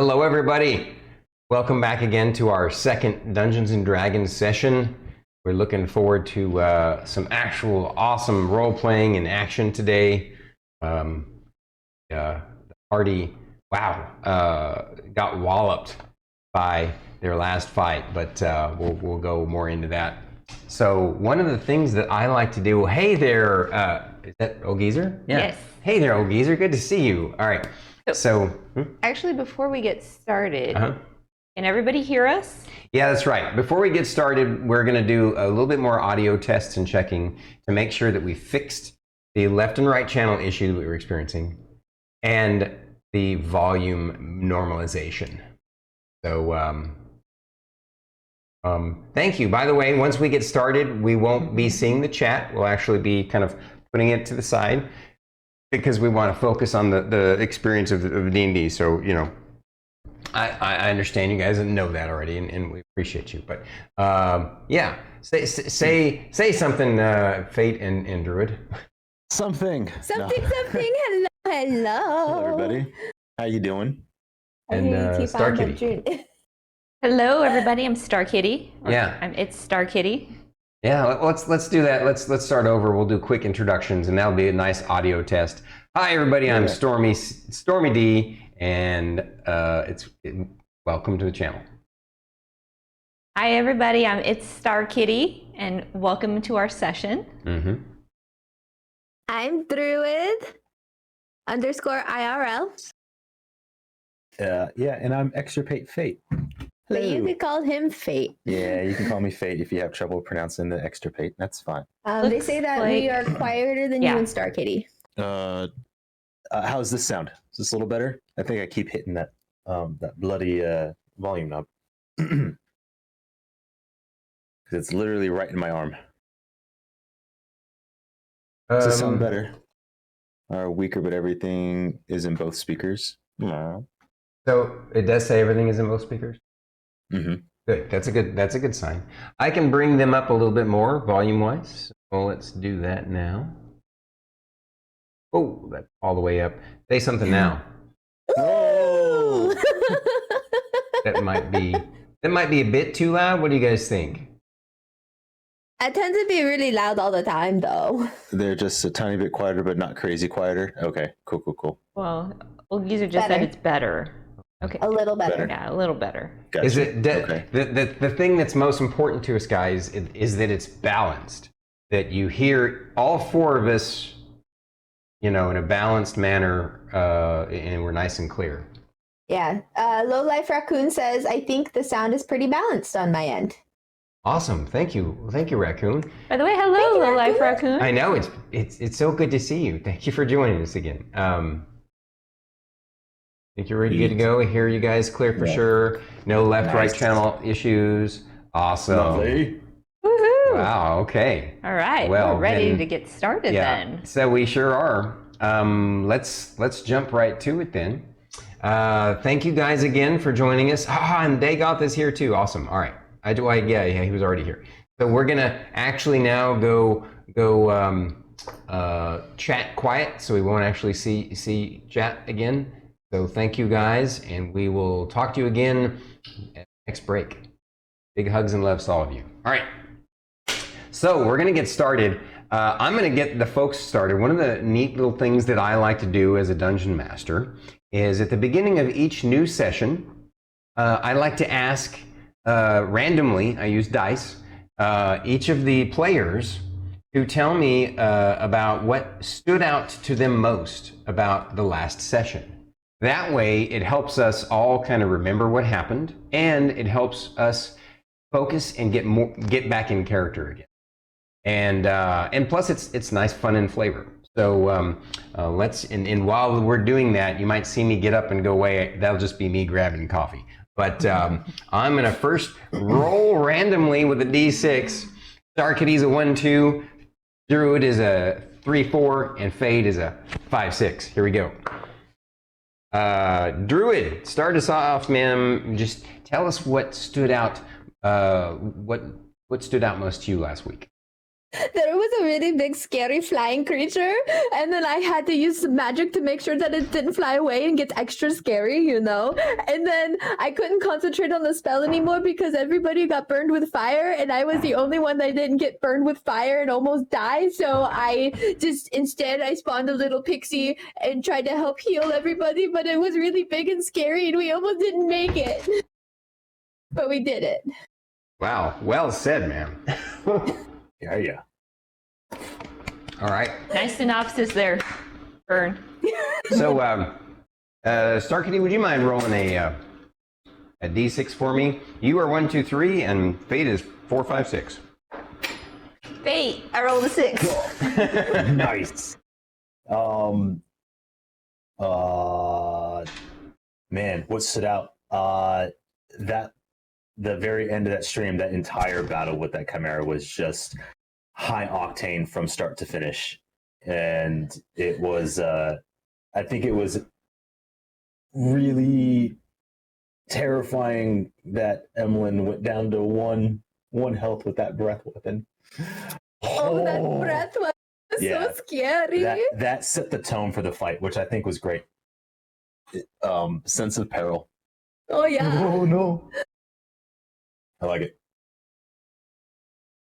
Hello, everybody. Welcome back again to our second Dungeons and Dragons session. We're looking forward to some actual awesome role-playing and action today. The party, got walloped by their last fight, but we'll go more into that. So one of the things that I like to do, hey there, is that Old Geezer? Yeah. Yes. Hey there, Old Geezer, good to see you. All right. So actually, before we get started, can everybody hear us? Yeah, that's right. Before we get started, we're going to do a little bit more audio tests and checking to make sure that we fixed the left and right channel issue that we were experiencing and the volume normalization. So thank you. By the way, once we get started, we won't be seeing the chat. We'll actually be kind of putting it to the side, because we want to focus on the experience of D&D. So, you know, I understand you guys know that already, and we appreciate you. But yeah, say something, Fate and Druid. Something. Something. Hello. Hello, everybody. How you doing? And Starkitty. Hello, everybody. I'm Starkitty. Yeah. I'm itsStarkitty. Yeah, let's do that. Let's start over. We'll do quick introductions, and that'll be a nice audio test. Hi, everybody. I'm StormyD, and welcome to the channel. Hi, everybody. I'm itsStarkitty, and welcome to our session. I'm Druid _IRL. Yeah, and I'm extirpatefate. But you could call him Fate. Yeah, you can call me Fate if you have trouble pronouncing the extirpate. That's fine. They say that we are quieter than you and Starkitty. How's this sound? Is this a little better? I think I keep hitting that that bloody volume knob. Because it's literally right in my arm. Does it sound better? Or weaker, but everything is in both speakers? No. So it does say everything is in both speakers? Good. That's a good sign. I can bring them up a little bit more volume-wise. So let's do that now. Oh, that's all the way up. Say something now. Oh! That might be a bit too loud. What do you guys think? I tend to be really loud all the time, though. They're just a tiny bit quieter, but not crazy quieter. Okay, cool. Well, Old Geezer just said it's better. Okay. A little better. Yeah, a little better. Gotcha. Is it okay. the thing that's most important to us, guys, is that it's balanced. That you hear all four of us, you know, in a balanced manner, and we're nice and clear. Yeah. Low Life Raccoon says, I think the sound is pretty balanced on my end. Awesome. Thank you, Raccoon. By the way, hello, Low Life Raccoon. I know it's so good to see you. Thank you for joining us again. Think you're ready to go? I hear you guys clear for sure. No left-right channel issues. Awesome. Lovely. Woohoo! Wow. Okay. All right. Well, we're ready to get started then. So we sure are. Let's jump right to it then. Thank you guys again for joining us. And Dagoth is here too. Awesome. All right. Yeah, he was already here. So we're gonna actually now go chat quiet, so we won't actually see chat again. So thank you guys, and we will talk to you again at the next break. Big hugs and loves to all of you. All right. So we're gonna get started. I'm gonna get the folks started. One of the neat little things that I like to do as a dungeon master is at the beginning of each new session, I like to ask randomly, I use dice, each of the players to tell me about what stood out to them most about the last session. That way, it helps us all kind of remember what happened, and it helps us focus and get back in character again. And plus, it's nice, fun, and flavor. So and while we're doing that, you might see me get up and go away. That'll just be me grabbing coffee. But I'm gonna first roll randomly with a D6. Starkitty's a 1-2, Druid is a 3-4, and Fade is a 5-6. Here we go. Druid, start us off, ma'am. Just tell us what stood out. What stood out most to you last week? There was a really big, scary flying creature, and then I had to use some magic to make sure that it didn't fly away and get extra scary, you know? And then I couldn't concentrate on the spell anymore because everybody got burned with fire, and I was the only one that didn't get burned with fire and almost died. So instead, I spawned a little pixie and tried to help heal everybody, but it was really big and scary, and we almost didn't make it. But we did it. Wow, well said, ma'am. Yeah. All right. Nice synopsis there, Fern. So, Starkitty, would you mind rolling a d6 for me? You are 1, 2, 3, and Fate is 4, 5, 6. Fate, I rolled a 6. Nice. Man, what stood out? That the very end of that stream, that entire battle with that chimera was just high octane from start to finish, and it was. I think it was really terrifying that Emillynn went down to one health with that breath weapon. Oh, that breath was so scary. That set the tone for the fight, which I think was great. Sense of peril. Oh, yeah. Oh no. I like it.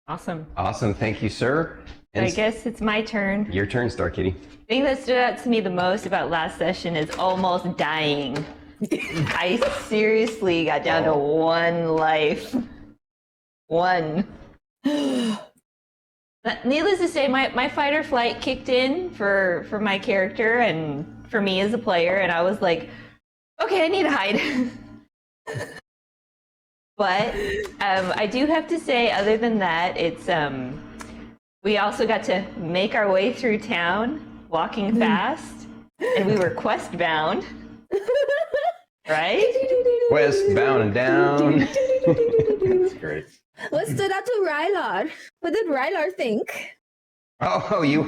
Awesome. Awesome, thank you, sir. So I guess it's my turn. Your turn, Starkitty. The thing that stood out to me the most about last session is almost dying. I seriously got down to 1 life. 1. Needless to say, my fight or flight kicked in for my character and for me as a player, and I was like, okay, I need to hide. But I do have to say, other than that, it's we also got to make our way through town, walking fast, and we were quest bound, right? West bound and down. That's great. What stood out to Rylar? What did Rylar think? Oh, you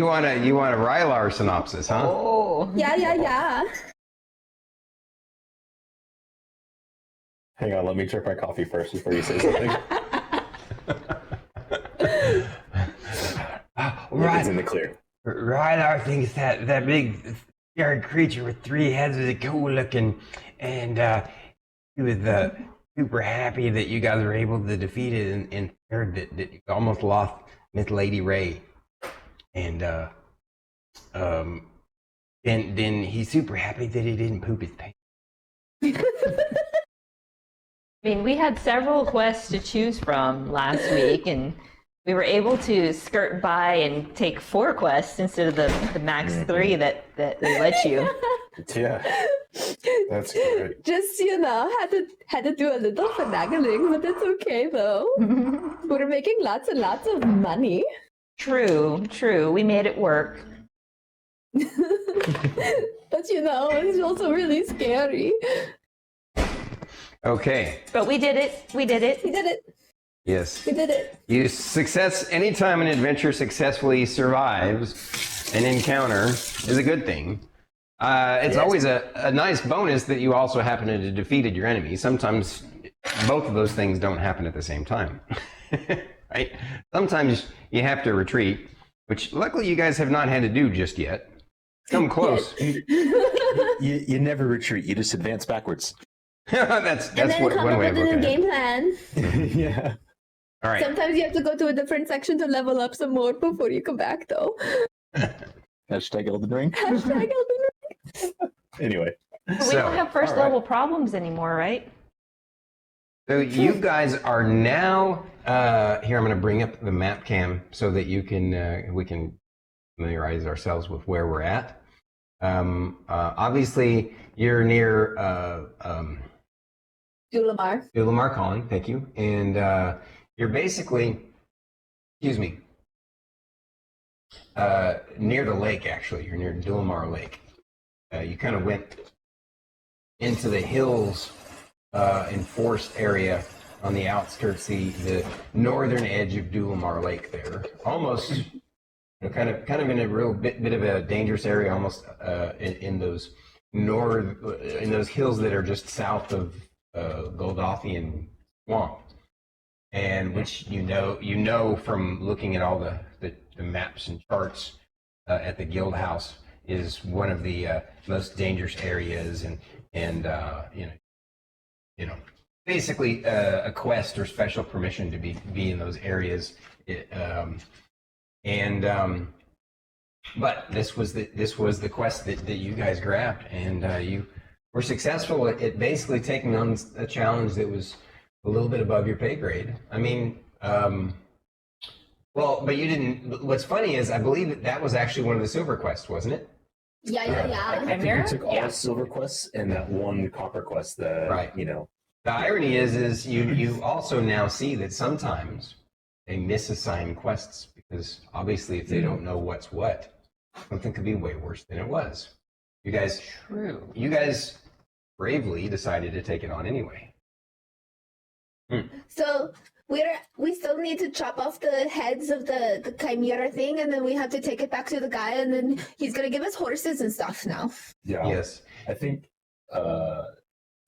want a Rylar synopsis, huh? Oh. Yeah. Hang on, let me drink my coffee first before you say something. It's in the clear. Rylar thinks that big scary creature with 3 heads is cool looking, and he was super happy that you guys were able to defeat it, and heard that you almost lost Miss Lady Ray, and then he's super happy that he didn't poop his pants. I mean, we had several quests to choose from last week, and we were able to skirt by and take 4 quests instead of the max 3 that they let you. Yeah, that's great. Just, had to do a little finagling, but it's okay though. We're making lots and lots of money. True. We made it work. But it's also really scary. Okay. But we did it. We did it. Yes. We did it. Anytime an adventure successfully survives an encounter is a good thing. It's always a nice bonus that you also happen to have defeated your enemy. Sometimes both of those things don't happen at the same time. Right? Sometimes you have to retreat, which luckily you guys have not had to do just yet. Come close. You never retreat. You just advance backwards. that's And then one come up way of with a looking new at it. game plan. Yeah. All right. Sometimes you have to go to a different section to level up some more before you come back, though. Hashtag Elden Ring. Hashtag Elden Ring. Anyway. But we don't have first all right. level problems anymore, right? So you guys are now here. I'm going to bring up the map cam so that you can we can familiarize ourselves with where we're at. Obviously, you're near Dulamar. Colony. Thank you, and you're basically, excuse me, near the lake. Actually, you're near Dulamar Lake. You kind of went into the hills and forest area on the outskirts, the northern edge of Dulamar Lake. There, almost, kind of in a real bit of a dangerous area, almost in those hills that are just south of Goldothian Swamp. and which you know from looking at all the maps and charts at the guild house is one of the most dangerous areas, and basically a quest or special permission to be in those areas. But this was the quest that you guys grabbed, and you were successful at basically taking on a challenge that was a little bit above your pay grade. I mean, well, but you didn't. What's funny is I believe that was actually one of the silver quests, wasn't it? Yeah. I think Chimera? we took all Yeah. the silver quests and that one copper quest. Right. The irony is you also now see that sometimes they misassign quests because obviously if they don't know what's what, something could be way worse than it was. You guys bravely decided to take it on anyway. So we still need to chop off the heads of the chimera thing, and then we have to take it back to the guy, and then he's gonna give us horses and stuff now. Yeah. Yes. I think.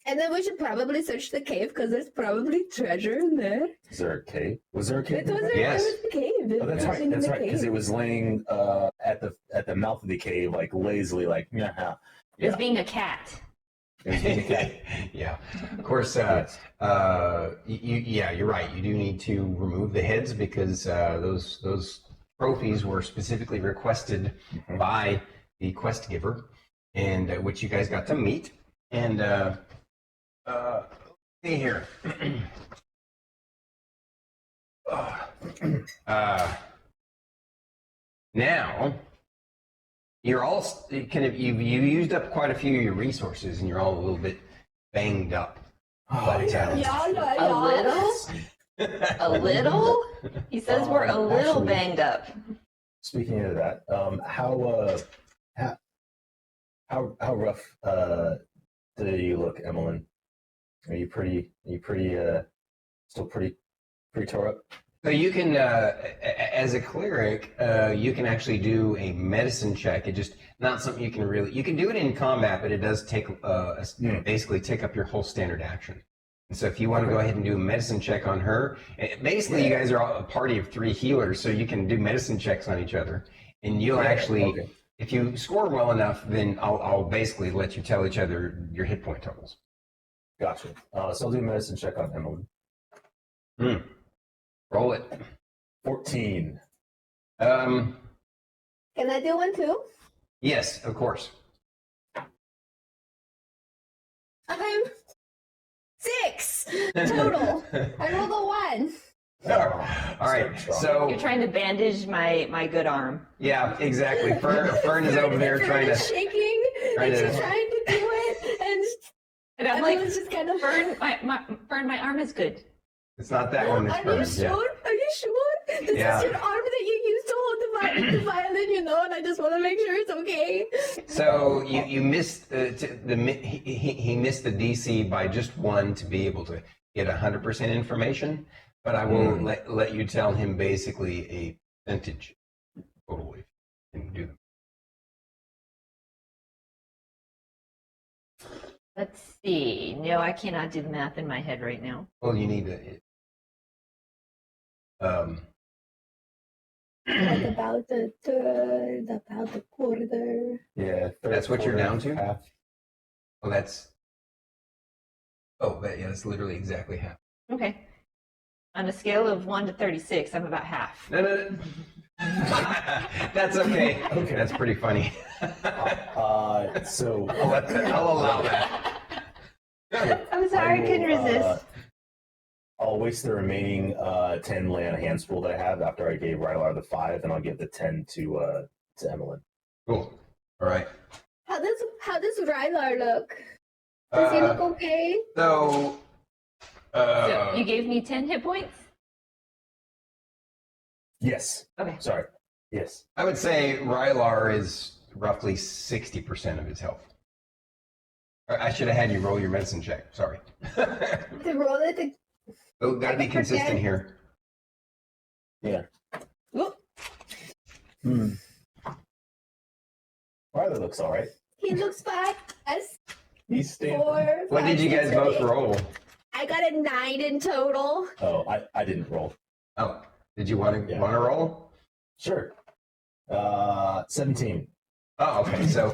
And then we should probably search the cave because there's probably treasure in there. Is there a cave? Was there a cave? It was Yes. there was a cave. Oh, that's Yeah. right. That's right. Because it was laying at the mouth of the cave, like lazily, like yeah. It was being a cat. It was being a cat. Yeah. Of course. Yes. You're right. You do need to remove the heads because those trophies were specifically requested by the quest giver, and which you guys got to meet. And see here. Now you're all you've used up quite a few of your resources, and you're all a little bit banged up. But, A little? A little? He says we're a little Actually- banged up. Speaking of that, how rough do you look, Emillynn? Are you still pretty tore up? So you can, as a cleric, you can actually do a medicine check. It just not something you can really. You can do it in combat, but it does take basically take up your whole standard action. And so if you want to go ahead and do a medicine check on her, basically you guys are all a party of 3 healers, so you can do medicine checks on each other, and you'll actually. Okay. If you score well enough, then I'll basically let you tell each other your hit point totals. Gotcha. So I'll do a medicine check on Emillynn. Roll it. 14. Can I do one too? Yes, of course. I'm 6 total. I rolled a 1. All right. So You're trying to bandage my good arm. yeah, exactly. Fern is over there trying to. shaking, and she's trying to do it, And I'm and like, everyone's just kind of. Fern, my arm is good. It's not that one. It's Are you Fern's. sure? Yeah. Are you sure? This Yeah. is your arm that you used to hold the violin, and I just want to make sure it's okay. So you missed he missed the DC by just 1 to be able to get 100% information, but I will let you tell him basically a percentage totally and do them. Let's see. No, I cannot do the math in my head right now. Well, you need to. Like about the third, about the quarter. Yeah. That's what you're down to? Half. Well, that's. Oh, that's literally exactly half. Okay. On a scale of 1 to 36, I'm about half. No. That's okay. Okay. That's pretty funny. So I'll allow that. I'm sorry, I couldn't resist. I'll waste the remaining 10 lay on a hand spool that I have after I gave Rylar the 5, and I'll give the 10 to Emillynn. Cool. All right. How does Rylar look? Does he look okay? So. So you gave me 10 hit points? Yes. Okay. Sorry. Yes. I would say Rylar is roughly 60% of his health. I should have had you roll your medicine check. Sorry. To roll it. Oh, gotta be consistent here. Yeah. Whoop. Rylar looks all right. He looks fine. As He's staying. 4, What 5, did you guys 6, both 8. roll? I I got a 9 in total. Oh, I didn't roll. Oh, did you want to Yeah. roll? Sure. 17. Oh, okay. So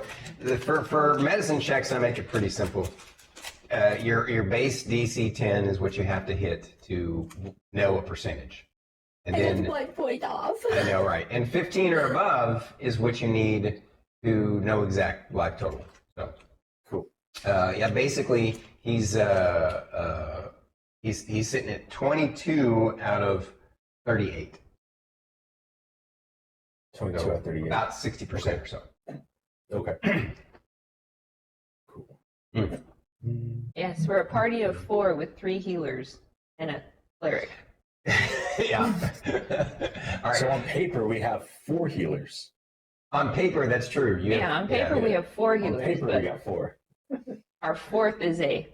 for medicine checks, I make it pretty simple. Your base DC 10 is what you have to hit to know a percentage. And And then it's 1 point off. I know, right? And 15 or above is what you need to know exact life total. So Cool. yeah, basically he's sitting at 22 out of 38. 22 So out of 38. about 60% or so. Okay. Cool. Yes, we're a party of 4 with 3 healers and a cleric. Yeah. All right. So on paper, we have 4 healers. On paper, that's true. On paper we have 4 On healers, paper, we but got 4. our 4th is a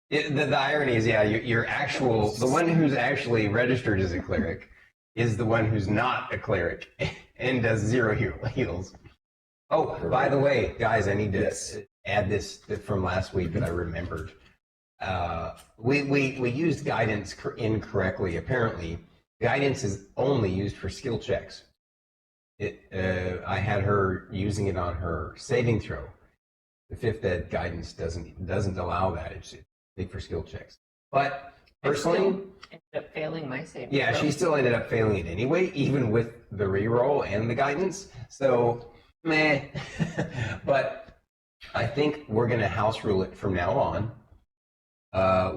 The irony is, yeah, the one who's actually registered as a cleric is the one who's not a cleric and does 0 heals. Oh, by the way, guys, I need to add this from last week that I remembered. We used guidance incorrectly. Apparently, guidance is only used for skill checks. I had her using it on her saving throw. The 5th ed guidance doesn't allow that. It's big for skill checks. But personally, ended up failing my saving. yeah, throw. she still ended up failing it anyway, even with the reroll and the guidance. So, meh. But I think we're going to house rule it from now on.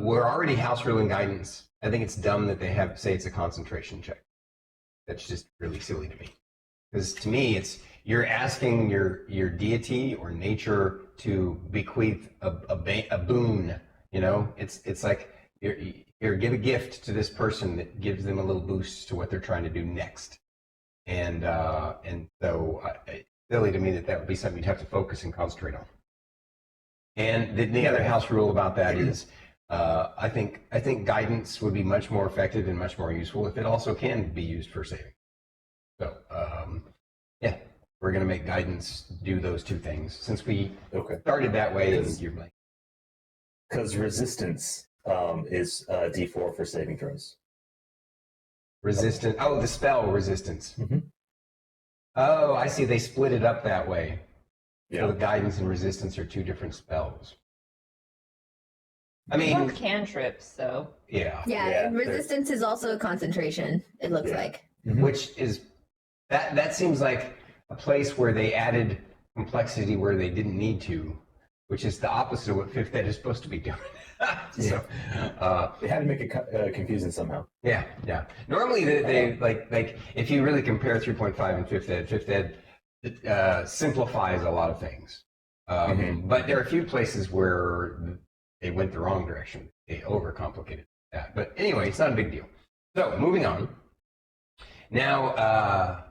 We're already house ruling guidance. I think it's dumb that they say it's a concentration check. That's just really silly to me. Because to me, you're asking your deity or nature to bequeath a boon. You know, it's like you're give a gift to this person that gives them a little boost to what they're trying to do next. And so it's silly to me that would be something you'd have to focus and concentrate on. And the other house rule about that is, I think guidance would be much more effective and much more useful if it also can be used for saving. So yeah, we're going to make guidance do those 2 things since we started that way. And you're like, Because resistance is D4 for saving throws. resistant. Oh, the spell resistance. Mhm. Oh, I see. They split it up that way. Yeah. So the guidance and resistance are 2 different spells. I Both mean, cantrips, so yeah. Yeah, Yeah, and resistance is also a concentration, it looks like. Which is that seems like a place where they added complexity where they didn't need to, which is the opposite of what 5th ed is supposed to be doing. So, They had to make it confusing somehow. yeah. Normally, they like if you really compare 3.5 and 5th ed simplifies a lot of things. But there are a few places where they went the wrong direction. They overcomplicated that. But anyway, it's not a big deal. So moving on. Now,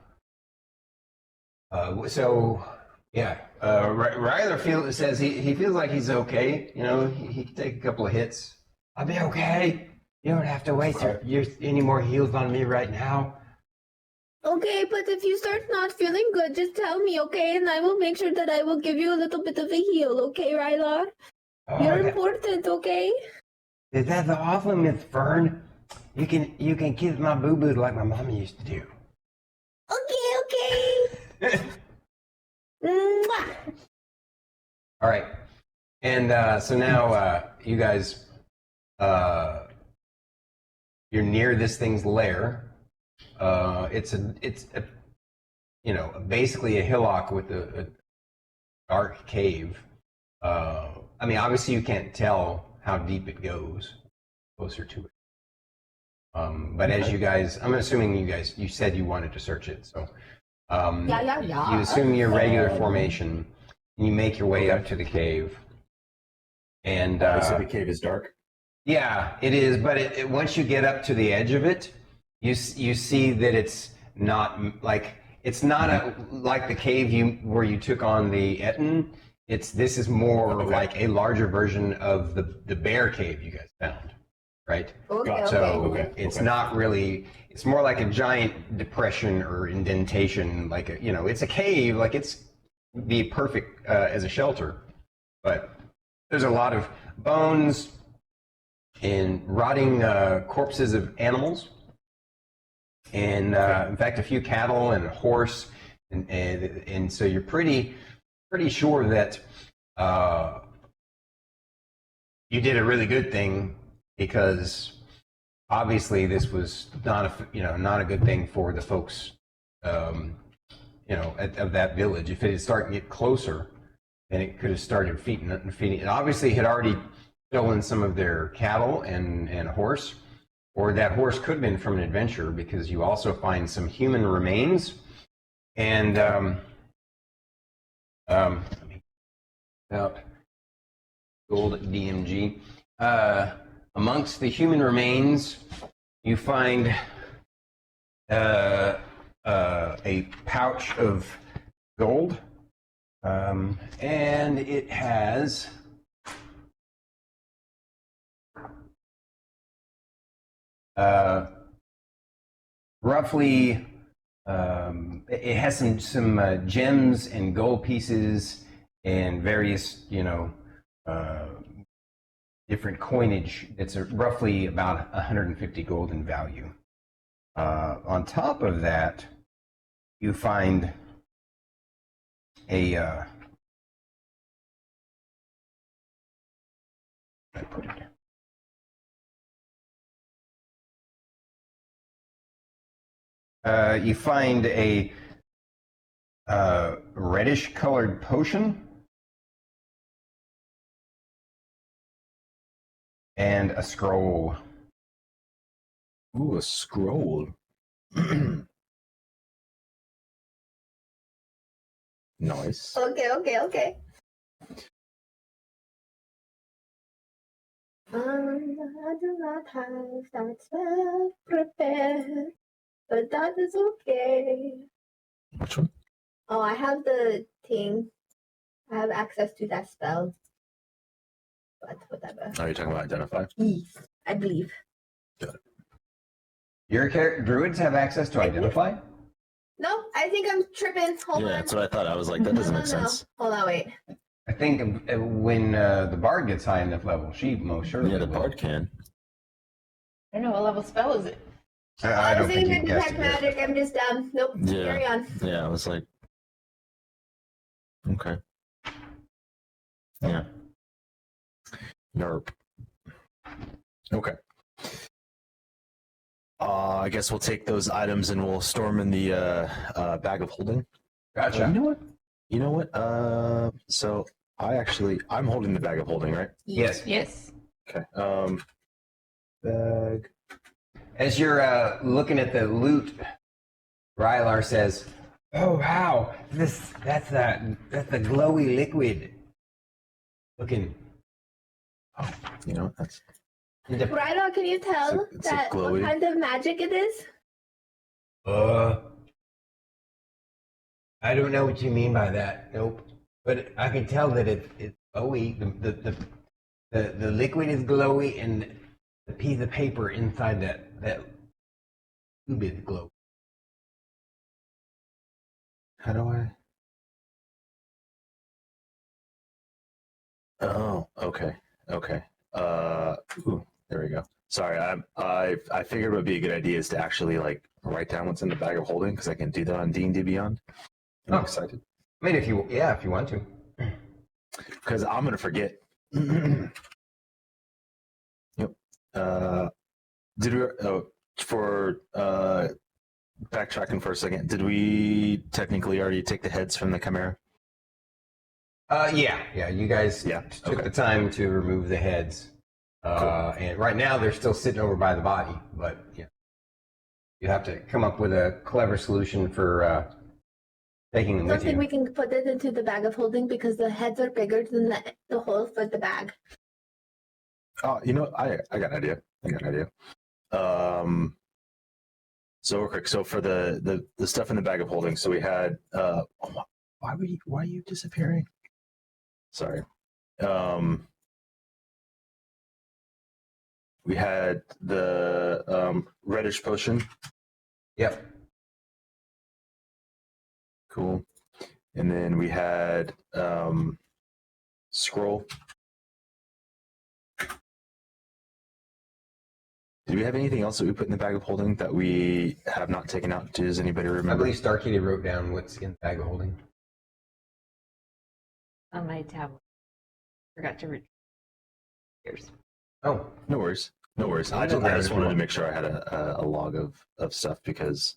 Rylar says he feels like he's okay. You know, he can take a couple of hits. I'll be okay. You don't have to waste any more heals on me right now. Okay, but if you start not feeling good, just tell me, okay? And I will make sure that I will give you a little bit of a heal, okay, Rylar? You're important, okay? Is that the off limits, Fern? You can kiss my boo boo like my mama used to do. Okay. Mwah. All right, and so now you guys, you're near this thing's lair. It's basically a hillock with a dark cave. I mean, obviously you can't tell how deep it goes closer to it. But as you guys, I'm assuming you said you wanted to search it, so Yeah. you assume your regular formation, and you make your way up to the cave. And So the cave is dark. yeah, it is. But once you get up to the edge of it, you see that it's not like like the cave where you took on the Etten. This is more like a larger version of the bear cave you guys found, right? Okay, So okay. it's not really. It's more like a giant depression or indentation. Like it's a cave. Like it's be perfect as a shelter, but there's a lot of bones, and rotting corpses of animals, and in fact, a few cattle and a horse, and so you're pretty sure that you did a really good thing, because obviously this was not a good thing for the folks of that village. If it had started to get closer, then it could have started feeding. It obviously had already stolen some of their cattle and a horse, or that horse could have been from an adventurer, because you also find some human remains. And up gold DMG. Amongst the human remains, you find a pouch of gold, and it has roughly it has some gems and gold pieces and various different coinage. It's roughly about 150 gold in value. On top of that, you find a I put it. You find a reddish-colored potion and a scroll. Ooh, a scroll. Nice. Okay. I do not have that spell prepared, but that is okay. Which one? Oh, I have the thing. I have access to that spell. But whatever. Are you talking about identify? Yes, I believe. Got it. Your druids have access to identify? No, I think I'm tripping. Hold on. That's what I thought. I was like, that doesn't make sense. Hold on, wait. I think when the bard gets high enough level, she most surely Yeah, the will. bard can. I don't know what level spell is it. I don't think you detect cast it. magic. I'm just dumb. Nope. Yeah. Carry on. Yeah, I was like, okay. Yeah. Nerp. Okay. I guess we'll take those items and we'll store them in the bag of holding. Gotcha. You know what? So I'm holding the bag of holding, right? Yes. Yes. Okay. Bag. As you're looking at the loot, Rylar says, "Oh wow, that's the glowy liquid looking." Oh, you know, that's Rylar, can you tell It's a that what glowy. kind of magic it is? I don't know what you mean by that. Nope. But I can tell that it's glowy. The liquid is glowy, and the piece of paper inside that tube is glowy. how do I? Oh, okay. Ooh, there we go. Sorry, I figured it would be a good idea is to actually like write down what's in the bag of holding, because I can do that on D&D Beyond. I'm Oh. excited I mean, if you want to. because I'm gonna forget. Yep. Did we? For backtracking for a second, did we technically already take the heads from the Chimera? Yeah. You guys took okay. the time to remove the heads, and right now they're still sitting over by the body. But yeah, you have to come up with a clever solution for taking them I don't with think you. we can put it into the bag of holding because the heads are bigger than the hole for the bag. Oh, you know, I got an idea. So real quick. So for the stuff in the bag of holding, so we had. Why are you disappearing? Sorry. We had the reddish potion. Yep. Cool. And then we had scroll. Did we have anything else that we put in the bag of holding that we have not taken out? Does anybody I remember? believe Starkitty wrote down what's in the bag of holding. On my tablet. Forgot to read. Here's. Oh, No worries. No worries. I just wanted to make sure I had a log of stuff because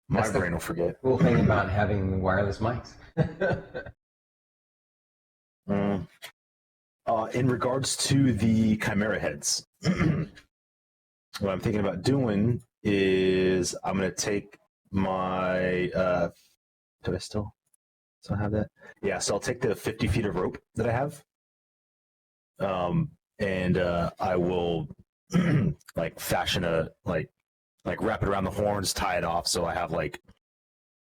my That's the brain will forget. cool thing about having wireless mics. In regards to the Chimera heads, what I'm thinking about doing is I'm going to take my. Do I still have that? Yeah, so I'll take the 50 feet of rope that I have. And I will like fashion a like wrap it around the horns, tie it off, so I have like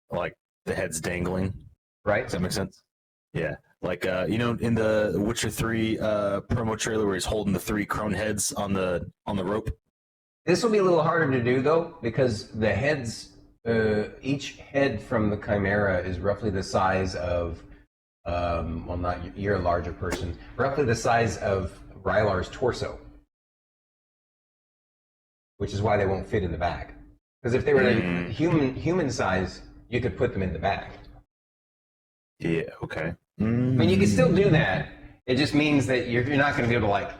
the heads dangling. Right? Does that make sense? Yeah, like you know, in the Witcher 3 promo trailer where he's holding the 3 crone heads on the rope. This will be a little harder to do though, because the heads, each head from the Chimera is roughly the size of, well, not you're a larger person, roughly the size of Rylar's torso, which is why they won't fit in the bag. Because if they were human size, you could put them in the bag. Yeah. Okay. I mean, you can still do that. It just means that you're not going to be able to like.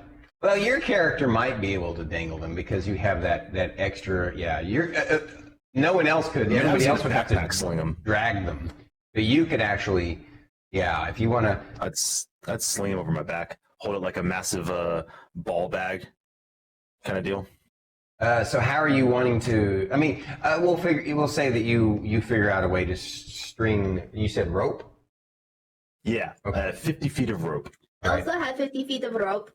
Well, your character might be able to dangle them because you have that extra. Yeah, you're. No one else could. Everybody else would have to sling them, drag them, but you could actually. Yeah, if you want to. I'd sling them over my back, hold it like a massive ball bag, kind of deal. So how are you wanting to? I mean, we'll say that you figure out a way to string. You said rope. Yeah, Okay. 50 feet of rope. I Right. also have 50 feet of rope.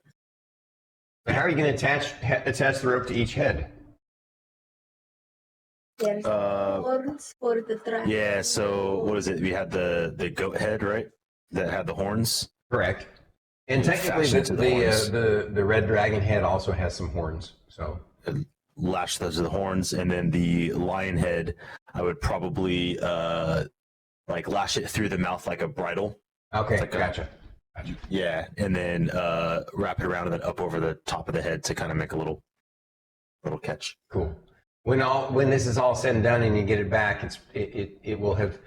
So how are you going to attach the rope to each head? There's horns for the dragon. Yeah. So what is it? We had the goat head, right? That had the horns. Correct. And technically, Fashion to the horns. the red dragon head also has some horns. So Lash those to the horns, and then the lion head, I would probably like lash it through the mouth like a bridle. okay, Like gotcha. Yeah, and then wrap it around and then up over the top of the head to kind of make a little catch. Cool. When this is all said and done and you get it back, it will have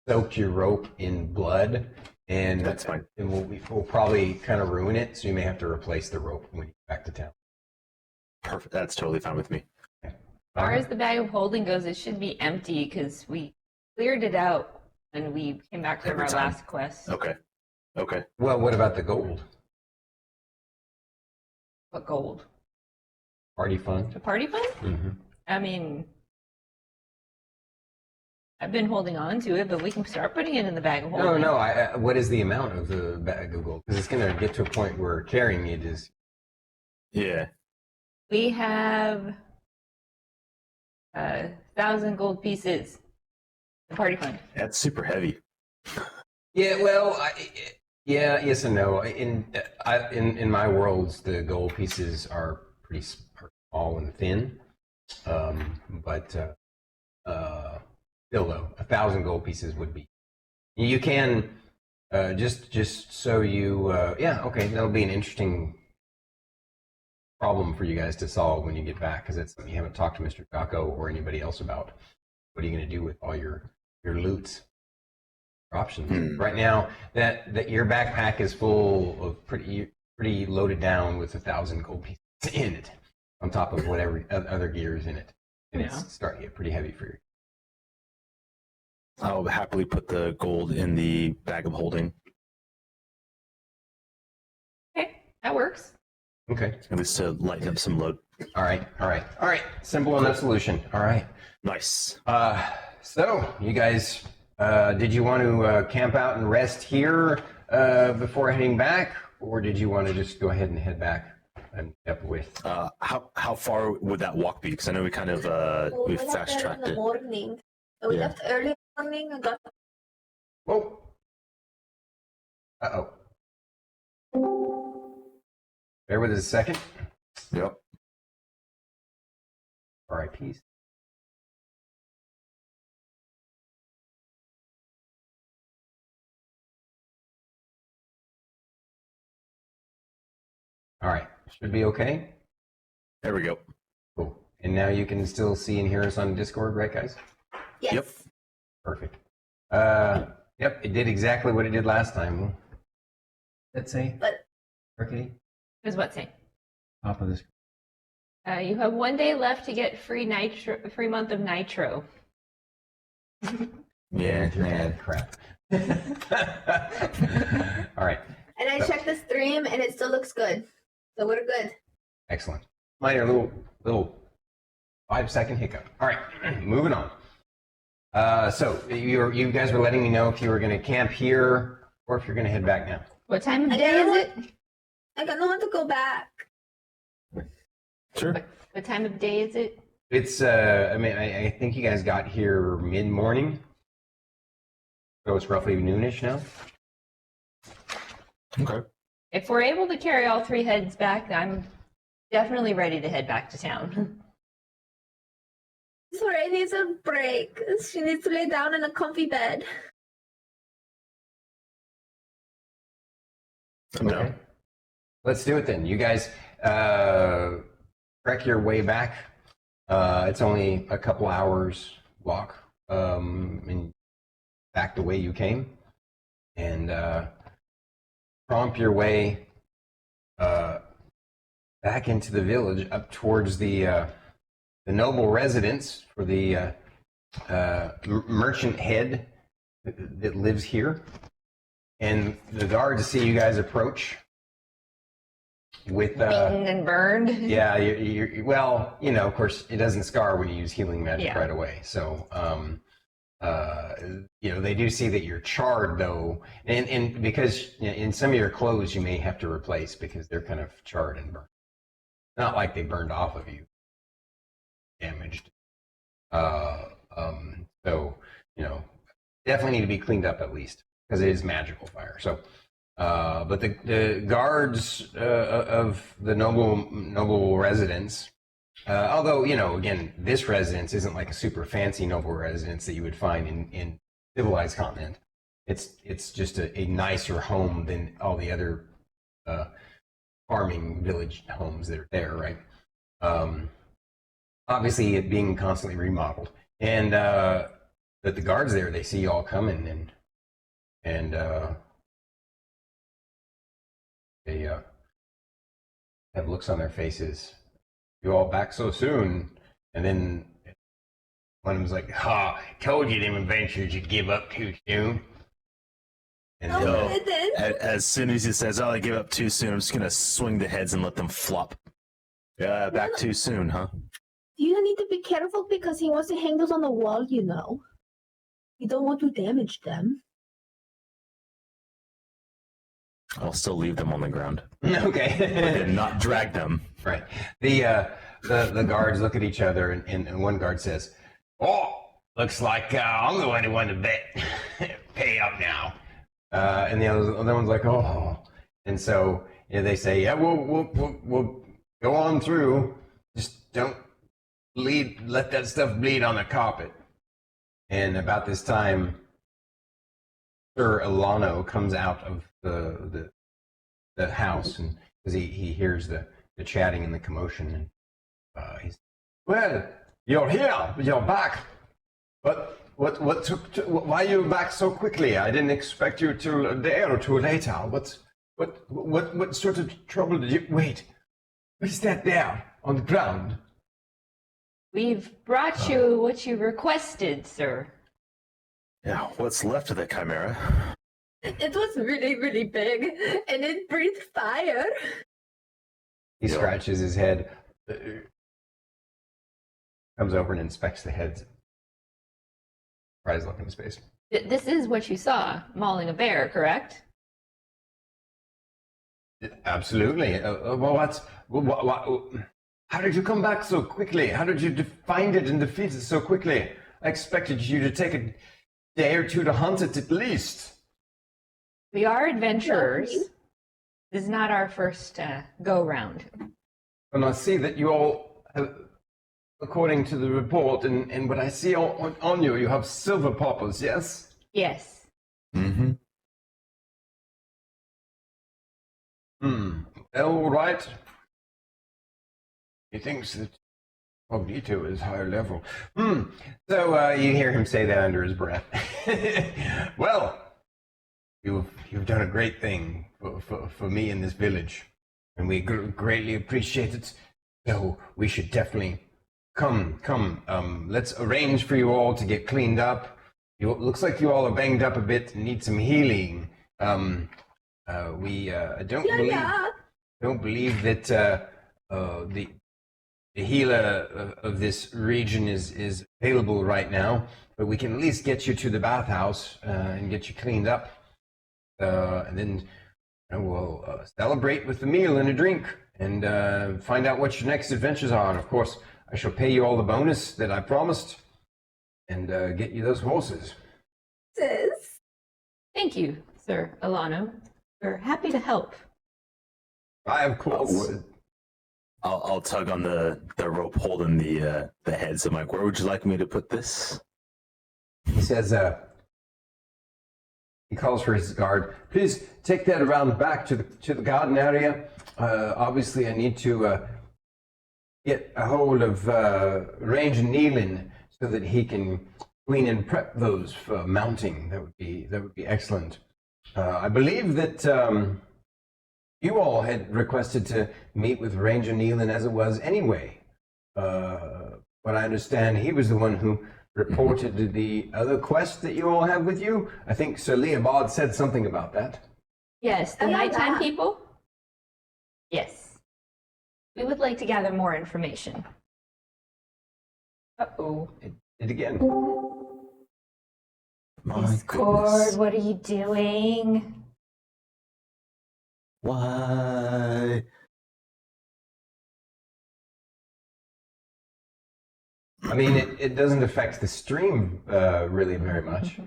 soaked your rope in blood, and That's fine. And we'll probably kind of ruin it, so you may have to replace the rope when you get back to town. Perfect. That's totally fine with me. As far as the bag of holding goes, it should be empty because we cleared it out when we came back from Every our time. last quest. Okay. Well, what about the gold? What gold? Party fund? The party fund? Mm-hmm. I mean, I've been holding on to it, but we can start putting it in the bag of holding. No. What is the amount of the bag of gold? Because it's going to get to a point where carrying it is. Yeah. We have 1,000 gold pieces. The party fund. That's super heavy. Yeah. Well. Yeah. Yes and no. In my worlds, the gold pieces are pretty small and thin. But still, though, 1,000 gold pieces would be. You can just so you. Yeah. Okay. That'll be an interesting problem for you guys to solve when you get back, because it's something you haven't talked to Mr. Jocko or anybody else about. What are you going to do with all your loots? Options right now that your backpack is full of pretty loaded down with 1,000 gold pieces in it, on top of whatever other gear is in it, and it's starting to get pretty heavy for you. I'll happily put the gold in the bag of holding. Okay, that works. Okay. At least to lighten up some load. All right. Simple enough solution. All right. Nice. So you guys, did you want to camp out and rest here before heading back, or did you want to just go ahead and head back and up with? How far would that walk be? Because I know we kind of we left fast early tracked in the it. morning. So we Yeah. left early in the morning and got Whoa. Uh-oh. Bear with us a second. Yep. RIPs. All right. Should be okay. There we go. Cool. And now you can still see and hear us on Discord, right, guys? Yes. Yep. Perfect. Yep, it did exactly what it did last time. Let's say. But- Rickety, What does what say? top of this. You have 1 day left to get free month of nitro. Yeah, man. Crap. All right. And I checked the stream and it still looks good. So we're good. Excellent. Minor little 5-second hiccup. All right, moving on. So you guys were letting me know if you were going to camp here or if you're going to head back now. What time of I day don't is know. it? I don't want to go back. Sure. What time of day is it? It's I think you guys got here mid-morning, so it's roughly noonish now. Okay. If we're able to carry all 3 heads back, I'm definitely ready to head back to town. Soraya needs a break. She needs to lay down in a comfy bed. I'm down. Let's do it then. You guys trek your way back. It's only a couple hours walk and back the way you came, and prompt your way back into the village up towards the noble residence for the merchant head that lives here. And the guards see you guys approach with Beaten and burned. yeah, well, of course, it doesn't scar when you use healing magic Yeah. right away. So, they do see that you're charred though, and because in some of your clothes you may have to replace because they're kind of charred and burned. Not like they burned off of you, damaged. So, definitely need to be cleaned up at least because it is magical fire. So. But the guards of the noble residence, although again, this residence isn't like a super fancy noble residence that you would find in civilized continent. It's just a nicer home than all the other farming village homes that are there, right? Obviously, it being constantly remodeled, and but the guards there, they see you all coming and they have looks on their faces. You all back so soon? And then one of them's like, "Ha! Told you them adventures you'd give up too soon." And Oh, No. and then As soon as he says, "Oh, I give up too soon," I'm just gonna swing the heads and let them flop. Yeah, back too soon, huh? you need to be careful because he wants to hang those on the wall, You don't want to damage them. I'll still leave them on the ground, okay. and not drag them. Right. The guards look at each other, and one guard says, "Oh, looks like I'm the only one to bet pay up now." And the other one's like, "Oh," and so they say, "Yeah, we'll go on through. Just don't let that stuff bleed on the carpet." And about this time, Sir Ilano comes out of the house, and because he hears the chatting and the commotion, and he's, "Well, you're here, you're back, but what took? Why are you back so quickly? I didn't expect you till a day or two later. What sort of trouble did you? Wait, what is that there on the ground?" We've brought you what you requested, sir. Yeah, what's left of the chimera? It was really, really big, and it breathed fire. He Yeah. scratches his head, comes over and inspects the heads. Surprised look in his face. This is what you saw, mauling a bear, correct? Absolutely. How did you come back so quickly? How did you find it and defeat it so quickly? I expected you to take a day or two to hunt it at least. We are adventurers. Lovely. This is not our first go-round. And I see that you all have, according to the report and what I see on you, you have silver poppers, yes? Yes. Mm-hmm. All right. He thinks that Cognito is higher level. So you hear him say that under his breath. Well, you've done a great thing for me in this village, and we greatly appreciate it. So we should definitely come. Let's arrange for you all to get cleaned up. Looks like you all are banged up a bit and need some healing. We don't believe that the healer of this region is available right now, but we can at least get you to the bathhouse and get you cleaned up, and then we'll celebrate with a meal and a drink and find out what your next adventures are. And of course, I shall pay you all the bonus that I promised and get you those horses. Sis. Thank you, Sir Alano. We're happy to help. I, of course. I'll tug on the rope holding the heads. I'm like, where would you like me to put this? He says, he calls for his guard. Please take that around back to the garden area. Obviously, I need to get a hold of Ranger Neelan so that he can clean and prep those for mounting. That would be excellent. I believe that you all had requested to meet with Ranger Neelan as it was anyway. But I understand he was the one who reported the other quest that you all have with you. I think Sir Leobard said something about that. Yes, the nighttime people? Yes. We would like to gather more information. Uh-oh. It again. My Discord, goodness. what are you doing? Why? I mean, it doesn't affect the stream really very much,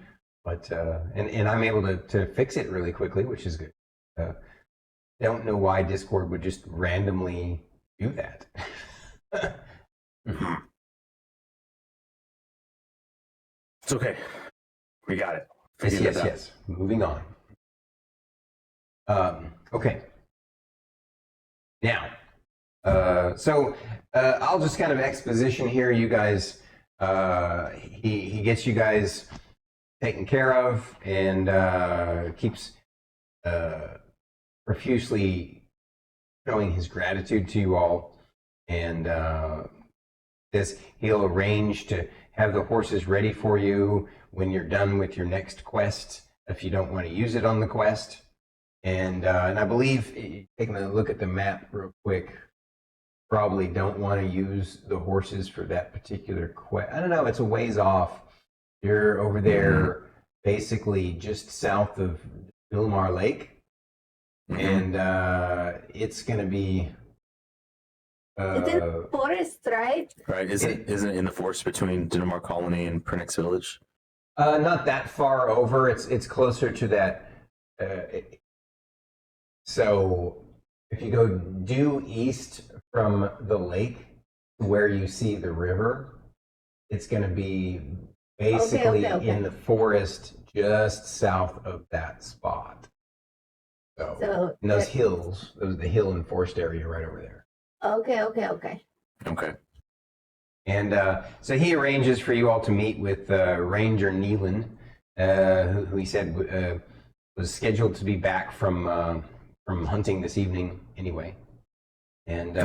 but and I'm able to fix it really quickly, which is good. Don't know why Discord would just randomly do that. It's okay. We got it. Yes. Moving on. Okay. Now, so I'll just kind of exposition here. You guys, he gets you guys taken care of and keeps profusely showing his gratitude to you all, and says he'll arrange to have the horses ready for you when you're done with your next quest, if you don't want to use it on the quest. And I believe, taking a look at the map real quick, probably don't want to use the horses for that particular quest. I don't know, it's a ways off. You're over there, basically just south of Vilmar Lake, and it's going to be... It's in forest, right? Right? Isn't it in the forest between Dinamar Colony and Pernix Village? Not that far over. It's closer to that. So if you go due east from the lake, where you see the river, it's going to be basically in the forest just south of that spot. So and those hills, the hill and forest area right over there. Okay. Okay. And so he arranges for you all to meet with Ranger Neelan, who he said was scheduled to be back from hunting this evening anyway. And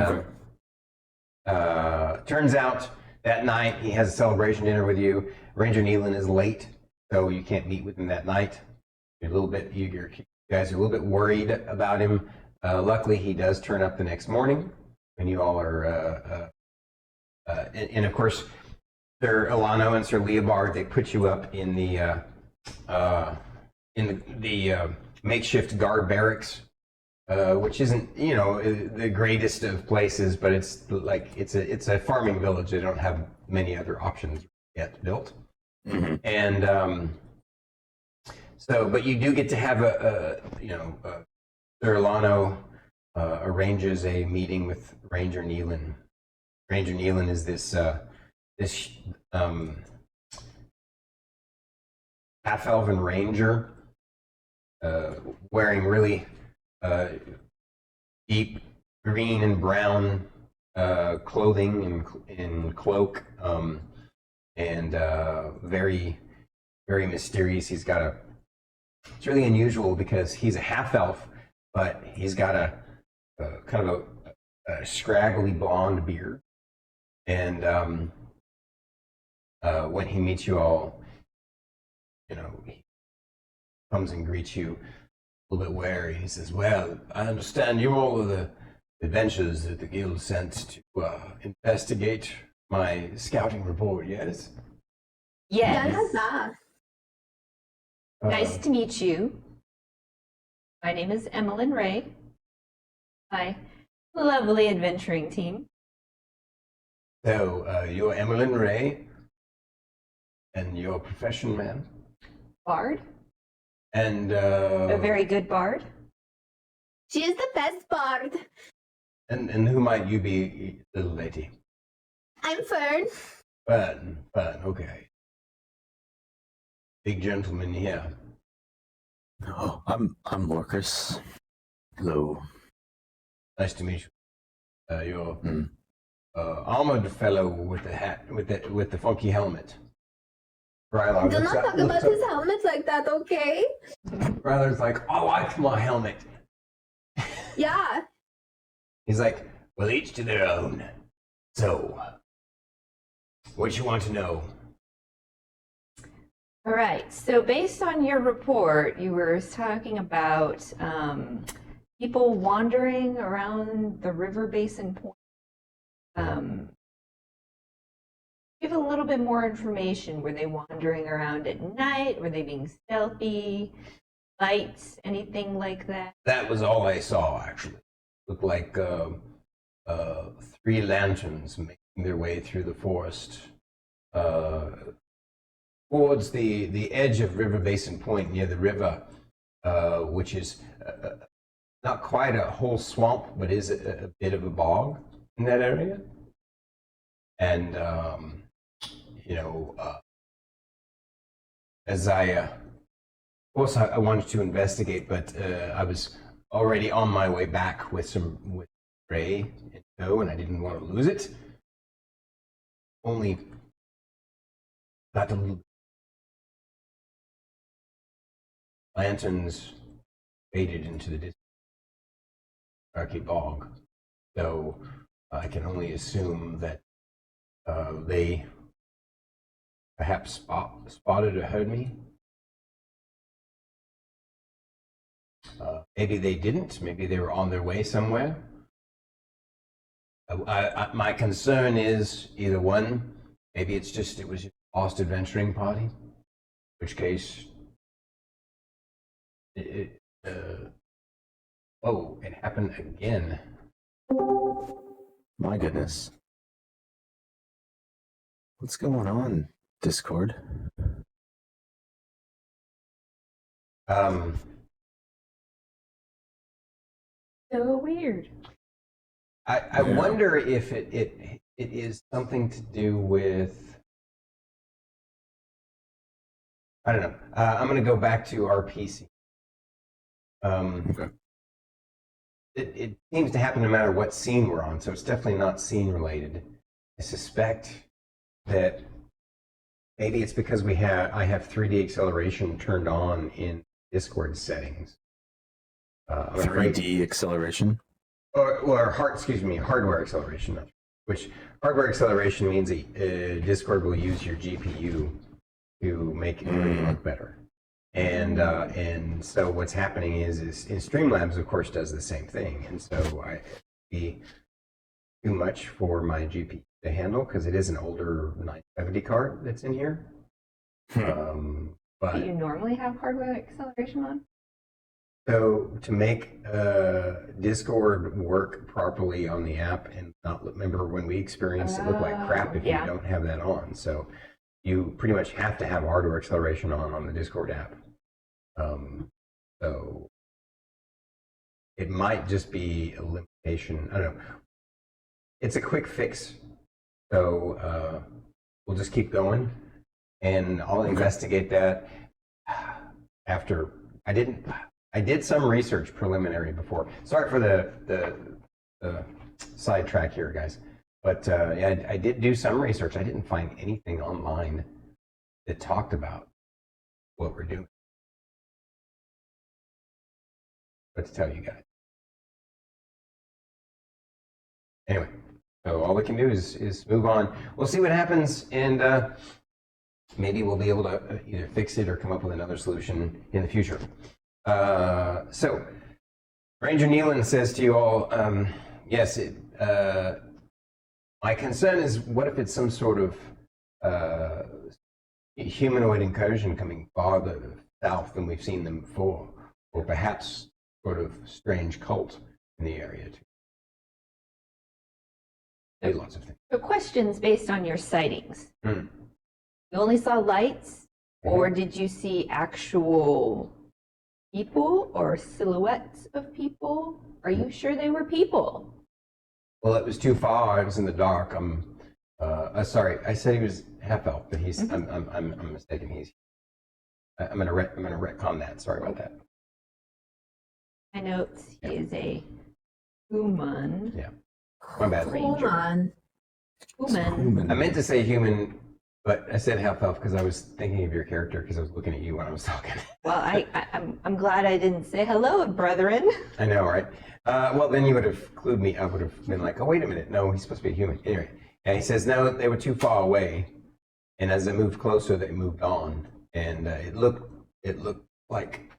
turns out that night he has a celebration dinner with you. Ranger Neelan is late, so you can't meet with him that night. You're a little bit, you guys are a little bit worried about him. Luckily, he does turn up the next morning, and you all are. And of course, Sir Alano and Sir Leobard, they put you up in the makeshift guard barracks, which isn't, the greatest of places, but it's like it's a farming village. They don't have many other options yet built, and so, but you do get to have Sir Alano arranges a meeting with Ranger Neelan. Ranger Neelan is this half-elven ranger wearing really deep green and brown clothing and cloak, and very, very mysterious. He's got a. It's really unusual because he's a half elf, but he's got a kind of a scraggly blonde beard, and when he meets you all, he comes and greets you a little bit wary. He says, "Well, I understand you're all of the adventurers that the guild sent to investigate my scouting report, yes?" Yes. Uh, Nice to meet you. My name is Emillynn Ray. My lovely adventuring team. So, you're Emillynn Ray, and your profession, ma'am? Bard. And, A very good bard. She is the best bard. and who might you be, little lady? I'm Fern. Fern, okay. Big gentleman here. Oh, I'm Lorcas. Hello. Nice to meet you. You're armored fellow with the hat, with the funky helmet. Rylar Do not talk about his helmet like that, okay? Rylar's like, "I like my helmet." Yeah. He's like, "Well, each to their own. So, what you want to know?" All right. So based on your report, you were talking about people wandering around the river basin point. Give a little bit more information. Were they wandering around at night? Were they being stealthy? Lights? Anything like that? That was all I saw, actually. Looked like 3 lanterns making their way through the forest towards the edge of River Basin Point near the river, which is not quite a whole swamp, but is a bit of a bog in that area. And, as of course, I wanted to investigate, but I was already on my way back with Ray in tow, and I didn't want to lose it. Only got a little. Lanterns faded into the distant darky bog, so I can only assume that they perhaps spotted or heard me. Maybe they didn't. Maybe they were on their way somewhere. My concern is either one. Maybe it was just a lost adventuring party, in which case. It happened again. My goodness. What's going on, Discord? So weird. I wonder if it is something to do with. I don't know. I'm going to go back to our PC. Okay. It seems to happen no matter what scene we're on, so it's definitely not scene related. I suspect that maybe it's because I have 3D acceleration turned on in Discord settings. 3D acceleration? Hardware acceleration. Which hardware acceleration means Discord will use your GPU to make it look better. And so what's happening is in Streamlabs, of course, does the same thing. And so be too much for my GPU to handle because it is an older 970 card that's in here. But Do you normally have hardware acceleration on? so to make Discord work properly on the app and not remember when we experienced it look like crap if you don't have that on. So you pretty much have to have hardware acceleration on the Discord app. So it might just be a limitation. I don't know. It's a quick fix. So we'll just keep going and I'll investigate that after I did some research preliminary before. Sorry for the sidetrack here, guys. But yeah, I did do some research. I didn't find anything online that talked about what we're doing. What to tell you guys. Anyway, so all we can do is move on. We'll see what happens, and maybe we'll be able to either fix it or come up with another solution in the future. So, Ranger Neelan says to you all, yes, my concern is what if it's some sort of humanoid incursion coming farther south than we've seen them before, or perhaps sort of strange cult in the area too. Lots of things. So questions based on your sightings. Mm. You only saw lights, or did you see actual people or silhouettes of people? Are you sure they were people? Well, it was too far. It was in the dark. Sorry, I said he was half elf, but he's. I'm mistaken. I'm gonna retcon that. Sorry about that. My notes. He is a human. Yeah. My bad. Human. I meant to say human, but I said half elf because I was thinking of your character because I was looking at you when I was talking. Well, I'm glad I didn't say hello, brethren. I know, right? Well, then you would have clued me. I would have been like, oh, wait a minute. No, he's supposed to be a human. Anyway, and he says, no, they were too far away. And as they moved closer, they moved on. And it looked like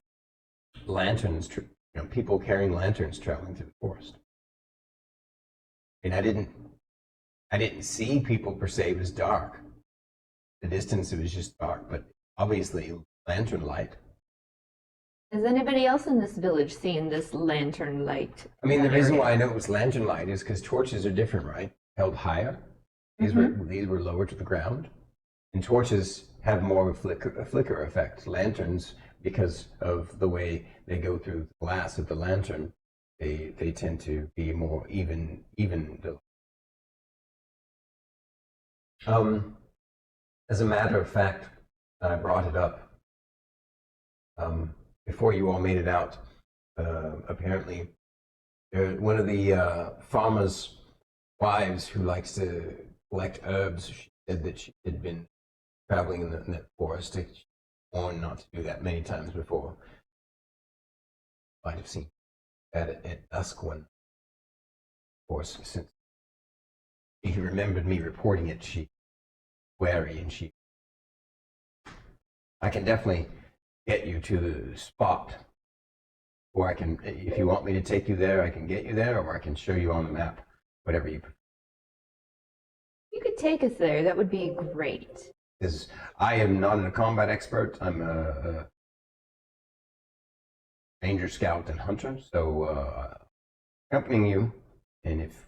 lanterns, people carrying lanterns traveling through the forest. And I didn't see people per se. It was dark. The distance, it was just dark, but obviously lantern light. Has anybody else in this village seen this lantern light? I mean, the reason why I know it was lantern light is because torches are different, right? Held higher. These were lower to the ground, and torches have more of a flicker effect. Lanterns, because of the way they go through the glass of the lantern, they tend to be more even. As a matter of fact, I brought it up before you all made it out. Apparently, one of the farmers' wives who likes to collect herbs, she said that she had been traveling in the forest. She's warned not to do that many times before. Might have seen that at dusk one. Of course, since she remembered me reporting it, she wary, and I can definitely get you to the spot, or I can, if you want me to take you there, I can get you there, or I can show you on the map, whatever you prefer. You could take us there. That would be great. Because I am not a combat expert. I'm a ranger, scout, and hunter, so accompanying you, and if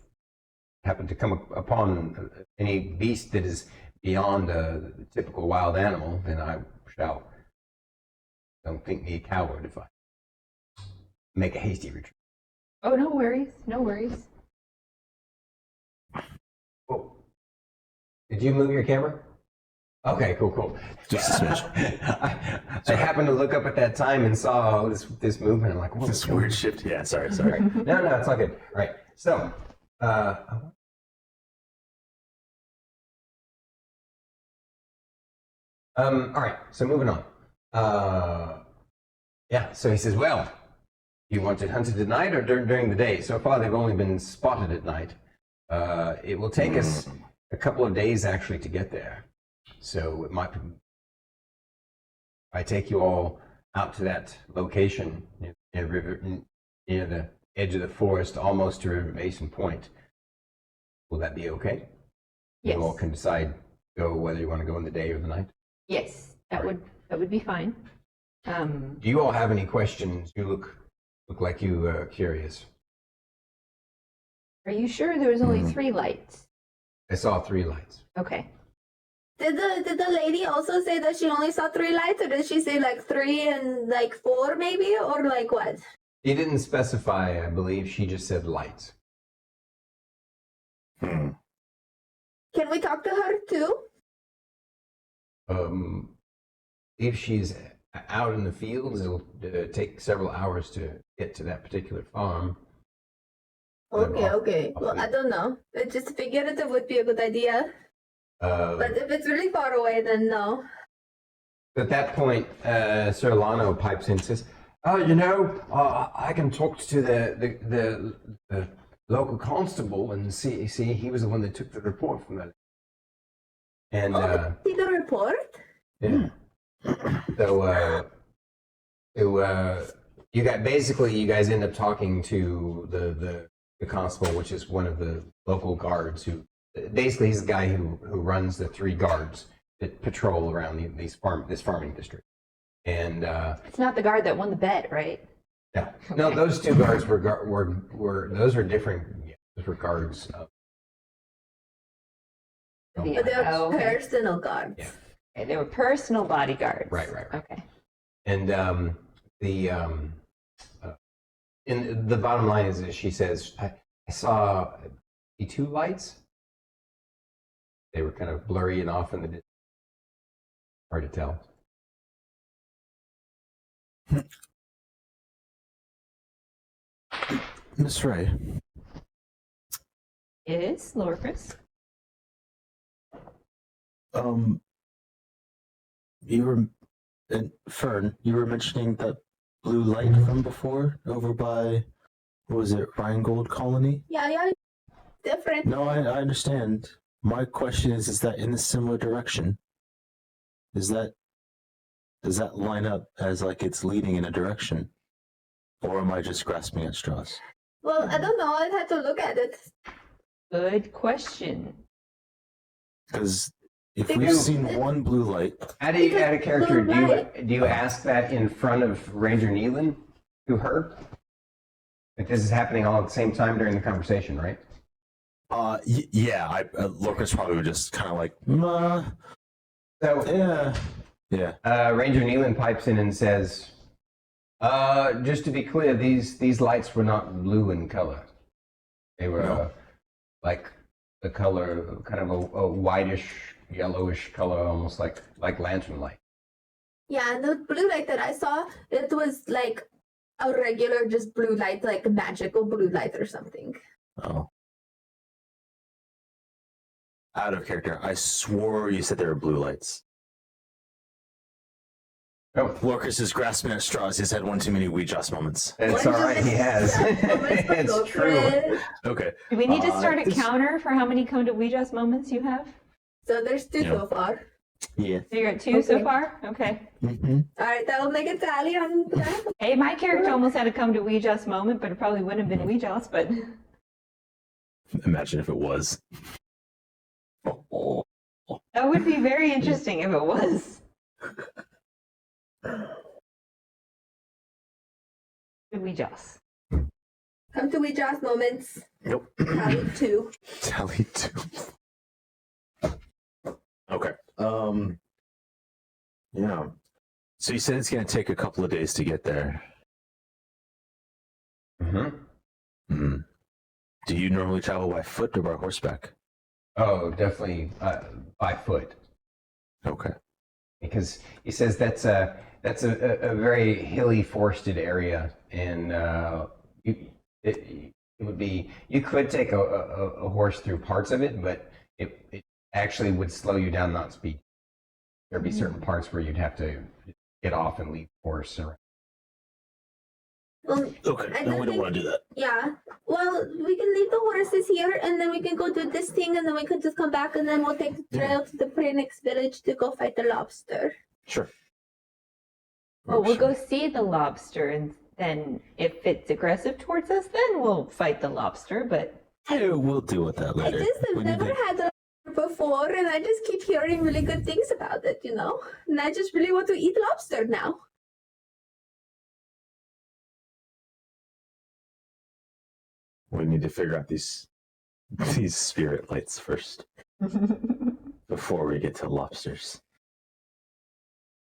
you happen to come upon any beast that is beyond the typical wild animal, then I shall. Don't think me a coward if I make a hasty retreat. Oh, no worries. No worries. Oh. Did you move your camera? Okay, cool. Just a smidge. I happened to look up at that time and saw this movement. I'm like, what's This weird shift. Yeah, sorry. No, it's all good. All right. So, all right. So moving on. Yeah. So he says, well, you want it hunted at night or during the day? So far, they've only been spotted at night. It will take us a couple of days actually to get there. So it might be, I take you all out to that location near the edge of the forest, almost to River Basin Point. Will that be okay? Yes. You all can decide whether you want to go in the day or the night. Yes, that would be fine. Do you all have any questions? You look like you are curious. Are you sure there was only 3 lights? I saw 3 lights. Okay. Did the lady also say that she only saw 3 lights, or did she say like 3 and like 4 maybe, or like what? She didn't specify, I believe. She just said lights. Can we talk to her too? If she's out in the fields, it'll take several hours to get to that particular farm. Okay. Well, I don't know. I just figured it would be a good idea. But if it's really far away, then no. At that point, Sir Lano pipes in and says, I can talk to the local constable and see he was the one that took the report from that. And See the report? yeah. So you guys end up talking to the constable, which is one of the local guards who basically he's the guy who runs the 3 guards that patrol around this farming district. And It's not the guard that won the bet, right? no, those 2 guards were those are different. Yeah, those were guards. But they're okay. personal guards. Yeah. Okay, they were personal bodyguards. Right. Okay. And the bottom line is that she says, I saw the 2 lights. They were kind of blurry and off in the distance. Hard to tell. Miss Ray, Is Lorcas? you were and Fern, you were mentioning that blue light from before over by, what was it, Rheingold Colony? Yeah, different. No, I understand. My question is that in a similar direction? Does that line up as like it's leading in a direction? Or am I just grasping at straws? Well, I don't know. I'd have to look at it. Good question. Because if we've Because- seen one blue light, Out of character, Right. do you ask that in front of Ranger Neelan to her? Like this is happening all at the same time during the conversation, right? Lorcas probably would just kind of like, So yeah. Ranger Neelan pipes in and says, just to be clear, these lights were not blue in color. They were No. like the color, kind of a whitish, yellowish color, almost like lantern light. Yeah, and the blue light that I saw, it was like a regular, just blue light, like a magical blue light or something. Oh. Out of character. I swore you said there were blue lights. Oh, Lorcas is grasping at straws. He's had one too many Ouija's moments. it's all right. He has. It's true. Okay. Do we need to start a this- counter for how many come to Ouija's moments you have? So there's 2 Yeah. so far. Yeah. So you're at 2 so Okay. far? Okay. Mm-hmm. All right, that will make a tally on that. Hey, my character almost had a come to Ouija's moment, but it probably wouldn't have been Ouija's, but Imagine if it was. that would be very interesting if it was. Ouija's. Come to Ouija's moments. Nope. Tally 2. Tally 2. Okay. Yeah. So you said it's going to take a couple of days to get there. Mm-hmm. Hmm. Do you normally travel by foot or by horseback? Oh, definitely by foot, Okay. because he says that's a very hilly, forested area, and it would be, you could take a horse through parts of it, but it actually would slow you down, not speed. There'd be certain parts where you'd have to get off and leave the horse around. Well, Okay. I No, don't we don't think- want to do that. yeah. Well, we can leave the horses here, and then we can go do this thing, and then we can just come back, and then we'll take the trail to the Phoenix village to go fight the lobster. Sure. Well, we'll go see the lobster, and then if it's aggressive towards us, then we'll fight the lobster, but Yeah, we'll deal with that I later. just have We need never to- had a lobster before, and I just keep hearing really good things about it, you know? And I just really want to eat lobster now. We need to figure out these spirit lights first before we get to lobsters.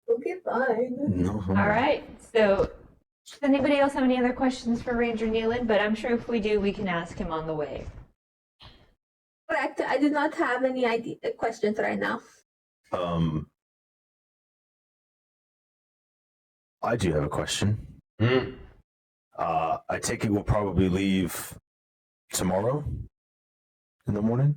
Okay, fine. No. all right. So, does anybody else have any other questions for Ranger Neelan? But I'm sure if we do, we can ask him on the way. Correct. I do not have any questions right now. I do have a question. Mm. I take it we'll probably leave tomorrow in the morning.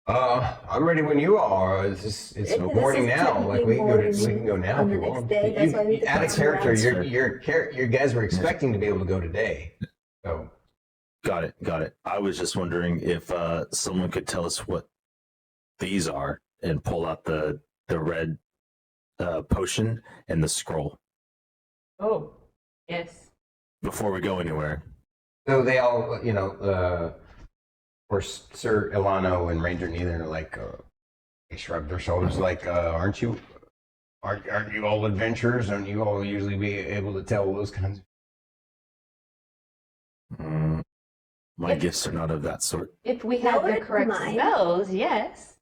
I'm ready when you are. It's This morning is now. Like we technically can go now on if the you next want. day, that's why we Out of decided character, to you guys were expecting to be able to go today. So Got it. I was just wondering if someone could tell us what these are and pull out the red potion and the scroll Oh, yes. before we go anywhere. they all, of course, Sir Ilano and Ranger Neelan are like, they shrug their shoulders, like, aren't you all adventurers? Don't you all usually be able to tell those kinds of? My If- gifts are not of that sort. If we had the Lower correct mine. spells, yes.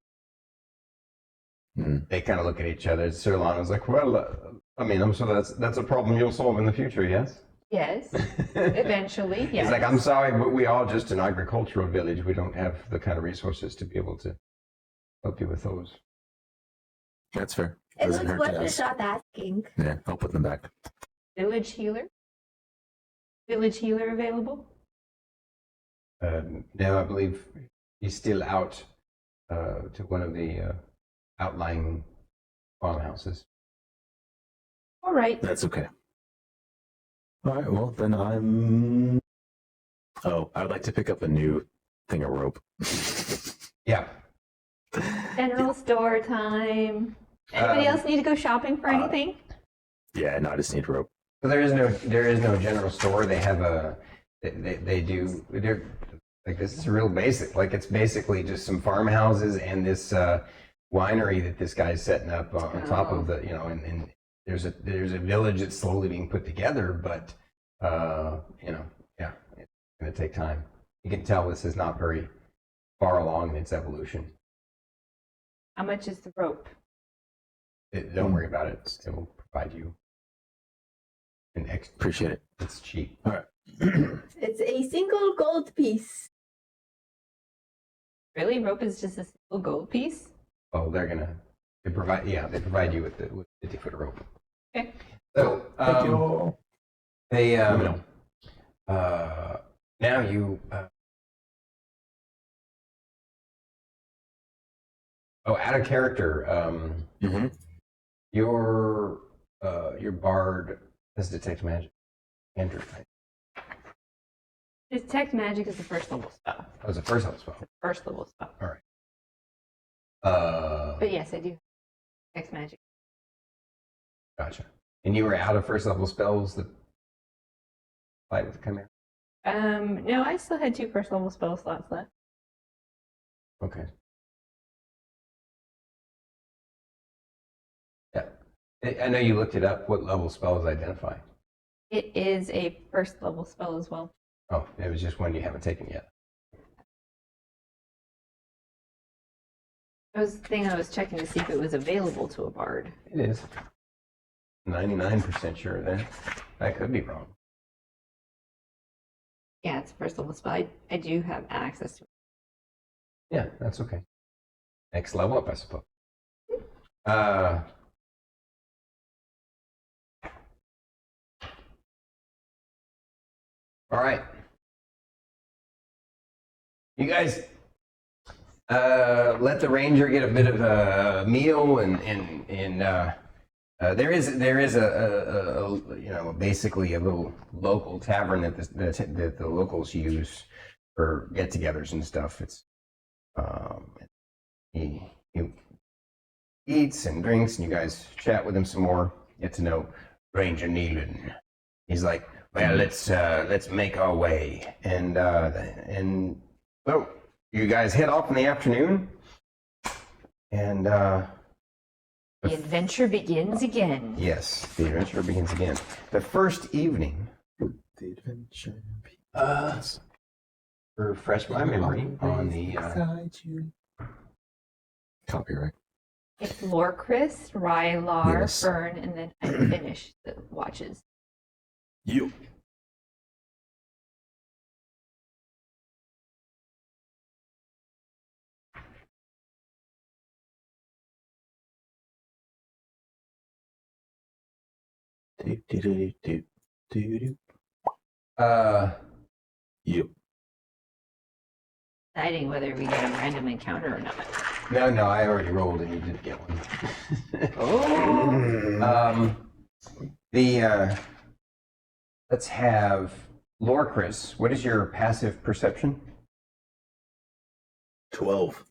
They kind of look at each other. Sir Ilano's like, well, I'm sure that's a problem you'll solve in the future, yes? Yes. Eventually, yes. He's like, I'm sorry, but we are just an agricultural village. We don't have the kind of resources to be able to help you with those. That's fair. It was Doesn't hurt worth to a ask. shot asking. Yeah, I'll put them back. Village healer? Village healer available? No, I believe he's still out to one of the outlying farmhouses. All right. That's okay. All right, well, then I'm... Oh, I would like to pick up a new thing of rope. Yeah. General store time. Anybody else need to go shopping for anything? Yeah, no, I just need rope. So there is no general store. They have they're like, this is real basic. Like, it's basically just some farmhouses and this winery that this guy's setting up on top of the, and there's a village that's slowly being put together, but yeah, it's going to take time. You can tell this is not very far along in its evolution. How much is the rope? Don't worry about it. It will provide you an extra. Appreciate it. It's cheap. All right. It's a single gold piece. Really? Rope is just a single gold piece? Oh, they provide you with the 50-foot rope. Okay. So Thank you. they Moving now you out of character. Mm-hmm. Your bard has detect magic. Andrew, right? Detect magic is the first level spell. That was the first level spell. First level spell. All right. But yes, I do. Detect magic. Gotcha. And you were out of first level spells that fight with the chimera? No, I still had 2 first level spell slots left. Okay. Yeah. I know you looked it up. What level spells identify? It is a first level spell as well. Oh, it was just one you haven't taken yet. I was checking to see if it was available to a bard. It is. 99% sure that I could be wrong. Yeah, it's a first level spell. I do have access to it. Yeah, that's okay. Next level up, I suppose. All right. You guys let the ranger get a bit of a meal, and there is a basically a little local tavern that the locals use for get-togethers and stuff. It's he eats and drinks, and you guys chat with him some more, get to know Ranger Neelan. He's like, well, let's make our way, and so you guys head off in the afternoon, and The adventure begins again. yes, the adventure begins again. The first evening, The adventure. refresh my memory on the Copyright. It's Lorkris, Rylar, Yes. Fern, and then I finish the watches. You. uh You. deciding whether we get a random encounter or not. No, I already rolled and you didn't get one. Oh. Let's have Lorkris. What is your passive perception? 12.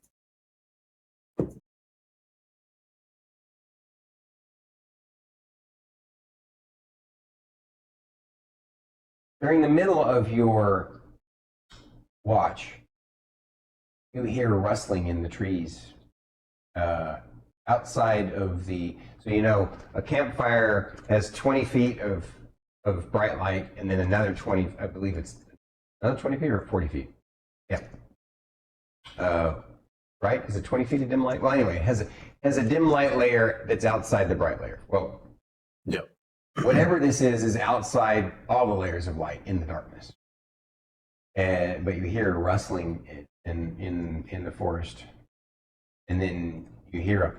During the middle of your watch, you hear rustling in the trees outside of the. So you know a campfire has 20 feet of bright light, and then another 20. I believe it's another 20 feet or 40 feet. Yeah. Right? Is it 20 feet of dim light? Well, anyway, it has a dim light layer that's outside the bright layer. Well, Yep. whatever this is outside all the layers of light in the darkness. But you hear rustling in the forest, and then you hear a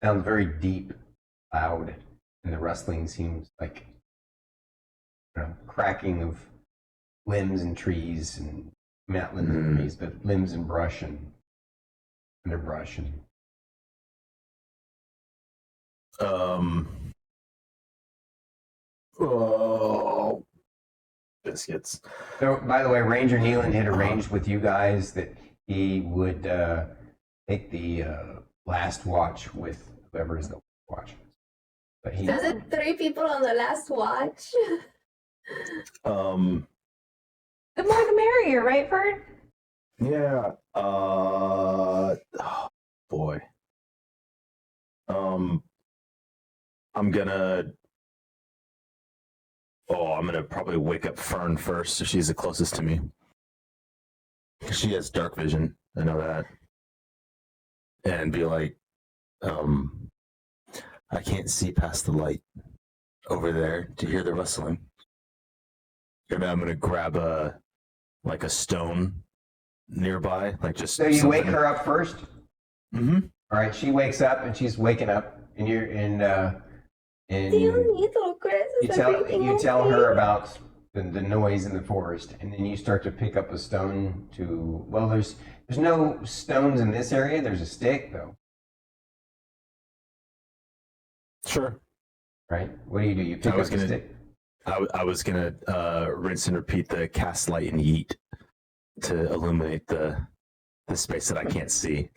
sounds very deep, loud, and the rustling seems like cracking of limbs and trees, and not limbs and trees, but limbs and brush and underbrush and. Oh, biscuits. So, by the way, Ranger Neelan had arranged with you guys that he would take the last watch with whoever is the watch. But he. Does it 3 people on the last watch? The more the merrier, right, Fern? Yeah. Oh, boy. I'm gonna probably wake up Fern first, so she's the closest to me. She has dark vision, I know that. And be like, I can't see past the light over there to hear the rustling. And I'm gonna grab a stone nearby, like just. So you wake her up first. Mm-hmm. All right, she wakes up and she's waking up, and you're in. Do you need Lorkris? You tell her about the noise in the forest, and then you start to pick up a stone to. Well, there's no stones in this area. There's a stick though. Sure. Right. What do? You pick up the stick. I was gonna rinse and repeat the cast light and yeet to illuminate the space that I can't see.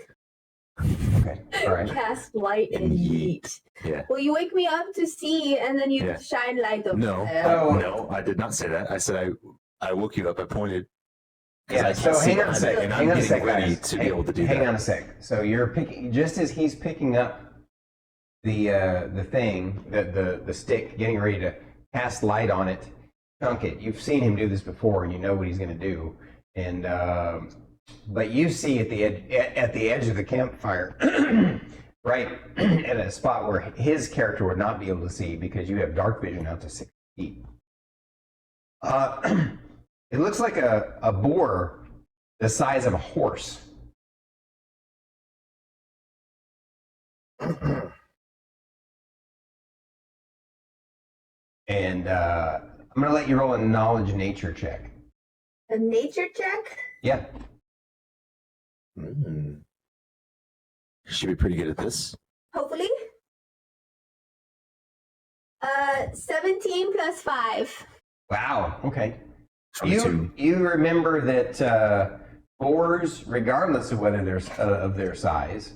Okay. All right. Cast light and yeet. Yeah. Well, you wake me up to see, and then you shine light over there. No, I did not say that. I said I woke you up. I pointed. Yeah. So hang on a sec. And I'm getting ready to be able to do that. Hang on a sec. So you're picking just as he's picking up the thing, the stick, getting ready to cast light on it, chunk it. You've seen him do this before, and you know what he's going to do. And but you see at the edge of the campfire, right at a spot where his character would not be able to see because you have dark vision out to 6 feet. It looks like a boar the size of a horse. And I'm going to let you roll a knowledge nature check. A nature check? Yeah. Should be pretty good at this. Hopefully. 17 plus 5. Wow. Okay. 22. You remember that boars, regardless of whether they're of their size,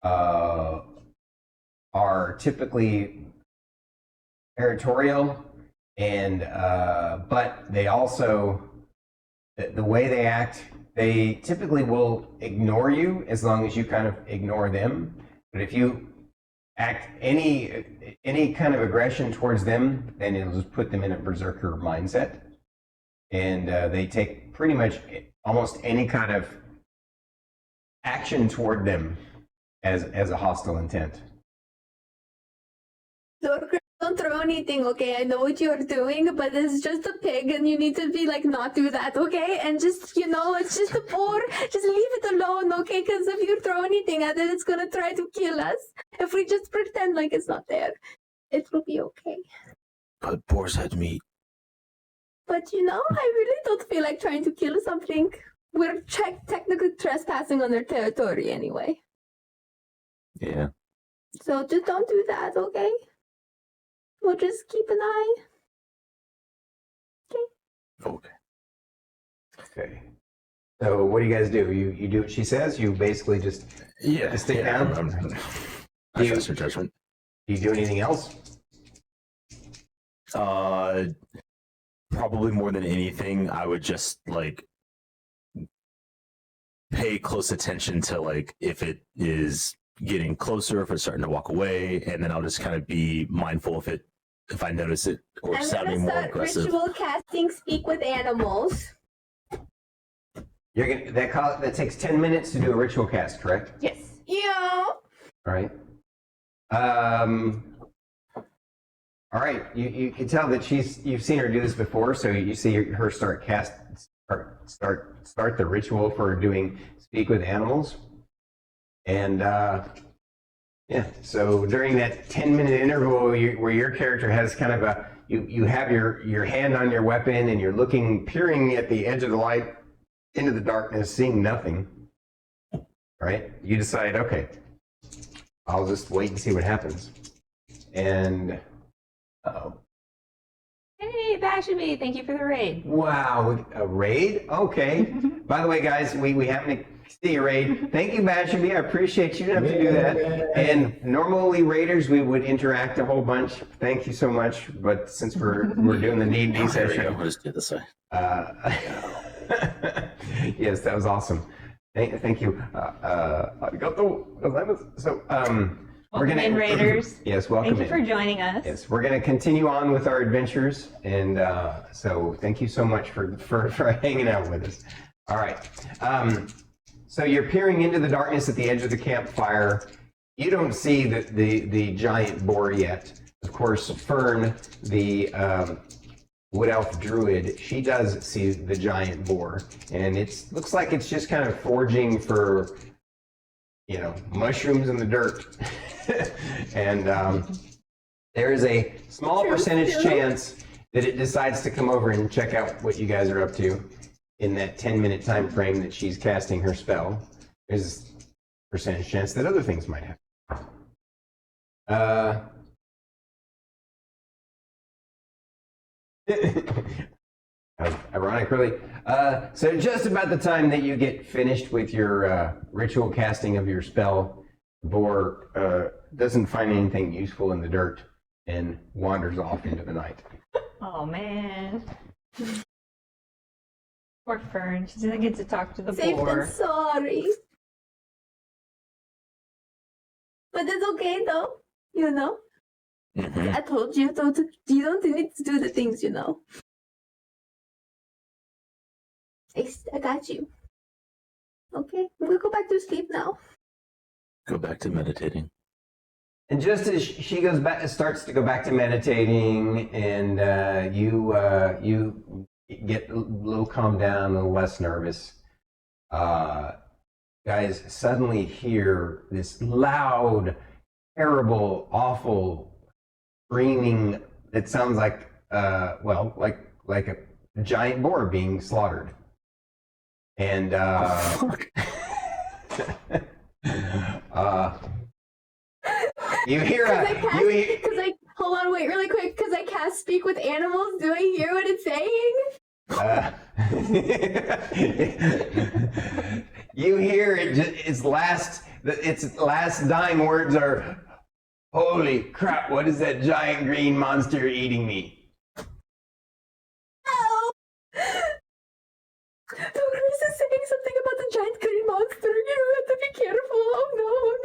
are typically territorial, and but they also the way they act. They typically will ignore you as long as you kind of ignore them. But if you act any kind of aggression towards them, then it'll just put them in a berserker mindset. And they take pretty much almost any kind of action toward them as a hostile intent. Lorkris, don't throw anything, okay? I know what you're doing, but it's just a pig, and you need to be like, not do that, okay? And just, it's just a boar. Just leave it alone, okay? Because if you throw anything at it, it's gonna try to kill us. If we just pretend like it's not there, it will be okay. But boar's head meat. But you know, I really don't feel like trying to kill something. We're technically trespassing on their territory anyway. Yeah. So just don't do that, okay? We'll just keep an eye. Okay. Okay. So what do you guys do? You do what she says? You basically just Yeah. stay down? I trust her judgment. Do you do anything else? Probably more than anything, I would just like pay close attention to like if it is getting closer, if it's starting to walk away, and then I'll just kind of be mindful if I notice it or I'm sounding gonna more start aggressive. ritual casting Speak with Animals. You're gonna that takes 10 minutes to do a ritual cast, correct? Yes. Yeah. All right. All right. You can tell that you've seen her do this before, so you see her start the ritual for doing Speak with Animals. And yeah, so during that 10-minute interval where your character has kind of you have your hand on your weapon and you're peering at the edge of the light into the darkness, seeing nothing, right? You decide, okay, I'll just wait and see what happens. And Hey, Bashaby, thank you for the raid. wow, a raid? Okay. By the way, guys, we happen to see a raid. Thank you, Bashaby. I appreciate you. You don't have to do that. And normally raiders, we would interact a whole bunch. Thank you so much. But since we're doing the D&D There we session, go. I'll just do it this way. yes, that was awesome. Thank you. So we're Welcome in, raiders. Yes, welcome Thank you in. for joining us. Yes, we're going to continue on with our adventures, and so thank you so much for hanging out with us. All right. So you're peering into the darkness at the edge of the campfire. You don't see the giant boar yet. Of course, Fern, the Wood Elf Druid, she does see the giant boar, and it looks like it's just kind of foraging for, mushrooms in the dirt. And there is a small percentage chance that it decides to come over and check out what you guys are up to in that 10-minute time frame that she's casting her spell. There's a percentage chance that other things might happen. Ironic, really. So just about the time that you get finished with your ritual casting of your spell, the boar doesn't find anything useful in the dirt and wanders off into the night. Oh, man. Poor Fern. She doesn't get to talk to the Safe boar. and sorry. But it's okay though, Mhm. I told you, you don't need to do the things, I got you. Okay, we'll go back to sleep now. Go back to meditating. And just as she starts to go back to meditating, and you get a little calmed down, a little less nervous, guys suddenly hear this loud, terrible, awful screaming that sounds like like a giant boar being slaughtered. And you hear hold on, wait really quick, because I cast Speak with Animals. Do I hear what it's saying? You hear its last dying words are, "Holy crap, what is that giant green monster eating me?" Oh! Lorkris is saying something about the giant green monster. You have to be careful. Oh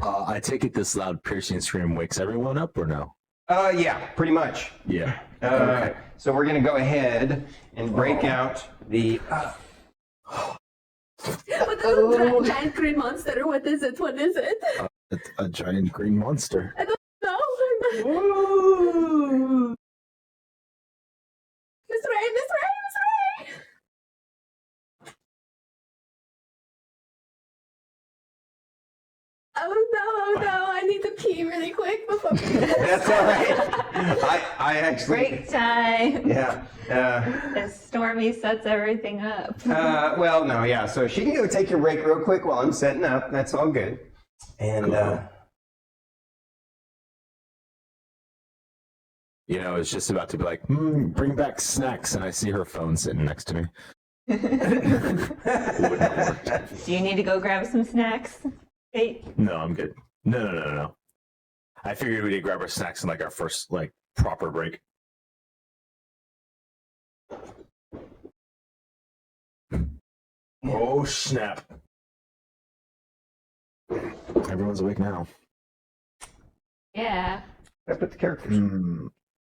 no. I take it this loud piercing scream wakes everyone up or no? Yeah, pretty much. Yeah. Okay. So we're going to go ahead and break out the... What is a giant green monster? What is it? It's a giant green monster. I don't know. Miss Ray. Oh no, I need to pee really quick before. That's all right. I actually. Break time. Yeah. As Stormy sets everything up. Well, no, yeah. So she can go take your break real quick while I'm setting up. That's all good. And You know, it's just about to be like, bring back snacks, and I see her phone sitting next to me. Wouldn't have worked. Do you need to go grab some snacks? Fate? No, I'm good. No. I figured we'd grab our snacks in like our first like proper break. Oh snap! Everyone's awake now. Yeah. I put the characters.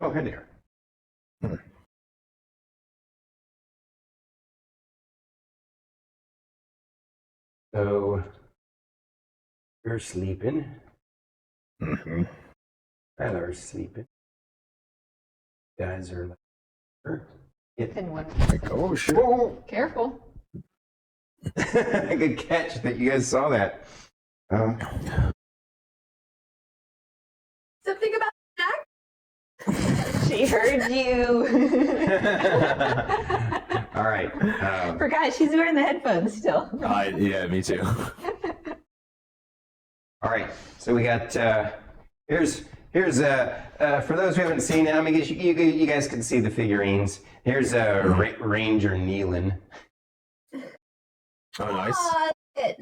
Oh, here they are. So you're sleeping. Rylar's sleeping. Guys are like, And one. Like, oh shit! whoa. Careful. Good catch that you guys saw that. Something about snack? She heard you. All right. Forgot she's wearing the headphones still. Yeah, me too. All right. So we got here's for those who haven't seen it. I mean, you guys can see the figurines. Here's Ranger Neelan, Oh, nice. It.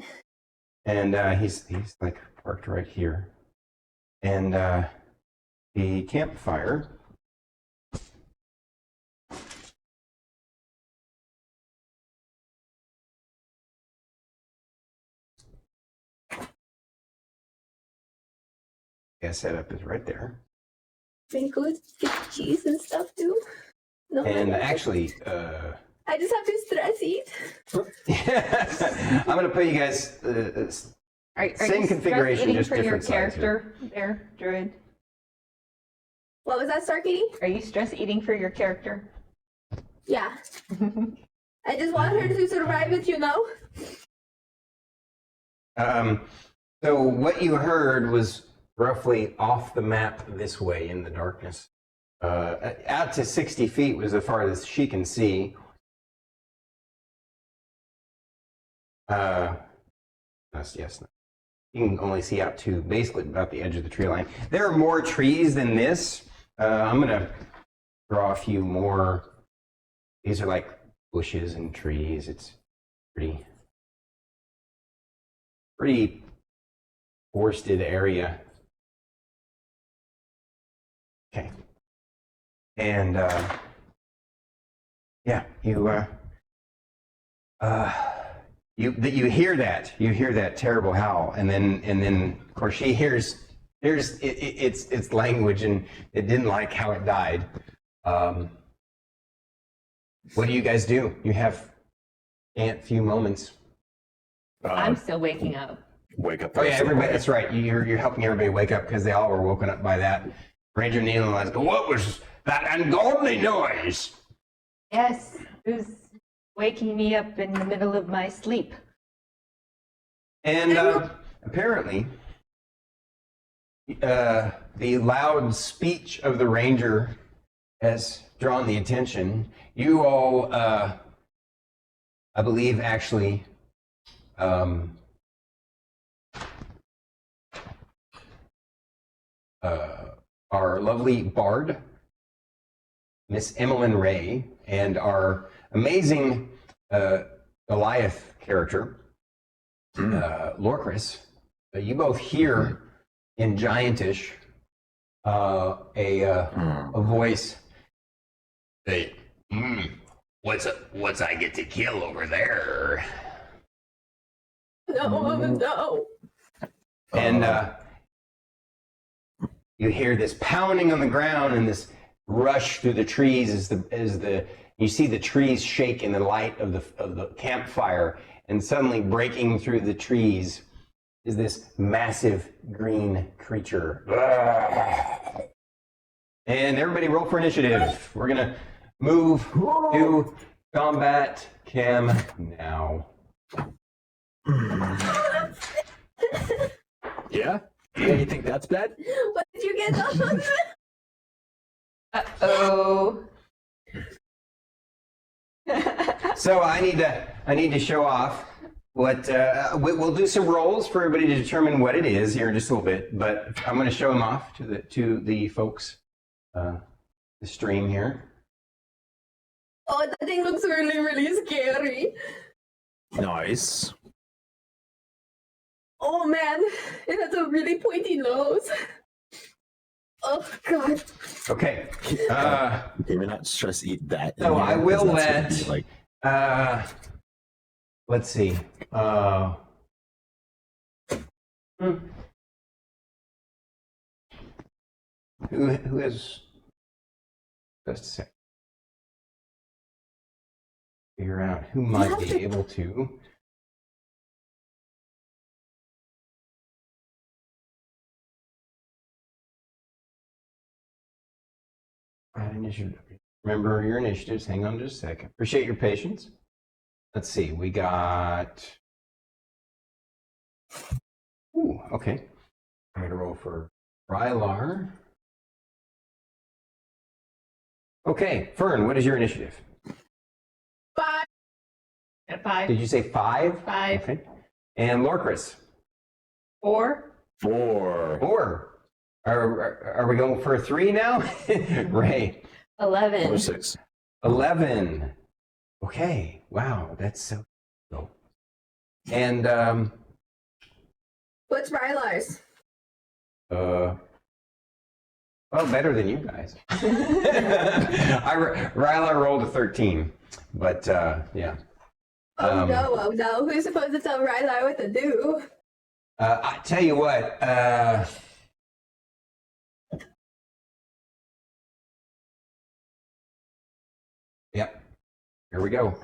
and he's like parked right here, and the campfire. Yeah, setup is right there. Sprinkles, get cheese and stuff too. No, And actually, I just have to stress eat. I'm going to put you guys Are same you configuration, stress eating just for your different size here. character there, Druid? What was that, Starkitty? Are you stress eating for your character? Yeah. I just want her to survive it, you know? So what you heard was roughly off the map this way in the darkness. Out to 60 feet was as far as she can see. Yes. You can only see out to basically about the edge of the tree line. There are more trees than this. I'm going to draw a few more. These are like bushes and trees. It's pretty forested area. Okay. And yeah, you hear that. You hear that terrible howl, and then of course she hears its language, and it didn't like how it died. What do you guys do? You have a few moments. I'm still waking up. Wake up. Oh yeah, everybody. That's right. You're helping everybody wake up because they all were woken up by that. Ranger Neelan was go. What was that ungodly noise? Yes, it was waking me up in the middle of my sleep. And apparently, the loud speech of the ranger has drawn the attention. You all, I believe, actually, our lovely bard, Miss Emillynn Ray, and our amazing Goliath character, Lorkris. You both hear in Giantish a voice. Hey, what's I get to kill over there? No. And you hear this pounding on the ground and this rush through the trees as you see the trees shake in the light of the campfire, and suddenly breaking through the trees is this massive green creature. And everybody roll for initiative. We're gonna move to combat cam now. Yeah? Yeah, you think that's bad? What did you get on? Uh-oh. So I need to show off what we'll do some rolls for everybody to determine what it is here in just a little bit. But I'm going to show them off to the folks, the stream here. Oh, that thing looks really, really scary. Nice. Oh man, it has a really pointy nose. Oh god. Okay. Maybe not stress eat that. So I will let. Like, Let's see. Who has just a sec? Figure out who might be able to. Initiative. Remember your initiatives. Hang on just a second. Appreciate your patience. Let's see. We got. Ooh, okay. I'm going to roll for Rylar. Okay, Fern, what is your initiative? 5. At 5. Did you say 5? 5. Okay. And Lorkris? 4. 4. 4. Are we going for a 3 now? Ray? 11. Or 6. 11. Okay. Wow, that's so cool. And What's Rylar's? well, better than you guys. Rylar rolled a 13, but yeah. Oh no, who's supposed to tell Rylar what to do? I tell you what. Yep. Here we go.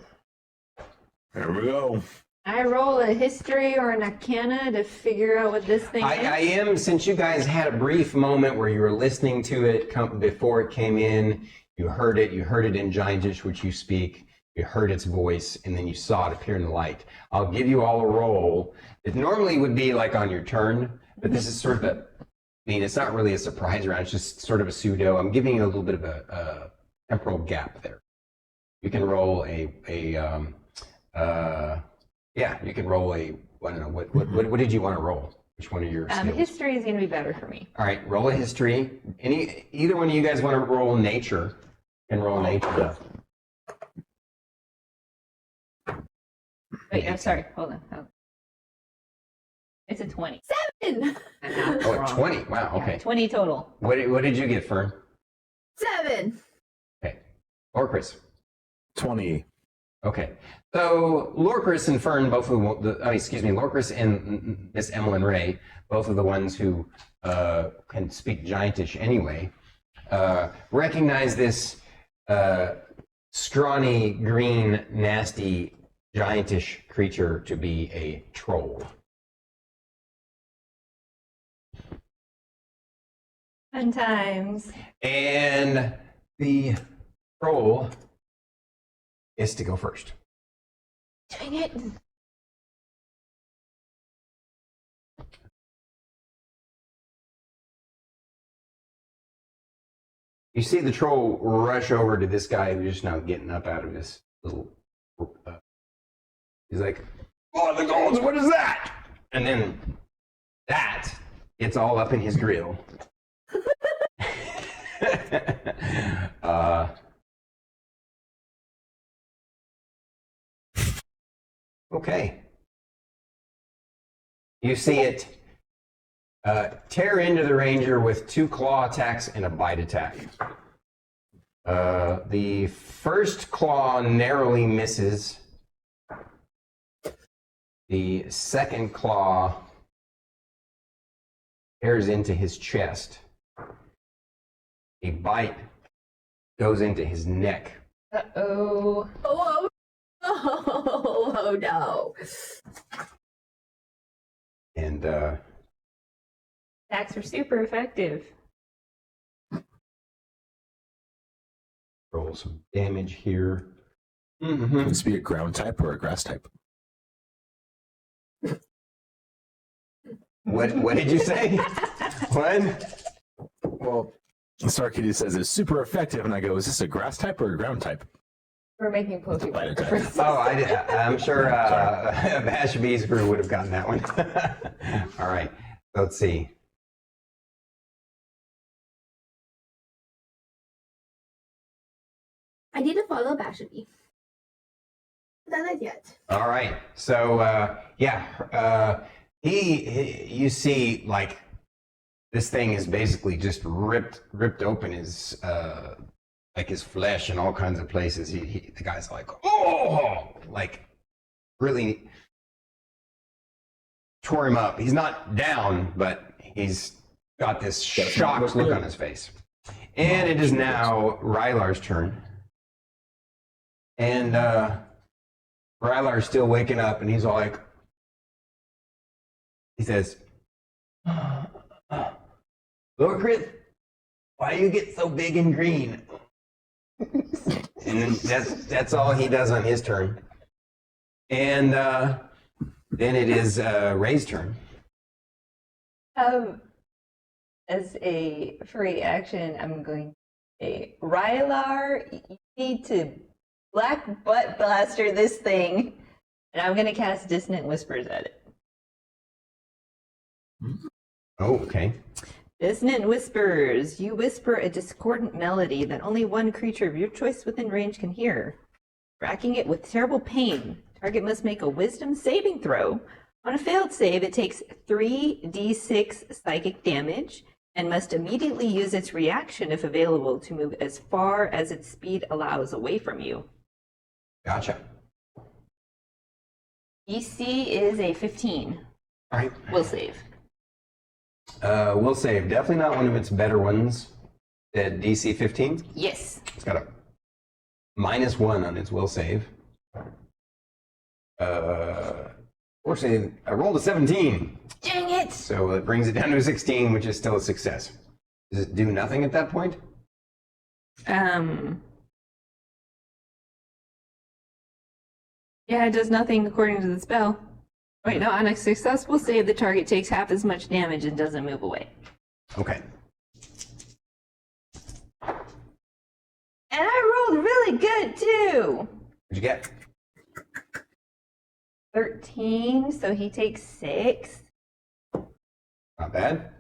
There we go. I roll a history or an arcana to figure out what this thing is. I am, since you guys had a brief moment where you were listening to it before it came in, you heard it in Giantish, which you speak, you heard its voice, and then you saw it appear in the light. I'll give you all a roll. It normally would be like on your turn, but this is sort of it's not really a surprise round, it's just sort of a pseudo. I'm giving you a little bit of a temporal gap there. You can roll you can roll I don't know, what did you want to roll? Which one of your skills? History is going to be better for me. All right, roll a history. Either one of you guys want to roll nature, and roll nature. Wait, I'm sorry. Hold on. It's a 20. 7. Oh, 20. Wow, okay. Yeah, 20 total. What did you get, Fern? 7. Okay. Lorkris. 20. Okay. So Lorkris and Fern, Lorkris and Miss Emillynn Ray, both of the ones who can speak Giantish anyway, recognize this scrawny, green, nasty, Giantish creature to be a troll. Fun times. And the troll is to go first. Dang it. You see the troll rush over to this guy who's just now getting up out of his little. He's like, "Oh, the goals! What is that?" And then that gets all up in his grill. Okay. You see it tear into the ranger with 2 claw attacks and a bite attack. The first claw narrowly misses. The second claw tears into his chest. A bite goes into his neck. Uh-oh. Oh no. And Attacks are super effective. roll some damage here. Can this be a ground type or a grass type? What did you say? What? Well, Starkitty says it's super effective, and I go, is this a grass type or a ground type? We're making Pokemon Spider type. references. Oh, I'm sure Bash B's crew would have gotten that one. All right, let's see. I need to follow Bashabi. Done it yet. All right, so you see like this thing is basically just ripped open his like his flesh in all kinds of places. The guy's like, oh, like really tore him up. He's not down, but he's got this shocked look on his face. And it is now Rylar's turn. And Rylar's still waking up, and he's all like, he says, Lorkris, why you get so big and green? And then that's all he does on his turn. And then it is Ray's turn. As a free action, I'm going to say, Rylar, you need to black butt blaster this thing, and I'm going to cast Dissonant Whispers at it. Oh, okay. Dissonant Whispers. You whisper a discordant melody that only one creature of your choice within range can hear. Racking it with terrible pain, target must make a wisdom saving throw. On a failed save, it takes 3d6 psychic damage and must immediately use its reaction, if available, to move as far as its speed allows away from you. Gotcha. DC is a 15. All right. Will save. Will save. Definitely not one of its better ones. At DC 15. Yes. It's got a -1 on its will save. Fortunately, I rolled a 17. Dang it! So it brings it down to a 16, which is still a success. Does it do nothing at that point? Yeah, it does nothing according to the spell. Wait, no, on a successful save, the target takes half as much damage and doesn't move away. Okay. And I rolled really good, too! What'd you get? 13, so he takes 6. Not bad.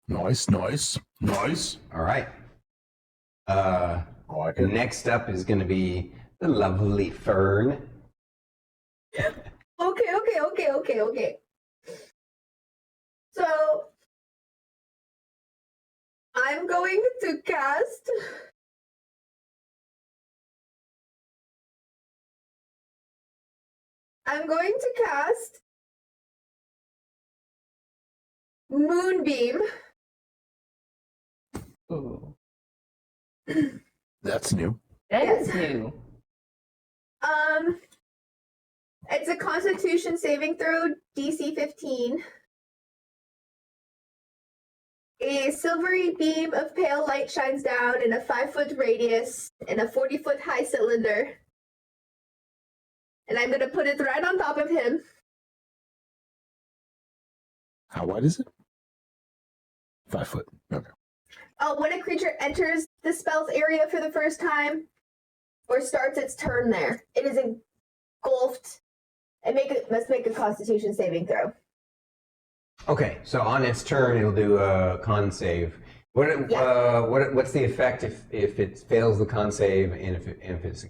Nice. All right. I like it. Next up is going to be the lovely Fern. Okay. So I'm going to cast Moonbeam. Ooh. That's new. That is new. It's a Constitution saving throw, DC 15. A silvery beam of pale light shines down in a 5-foot radius in a 40-foot high cylinder. And I'm going to put it right on top of him. How wide is it? 5 foot. Okay. When a creature enters the spell's area for the first time or starts its turn there, it is engulfed and must make a Constitution saving throw. Okay, so on its turn, it'll do a con save. What's the effect if it fails the con save and if it's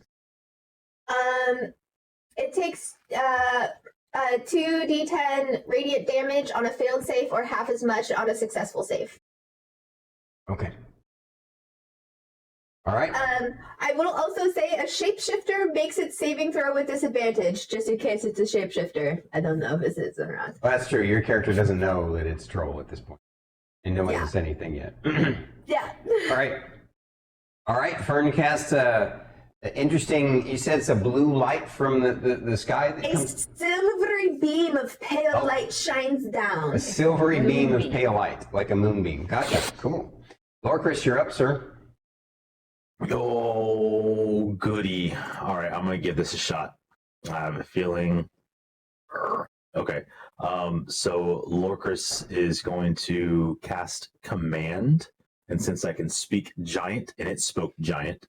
It takes 2d10 radiant damage on a failed save or half as much on a successful save. okay? All right. I will also say a shapeshifter makes its saving throw with disadvantage, just in case it's a shapeshifter. I don't know if it is or not. Well, that's true. Your character doesn't know that it's troll at this point, and no one has said anything yet. Yeah. All right. Fern casts interesting. You said it's a blue light from the sky that A comes. silvery beam of pale light shines down. A silvery beam of pale light, like a moonbeam. Gotcha. Cool. Lorkris, you're up, sir. Oh, goody. All right, I'm going to give this a shot. I have a feeling. Okay. So Lorcas is going to cast Command And since I can speak giant and it spoke giant,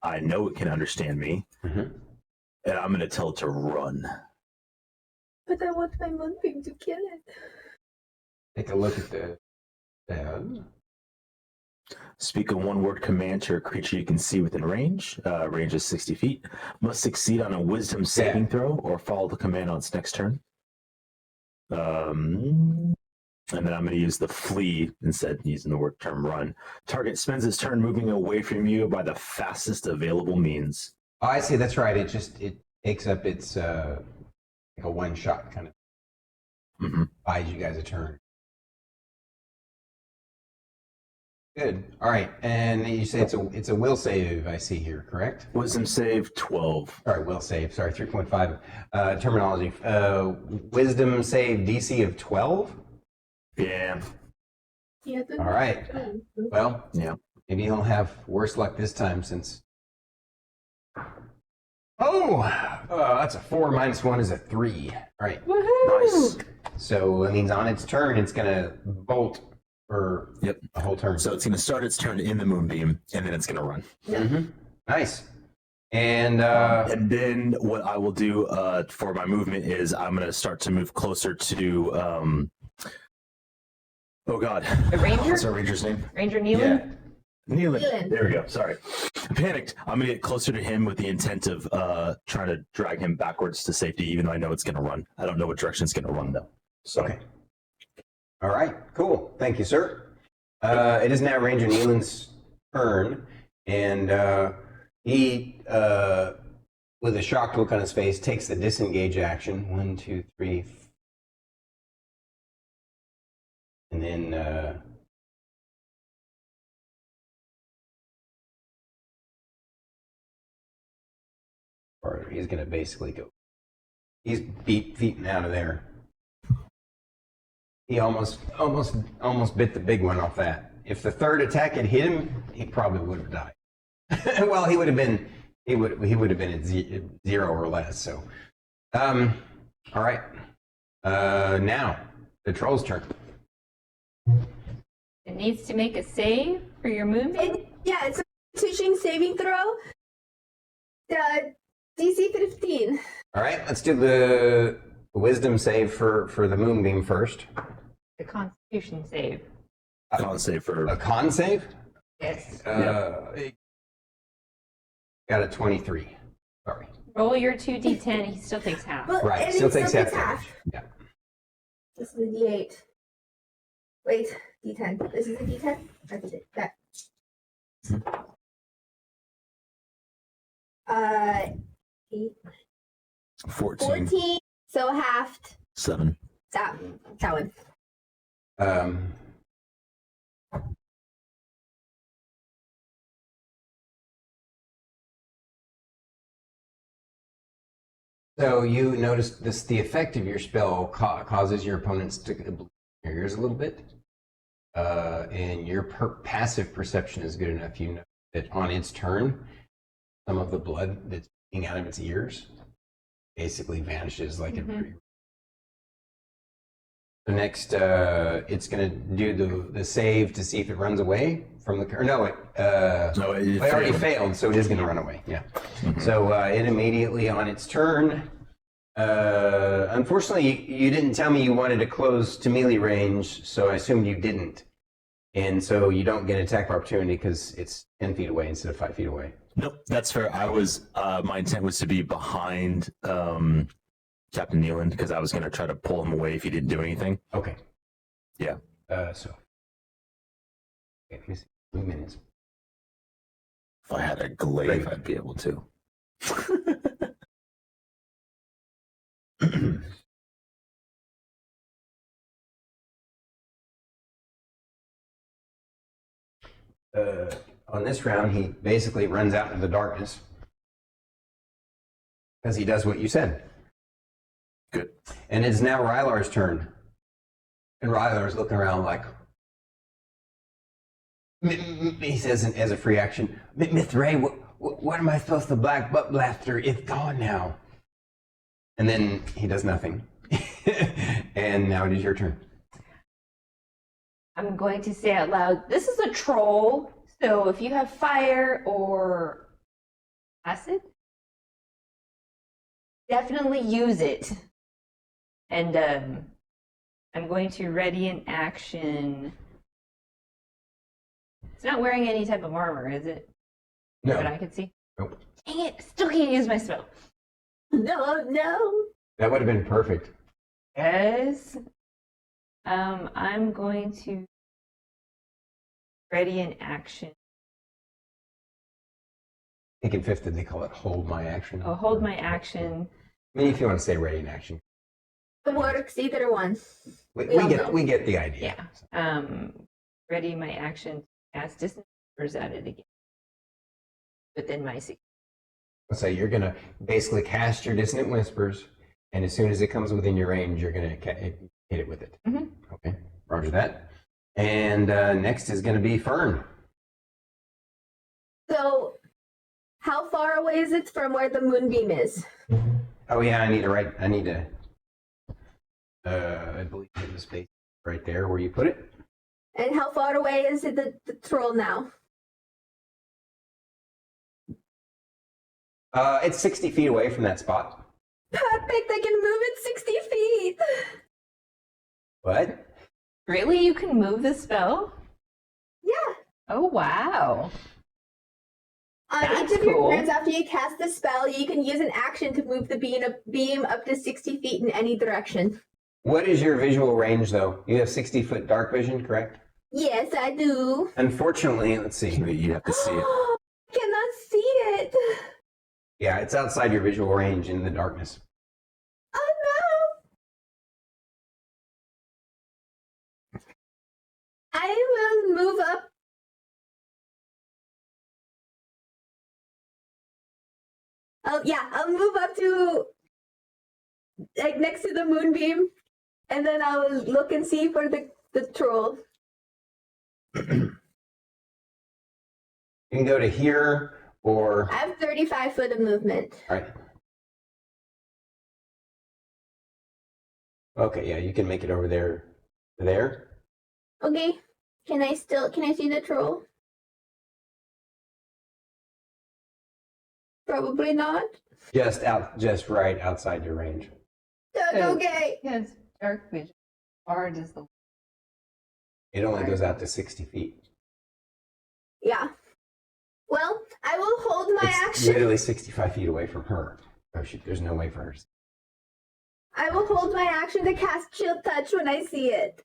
I know it can understand me. Mhm. And I'm going to tell it to run. But I want my Moonbeam to kill it. Take a look at the tab. Speak a one-word command to a creature you can see within range. Range is 60 feet. Must succeed on a wisdom saving throw or follow the command on its next turn. And then I'm going to use the flee instead of using the word term run. Target spends its turn moving away from you by the fastest available means. Oh, I see. That's right. It takes up its like a one shot kind of buys you guys a turn. Good. All right. And you say it's a will save. I see here. Correct. Wisdom save 12. Sorry, will save. Sorry, 3.5 terminology. Wisdom save DC of 12. Yeah. Yeah, All right. Well, Yeah. maybe he'll have worse luck this time since. Oh, that's a 4 minus 1 is a 3. All right. Nice. So it means on its turn, it's going to bolt for a whole turn. So it's going to start its turn in the Moonbeam, and then it's going to run. Mm-hmm. Nice. And then what I will do for my movement is I'm going to start to move closer to. Oh God! The ranger? What's our ranger's name? Ranger Neelan? Neelan. There we go. Sorry, I panicked. I'm gonna get closer to him with the intent of trying to drag him backwards to safety, even though I know it's gonna run. I don't know what direction it's gonna run though. So. Okay. All right. Cool. Thank you, sir. It is now Ranger Neelan's turn, and he, with a shocked look on his face, takes the disengage action. 1, 2, 3. And then or he's going to basically go. He's beaten out of there. He almost bit the big one off that. If the third attack had hit him, he probably would have died. Well, he would have been at 0 or less. So, all right. Now the troll's turn. It needs to make a save for your Moonbeam? Yeah, it's a Constitution saving throw. DC 15. All right, let's do the wisdom save for the Moonbeam first. The Constitution save. Con save for A con save? Yes. Got a 23. Sorry. Roll your 2d10, he still takes half. Well, Right, and still it takes half half. damage. Yeah. This is the D8. Wait, D10. This is the D10? That's it. That. 8, 14. 14. So halved. 7. That one. So you notice the effect of your spell causes your opponents to bleed your ears a little bit. And your passive perception is good enough. You know that on its turn, some of the blood that's being out of its ears basically vanishes like it. So next, it's going to do the save to see if it runs away from the. Or no, it already failed, so it is going to run away. Yeah. So it immediately on its turn. Unfortunately, you didn't tell me you wanted to close to melee range, so I assumed you didn't. And so you don't get attack of opportunity because it's 10 feet away instead of 5 feet away. Nope, that's fair. I was my intent was to be behind Captain Neelan because I was going to try to pull him away if he didn't do anything. Okay. Yeah. So. Okay, let me see. 2 minutes. If I had a glaive, I'd be able to. On this round, he basically runs out into the darkness because he does what you said. Good. And it's now Rylar's turn. And Rylar's looking around like, he says as a free action, Mithray, what am I supposed to black butt blaster? It's gone now. And then he does nothing. And now it is your turn. I'm going to say out loud, this is a troll, so if you have fire or acid, definitely use it. And I'm going to ready an action. It's not wearing any type of armor, is it? No. That I can see? Nope. Dang it, still can't use my spell. No. That would have been perfect. Yes. I'm going to ready an action. I think in 5th, they call it hold my action. I'll hold my action. I mean, if you want to say ready in action. It works, either one. We all know. get the idea. Yeah. Ready my action to cast distance whispers at it again. Within my 60. So you're going to basically cast your Dissonant Whispers, and as soon as it comes within your range, you're going to hit it with it. Mhm. Okay, roger that. And next is going to be Fern. So, how far away is it from where the Moonbeam is? Oh yeah, I need to, I believe in the space right there where you put it. And how far away is it the troll now? It's 60 feet away from that spot. Perfect, I can move it 60 feet. What? Really? You can move the spell? Yeah. Oh, wow. On That's each of your cool. turns after you cast the spell, you can use an action to move the beam up to 60 feet in any direction. What is your visual range, though? You have 60-foot dark vision, correct? Yes, I do. Unfortunately, let's see. You have to see it. I cannot see it. Yeah, it's outside your visual range in the darkness. Oh no. I will move up. I'll move up to like next to the moonbeam, and then I will look and see for the troll. You can go to here or... I have 35 foot of movement. All right. Okay, yeah, you can make it over there. There? Okay. Can I see the troll? Probably not. Just right outside your range. That's Yeah. okay. Yes, dark vision. Far does the It only goes out to 60 feet. Yeah. Well, I will hold my It's action. literally 65 feet away from her. Oh, shoot, there's no way for her. I will hold my action to cast Chill Touch when I see it.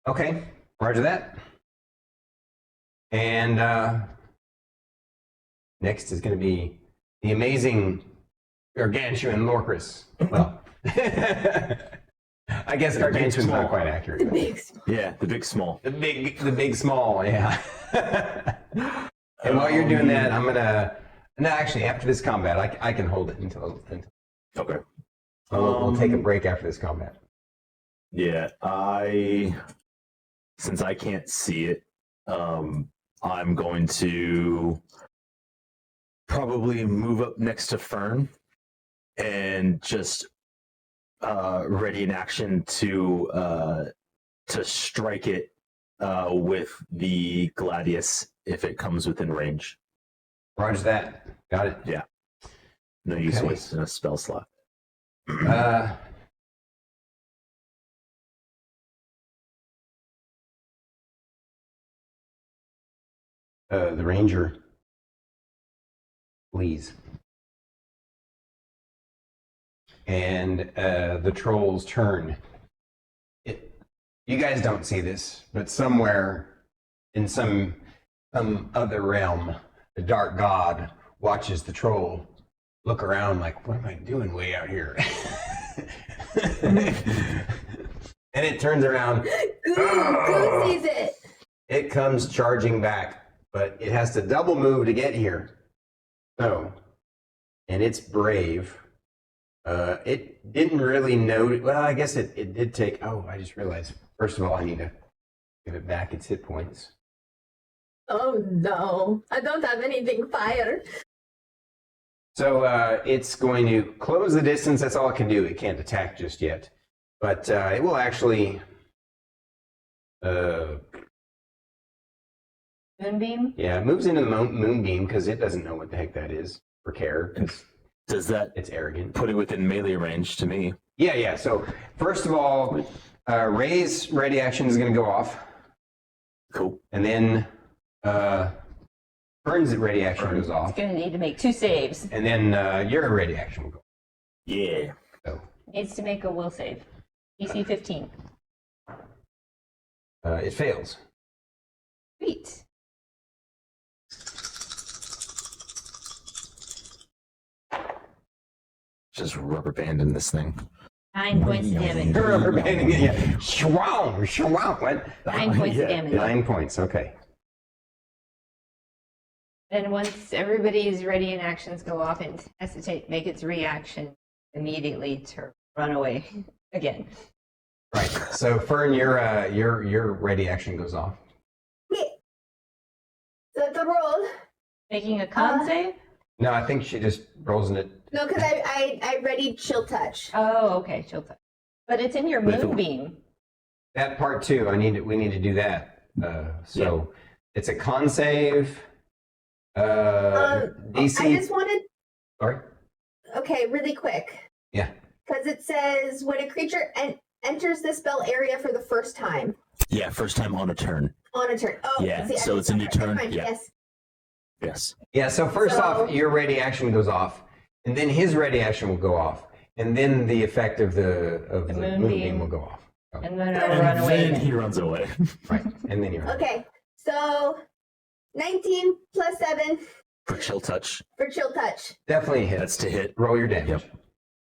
Okay, roger that. And next is going to be the amazing Gargantuan Lorcris. Well, I guess Gargantuan's not quite accurate. The but- big Yeah, the big small. The big small, yeah. And while you're doing that, I'm gonna. No, actually, after this combat, I can hold it until Okay. we'll take a break after this combat. Yeah, since I can't see it, I'm going to probably move up next to Fern and just ready in action to strike it with the Gladius if it comes within range. Roger that. Got it. Yeah. No use Okay. wasting a spell slot. The ranger, please. And the troll's turn. You guys don't see this, but somewhere in some other realm, the dark god watches the troll look around like, what am I doing way out here? And it turns around. Goo sees it. It comes charging back, but it has to double move to get here. So, and it's brave. It didn't really know. Well, I guess it did take. Oh, I just realized. First of all, I need to give it back its hit points. Oh no. I don't have anything fire. So it's going to close the distance. That's all it can do. It can't attack just yet. But it will actually Moonbeam? Yeah, it moves into the Moonbeam because it doesn't know what the heck that is or care because Does that it's arrogant. put it within melee range to me? Yeah. So first of all, Ray's ready action is going to go off, Cool. and then Fern's ready action goes off, Gonna need to make 2 saves. and then your ready action will go. Yeah. So Needs to make a will save. DC 15. it fails. Sweet. Just rubber banding this thing. 9 points of damage. Rubber banding it. Yeah. Shwow. What? 9 points Yeah. of damage. 9 points. Okay. And once everybody's ready and actions go off, and has to make its reaction immediately to run away again. Right. So Fern, your ready action goes off. So the roll. Making a con save? No, I think she just rolls in it. No, because I readied chill touch. Oh, okay, she'll touch. But it's in your But if it- moonbeam. That part too. We need to do that. So it's a con save. DC. I just wanted. Sorry. Okay, really quick. Yeah. Because it says when a creature enters the spell area for the first time Yeah, first time on a turn. on a turn. Oh, Yeah, see, I so missed it's a that new part. Never turn, mind, yeah. Yes. Yes. Yeah. So first So- off, your ready action goes off, and then his ready action will go off, and then the effect of the Moonbeam. moonbeam will go off. And then I'll run away. then again. he runs away. Right. And then you're Okay, so 19 plus 7 For chill touch. for chill touch. definitely hit. That's to hit. Roll your damage. Yep.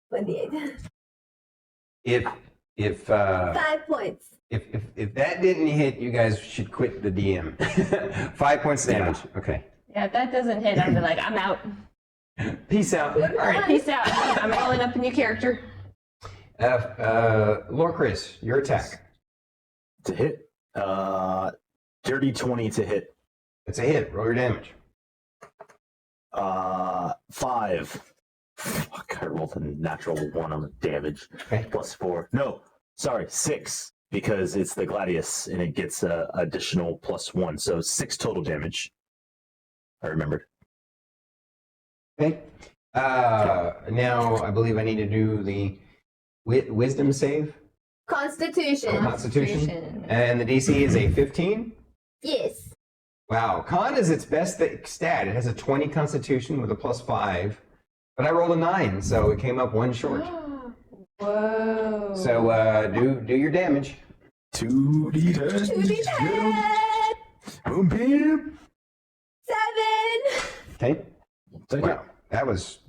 28. If 5 points. if that didn't hit, you guys should quit the DM. 5 points damage. Okay. Yeah, if that doesn't hit, I'll be like, I'm out. Peace out. All right. Peace out. I'm rolling up a new character. Lorkris, your attack. To hit. Dirty 20 to hit. It's a hit. Roll your damage. 5. Fuck, I rolled a natural 1 on the damage. Okay. Plus 4. No, sorry, 6. Because it's the Gladius and it gets additional plus 1. So 6 total damage. I remembered. Okay. Now I believe I need to do the wisdom save. Constitution. Constitution. And the DC is a 15. Yes. Wow. Con is its best stat. It has a 20 Constitution with a +5. But I rolled a 9, so it came up 1 short. Whoa. So do your damage. 2d10. 2d10. Moonbeam. 7. Okay. Take Wow. That was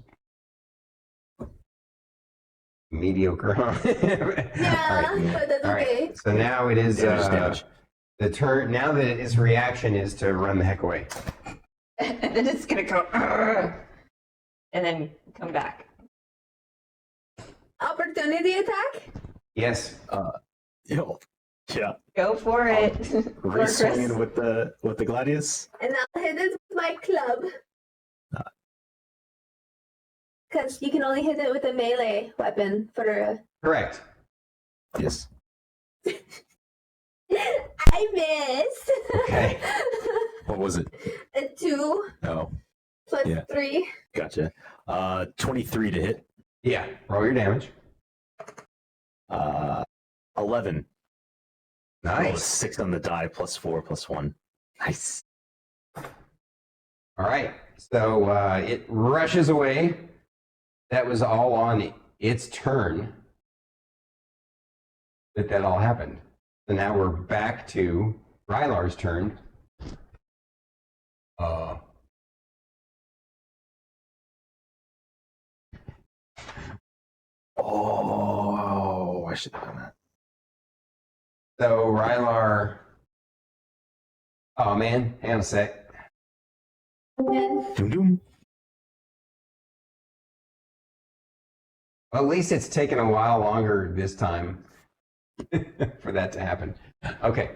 mediocre, huh? Yeah, All right. but that's All okay. right. So now it is Damage. the turn. Now that its reaction is to run the heck away. And then it's gonna go, "Argh," and then come back. Opportunity attack? Yes. Yo. Yeah. Go for it. Re-swinging Lorcas. with the Gladius. And I'll hit it with my club. Because you can only hit it with a melee weapon for a... Correct. Yes. I missed! Okay. What was it? A 2 Oh, plus Yeah. 3. gotcha. 23 to hit. Yeah. Roll your damage. 11. Roll a Nice. 6 on the die, plus 4, plus 1. Nice. All right. So it rushes away. That was all on its turn that all happened. So now we're back to Rylar's turn. Oh, I should have done that. So Rylar. Oh man, hang on a sec. Doom doom. Well, at least it's taken a while longer this time for that to happen. Okay.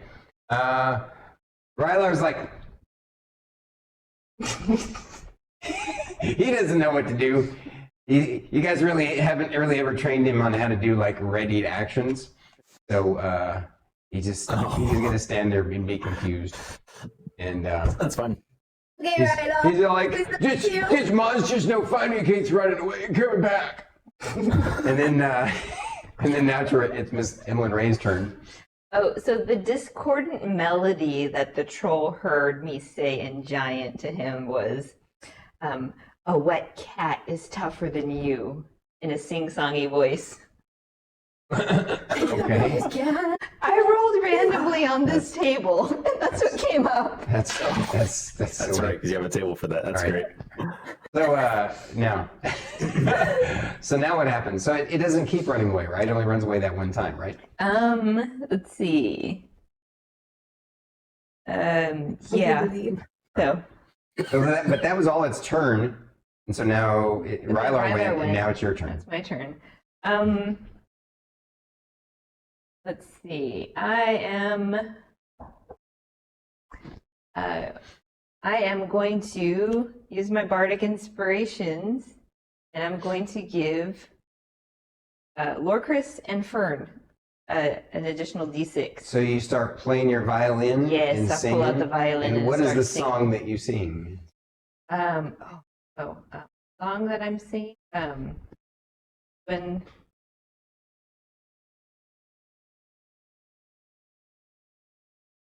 Rylar's like, he doesn't know what to do. You guys really haven't really ever trained him on how to do like readied actions. So he's just gonna stand there and be confused. And That's fine. Okay, he's, Rylar. he's all like, Please let this, you. this monster's no fun. He keeps running away and coming back. and then now it's Miss Emillynn Ray's turn. Oh, so the discordant melody that the troll heard me say in Giant to him was, a wet cat is tougher than you, in a sing-songy voice. Okay. I rolled randomly on this table, and that's what came up. That's That's silly. right, because you have a table for that. That's All right. great. So now, so now what happens? So it doesn't keep running away, right? It only runs away that one time, right? Let's see. Yeah. So But that was all its turn, and so now Rylar went, and now it's your turn. That's my turn. Let's see. I am going to use my bardic inspirations, and I'm going to give Lorkris and Fern an additional D6. So you start playing your violin Yes, and I singing. pull out the violin and what is start the singing. song that you sing? Song that I'm singing. When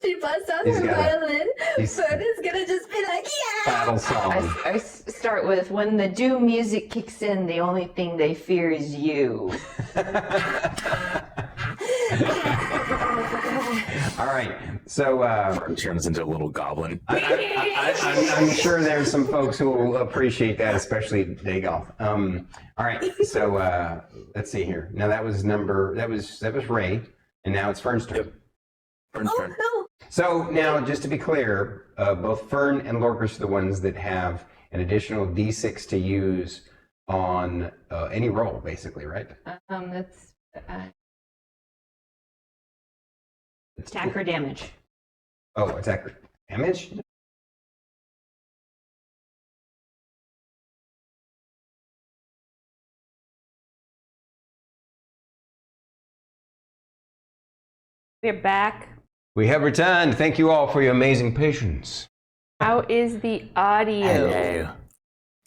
She busts out He's her got a- violin. he's- Fern is gonna just be like, yeah! Battle song. I start with, when the doom music kicks in, the only thing they fear is you. All right. So Fern turns into a little goblin. I'm sure there's some folks who will appreciate that, especially Dagoth. All right. So let's see here. Now that was Ray, and now it's Fern's turn. Yep. Fern's Oh turn. no! So now, just to be clear, both Fern and Lorcas are the ones that have an additional D6 to use on any roll, basically, right? That's attack or damage. Oh, attack damage? We're back. We have returned. Thank you all for your amazing patience. How is the audio?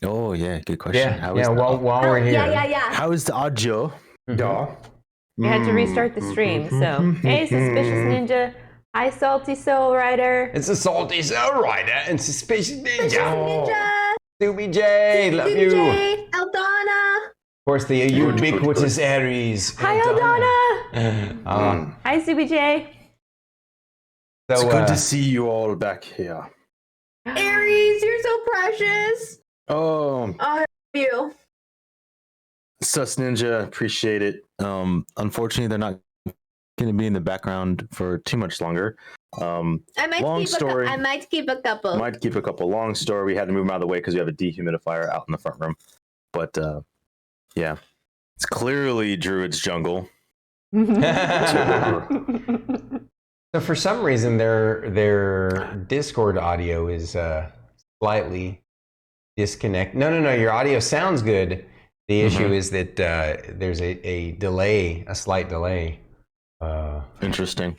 Oh yeah, good question. Yeah, while Oh, we're here. yeah. How is the audio? Yeah. I had to restart the stream, so. Hey, Suspicious Ninja. Hi, Salty Soul Rider. It's a salty soul rider and suspicious ninja. Ninja! Subi J, love you. Of DJ! Eldana! course, the ubiquitous Aries. Hi, Eldana. Hi, CBJ. It's So, good to see you all back here. Aries, you're so precious! Oh, I love you. Sus Ninja, appreciate it. Unfortunately, they're not going to be in the background for too much longer. I might Long keep story. I might keep a couple. Might keep a couple. Long story. We had to move them out of the way because we have a dehumidifier out in the front room. But yeah, it's clearly Druid's jungle. So for some reason, their Discord audio is slightly disconnected. No. Your audio sounds good. The issue is that there's a delay, a slight delay. Interesting.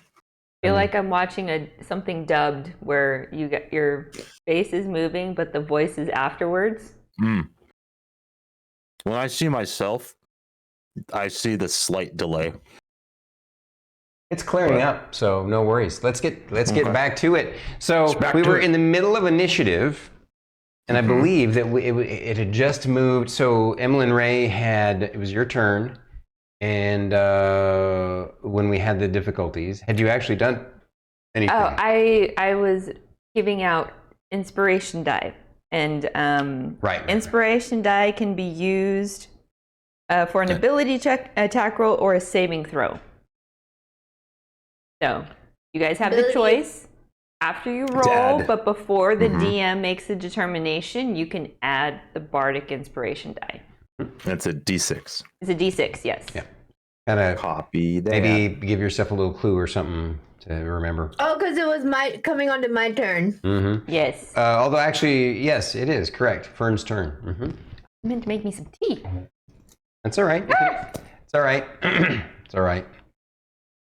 I feel like I'm watching something dubbed where you get your face is moving, but the voice is afterwards. When I see myself, I see the slight delay. It's clearing up, so no worries. Let's get back to it. So back we to were it. in the middle of initiative, and I believe that it had just moved. So Emillynn Ray it was your turn, and when we had the difficulties, had you actually done anything? Oh, I was giving out inspiration die, and right. inspiration die can be used for an ability check, attack roll, or a saving throw. So you guys have the Ability. choice after you roll, add. but before the DM makes a determination, you can add the bardic inspiration die. It's a D6. It's a D6, yes. Yeah. Kind of Copy that. maybe give yourself a little clue or something to remember. Oh, because it was coming onto my turn. Mm-hmm. Yes. Although actually, yes, it is correct. Fern's turn. Mm-hmm. I meant to make me some tea. That's all right. It's all right. It's all right.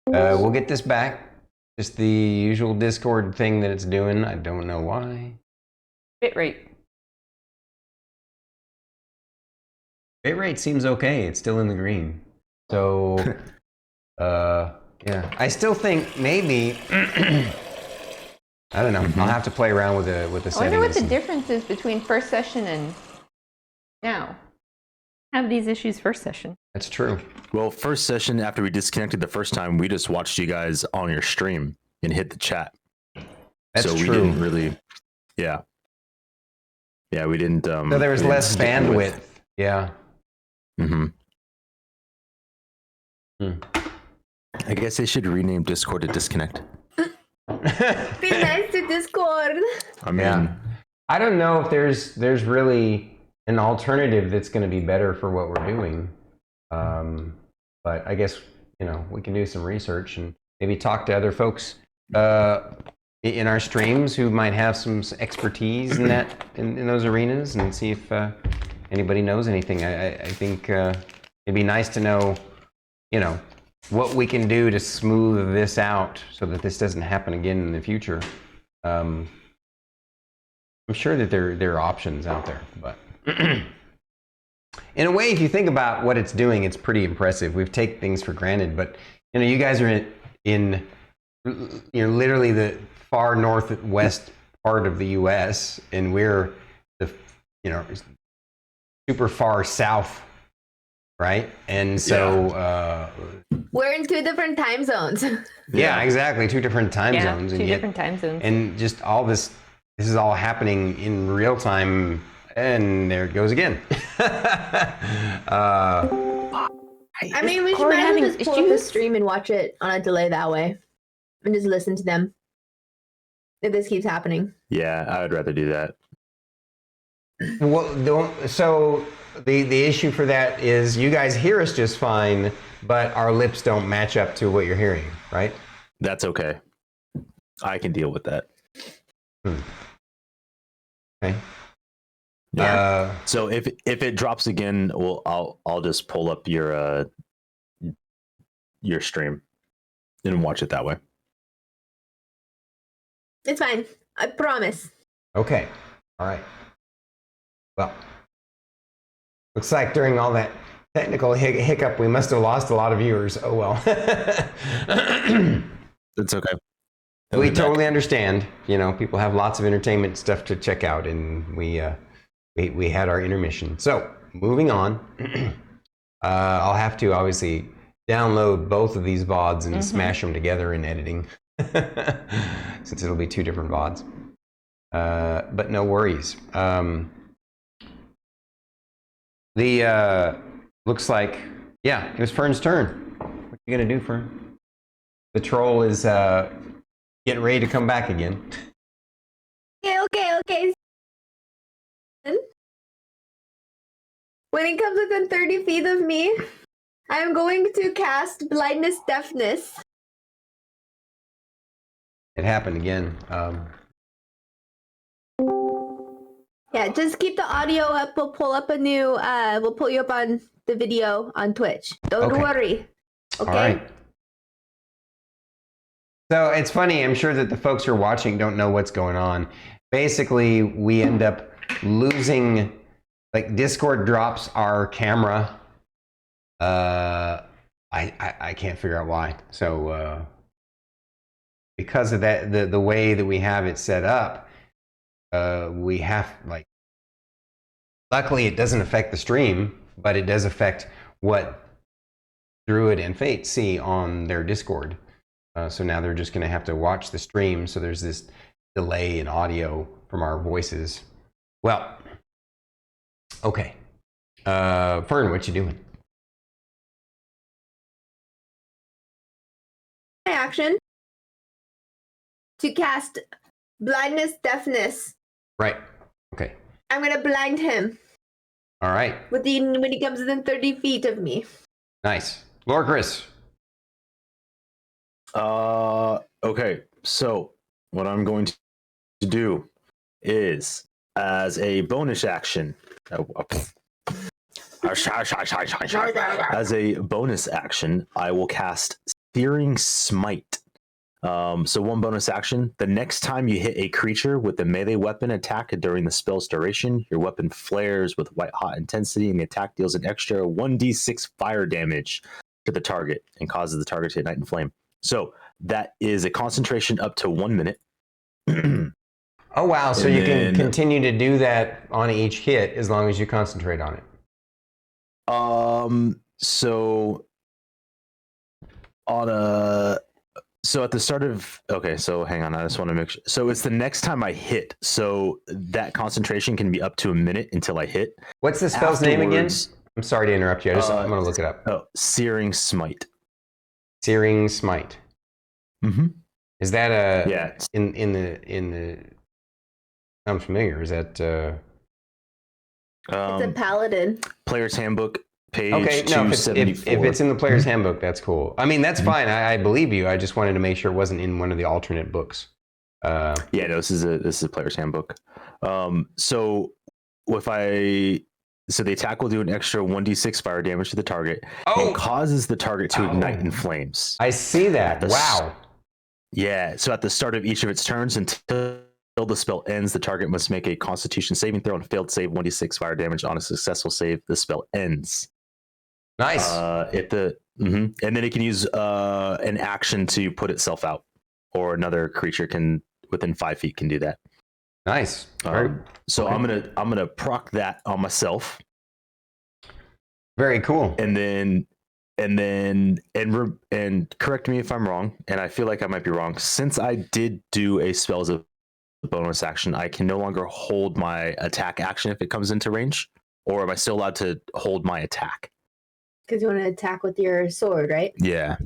We'll get this back. Just the usual Discord thing that it's doing. I don't know why. Bitrate. Bitrate seems okay. It's still in the green. So, yeah. I still think maybe. I don't know. I'll have to play around with the I wonder settings. what the difference is between first session and now. Have these issues first session. That's true. Well, first session after we disconnected the first time, we just watched you guys on your stream and hit the chat. That's so true. we didn't really, yeah, we didn't. So there was we didn't less stick bandwidth. Yeah. Mm-hmm. Hmm. I guess they should rename Discord to Disconnect. Be nice to Discord. I mean, Yeah. I don't know if there's really an alternative that's going to be better for what we're doing. But I guess, we can do some research and maybe talk to other folks in our streams who might have some expertise in that in those arenas and see if anybody knows anything. I think it'd be nice to know, what we can do to smooth this out so that this doesn't happen again in the future. I'm sure that there are options out there, but in a way, if you think about what it's doing, it's pretty impressive. We've taken things for granted, but you guys are in literally the far northwest part of the U.S., and we're the super far south, right? And so We're in 2 different time zones. yeah, exactly, 2 different time zones, two different time zones. and just all this is all happening in real time. And there it goes again. I mean, we should Cord might as well having just pull up the issues? stream and watch it on a delay that way. And just listen to them. If this keeps happening. yeah, I would rather do that. Well, so the issue for that is you guys hear us just fine, but our lips don't match up to what you're hearing, right? That's okay. I can deal with that. Okay. Yeah. So if it drops again, I'll just pull up your stream and watch it that way. It's fine. I promise. Okay. All right. Well, looks like during all that technical hiccup, we must have lost a lot of viewers. Oh well. It's okay. We totally understand. People have lots of entertainment stuff to check out, and we had our intermission. So moving on, I'll have to obviously download both of these VODs and smash them together in editing, since it'll be 2 different VODs. But no worries. Looks like, it was Fern's turn. What are you gonna do, Fern? The troll is getting ready to come back again. Okay. When it comes within 30 feet of me, I'm going to cast Blindness Deafness. It happened again. Yeah, just keep the audio up. We'll pull up we'll pull you up on the video on Twitch. Don't Okay. worry. Okay? All right. So it's funny, I'm sure that the folks who are watching don't know what's going on. Basically, we end up losing, Discord drops our camera. I can't figure out why. So because of that, the way that we have it set up, we have luckily it doesn't affect the stream, but it does affect what Druid and Fate see on their Discord. So now they're just going to have to watch the stream. So there's this delay in audio from our voices. Well, okay. Fern, what you doing? My action to cast Blindness Deafness. Right. Okay. I'm going to blind him All right. when he comes within 30 feet of me. Nice. Lorkris. Okay. So what I'm going to do is, as a bonus action, as a bonus action, I will cast Searing Smite So one bonus action. The next time you hit a creature with a melee weapon attack during the spell's duration, your weapon flares with white hot intensity and the attack deals an extra 1d6 fire damage to the target and causes the target to ignite in flame. So that is a concentration up to 1 minute. Oh, wow. So And you can then- continue to do that on each hit as long as you concentrate on it. So on a so at the start of so hang on, I just want to make sure. So it's the next time I hit. So that concentration can be up to a minute until I hit. What's the spell's name again? Afterwards- I'm sorry to interrupt you. I'm going to look it up. Oh, Searing Smite. Searing Smite. Mm-hmm. Is that a Yeah. in the I'm familiar. Is that It's a paladin. Player's Handbook, page okay? No, if 274. it's in the player's handbook, that's cool. I mean, that's fine. I believe you. I just wanted to make sure it wasn't in one of the alternate books. Yeah, no, this is a Player's Handbook. So the attack will do an extra 1d6 fire damage to the target and causes the target to ignite in flames. I see that. Wow. Yeah, so at the start of each of its turns until the spell ends, the target must make a Constitution saving throw and failed save 1d6 fire damage. On a successful save, the spell ends. Nice. And then it can use an action to put itself out, or another creature can within 5 feet can do that. Nice. So okay. I'm gonna proc that on myself, Very cool. and correct me if I'm wrong, and I feel like I might be wrong. Since I did do a spell as a bonus action, I can no longer hold my attack action if it comes into range, or am I still allowed to hold my attack? Because you want to attack with your sword, right? Yeah.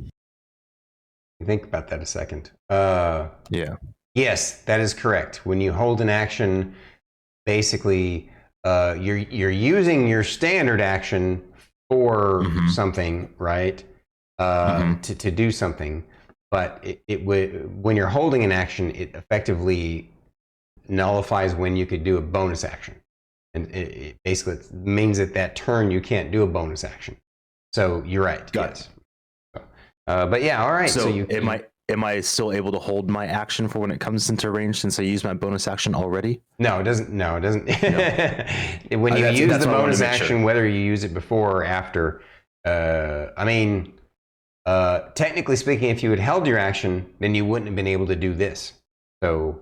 Think about that a second. Yeah. Yes, that is correct. When you hold an action, basically, you're using your standard action for something, right? To do something, but it would, when you're holding an action, it effectively nullifies when you could do a bonus action, and it basically means that turn you can't do a bonus action. So you're right. Got yes. But yeah, all right. So, you am I still able to hold my action for when it comes into range since I used my bonus action already? No, it doesn't. No, it doesn't. When you use the bonus action, whether you use it before or after, I mean, technically speaking, if you had held your action, then you wouldn't have been able to do this. So,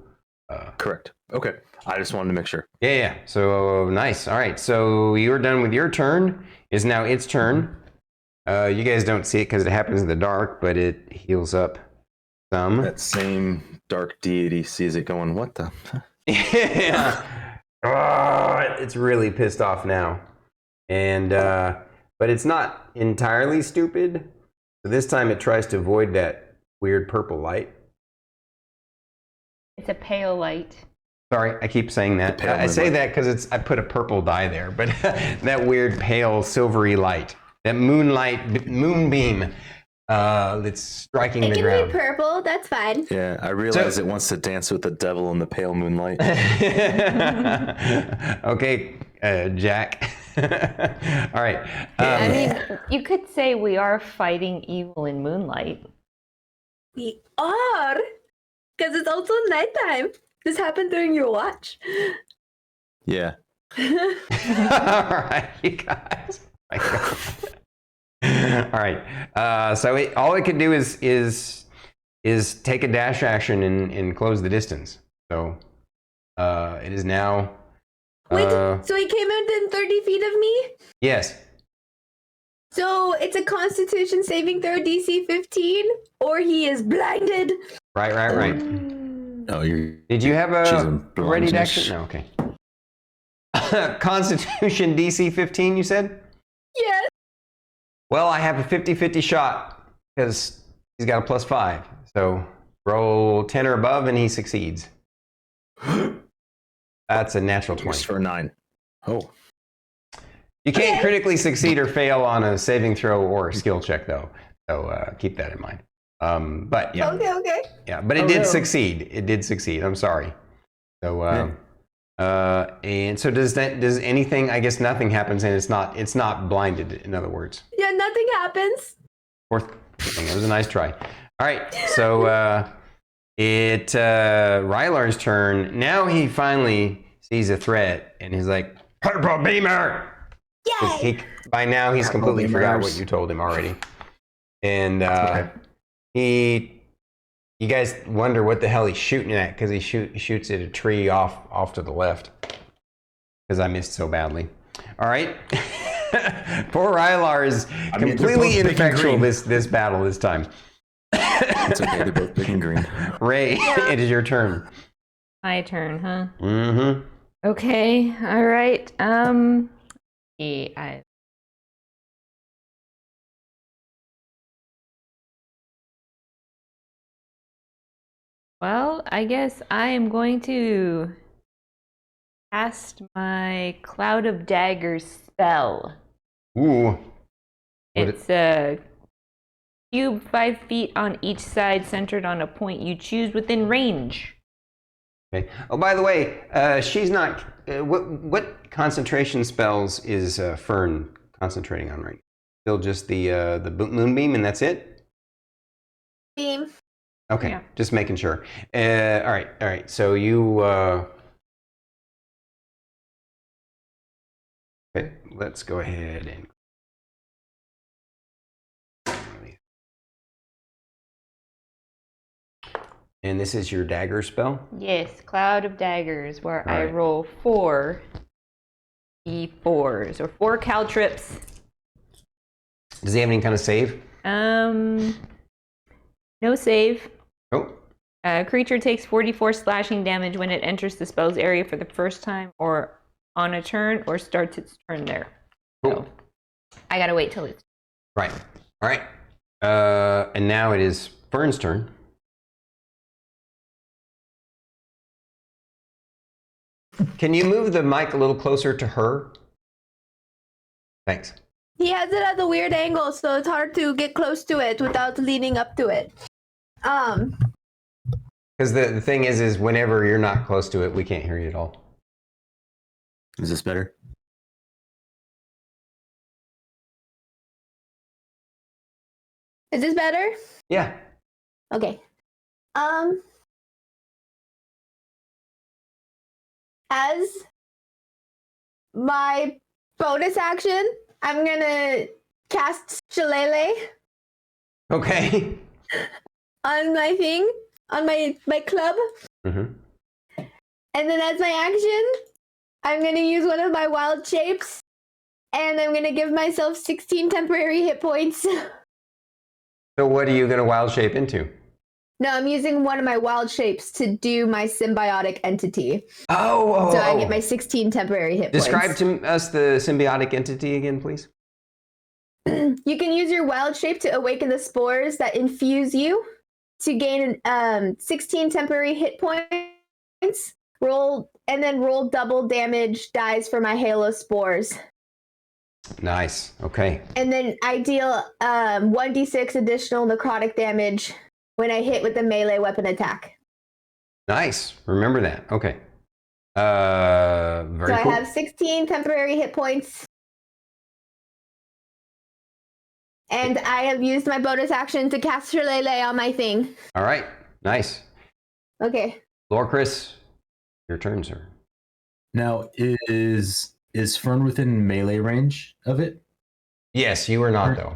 correct. Okay, I just wanted to make sure. Yeah. So nice. All right. So you're done with your turn. It's now its turn. You guys don't see it because it happens in the dark, but it heals up some. That same dark deity sees it going, what the? Yeah. It's really pissed off now. And, but it's not entirely stupid. So this time it tries to avoid that weird purple light. It's a pale light. Sorry, I keep saying that. I say that because I put a purple dye there, but that weird pale silvery light, that moonbeam that's striking the ground. It can be purple. That's fine. Yeah, I realize it wants to dance with the devil in the pale moonlight. Okay, Jack. All right. I mean, you could say we are fighting evil in moonlight. We are, because it's also nighttime. This happened during your watch. Yeah. All right, you guys. My God. All right. So all it can do is take a dash action and close the distance. So it is now. Wait, so he came within 30 feet of me? Yes. So it's a Constitution saving throw DC 15, or he is blinded. Right. Oh, Did you have a a ready blindness. action? No, okay. Constitution DC 15, you said? Yes. Well, I have a 50-50 shot because he's got a +5. So roll 10 or above and he succeeds. That's a natural 20. for 9. Oh. You can't critically succeed or fail on a saving throw or a skill check, though. So keep that in mind. But yeah. Okay. Yeah, but it did succeed. It did succeed. I'm sorry. So and so does anything? I guess nothing happens, and it's not blinded. In other words. Yeah, nothing happens. Fourth thing. It was a nice try. All right. So Rylar's turn. Now he finally sees a threat, and he's like, "Purple beamer!" 'Cause by now he's completely forgot what you told him already. And you guys wonder what the hell he's shooting at, because he shoots at a tree off to the left. Because I missed so badly. All right. Poor Rylar is completely ineffectual this battle this time. It's okay, they're both big and green. Ray, it is your turn. My turn, huh? Mm-hmm. Okay. All right. Well, I guess I am going to cast my Cloud of Daggers spell. Ooh. It's a cube 5 feet on each side, centered on a point you choose within range. Okay. Oh, by the way, she's not. What concentration spells is Fern concentrating on right now? Still just the Moonbeam, and that's it? Beam. Okay, Yeah. just making sure. All right. So you. Okay, let's go ahead and. And this is your dagger spell? Yes, Cloud of Daggers, where I Right. roll 4 d4s, or 4 caltrips. Does he have any kind of save? No save. Oh. Creature takes 44 slashing damage when it enters the spell's area for the first time, or on a turn, or starts its turn there. Cool. So I gotta wait till it's. Right. All right. And now it is Fern's turn. Can you move the mic a little closer to her? Thanks. He has it at a weird angle, so it's hard to get close to it without leaning up to it. Because the thing is whenever you're not close to it, we can't hear you at all. Is this better? Is this better? Yeah. Okay. As my bonus action, I'm gonna cast Shillelagh Okay. on my thing, on my club. Mm-hmm. And then as my action, I'm gonna use one of my wild shapes, and I'm gonna give myself 16 temporary hit points. So what are you going to wild shape into? No, I'm using one of my wild shapes to do my symbiotic entity. Oh. So I get my 16 temporary hit Describe points. to us the symbiotic entity again, please. You can use your wild shape to awaken the spores that infuse you to gain 16 temporary hit points. Roll double damage dice for my halo spores. Nice. Okay. And then I deal 1d6 additional necrotic damage when I hit with the melee weapon attack. Nice. Remember that. Okay. Very So cool. I have 16 temporary hit points. And I have used my bonus action to cast Shillelagh on my thing. All right. Nice. Okay. Lorkris, your turn, sir. Now, is Fern within melee range of it? Yes, you are not, though.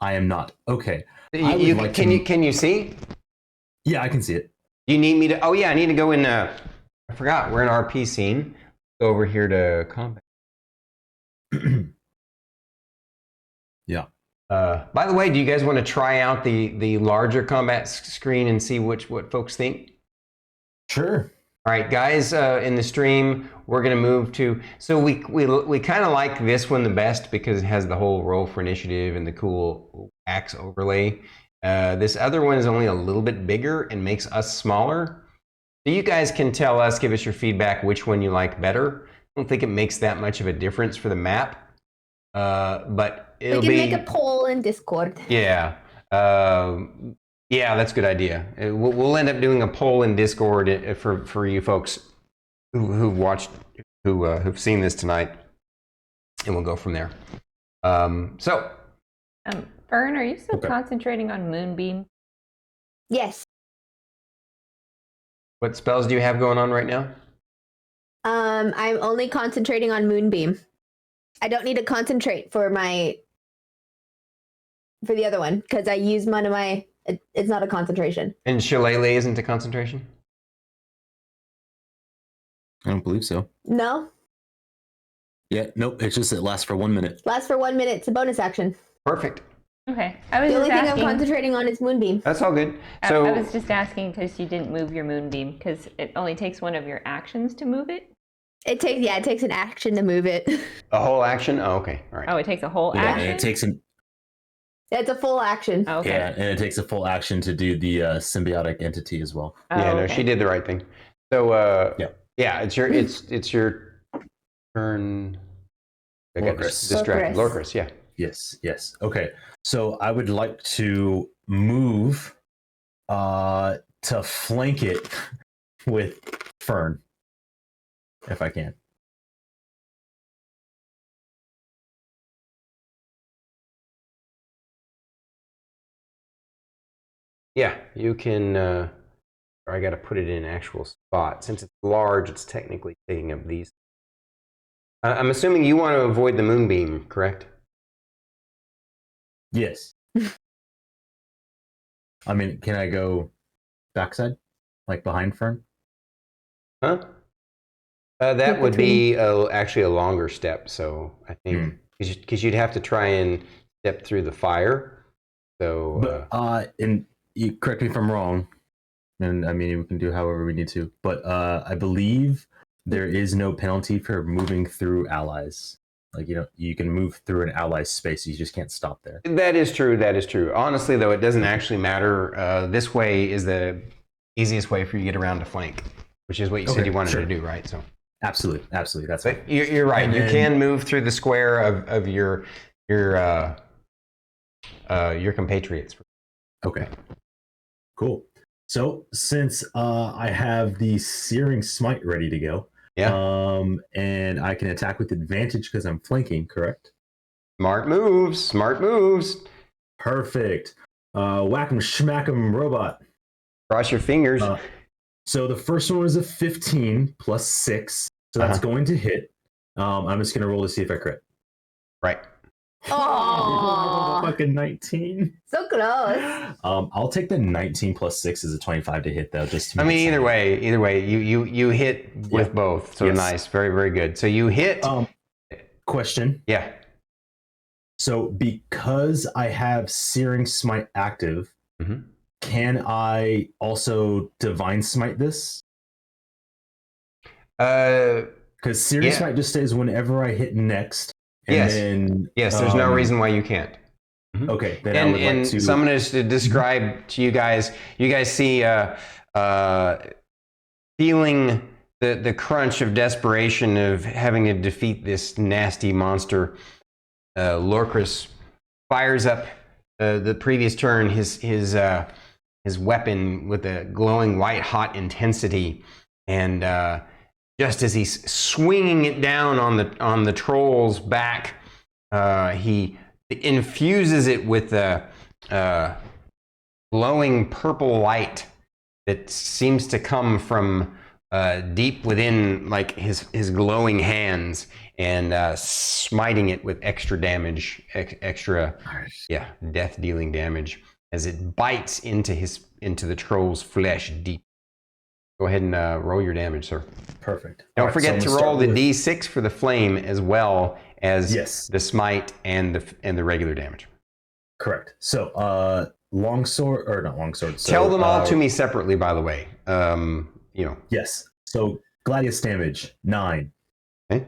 I am not. Okay. I would like Can to- you see? Yeah, I can see it. You need me to? Oh yeah, I need to go in. I forgot we're in RP scene. Go over here to combat. Yeah. By the way, do you guys want to try out the larger combat screen and see what folks think? Sure. All right, guys, in the stream, we're going to move to. So we kind of like this one the best because it has the whole roll for initiative and the cool axe overlay. This other one is only a little bit bigger and makes us smaller. So you guys can tell us, give us your feedback, which one you like better. I don't think it makes that much of a difference for the map, but it'll We can be. make a poll in Discord. Yeah. Yeah, that's a good idea. We'll end up doing a poll in Discord for you folks who've watched, who've seen this tonight, and we'll go from there. So, Fern, are you still Okay. concentrating on Moonbeam? Yes. What spells do you have going on right now? I'm only concentrating on Moonbeam. I don't need to concentrate for the other one because I use one of my. It's not a concentration. And Shillelagh isn't a concentration? I don't believe so. No, Yeah, nope. It's just it lasts for 1 minute. lasts for 1 minute. It's a bonus action. Perfect. Okay. I was The only just thing I'm asking. concentrating on is Moonbeam. That's all good. I So was just asking because you didn't move your moonbeam because it only takes one of your actions to move it. It takes an action to move it. a whole action? Oh, okay. All right. Oh, it takes a whole Yeah, action. and it takes an It's a full action. Oh, okay. yeah, and it takes a full action to do the symbiotic entity as well. Oh, Yeah, no, okay. she did the right thing. So Yeah. it's your turn. I got Lorkris. distracted. Lorkris. Lorkris, yeah. Yes. Okay. So I would like to move to flank it with Fern, if I can. Yeah, you can. Or I got to put it in an actual spot. Since it's large, it's technically taking up these. I'm assuming you want to avoid the moonbeam, correct? Yes. I mean, can I go backside, like behind Fern? Huh? That Like would be actually a longer step. So I think because you'd have to try and step through the fire. So But and you correct me if I'm wrong, and I mean we can do however we need to. But I believe there is no penalty for moving through allies. Like you can move through an ally's space. You just can't stop there. that is true. That is true. Honestly, though, it doesn't actually matter. This way is the easiest way for you to get around to flank, which is what you said Okay, you wanted sure. to do, right? So. Absolutely. That's But right. you're right. And You then- can move through the square of your compatriots. Okay. Cool. So since I have the Searing Smite ready to go, and I can attack with advantage because I'm flanking, correct? Smart moves. Smart moves. Perfect. Whack 'em, schmack 'em, robot. Cross your fingers. So the first one was a 15 plus 6, so that's going to hit. I'm just gonna roll to see if I crit. Right. Aw. Fucking 19. So close. I'll take the 19 plus 6 as a 25 to hit though. Just to I make mean, it either way, you hit with Yeah. both. So Yes. nice. Very, very good. So you hit. Question. Yeah. So because I have Searing Smite active, Mhm. can I also Divine Smite this? Because Searing Yeah. Smite just stays whenever I hit next. And Yes. then, Yes. There's no reason why you can't. Okay. Then I And, would and like to. so I'm going to describe to you guys. You guys see feeling the crunch of desperation of having to defeat this nasty monster. Lorkris fires up the previous turn his weapon with a glowing white hot intensity, and just as he's swinging it down on the troll's back, he infuses it with a glowing purple light that seems to come from deep within, like his glowing hands, and smiting it with extra damage, extra death dealing damage as it bites into the troll's flesh deep. Go ahead and roll your damage, sir. Perfect. Don't All right, forget so to I'm gonna roll the start with- d6 for the flame as well as Yes. the smite and the regular damage. Correct. So, longsword or not longsword. So, Tell them all to me separately, by the way. Yes. So gladius damage 9. Okay.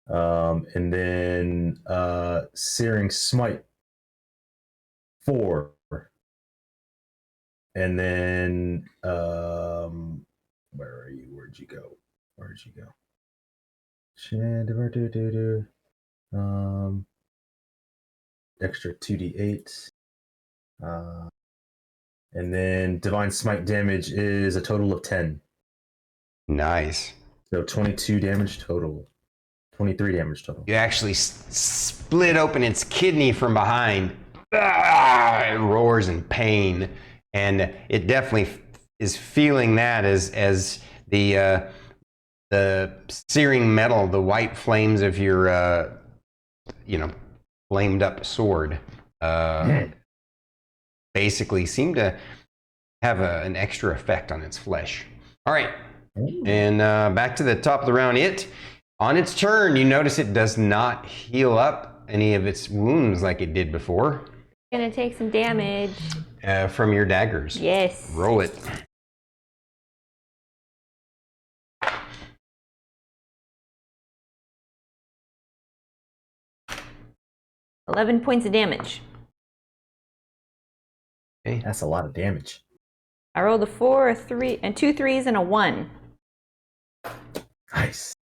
And then Searing Smite 4. And then where are you? Where'd you go? Extra 2d8. And then Divine Smite damage is a total of 10. Nice. So 22 damage total. 23 damage total. You actually split open its kidney from behind. Ah, it roars in pain, and it definitely is feeling that as the searing metal, the white flames of your flamed up sword basically seem to have an extra effect on its flesh. All right, and back to the top of the round. On its turn, you notice it does not heal up any of its wounds like it did before. Gonna take some damage. From your daggers. Yes. Roll it. $11 points of damage. Okay. That's a lot of damage. I rolled a 4, a 3, and 2 3s and a 1. Nice.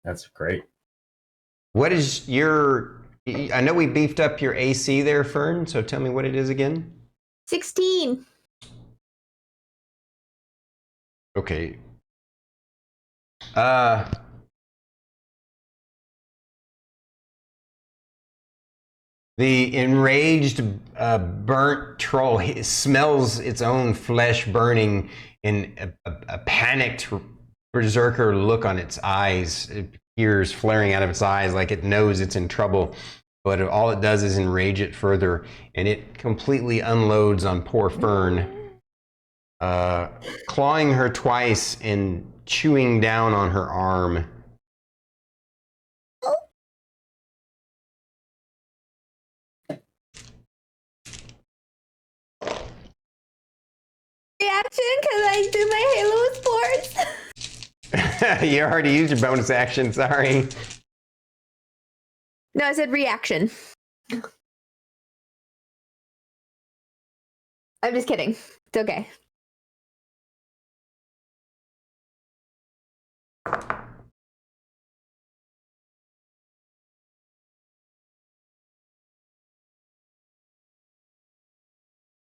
That's great. What is your... I know we beefed up your AC there, Fern, so tell me what it is again. 16. Okay. The enraged, burnt troll smells its own flesh burning in a panicked berserker look on its eyes, ears flaring out of its eyes like it knows it's in trouble. But all it does is enrage it further, and it completely unloads on poor Fern, clawing her twice and chewing down on her arm. Reaction? Can I do my Halo sports? You already used your bonus action, sorry. No, I said reaction. I'm just kidding. It's okay.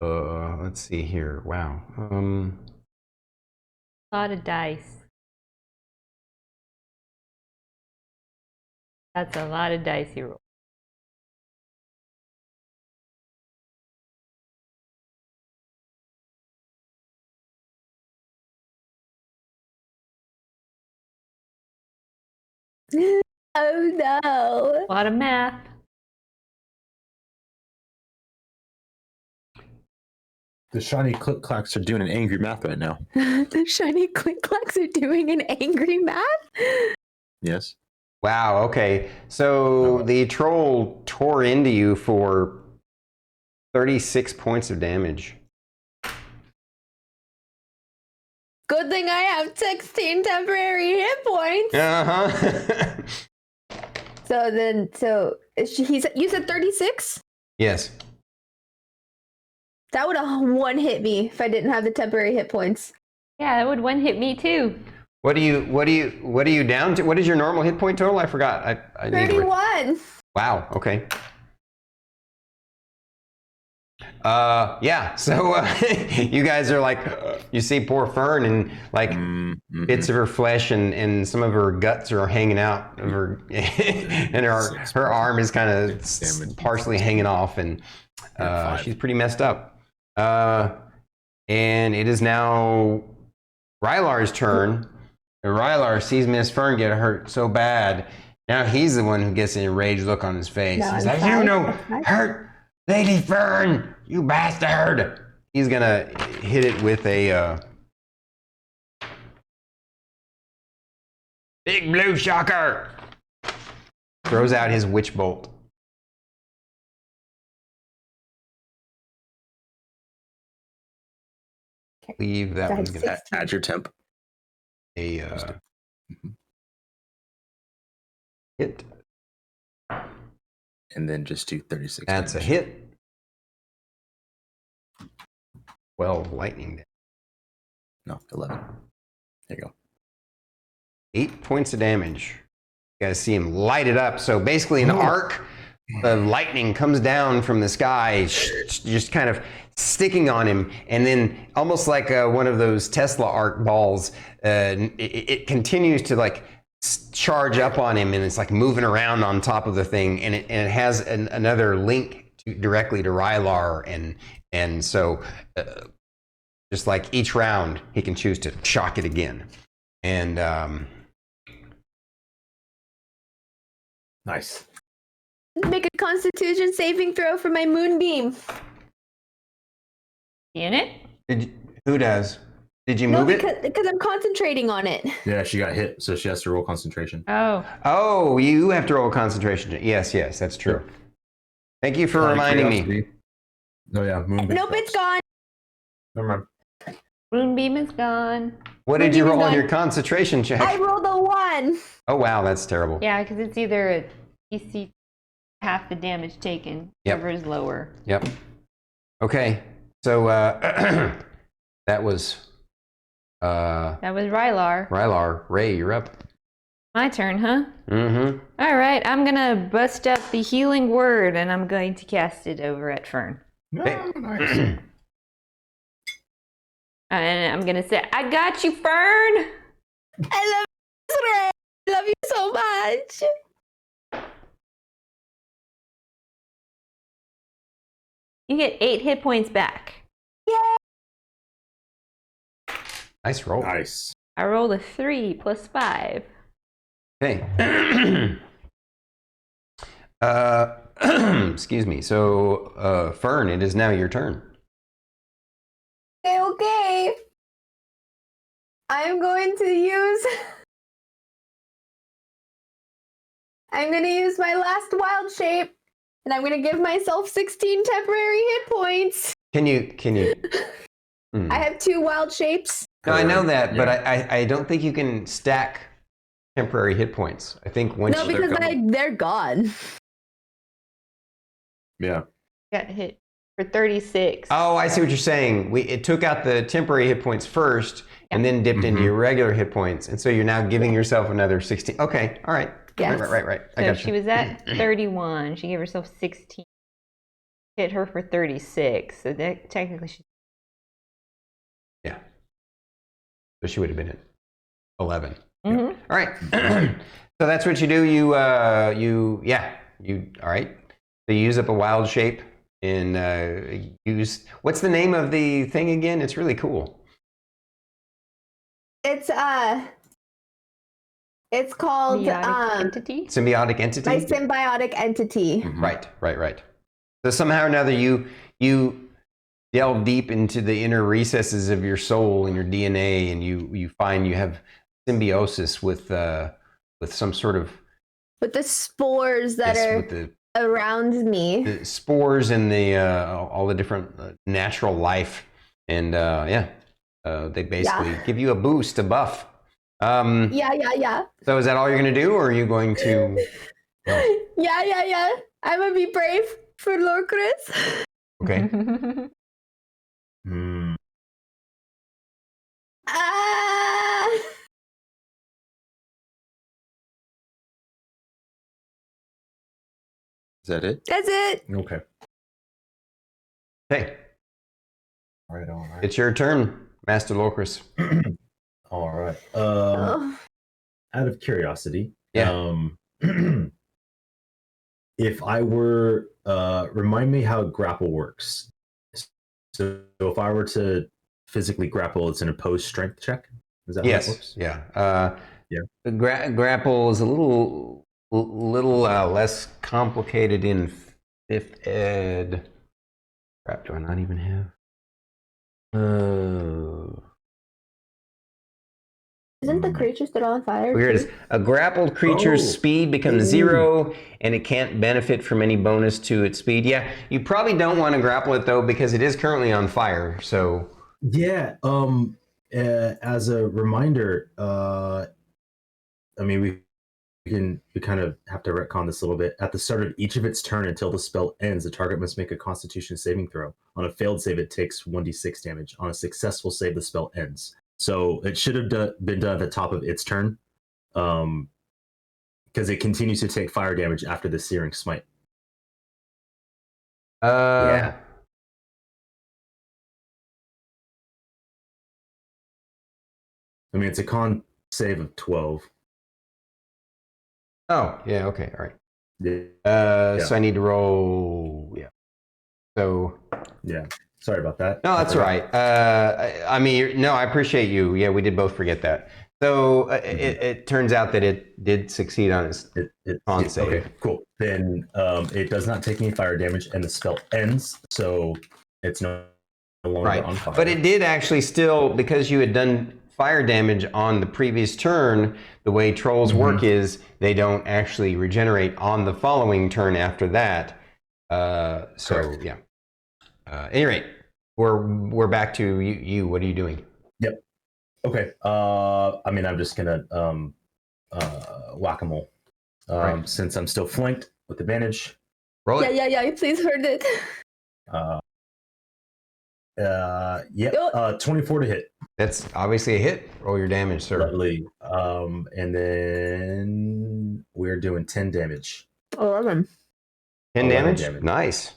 Let's see here. Wow. A lot of dice. That's a lot of dice you roll. Oh no. A lot of math. The shiny click clacks are doing an angry math right now. The shiny click clacks are doing an angry math? Yes. Wow, okay. So the troll tore into you for 36 points of damage. Good thing I have 16 temporary hit points. Uh-huh. You said 36? Yes. That would have one hit me if I didn't have the temporary hit points. Yeah, that would one hit me too. What are you down to? What is your normal hit point total? I forgot. I need to 31. Wow, okay. Yeah, so you guys are like, you see poor Fern and like bits of her flesh and some of her guts are hanging out of her, and her arm is kind of partially hanging off, and she's pretty messed up. And it is now Rylar's turn. And Rylar sees Miss Fern get hurt so bad. Now he's the one who gets an enraged look on his face. No, He's I'm like, fine. "You know, I'm fine. hurt Lady Fern, you bastard!" He's gonna hit it with a big blue shocker. Throws out his witch bolt. Leave that one's gonna Add your temp. a hit. And then just do 36. That's a damage. hit. 12 lightning damage. No, 11. There you go. 8 points of damage. You guys see him light it up. So basically an arc of lightning comes down from the sky, just kind of sticking on him. And then almost like one of those Tesla arc balls, it continues to like charge up on him, and it's like moving around on top of the thing. And it has another link directly to Rylar, and And so, just like each round, he can choose to shock it again. And Nice. Make a Constitution saving throw for my Moonbeam. Unit? who does? Did you No, move it? because I'm concentrating on it. Yeah, she got hit, so she has to roll concentration. Oh. Oh, you have to roll concentration. Yes, that's true. Yep. Thank you for reminding me. Oh yeah, Moonbeam. Nope, it's gone. Never mind. Moonbeam is gone. What did you Moonbeam is roll on gone. your concentration check? I rolled a 1. Oh wow, that's terrible. Yeah, because it's either a DC half the damage taken, Yep. whoever is lower. Yep. Okay, so that was That was Rylar. Rylar. Ray, you're up. My turn, huh? Mm-hmm. All right, I'm gonna bust up the healing word and I'm going to cast it over at Fern. Hey. Nice. And I'm gonna say, I got you, Fern! I love you, Ray. I love you so much. You get 8 hit points back. Nice roll. Nice. I rolled a 3 plus 5. Okay. Excuse me. So, Fern, it is now your turn. Okay. I'm going to use my last wild shape, and I'm going to give myself 16 temporary hit points. Can you? I have 2 wild shapes. No, I know that, but I don't think you can stack temporary hit points. I think once No, you, because they're gone. Yeah. Got hit for 36. Oh, I see what you're saying. It took out the temporary hit points first, and then dipped into your regular hit points, and so you're now giving yourself another 16. Okay, all right. Yes. Right. I So got she you. was at 31. She gave herself 16. Hit her for 36. So that technically she. Yeah. So she would have been at 11. Mhm. All right. So that's what you do. You all right. So you use up a wild shape and use, what's the name of the thing again? It's really cool. It's called Biotic entity. Symbiotic entity? my symbiotic entity. Right. So somehow or another you delve deep into the inner recesses of your soul and your DNA, and you find you have symbiosis with some sort of, With the spores that yes, are with the around me. spores and the all the different natural life, and they basically give you a boost, a buff. Yeah. So is that all you're gonna do, or are you going to? Yeah. I'm gonna be brave for Lorkris. Okay. Hmm. Ah! Is that it? That's it. Okay. Hey, All right. it's your turn, Master Lorcas. All right. Oh. Out of curiosity, Yeah. if I were remind me how grapple works. So if I were to physically grapple, it's an opposed strength check. Is that how it works? Yeah. Yeah. The grapple is a little less complicated in 5th ed. Crap, do I not even have? Isn't the creature still on fire? Here it is. A grappled creature's Oh. speed becomes 0, and it can't benefit from any bonus to its speed. Yeah, you probably don't want to grapple it though, because it is currently on fire. So Yeah. As a reminder, I mean, we kind of have to retcon this a little bit. At the start of each of its turn until the spell ends, the target must make a Constitution saving throw. On a failed save, it takes 1d6 damage. On a successful save, the spell ends. So it should have been done at the top of its turn, because it continues to take fire damage after the Searing Smite. yeah. I mean, it's a con save of 12. Oh, yeah. Okay. All right. Yeah. So I need to roll. Yeah. So Yeah. Sorry about that. No, that's all right. I mean, no, I appreciate you. Yeah, we did both forget that. So it turns out that it did succeed on its con save. Okay, cool. Then it does not take any fire damage, and the spell ends, so it's no longer on fire. But it did actually still, because you had done fire damage on the previous turn, the way trolls work is they don't actually regenerate on the following turn after that. Correct. Yeah. At any rate, we're back to you. What are you doing? Yep. Okay. I mean, I'm just gonna whack-a-mole. Right. Since I'm still flanked with advantage. Roll it. Yeah. Please heard it. 24 to hit. That's obviously a hit. Roll your damage, sir. Lovely. And then we're doing 10 damage. 11. 10 11 damage? damage. Nice.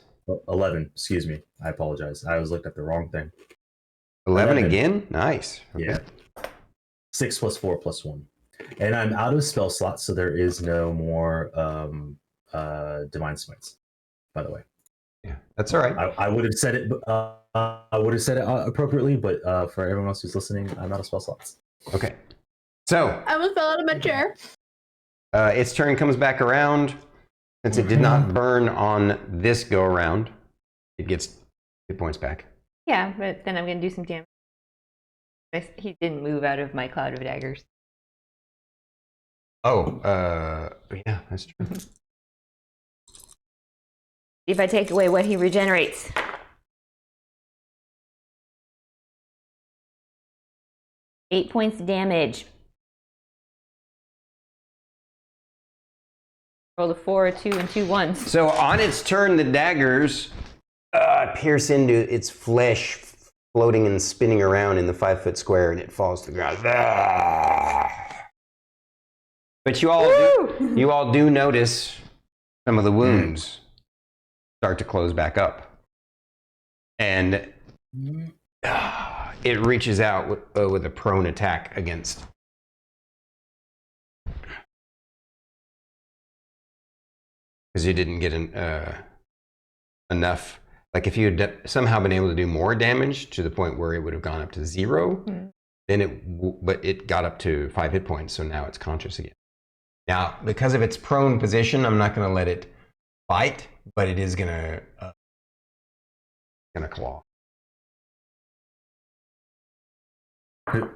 11. Excuse me. I apologize. I was looking at the wrong thing. 11 again? Nice. Okay. Yeah. 6 plus 4 plus 1. And I'm out of spell slots, so there is no more divine smites. By the way. Yeah, that's all right. I would have said it. I would have said it appropriately, but for everyone else who's listening, I'm out of spell slots. Okay. So I almost fell out of my chair. its turn comes back around. Since it did not burn on this go around, it gets hit points back. Yeah, but then I'm going to do some damage. He didn't move out of my cloud of daggers. Oh, yeah, that's true. If I take away what he regenerates. Eight points of damage. Roll a 4, a 2, and 2 1s. So on its turn, the daggers pierce into its flesh, floating and spinning around in the 5-foot square, and it falls to the ground. But you all do notice some of the wounds start to close back up, and it reaches out with a prone attack against. Because you didn't get enough. Like if you had somehow been able to do more damage to the point where it would have gone up to 0, then but it got up to 5 hit points, so now it's conscious again. Now, because of its prone position, I'm not going to let it bite, but it is going to claw.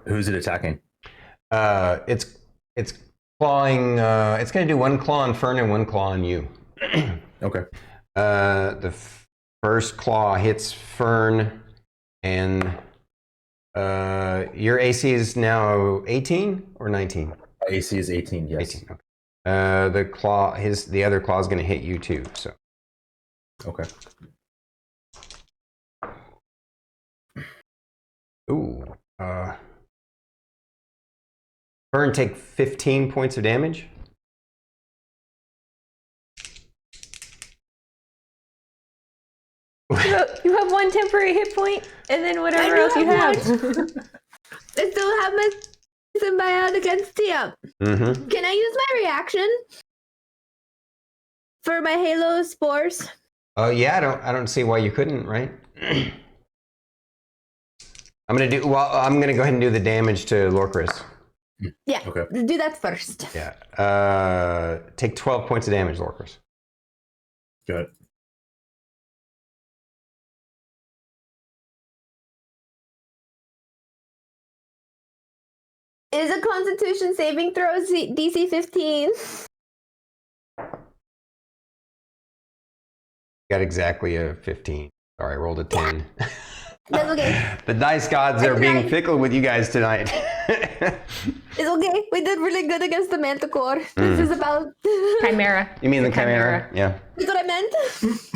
Who's it attacking? It's clawing. It's going to do 1 claw on Fern and 1 claw on you. Okay. The first claw hits Fern, and your AC is now 18 or 19? AC is 18. Yes. 18. Okay. The other claw is going to hit you too. So. Okay. Ooh. Fern, take 15 points of damage. You have 1 temporary hit point, and then whatever else you have. I still have my symbiote against Tia. Can I use my reaction for my Halo spores? Oh yeah, I don't see why you couldn't, right? I'm gonna go ahead and do the damage to Lorkris. Yeah. Okay. Do that first. Yeah. Take 12 points of damage, Lorkris. Good. Is a Constitution saving throw DC 15? Got exactly a 15. Sorry, I rolled a 10. That's okay. The dice gods are being fickle with you guys tonight. It's okay. We did really good against the Manticore. This is about Chimera. You mean the Chimera? Yeah. That's what I meant.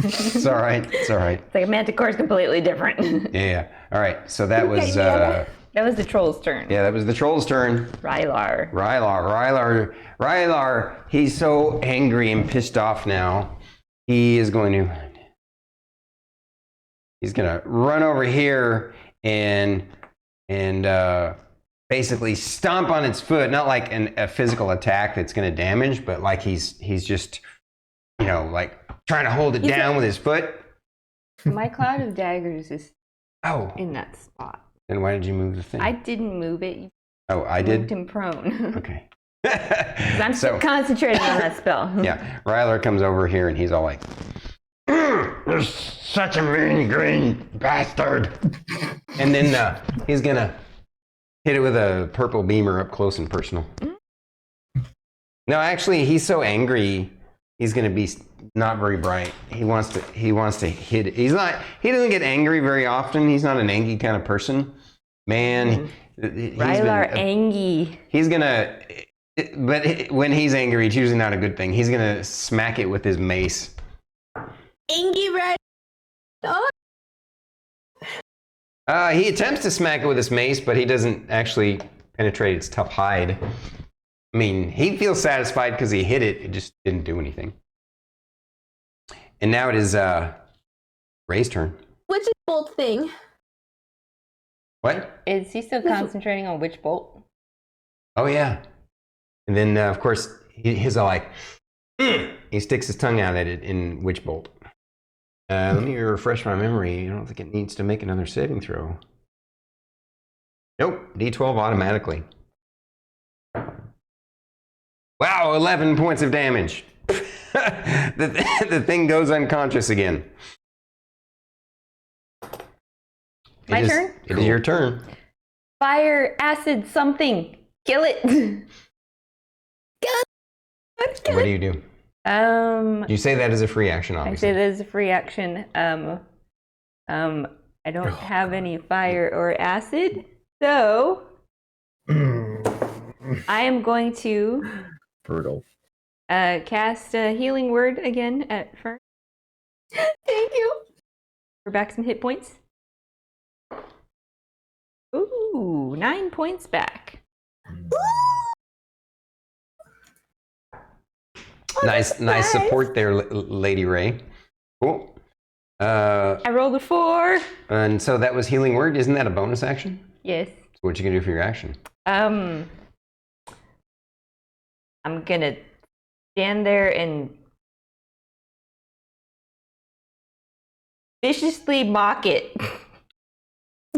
It's all right. It's all right. It's like a manticore is completely different. Yeah. All right. So that was. That was the troll's turn. Yeah, that was the troll's turn. Rylar. Rylar. He's so angry and pissed off now. He's going to run over here and basically stomp on its foot. Not like a physical attack that's going to damage, but like he's just, like trying to hold it down with his foot. My cloud of daggers is Oh, in that spot. then why did you move the thing? I didn't move it. You oh, I moved did? him prone. Okay. 'Cause I'm So- still concentrating on that spell. Yeah, Rylar comes over here and he's all like, "You're such a mean green bastard." And then he's gonna hit it with a purple beamer up close and personal. No, actually, he's so angry, he's gonna be not very bright. He wants to hit it. He doesn't get angry very often. He's not an angry kind of person. Man, Rylar Angie. he's gonna, but when he's angry, it's usually not a good thing. He's gonna smack it with his mace. Angie, right? Oh, He attempts to smack it with his mace, but he doesn't actually penetrate its tough hide. I mean, he feels satisfied because he hit it. It just didn't do anything. And now it is Ray's turn. which is bolt thing? What? Is he still concentrating on Witch Bolt? Oh, yeah. And then, of course, he's all like, he sticks his tongue out at it in Witch Bolt. Let me refresh my memory. I don't think it needs to make another saving throw. Nope, D12 automatically. Wow, 11 points of damage. The thing goes unconscious again. My turn? It is your turn. Fire, acid, something. Kill it. What do you do? You say that as a free action, I obviously. say that is a free action. I don't have any fire or acid, so I am going to Brutal. cast a healing word again at Fern Thank you. for back some hit points. Ooh, 9 points back. Nice support there, Lady Ray. Cool. I rolled a 4. And so that was healing word. Isn't that a bonus action? Yes. So what you gonna do for your action? I'm gonna stand there and viciously mock it.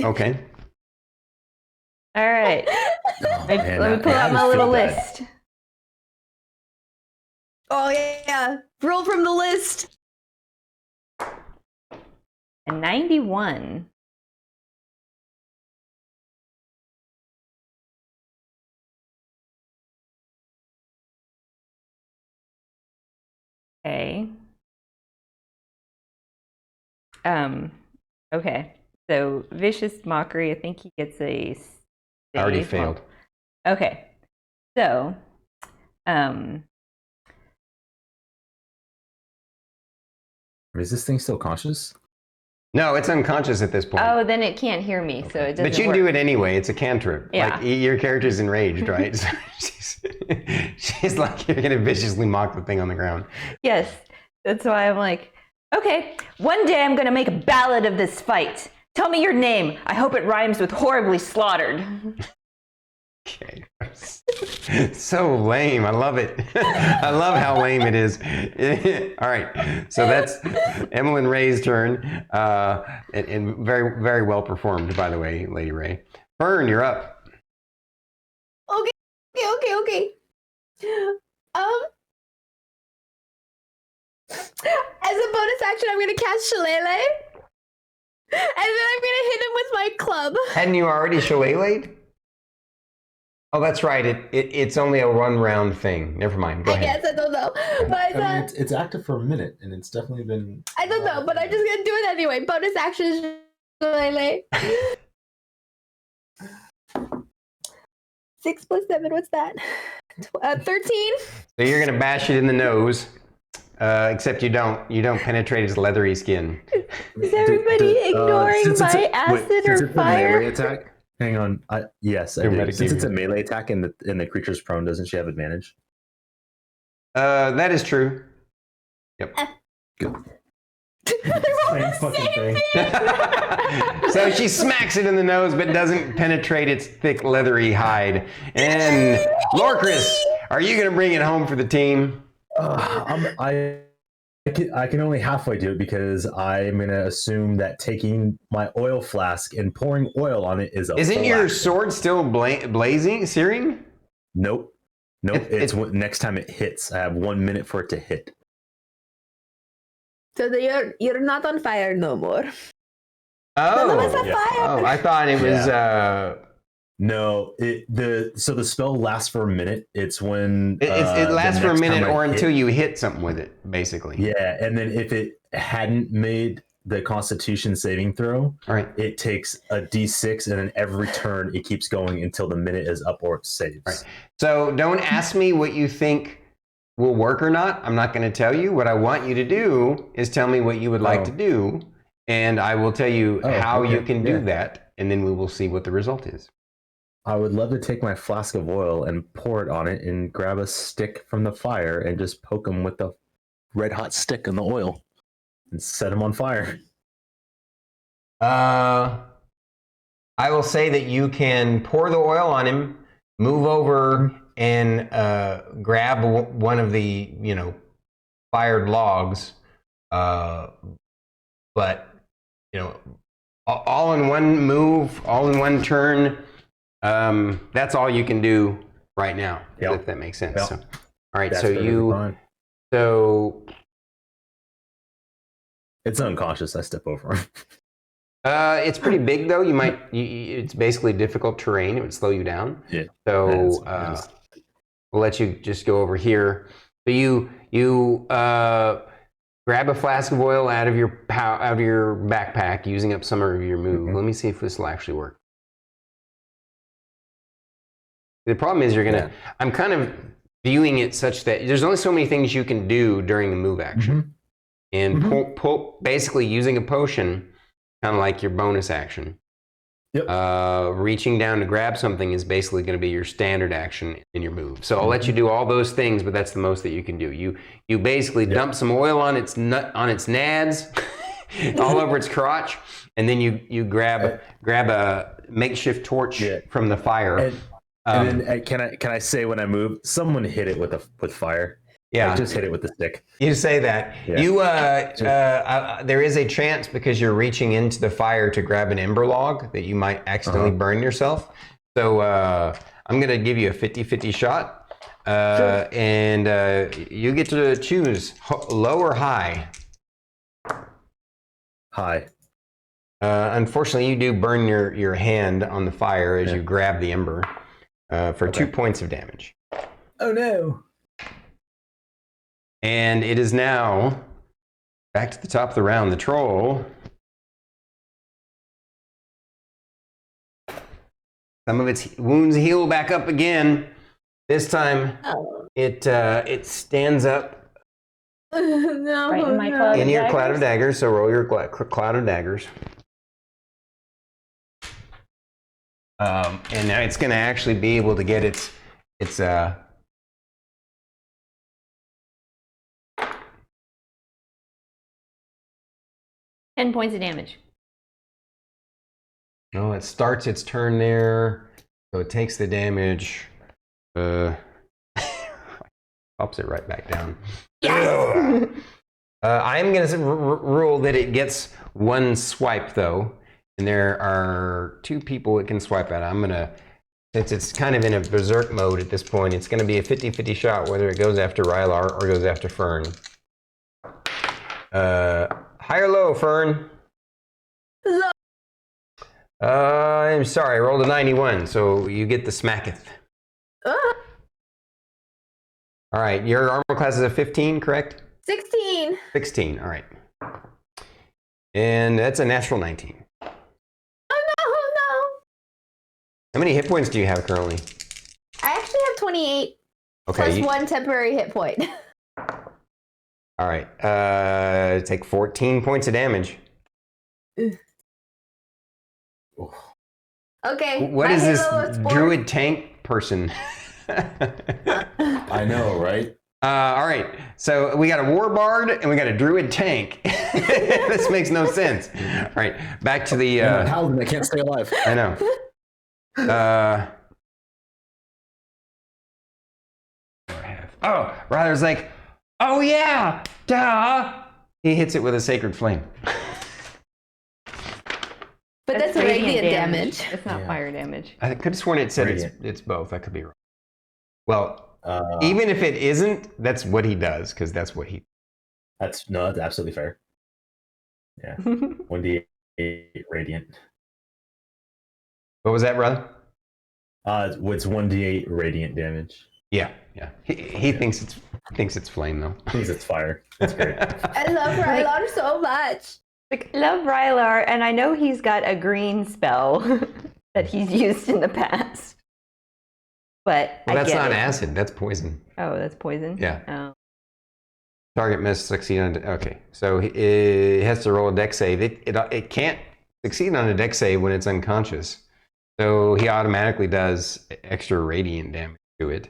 Okay. All right. Man, Let me pull out my little list. Oh yeah. Roll from the list. A 91. Okay. Okay. So vicious mockery. I think he gets a save. Already failed. Okay. So, Is this thing still conscious? No, it's unconscious at this point. oh, then it can't hear me, so it doesn't But you work. do it anyway. It's a cantrip. Yeah. Like your character's enraged, right? So she's like, you're gonna viciously mock the thing on the ground. Yes. That's why I'm like, okay, one day I'm going to make a ballad of this fight. Tell me your name. I hope it rhymes with horribly slaughtered. Okay. So lame. I love it. I love how lame it is. All right. So that's Emillynn Ray's turn. And very, very well performed, by the way, Lady Ray. Fern, you're up. Okay. As a bonus action, I'm gonna cast Shillelagh. And then I'm gonna hit him with my club. Hadn't you already shillelagh'd? Oh, that's right. It's only a one round thing. Never mind. Go I ahead. guess I don't know. But I mean, it's active for a minute, and it's definitely been. I don't know, but I'm just gonna do it anyway. Bonus action Shillelagh. 6 plus 7, what's that? 13? So you're gonna bash it in the nose, except you don't penetrate its leathery skin. Is everybody ignoring since it's my acid or fire? melee attack. Hang on. Yes, I You're do. metagaming. Since it's a melee attack and the creature's prone, doesn't she have advantage? That is true. Yep. Same fucking thing. So she smacks it in the nose, but doesn't penetrate its thick leathery hide. And Lorkris, are you gonna bring it home for the team? I I can only halfway do it because I'm going to assume that taking my oil flask and pouring oil on it is a Isn't full your action. sword still blazing, searing? Nope. It's Next time it hits. I have 1 minute for it to hit. So you're not on fire no more. Oh, None of us are yeah. fire. oh, I thought it was. No, so the spell lasts for a minute. It's when It lasts the for a next minute time I or hit- until you hit something with it, basically. Yeah, and then if it hadn't made the Constitution saving throw, All right. it takes a D6, and then every turn it keeps going until the minute is up or it saves. Right. So don't ask me what you think will work or not. I'm not going to tell you. What I want you to do is tell me what you would like to do, and I will tell you how you can do that, and then we will see what the result is. I would love to take my flask of oil and pour it on it and grab a stick from the fire and just poke him with the red hot stick in the oil and set him on fire. I will say that you can pour the oil on him, move over and grab one of the, fired logs, but, all in one move, all in one turn, that's all you can do right now, if that makes sense. Yep. So, all right, That's so perfectly fine. It's unconscious. I step over him. It's pretty big though. It's basically difficult terrain. It would slow you down. Yeah. So we'll let you just go over here. So you grab a flask of oil out of your backpack, using up some of your move. Let me see if this will actually work. The problem is I'm kind of viewing it such that there's only so many things you can do during the move action. And basically using a potion, kind of like your bonus action. Yep. Reaching down to grab something is basically going to be your standard action in your move. So I'll let you do all those things, but that's the most that you can do. You basically dump some oil on its nads, all over its crotch, and then you grab a makeshift torch from the fire. And then can I say when I move, someone hit it with fire? Yeah, just hit it with the stick. You say that. Yeah. There is a chance because you're reaching into the fire to grab an ember log that you might accidentally burn yourself. So I'm going to give you a 50-50 shot, and you get to choose low or high. High. Unfortunately, you do burn your hand on the fire as you grab the ember for 2 points of damage. Oh no. And it is now back to the top of the round. The troll. Some of its wounds heal back up again. This time, it stands up No, Right in my cloud in of your cloud of daggers? daggers. So roll your cloud of daggers. And now it's going to actually be able to get its 10 points of damage. No, it starts its turn there, so it takes the damage. Pops it right back down. Yes. I'm going to rule that it gets one swipe though, and there are 2 people it can swipe at. I'm going to, since it's kind of in a berserk mode at this point, it's going to be a 50-50 shot whether it goes after Rylar or goes after Fern. High or low, Fern? Low. I'm sorry, I rolled a 91, so you get the smacketh. All right, your armor class is a 15, correct? 16. 16, all right. And that's a natural 19. Oh no. How many hit points do you have currently? I actually have 28 Okay. plus 1 temporary hit point. All right, take 14 points of damage. Okay. What my is this halo is 4. druid tank person? I know, right? All right, so we got a warbard and we got a druid tank. This makes no sense. All right, back to the. And a paladin that can't stay alive. I know. Rylar's like, Oh yeah, duh. He hits it with a sacred flame. But that's radiant damage. It's not fire damage. I could have sworn it said Radiant. it's both. I could be wrong. Well, Uh, even if it isn't, that's what he does because that's what he. that's absolutely fair. Yeah, 1d8 radiant. What was that, brother? It's 1d8 radiant damage. Yeah, yeah. He thinks it's flame though. I think it's fire. That's great. I love Rylar so much. Like, love Rylar, and I know he's got a green spell that he's used in the past. But Well, that's I get not it. acid. That's poison. Oh, that's poison? Yeah. Oh. Target missed, succeed on. Okay, so it has to roll a dex save. It can't succeed on a dex save when it's unconscious. So he automatically does extra radiant damage to it.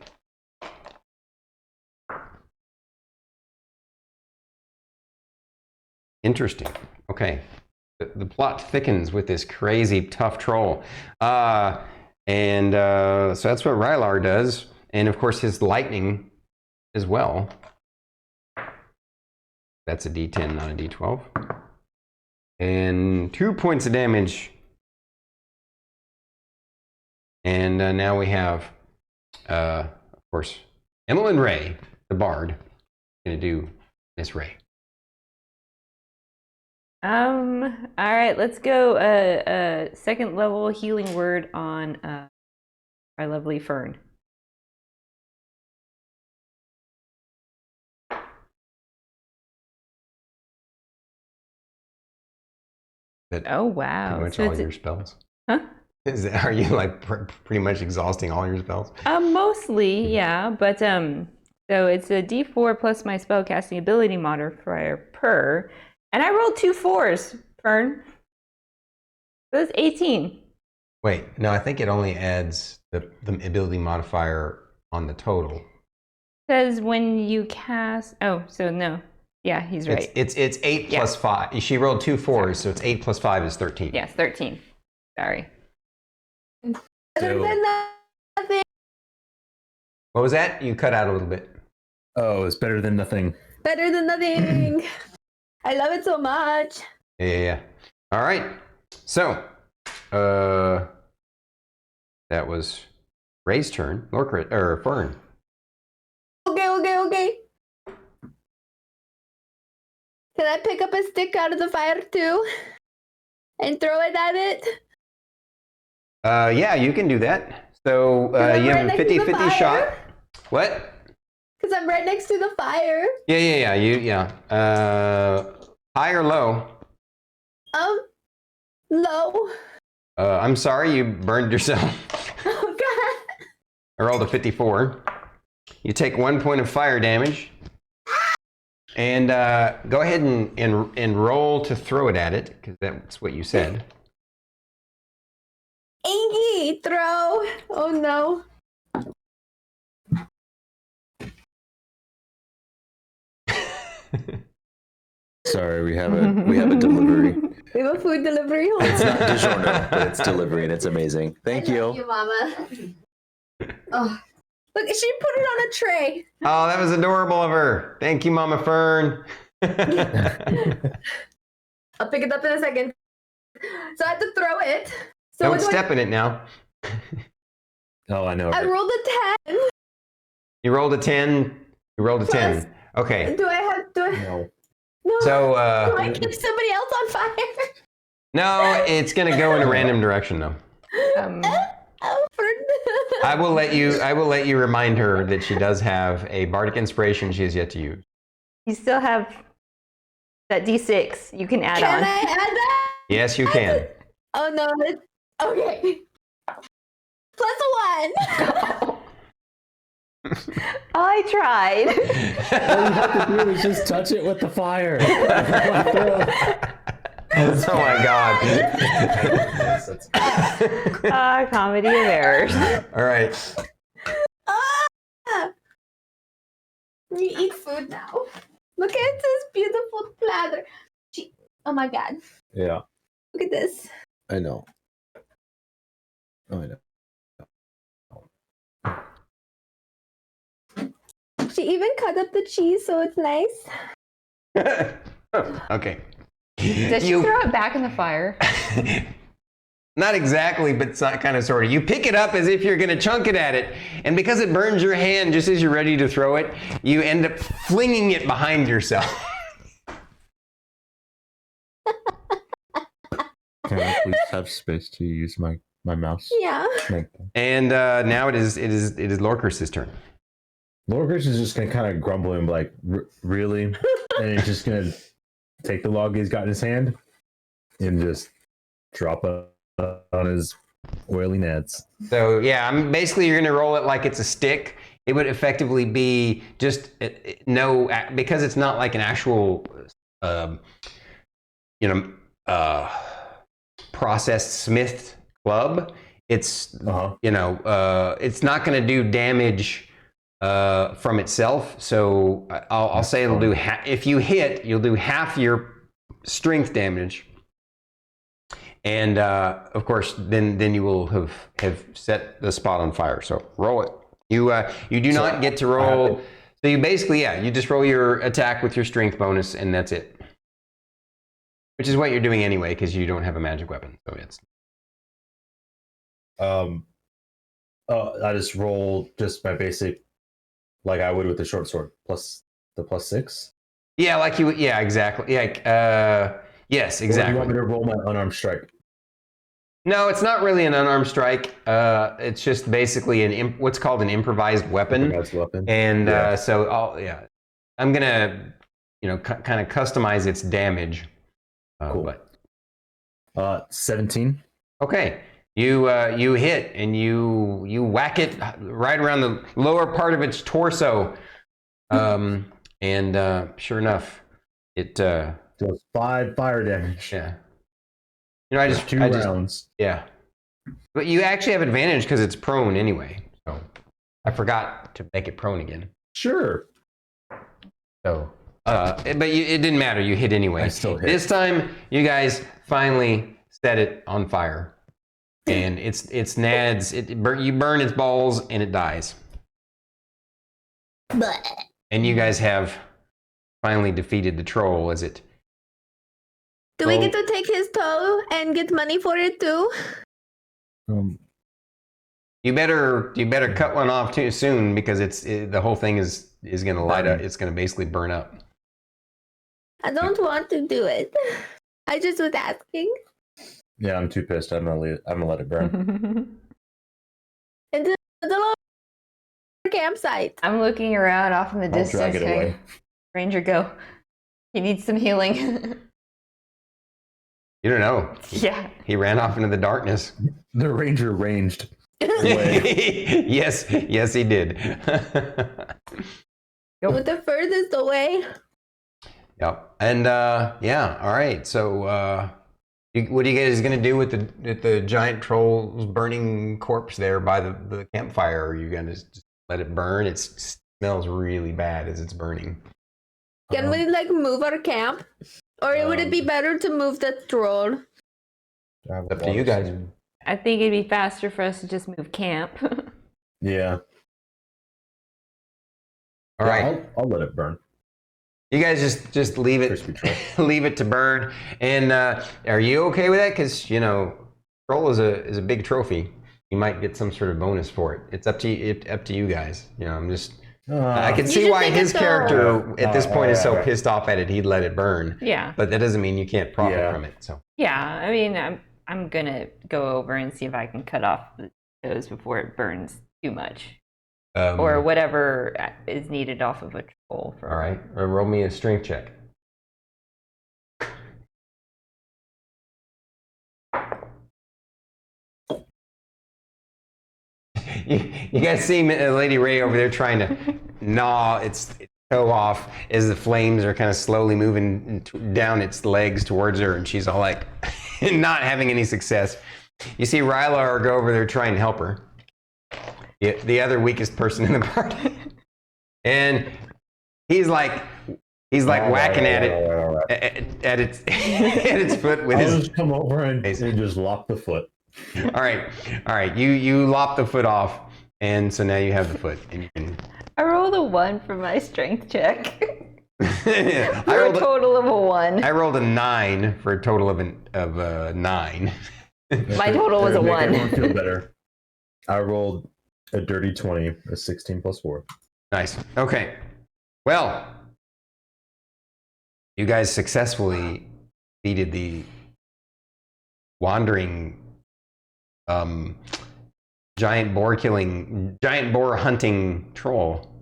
Interesting. Okay. The plot thickens with this crazy tough troll. So that's what Rylar does. And of course his lightning as well. That's a D10, not a D12. And 2 points of damage. And now we have, of course, Emillynn Ray, the bard, going to do Miss Ray. All right, let's go a second level healing word on our lovely Fern. That Oh wow! pretty much So all it's- your spells. Huh? Are you like pretty much exhausting all your spells? Mostly, yeah, but so it's a D4 plus my spellcasting ability modifier per, and I rolled 2 4s, Fern. So that's 18. Wait, no, I think it only adds the ability modifier on the total. Says when you cast. Oh, so no. Yeah, he's right. It's 8 Yeah. plus 5. She rolled 2 4s, so it's 8 plus 5 is 13. Yes, 13. Sorry. Better than nothing. What was that? You cut out a little bit. Oh, it's better than nothing. Better than nothing. I love it so much. Yeah. All right. So, that was Ray's turn. Lorkris or Fern. Okay. Can I pick up a stick out of the fire too? And throw it at it? Yeah, you can do that. So I'm you right have a next to the 50-50 fire. shot. What? Because I'm right next to the fire. Yeah. High or low? Low. I'm sorry, you burned yourself. Oh god. I rolled a 54. You take 1 point of fire damage. And go ahead and roll to throw it at it, because that's what you said. Ingy, throw. Oh no. Sorry, we have a delivery. We have a food delivery. Hold It's on. not DiGiorno, but it's delivery, and it's amazing. Thank I love you. you, Mama. Oh, look, she put it on a tray. Oh, that was adorable of her. Thank you, Mama Fern. I'll pick it up in a second. So I have to throw it. So Don't what do step in it now. Oh, I know. I Right? rolled a 10. You rolled a 10. You rolled a 10. Plus- Okay. Do I have to? No. No. So, do I catch somebody else on fire? no, it's going to go in a random direction, though. Alfred. I will let you remind her that she does have a bardic inspiration she has yet to use. You still have that D6 you can add Can on. I add that? Yes, you can. Oh no. Okay. +1. I tried. All you have to do is just touch it with the fire. Oh my god. Comedy of errors. All right. Ah! We eat food now. Look at this beautiful platter. Oh my god. Yeah. Look at this. I know. Oh, I know. She even cut up the cheese, so it's nice. Okay. Does she throw it back in the fire? Not exactly, but it's not kind of sort of. You pick it up as if you're going to chunk it at it, and because it burns your hand just as you're ready to throw it, you end up flinging it behind yourself. Can I please have space to use my mouse? Yeah. And now it is Lorcris' turn. Lorkris is just gonna kind of grumble and be like, really? And he's just gonna take the log he's got in his hand and just drop it on his oily nets. So yeah, basically you're going to roll it like it's a stick. It would effectively be just no, because it's not like an actual, processed smith club. It's it's not going to do damage from itself. So I'll say it'll do if you hit, you'll do half your strength damage. And of course, then you will have set the spot on fire. So roll it. You do not get to roll. So you basically you just roll your attack with your strength bonus, and that's it. Which is what you're doing anyway, because you don't have a magic weapon. So it's. I just roll just my basic, like I would with the short sword, plus the +6. Yeah, like you. Yeah, exactly. Yeah. Yes, exactly. Or do you want me to roll my unarmed strike? No, it's not really an unarmed strike. It's just basically what's called an improvised weapon. Improvised weapon. And I'm gonna, kind of customize its damage. Cool. 17. Okay, you hit and you whack it right around the lower part of its torso, and sure enough, it does 5 fire damage. Yeah. I just 2 rounds. Yeah. But you actually have advantage because it's prone anyway. So I forgot to make it prone again. Sure. So, but it didn't matter. You hit anyway. I still hit. This time, you guys finally set it on fire, and it's nads. You burn its balls, and it dies. And you guys have finally defeated the troll. As it. Do we get to take his toe and get money for it too? You better cut one off too soon, because the whole thing is going to light up. It's going to basically burn up. I don't want to do it. I just was asking. Yeah, I'm too pissed. I'm gonna let it burn. Into the little campsite. I'm looking around off in the I'll distance. drag it away. Ranger, go. He needs some healing. You don't know. Yeah. He ran off into the darkness. The ranger ranged away. Yes, he did. With the furthest away. Yep. And all right. So what are you guys gonna do with the giant troll's burning corpse there by the campfire? Are you gonna just let it burn? It smells really bad as it's burning. Can we move our camp? Or would it be better to move the troll? Up to you guys. I think it'd be faster for us to just move camp. Yeah. All right. I'll let it burn. You guys just leave it to burn. And are you okay with that? Because troll is a big trophy. You might get some sort of bonus for it. It's up to you guys. I'm just. I can see why his character at this point is so pissed off at it. He'd let it burn. Yeah. But that doesn't mean you can't profit from it. So. Yeah. I mean, I'm gonna go over and see if I can cut off the toes before it burns too much. Or whatever is needed off of a troll. All right. Roll me a strength check. You guys see Lady Ray over there trying to gnaw its toe off as the flames are kind of slowly moving down its legs towards her, and she's all like, not having any success. You see Rylar go over there trying to help her. The other weakest person in the party. And he's like whacking at it at its foot with I'll just come over and just lop the foot. All right. You lop the foot off, and so now you have the foot, and you can I rolled a 1 for my strength check. I For a rolled total of a 1. I rolled a 9 for a total of 9. My total was a Make 1. everyone feel better. I rolled a dirty 20, a 16 plus 4. Nice. Okay. Well, you guys successfully defeated the wandering giant boar hunting troll.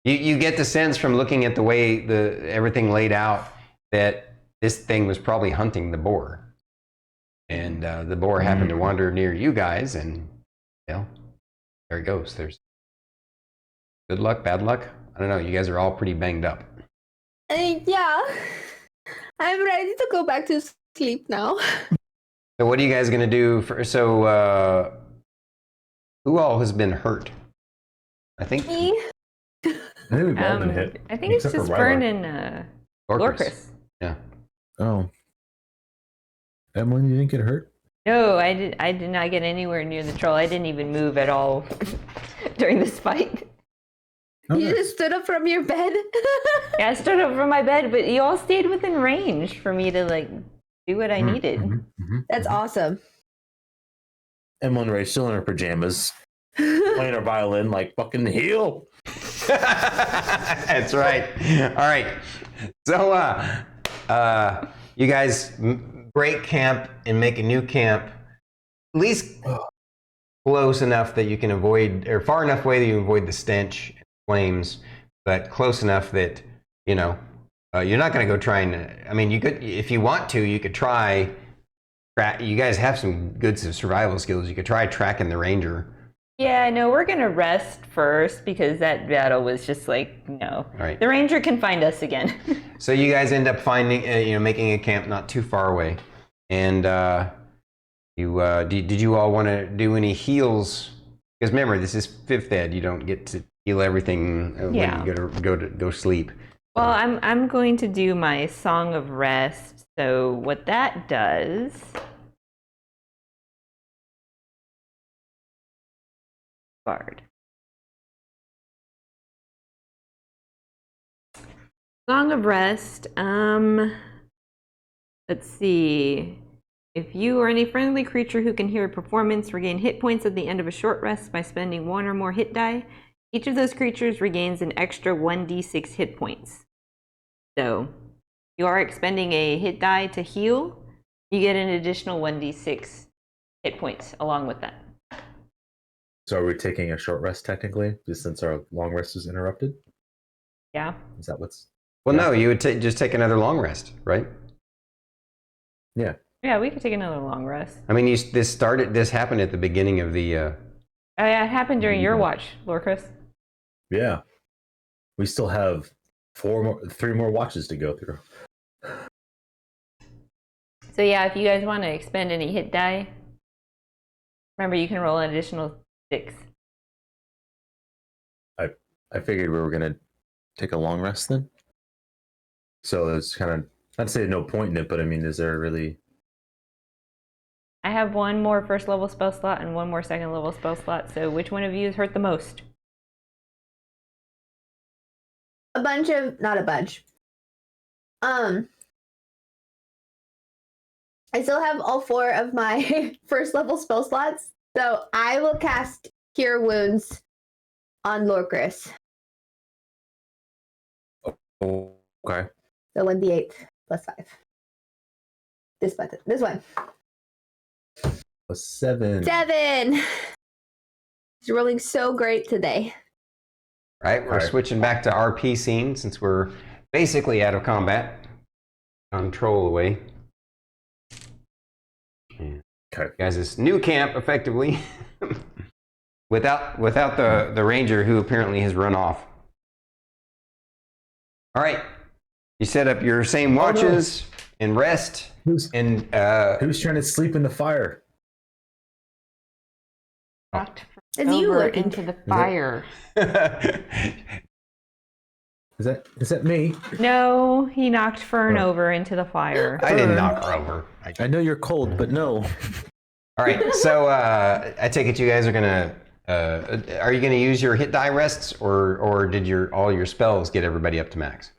You get the sense from looking at the way everything laid out that this thing was probably hunting the boar, and the boar happened to wander near you guys, and there it goes. There's good luck, bad luck. I don't know. You guys are all pretty banged up. Yeah. I'm ready to go back to sleep now. So what are you guys gonna do who all has been hurt? I think Me? I think we've all been hit. I think it's except just for Fern Rylar. and Lorcris. Lorcris. Yeah. Oh. Emillynn, you didn't get hurt? No, I did not get anywhere near the troll. I didn't even move at all during this fight. You just stood up from your bed? Yeah, I stood up from my bed, but you all stayed within range for me to like do what I needed. That's awesome. Emillynn Ray still in her pajamas, playing her violin like fucking heal. That's right. All right. So, you guys break camp and make a new camp, at least close enough that you can avoid, or far enough away that you avoid the stench and flames, but close enough that, you're not going to go try and, I mean, you could, if you want to, you could try, you guys have some good survival skills. You could try tracking the ranger. Yeah, no, we're gonna rest first because that battle was just like, no. Right. The ranger can find us again. So you guys end up finding, making a camp not too far away. And did you all want to do any heals? Because remember, this is 5th ed. You don't get to heal everything when you go sleep. Well, I'm going to do my Song of Rest. So what that does. Bard. Song of Rest. Let's see. If you or any friendly creature who can hear a performance regain hit points at the end of a short rest by spending 1 or more hit die, each of those creatures regains an extra 1d6 hit points. So, you are expending a hit die to heal, you get an additional 1d6 hit points along with that. So are we taking a short rest technically, just since our long rest is interrupted? Yeah. Is that what's... Well, no, you would just take another long rest, right? Yeah. Yeah, we could take another long rest. I mean, this happened at the beginning of the... It happened during your watch, Lorcas. Yeah. We still have 3 more watches to go through. So yeah, if you guys want to expend any hit die, remember you can roll an additional 6. I figured we were going to take a long rest then. So there's kind of, not to say no point in it, but I mean, is there really... I have 1 more first level spell slot and 1 more second level spell slot, so which one of you is hurt the most? Not a bunch. I still have all 4 of my first level spell slots, so I will cast Cure Wounds on Lorkris. Okay. So 1d8 plus 5. This button. This one. A 7. 7! He's rolling so great today. Right, we're switching back to RP scene since we're basically out of combat. Control away. Okay. Guys, this new camp effectively without the ranger who apparently has run off. All right, you set up your same watches and rest. Who's trying to sleep in the fire? It's you Over looking. into the fire. Is that me? No, he knocked Fern over into the fire. I didn't knock her over. I know you're cold, but no. All right, so I take it you guys are gonna Are you going to use your hit die rests, or did all your spells get everybody up to max?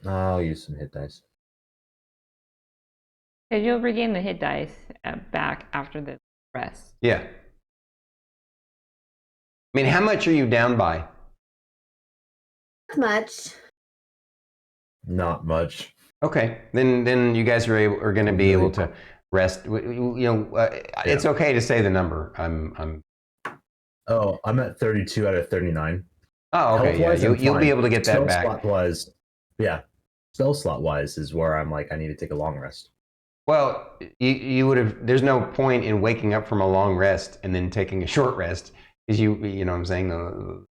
I'll use some hit dice. And you'll regain the hit dice back after the rest. Yeah. I mean, how much are you down by? Not much. Not much. Okay, then you guys are going to be able to rest. It's okay to say the number. I'm at 32 out of 39. Oh, okay. Yeah, Health-wise, you'll I'm be fine. able to get that Spell back. slot wise, yeah. Spell slot wise is where I'm like, I need to take a long rest. Well, you would have. There's no point in waking up from a long rest and then taking a short rest, because you know what I'm saying,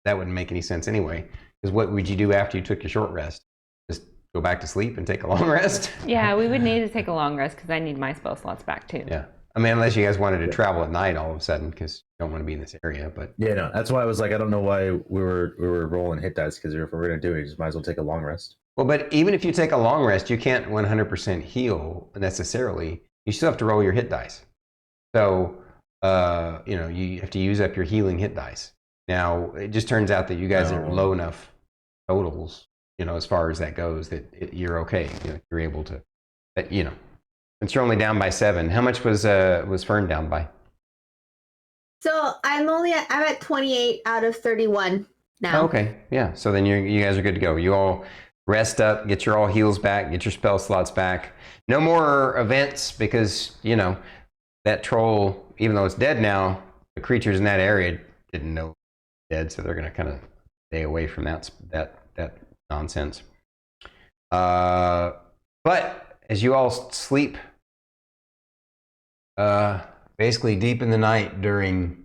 that wouldn't make any sense anyway. Because what would you do after you took your short rest? Just go back to sleep and take a long rest? Yeah, we would need to take a long rest because I need my spell slots back too. Yeah. I mean, unless you guys wanted to travel at night all of a sudden, because you don't want to be in this area. But Yeah, no, that's why I was like, I don't know why we were rolling hit dice, because if we're gonna do it, just might as well take a long rest. well, but even if you take a long rest, you can't 100% heal necessarily. You still have to roll your hit dice. So you have to use up your healing hit dice. Now, it just turns out that you guys are low enough totals, as far as that goes, that you're okay. You're able to, since you're only down by 7. How much was Fern down by? So I'm at 28 out of 31 now. Oh, okay, yeah. So then you guys are good to go. You all rest up, get your all heals back, get your spell slots back. No more events, because that troll, even though it's dead now, the creatures in that area didn't know it was dead, so they're going to kind of stay away from that nonsense. But as you all sleep, basically deep in the night during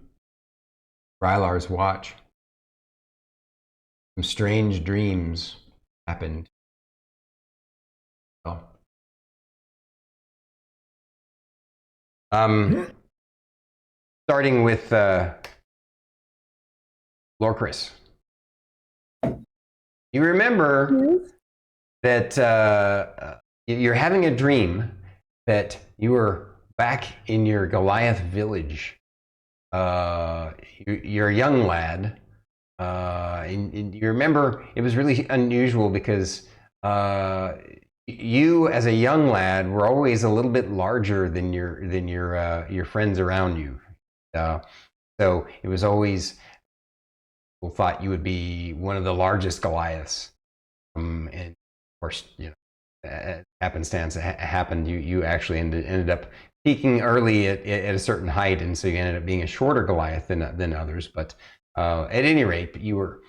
Rylar's watch, some strange dreams happened. Oh. Starting with Lorkris. You remember that you're having a dream that you were back in your Goliath village. You're a young lad. And you remember it was really unusual because you, as a young lad, were always a little bit larger than your friends around you. So it was always, people thought you would be one of the largest Goliaths. And of course, happenstance happened. You actually ended up peaking early at a certain height, and so you ended up being a shorter Goliath than others. But at any rate, you were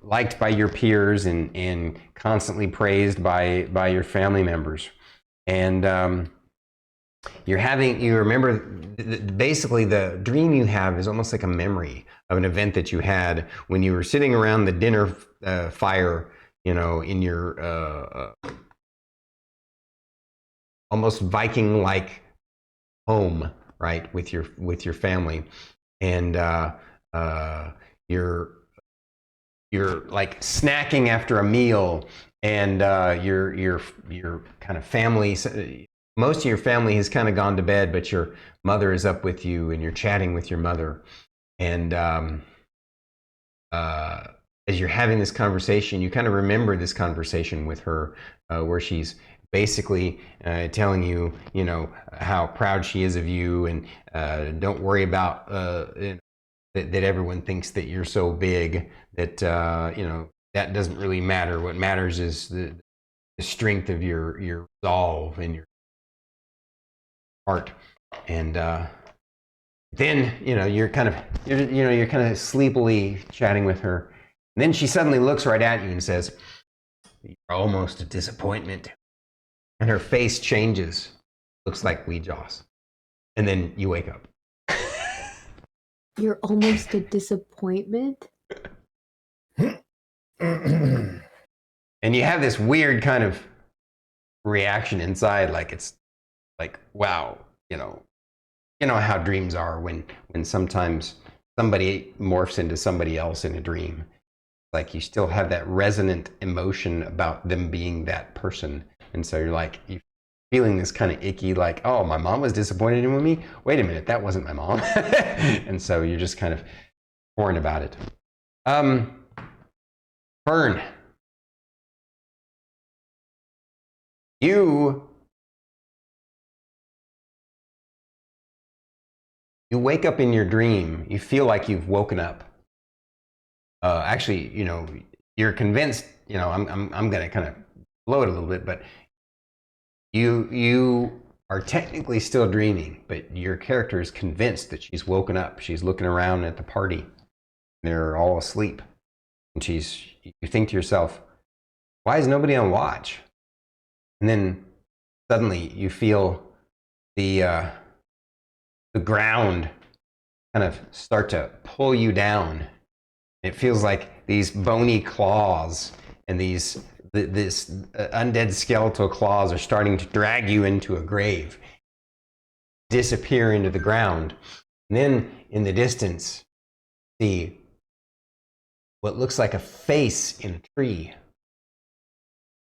liked by your peers and constantly praised by your family members. And you remember, basically the dream you have is almost like a memory of an event that you had when you were sitting around the dinner fire, in your almost Viking-like home, right, with your family. And you're like snacking after a meal, and your kind of family, most of your family has kind of gone to bed, but your mother is up with you, and you're chatting with your mother. And as you're having this conversation, you kind of remember this conversation with her, where she's basically telling you, how proud she is of you, and don't worry about that everyone thinks that you're so big that that doesn't really matter. What matters is the strength of your resolve and your heart. And then you're kind of sleepily chatting with her, and then she suddenly looks right at you and says, "You're almost a disappointment." And her face changes, looks like Weejaws, and then you wake up. You're almost a disappointment. And you have this weird kind of reaction inside, like it's like, wow, you know how dreams are when sometimes somebody morphs into somebody else in a dream. Like you still have that resonant emotion about them being that person, and so you're like, you feeling this kind of icky, like, oh, my mom was disappointed in me. Wait a minute, that wasn't my mom. And so you're just kind of torn about it. Fern, you wake up in your dream. You feel like you've woken up. Actually, you know, you're convinced. You know, I'm gonna kind of blow it a little bit, but you are technically still dreaming, but your character is convinced that she's woken up. She's looking around at the party. They're all asleep, and you think to yourself, why is nobody on watch? And then suddenly you feel the ground kind of start to pull you down. It feels like these bony claws and this undead skeletal claws are starting to drag you into a grave, disappear into the ground. And then in the distance, see what looks like a face in a tree.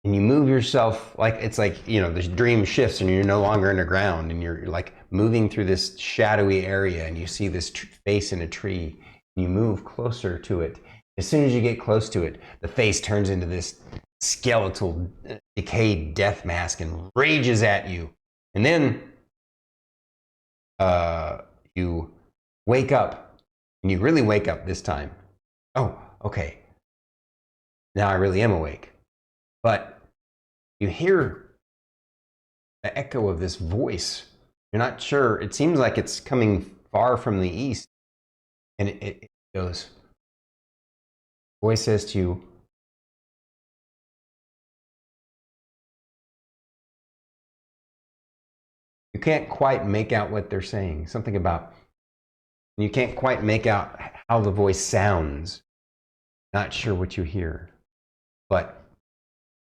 And you move yourself, like it's like, you know, the dream shifts and you're no longer underground, and you're like moving through this shadowy area, and you see this face in a tree. And you move closer to it. As soon as you get close to it, the face turns into this skeletal, decayed death mask and rages at you. And then you wake up, and you really wake up this time. Oh, okay. Now I really am awake. But you hear the echo of this voice. You're not sure. It seems like it's coming far from the east. And it goes, voice says to you, you can't quite make out what they're saying. Something about, you can't quite make out how the voice sounds. Not sure what you hear. But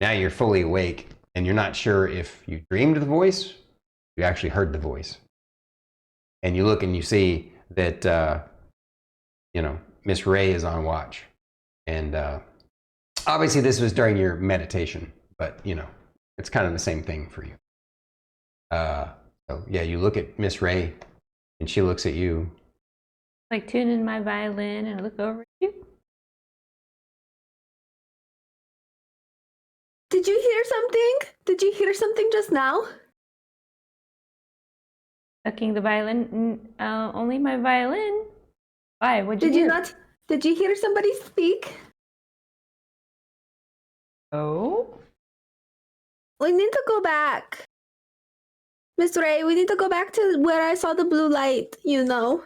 now you're fully awake, and you're not sure if you dreamed the voice, you actually heard the voice. And you look and you see that, you know, Miss Ray is on watch. And obviously this was during your meditation, but, you know, it's kind of the same thing for you. So, yeah, you look at Miss Ray, and she looks at you. Like tuning my violin and look over at you. Did you hear something? Did you hear something just now? Tucking the violin. Only my violin. Why? What'd you Did hear? you not? Did you hear somebody speak? Oh? We need to go back. Miss Ray, we need to go back to where I saw the blue light, you know.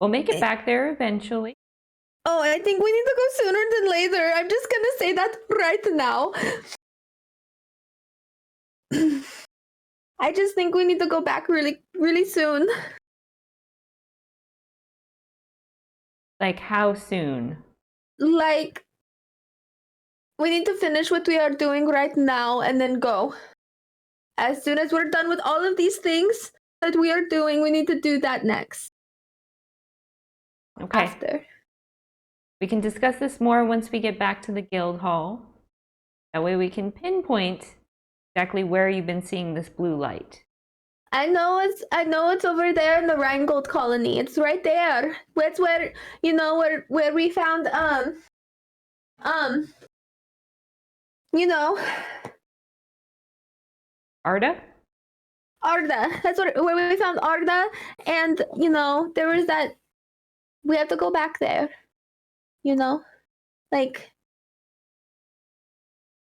We'll make it back there eventually. Oh, I think we need to go sooner than later. I'm just gonna say that right now. I just think we need to go back really, really soon. Like how soon? Like, we need to finish what we are doing right now and then go. As soon as we're done with all of these things that we are doing, we need to do that next. Okay. After. We can discuss this more once we get back to the guild hall. That way we can pinpoint exactly where you've been seeing this blue light. I know it's over there in the Rheingold colony. It's right there. That's where, you know, where we found you know, Arda? That's where we found Arda, and you know, there was that, we have to go back there. You know? Like,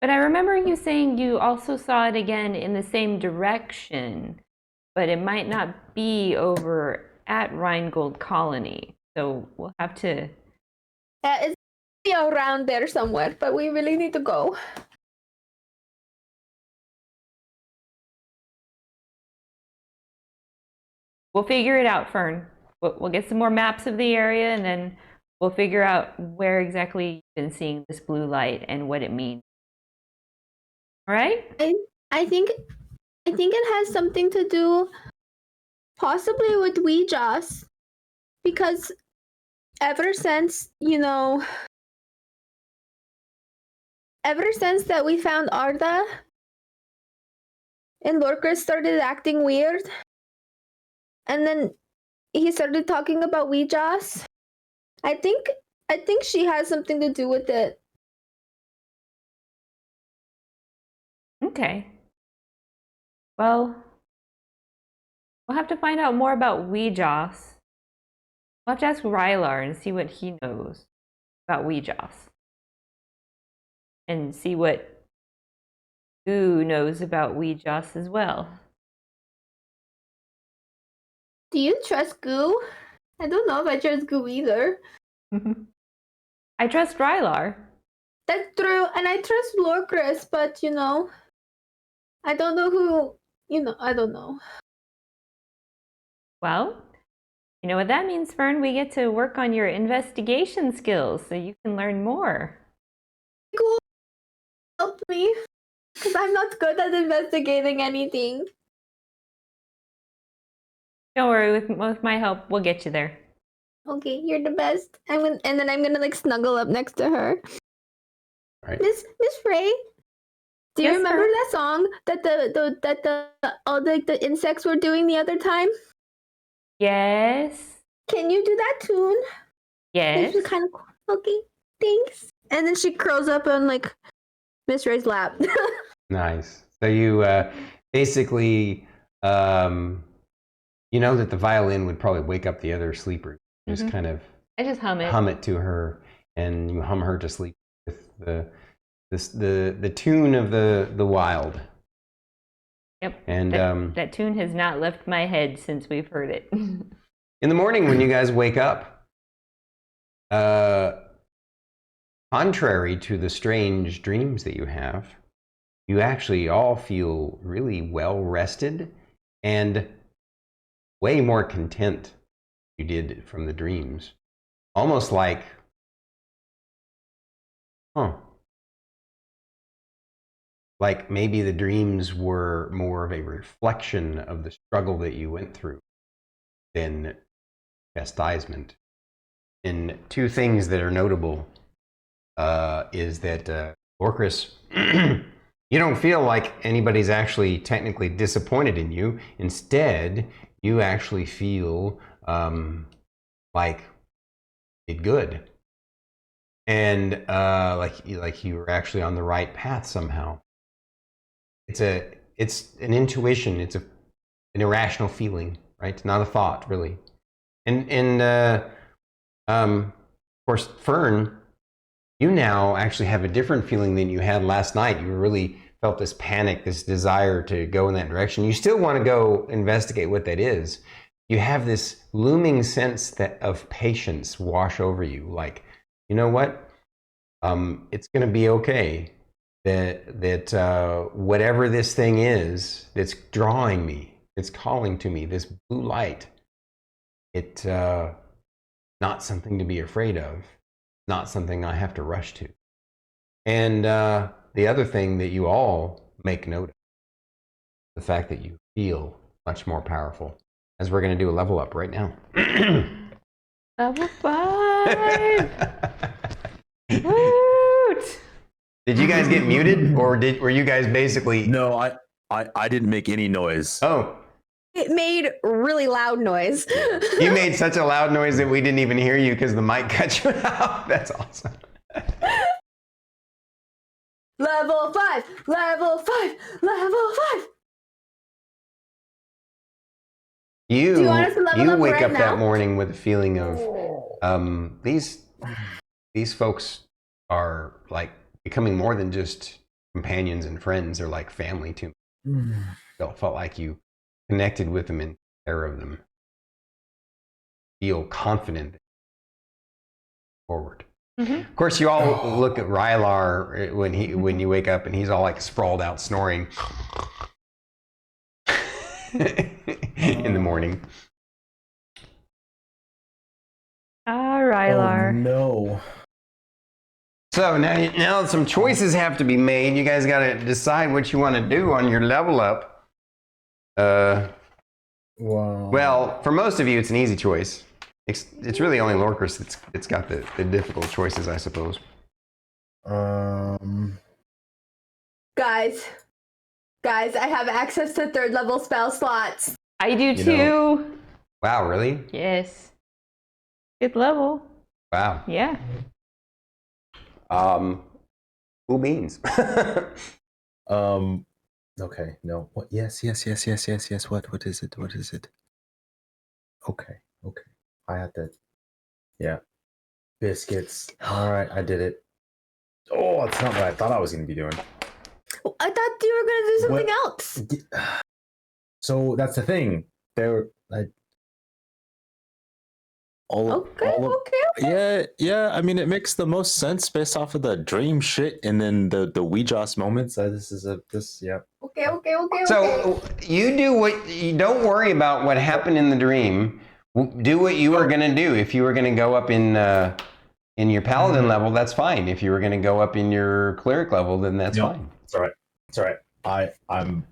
But I remember you saying you also saw it again in the same direction, but it might not be over at Rheingold Colony. So we'll have to... it's around there somewhere, but we really need to go. We'll figure it out, Fern. We'll get some more maps of the area, and then we'll figure out where exactly you've been seeing this blue light and what it means. All right? I think it has something to do possibly with Ouija's, because ever since, you know, ever since that we found Arda, and Lorkris started acting weird. And then he started talking about Ouijas. I think she has something to do with it. Okay. Well, we'll have to find out more about Ouijas. We'll have to ask Rylar and see what he knows about Ouijas. And see what Goo knows about Ouijas as well. Do you trust Goo? I don't know if I trust Goo either. I trust Rylar. That's true, and I trust Lorkris, but I don't know who. I don't know. Well, you know what that means, Fern? We get to work on your investigation skills so you can learn more. Cool. Help me, because I'm not good at investigating anything. Don't worry, with my help, we'll get you there. Okay, you're the best. And then I'm gonna snuggle up next to her. Right. Miss Frey, do you Yes, remember sir? that song that all the insects were doing the other time? Yes. Can you do that tune? Yes. It's kind of cool. Okay, thanks. And then she curls up on Miss Ray's lap. Nice. So you basically, you know that the violin would probably wake up the other sleepers. Just kind of I just hum it. hum it to her, and you hum her to sleep with the tune of the wild. Yep. And that tune has not left my head since we've heard it. in the morning when you guys wake up, contrary to the strange dreams that you have, you actually all feel really well rested and way more content you did from the dreams. Almost like, like maybe the dreams were more of a reflection of the struggle that you went through than chastisement. And two things that are notable is that Lorkris, you don't feel like anybody's actually technically disappointed in you. Instead, you actually feel like it good, and like you were actually on the right path somehow. It's an intuition. It's an irrational feeling, right? Not a thought, really. And of course, Fern, you now actually have a different feeling than you had last night. You really felt this panic, this desire to go in that direction. You still want to go investigate what that is. You have this looming sense of patience wash over you. Like, you know what? It's going to be okay. That whatever this thing is that's drawing me, it's calling to me, this blue light, it's not something to be afraid of, not something I have to rush to. And the other thing that you all make note of, the fact that you feel much more powerful, as we're going to do a level up right now. Level 5! Woot! Did you guys get muted, or were you guys basically? No, I didn't make any noise. Oh, It made really loud noise. you made such a loud noise that we didn't even hear you because the mic cut you out. That's awesome. Level 5! Level 5! Level 5! Do you want us to level up wake right up now? that morning with a feeling of these folks are like becoming more than just companions and friends. They're like family to me. Felt like you connected with them and took care of them. Feel confident forward. Of course, you all look at Rylar when you wake up, and he's all like sprawled out snoring in the morning. Rylar. Oh, no. So now some choices have to be made. You guys got to decide what you want to do on your level up. Wow. Well, for most of you, it's an easy choice. It's really only Lorkris that's got the difficult choices, I suppose. Guys, Guys, I have access to 3rd level spell slots. I do You too. know- Wow, really? Yes. Good level. Wow. Yeah. Cool beans. Okay. No. What? Yes. What is it? Okay. I had that. Yeah. Biscuits. All right. I did it. Oh, it's not what I thought I was going to be doing. I thought you were gonna do something What? else. So that's the thing. Okay. Yeah. I mean, it makes the most sense based off of the dream shit, and then the Weejoss moments. Yeah. Okay. So you do what you don't worry about what happened in the dream. Do what you were gonna do. If you were gonna go up in your paladin level, that's fine. If you were gonna go up in your cleric level, then that's fine. It's all right. I'm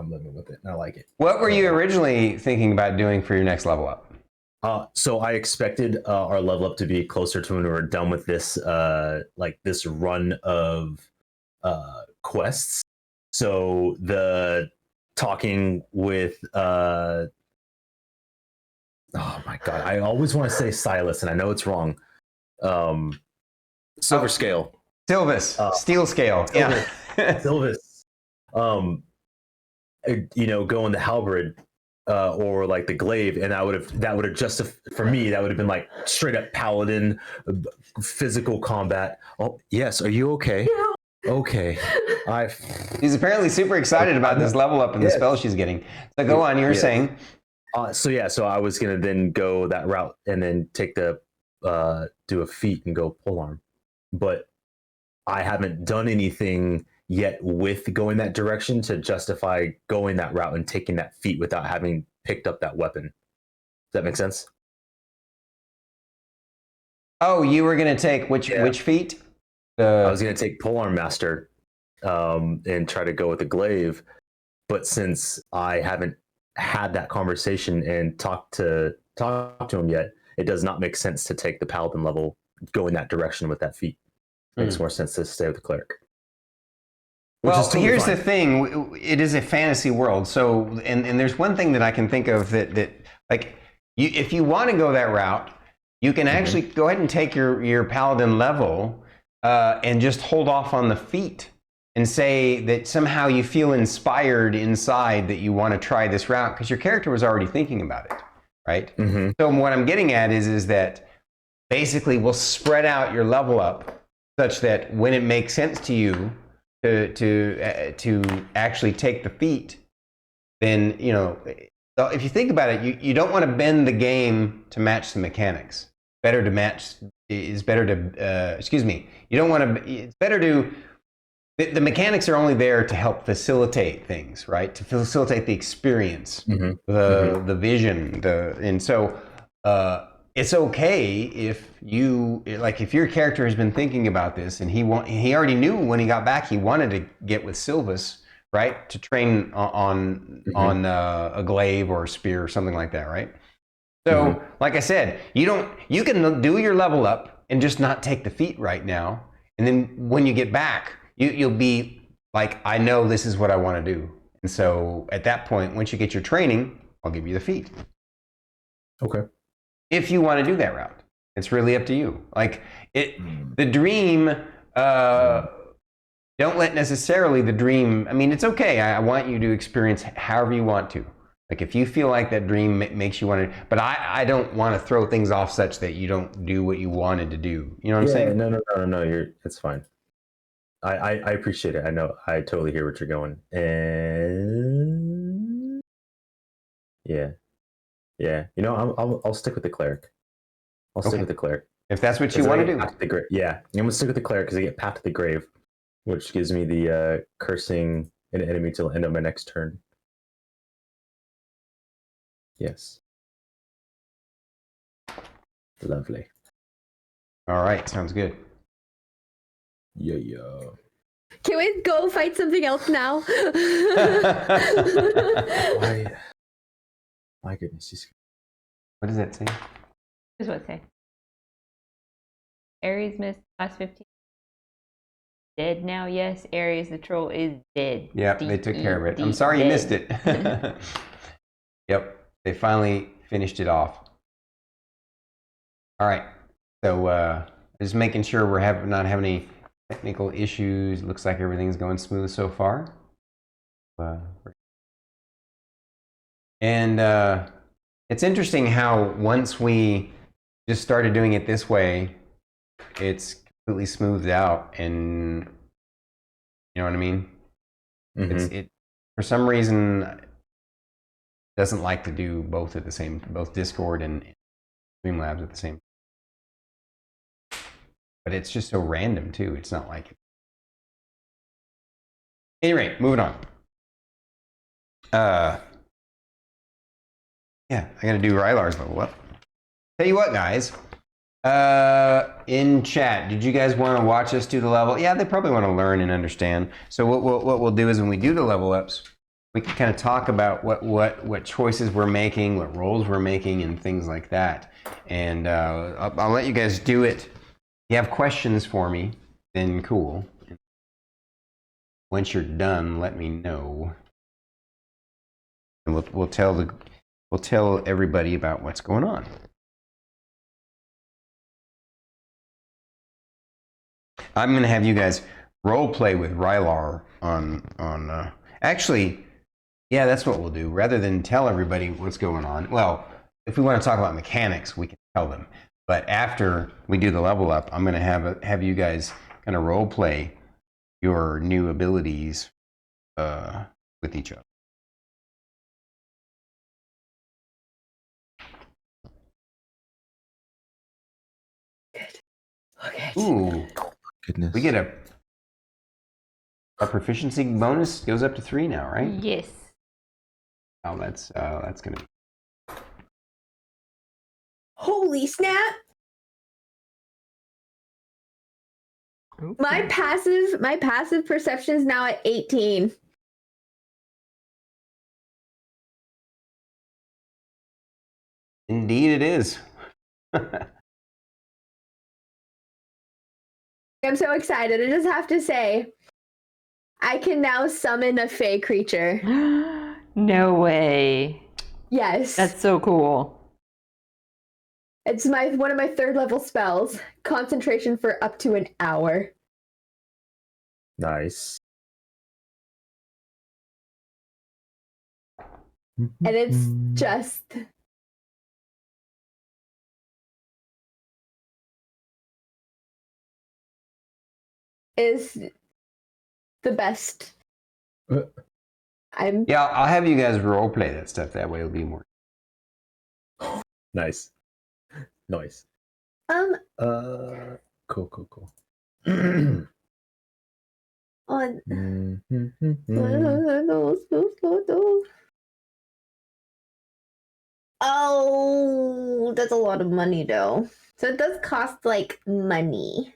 living with it, and I like it. What were you originally thinking about doing for your next level up? So I expected our level up to be closer to when we were done with this, this run of quests. So the talking with, oh my god, I always want to say Silas, and I know it's wrong. Silver Scale, Silvus, Steel Scale, yeah. Silvus. Going the halberd. Or like the glaive, and that would have for me, that would have been like straight up paladin, physical combat. Oh yes, are you okay? Okay, She's apparently super excited about this level up and the spell she's getting. So go on, you were saying. So I was gonna then go that route and then take the do a feat and go polearm, but I haven't done anything yet with going that direction to justify going that route and taking that feat without having picked up that weapon. Does that make sense? Oh, you were going to take which feat? I was going to take Polearm Master and try to go with the glaive, but since I haven't had that conversation and talk to him yet, it does not make sense to take the paladin level, go in that direction with that feat. Makes more sense to stay with the cleric. Well, here's the thing. It is a fantasy world. So, and there's one thing that I can think of that like, if you want to go that route, you can actually go ahead and take your paladin level and just hold off on the feat and say that somehow you feel inspired inside that you want to try this route because your character was already thinking about it, right? So what I'm getting at is that basically we'll spread out your level up such that when it makes sense to you to actually take the feat, then if you think about it, you don't want to bend the game to match the mechanics. You don't want to. It's better to. The mechanics are only there to help facilitate things, right? To facilitate the experience, the vision, and so. It's okay if if your character has been thinking about this and he already knew when he got back he wanted to get with Silvus, right, to train on a glaive or a spear or something like that, right? So, like I said, you can do your level up and just not take the feat right now, and then when you get back, you'll be like, I know this is what I want to do, and so at that point, once you get your training, I'll give you the feat. Okay. If you want to do that route, it's really up to you. Like the dream, don't let necessarily the dream. I mean, it's okay. I want you to experience however you want to. Like if you feel like that dream makes you want to, but I don't want to throw things off such that you don't do what you wanted to do. You know what I'm saying? No. It's fine. I appreciate it. I know. I totally hear what you're going. And yeah. I'll stick with the cleric. I'll stick with the cleric. If that's what you want to do. Yeah, I'm gonna stick with the cleric because I get Path to the Grave, which gives me the cursing an enemy till the end of my next turn. Yes. Lovely. All right, sounds good. Yeah. Can we go fight something else now? My goodness. What does that say? Here's what it say. Ares missed last 15. dead now. Yes, Aries the troll is dead. Yep, they took care of it. I'm sorry you missed it. Yep, they finally finished it off. All right, so just making sure we're not having any technical issues. Looks like everything's going smooth so far. And it's interesting how once we just started doing it this way, it's completely smoothed out, and you know what I mean? Mhm. It for some reason doesn't like to do both Discord and Streamlabs at the same time. But it's just so random too. It's not like it. At any rate, moving on. Yeah, I gotta do Rylar's level up. Tell you what, guys. In chat, did you guys want to watch us do the level? Yeah, they probably want to learn and understand. So what we'll do is when we do the level ups, we can kind of talk about what choices we're making, what roles we're making, and things like that. And I'll let you guys do it. If you have questions for me, then cool. Once you're done, let me know, and we'll tell everybody about what's going on. I'm gonna have you guys role play with Rylar on actually, yeah, that's what we'll do. Rather than tell everybody what's going on, well, if we want to talk about mechanics, we can tell them. But after we do the level up, I'm gonna have you guys kind of role play your new abilities with each other. Okay. Ooh, Goodness. we get our proficiency bonus goes up to 3 now, right? Yes. Oh, that's gonna be. Holy snap! My passive perception is now at 18. Indeed, it is. I'm so excited. I just have to say, I can now summon a fey creature. No way. Yes. That's so cool. It's one of my 3rd level spells. Concentration for up to an hour. Nice. And it's just is the best. Yeah, I'll have you guys role play that stuff. That way it'll be more. Nice. Nice. Cool. On oh, that's a lot of money though. So it does cost like money.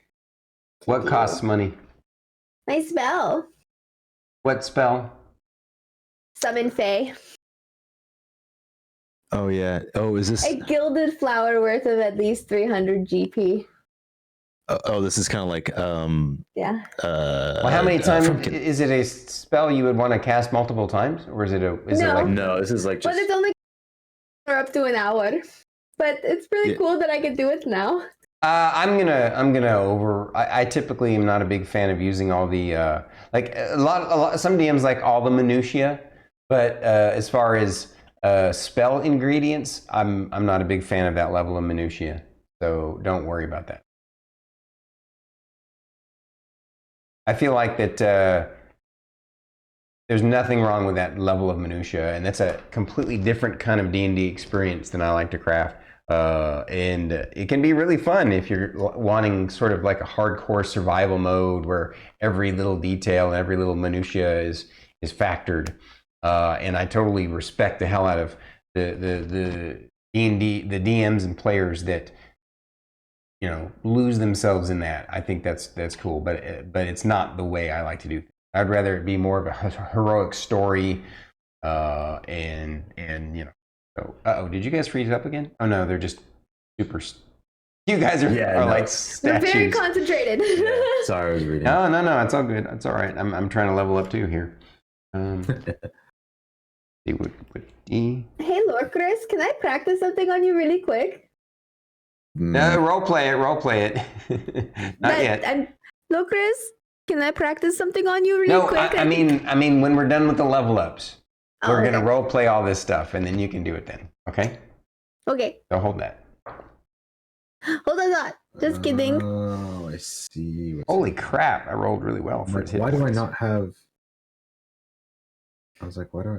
What costs money? My spell. What spell? Summon Fae. Oh yeah. Oh, is this? A gilded flower worth of at least 300 GP. Oh, this is kind of like Yeah. Well, how many times is it a spell you would want to cast multiple times, or is it it No. like No, this is like But just it's only for up to an hour. But it's really Yeah. cool that I can do it now. I'm gonna I typically am not a big fan of using all the like a lot. Some DMs like all the minutia, but as far as spell ingredients, I'm not a big fan of that level of minutia. So don't worry about that. I feel like that there's nothing wrong with that level of minutia, and that's a completely different kind of D&D experience than I like to craft. And it can be really fun if you're wanting sort of like a hardcore survival mode where every little detail and every little minutia is factored. And I totally respect the hell out of the D&D, the DMs and players that lose themselves in that. I think that's cool, but it's not the way I like to do things. I'd rather it be more of a heroic story, and So, did you guys freeze up again? Oh no, they're just super. You guys are, Yeah, are no. like We're very statues. concentrated. Yeah, sorry, I was reading. No, no, no. It's all good. It's all right. I'm trying to level up too here. See what D. Hey, Lorkris, can I practice something on you really quick? No, role play it. Role play it. Not yet. Lorkris, can I practice something on you really No, quick? I mean, when we're done with the level ups, Oh, we're gonna okay. role play all this stuff, and then you can do it then. Okay? Okay, So hold that. hold on. Just kidding. Oh, I see. Holy crap! I rolled really well for his hit Why do I points. not have? I was like, why do I?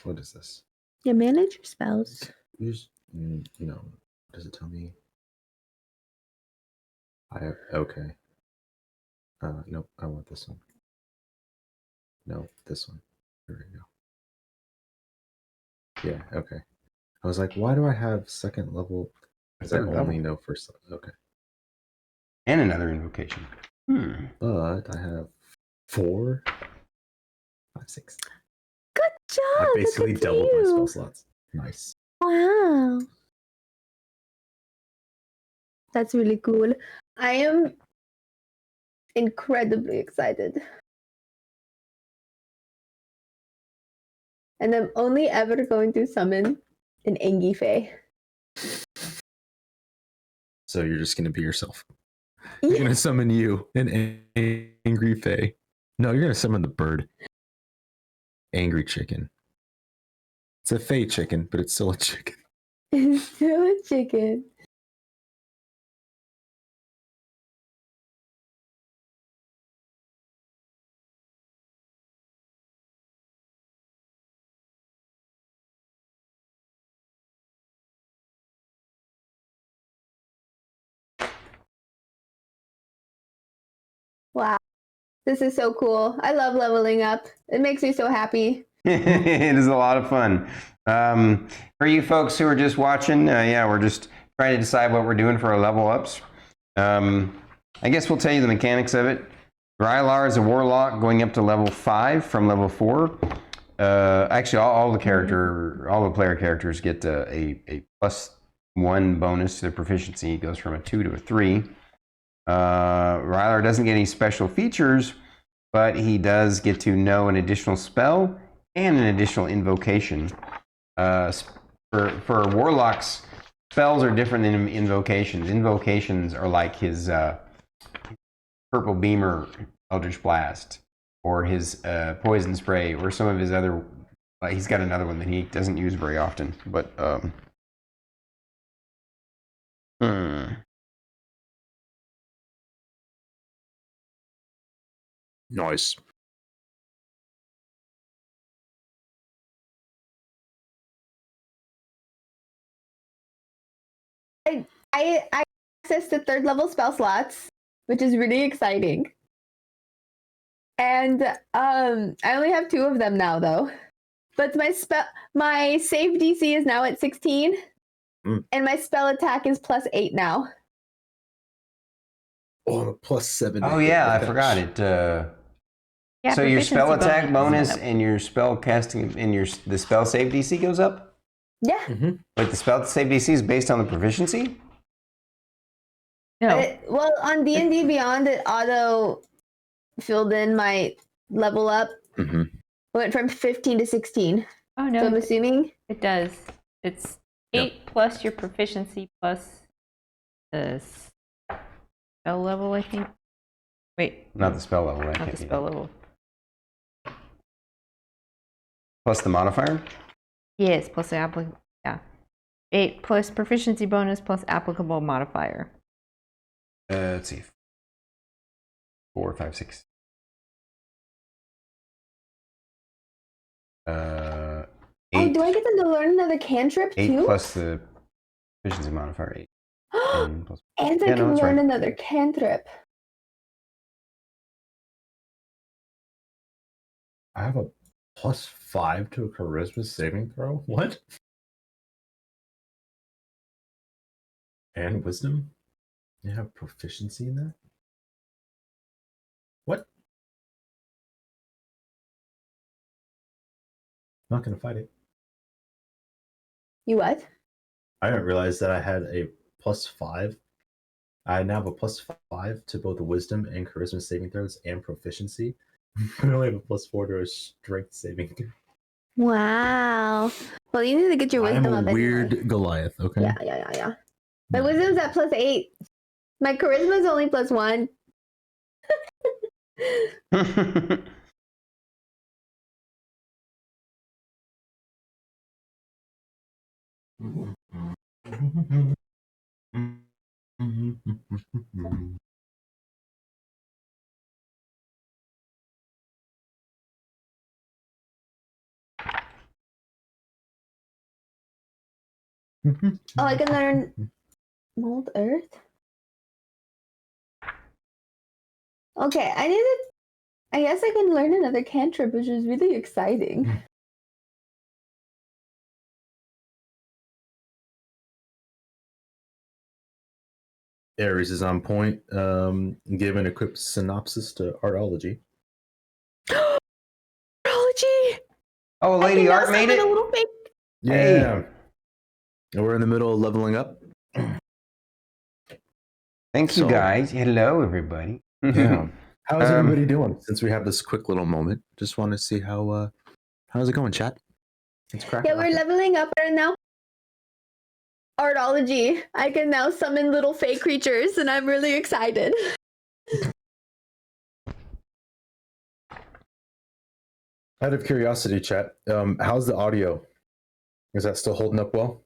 What is this? You manage your spells. Use, does it tell me? Okay. Nope, I want this one. No, this one. There we go. Yeah, okay. I was like, why do I have second level? Because I Third only level. know first. Okay. And another invocation. But I have 4, 5, 6. Good job. I basically look at doubled my you. spell slots. Nice. Wow. That's really cool. I am incredibly excited. And I'm only ever going to summon an Angie Fae. So you're just gonna be yourself. You're gonna summon you, an angry fae. No, you're gonna summon the bird. Angry chicken. It's a fae chicken, but it's still a chicken. It's still a chicken. Wow. This is so cool. I love leveling up. It makes me so happy. It is a lot of fun. For you folks who are just watching, yeah, we're just trying to decide what we're doing for our level ups. I guess we'll tell you the mechanics of it. Rylar is a warlock going up to level 5 from level 4. Actually, all the player characters get a +1 bonus to their proficiency. It goes from a 2 to a 3. Rylar doesn't get any special features, but he does get to know an additional spell and an additional invocation. For warlocks, spells are different than invocations. Invocations are like his purple beamer Eldritch Blast, or his poison spray, or some of his other. He's got another one that he doesn't use very often, but Nice. I access to 3rd level spell slots, which is really exciting. And I only have 2 of them now though. But my save DC is now at 16. And my spell attack is +8 now. Oh, I'm a +7. oh yeah, I forgot it. Yeah, So your spell proficiency attack bonus up. and your spell casting and the spell save DC goes up? Yeah. Wait, the spell save DC is based on the proficiency? No. Well, on D&D Beyond, it auto filled in my level up. Went from 15 to 16. Oh no. So I'm assuming. It does. It's 8 plus your proficiency plus the spell level, I think. Wait. Not the spell level, right? Not the spell level. Plus the modifier? Yes, plus the applicable. Yeah. 8 plus proficiency bonus plus applicable modifier. Let's see. 4, 5, 6. 8. Oh, do I get them to learn another cantrip 8 too? plus the proficiency modifier 8. And plus... I Yeah, can no, that's learn right. another cantrip. I have a +5 to a charisma saving throw. What? And wisdom? You have proficiency in that? What? Not gonna fight it. You what? I didn't realize that I had a +5. I now have a +5 to both wisdom and charisma saving throws and proficiency. I only have a +4 to a strength saving throw. Wow. Well, you need to get your I am wisdom a up weird anyway. Goliath, okay? Yeah. My wisdom's at +8. My charisma's only +1. Oh, I can learn mold earth. Okay, I guess I can learn another cantrip, which is really exciting. Ares is on point. Give an equipped synopsis to Artology. Artology! Oh, Lady Art made it. A little fake. Yeah. And we're in the middle of leveling up. Thank you, guys. Hello, everybody. Yeah. How's everybody doing? Since we have this quick little moment, just want to see how's it going, chat? It's cracking. Yeah, we're leveling up right now. Artology. I can now summon little fake creatures, and I'm really excited. Out of curiosity, chat, how's the audio? Is that still holding up well?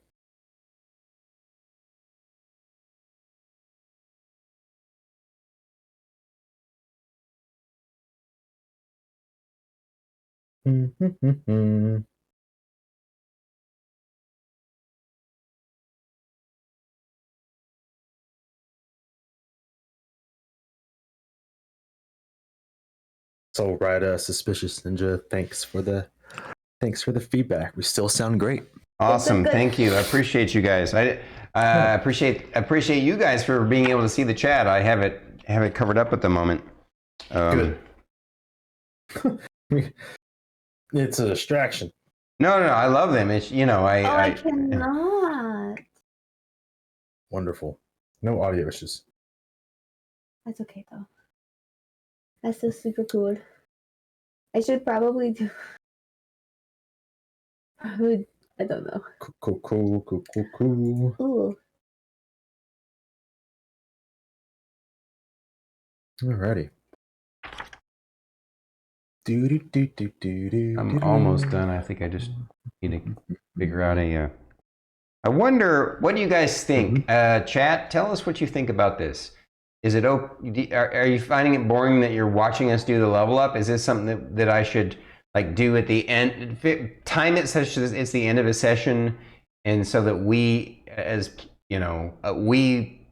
So right, Suspicious Ninja, thanks for the feedback. We still sound great. Awesome. Thank you. I appreciate you guys. I appreciate you guys for being able to see the chat. I have it covered up at the moment. Good. It's a distraction. No, I love them. It's I cannot. Wonderful. No audio issues. That's okay though. That's still super cool. I should probably do. I don't know. Cool. Ooh. Alrighty. I'm almost done. I think I just need to figure out a. I wonder, what do you guys think? Chat, tell us what you think about this. Is it are you finding it boring that you're watching us do the level up? Is this something that I should like do at the end? Time it such that it's the end of a session, and so that we, as we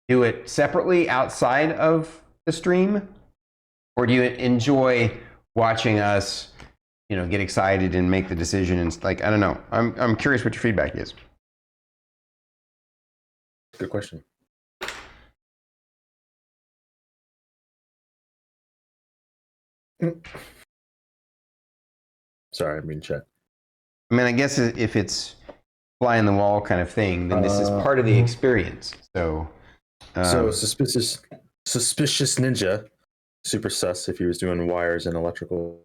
do it separately outside of the stream, or do you enjoy watching us, get excited and make the decision? And I don't know. I'm curious what your feedback is. Good question. Sorry, I mean chat. I mean, I guess if it's fly in the wall kind of thing, then this is part of the experience. So, suspicious ninja, super sus if he was doing wires and electrical,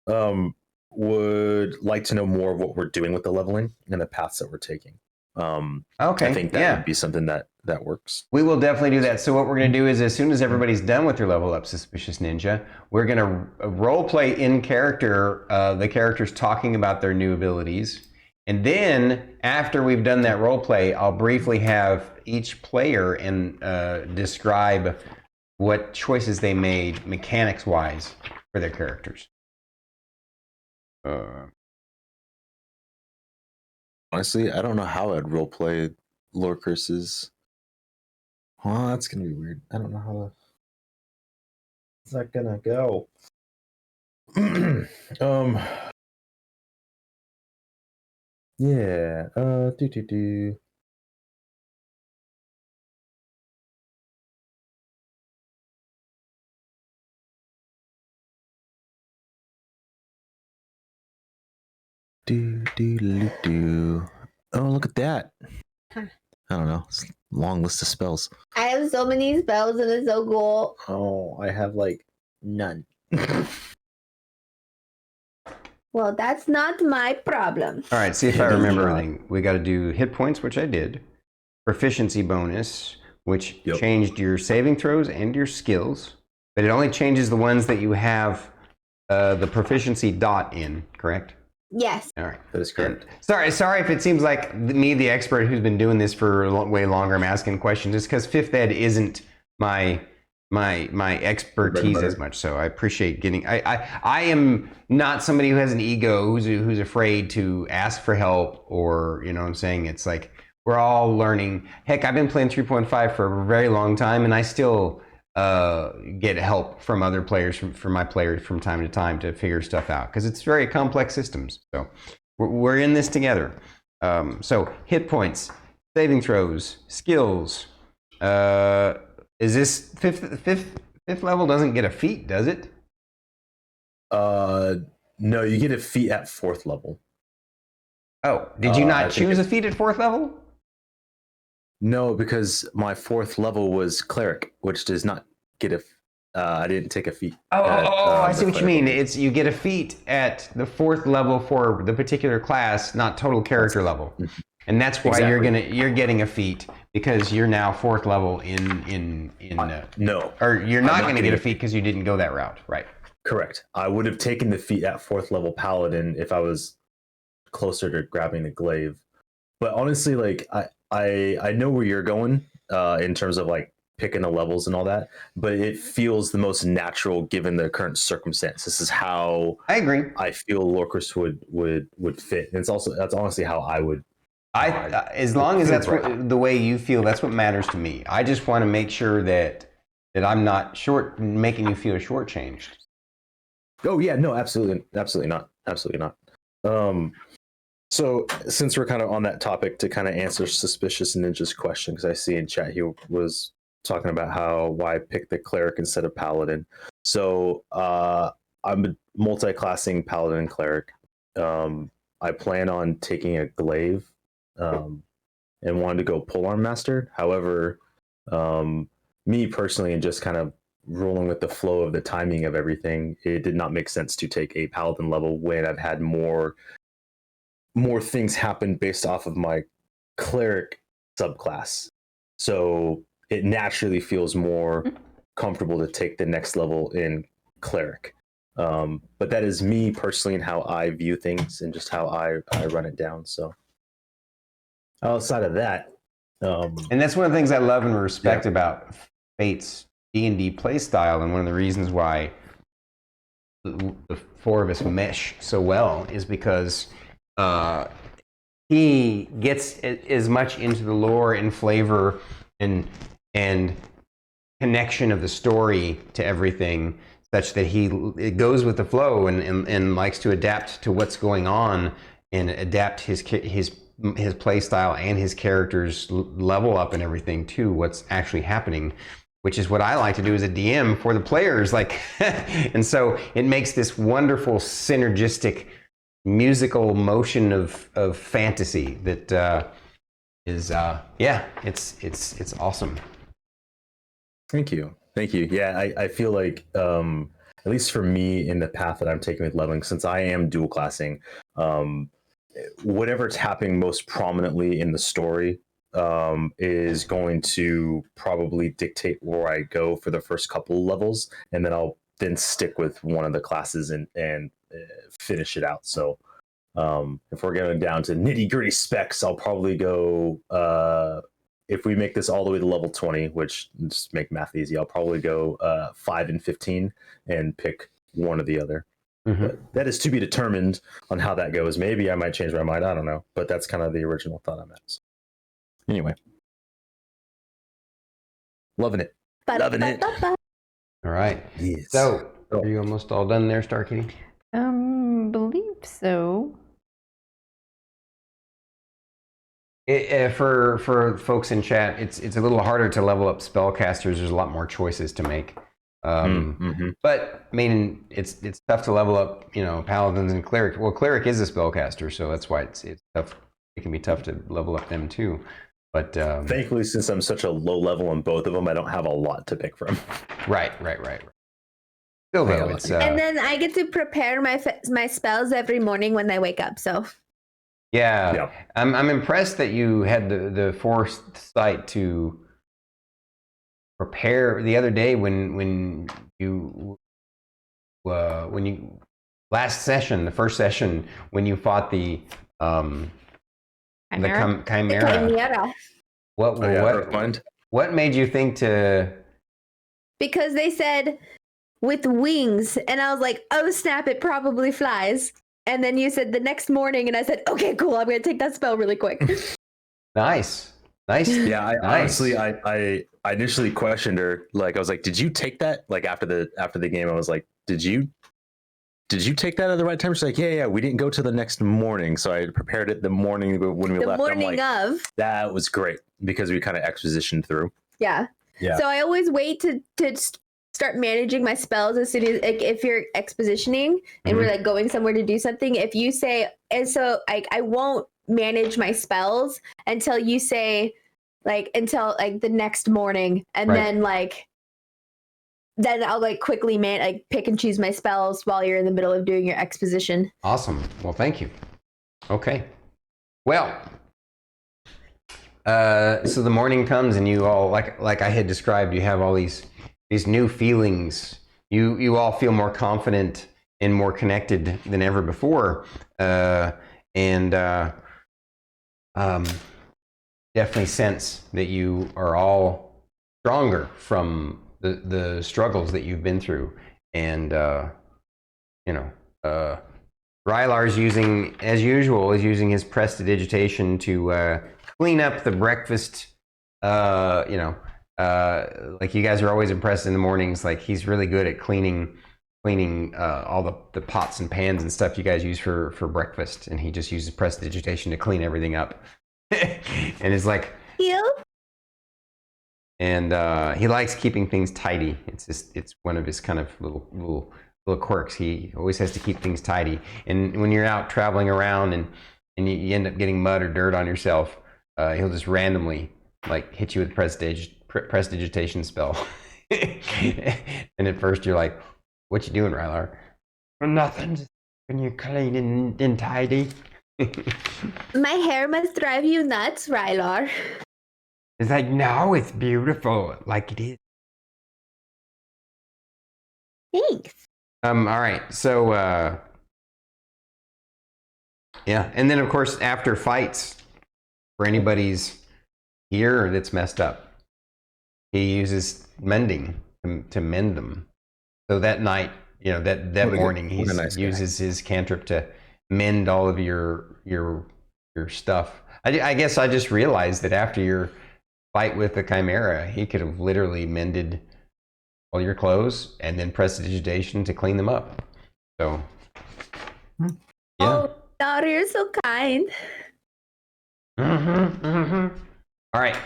would like to know more of what we're doing with the leveling and the paths that we're taking. Okay, I think that would be something that works. We will definitely do that. So what we're going to do is, as soon as everybody's done with their level up, Suspicious Ninja, we're going to role play in character, the characters talking about their new abilities. And then after we've done that role play, I'll briefly have each player describe what choices they made mechanics wise for their characters. Honestly, I don't know how I'd roleplay Lorcris's. Oh, that's gonna be weird. I don't know how to. It's not gonna go. Yeah. Do. Do. Oh, look at that. I don't know. It's a long list of spells. I have so many spells and it's so cool. Oh, I have like none. Well, that's not my problem. All right, see if I remember everything. We got to do hit points, which I did. Proficiency bonus, which changed your saving throws and your skills, but it only changes the ones that you have the proficiency dot in, correct? Yes. All right. That is correct. Sorry if it seems like me, the expert who's been doing this for way longer, I'm asking questions. It's because 5th ed isn't my expertise as much. So I appreciate getting. I am not somebody who has an ego who's afraid to ask for help, or you know what I'm saying. It's like we're all learning. Heck, I've been playing 3.5 for a very long time, and I still get help from other players, from my players from time to time to figure stuff out, because it's very complex systems. So we're in this together. So hit points, saving throws, skills. Is this fifth level doesn't get a feat, does it? No, you get a feat at 4th level. Oh, did you not choose a feat at 4th level? No, because my 4th level was Cleric, which does not get a. I didn't take a feat. I see what you mean. It's you get a feat at the 4th level for the particular class, not total character level, and that's why you're getting a feat, because you're now 4th level in no, or you're not going to get a feat because you didn't go that route, right? Correct. I would have taken the feat at 4th level Paladin if I was closer to grabbing the glaive. But honestly, like I know where you're going in terms of like picking the levels and all that, but it feels the most natural given the current circumstance. This is how I agree. I feel Lorkris would fit. And that's honestly how I would. As long as that's the way you feel, that's what matters to me. I just want to make sure that I'm not making you feel shortchanged. Oh yeah, no, absolutely not. So since we're kind of on that topic, to kind of answer Suspicious Ninja's question, because I see in chat he was talking about why pick the Cleric instead of Paladin. So I'm multi-classing Paladin and Cleric. I plan on taking a glaive and wanted to go Polearm Master. However, me personally, and just kind of rolling with the flow of the timing of everything, it did not make sense to take a Paladin level when I've had more things happen based off of my Cleric subclass. So it naturally feels more comfortable to take the next level in Cleric. But that is me personally and how I view things and just how I run it down. So outside of that, and that's one of the things I love and respect about Fate's D&D playstyle, and one of the reasons why the 4 of us mesh so well is because he gets as much into the lore and flavor and connection of the story to everything, such that it goes with the flow and likes to adapt to what's going on and adapt his play style and his character's level up and everything to what's actually happening, which is what I like to do as a DM for the players. And so it makes this wonderful synergistic musical motion of fantasy that is it's awesome. Thank you. Yeah, I feel like at least for me in the path that I'm taking with leveling, since I am dual classing, whatever's happening most prominently in the story is going to probably dictate where I go for the first couple levels, and then I'll then stick with one of the classes and finish it out. So if we're going down to nitty gritty specs, I'll probably go if we make this all the way to level 20, which just make math easy, I'll probably go 5 and 15 and pick one or the other. Mm-hmm. But that is to be determined on how that goes. Maybe I might change my mind. I don't know. But that's kind of the original thought I'm at. So, anyway. Loving it. Loving it. All right. Yes. So, are you almost all done there, Starkitty? Believe so. For folks in chat, it's a little harder to level up spellcasters. There's a lot more choices to make. But I mean, it's tough to level up, paladins and cleric. Well, cleric is a spellcaster, so that's why it's tough. It can be tough to level up them too. But Thankfully, since I'm such a low level on both of them, I don't have a lot to pick from. right. Still though, Yeah, it's And then I get to prepare my spells every morning when I wake up. So yeah. I'm impressed that you had the foresight to prepare the other day when you last session, the first session, when you fought the Chimera? chimera. Chimera. What made you think to? Because they said with wings, and I was like, oh snap, it probably flies. And then you said the next morning, and I said, okay, cool, I'm gonna take that spell really quick. Nice. Yeah, Nice. honestly, I initially questioned her. Like, I was like, "Did you take that?" Like after the game, I was like, "Did you take that at the right time?" She's like, "Yeah. We didn't go till the next morning, so I prepared it the morning when we The left." morning I'm like, of. that was great because we kind of expositioned through. Yeah. Yeah. So I always wait to start managing my spells as soon as, like, if you're expositioning and we're like going somewhere to do something. If you say, and so I won't manage my spells until you say, like, until like the next morning, and Right. then I'll like quickly pick and choose my spells while you're in the middle of doing your exposition. Awesome. Well, thank you. Okay. Well, so the morning comes and you all, like I had described, you have all these new feelings. You all feel more confident and more connected than ever before, and definitely sense that you are all stronger from the struggles that you've been through, and Rylar's using, as usual, is using his prestidigitation to clean up the breakfast. Like you guys are always impressed in the mornings. Like he's really good at cleaning all the pots and pans and stuff you guys use for breakfast, and he just uses prestidigitation to clean everything up. And it's like, You? and he likes keeping things tidy. It's one of his kind of little quirks. He always has to keep things tidy. And when you're out traveling around and you end up getting mud or dirt on yourself, he'll just randomly like hit you with prestidigitation spell. And at first you're like, "What you doing, Rylar?" "Nothing. Just when you're clean and tidy." My hair must drive you nuts, Rylar. It's like, no, it's beautiful, like it is. Thanks. All right, so yeah, and then of course after fights, for anybody's ear that's messed up, he uses mending to mend them. So that night, that morning, he uses his cantrip to mend all of your stuff. I guess I just realized that after your fight with the Chimera, he could have literally mended all your clothes and then prestidigitation to clean them up. So, yeah. Oh, daughter, you're so kind. All right.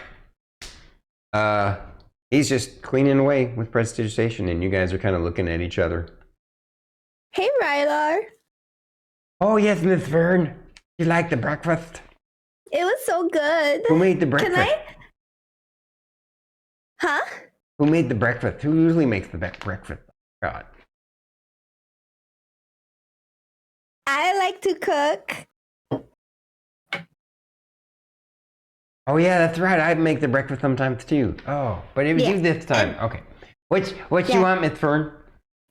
He's just cleaning away with prestidigitation, and you guys are kind of looking at each other. Hey, Rylar. Oh yes, Miss Fern. You like the breakfast? It was so good. Who made the breakfast? Can I? Huh? Who made the breakfast? Who usually makes the breakfast? God. I like to cook. Oh yeah, that's right. I make the breakfast sometimes too. Oh, but it was you this time. Okay. What you want, Miss Fern?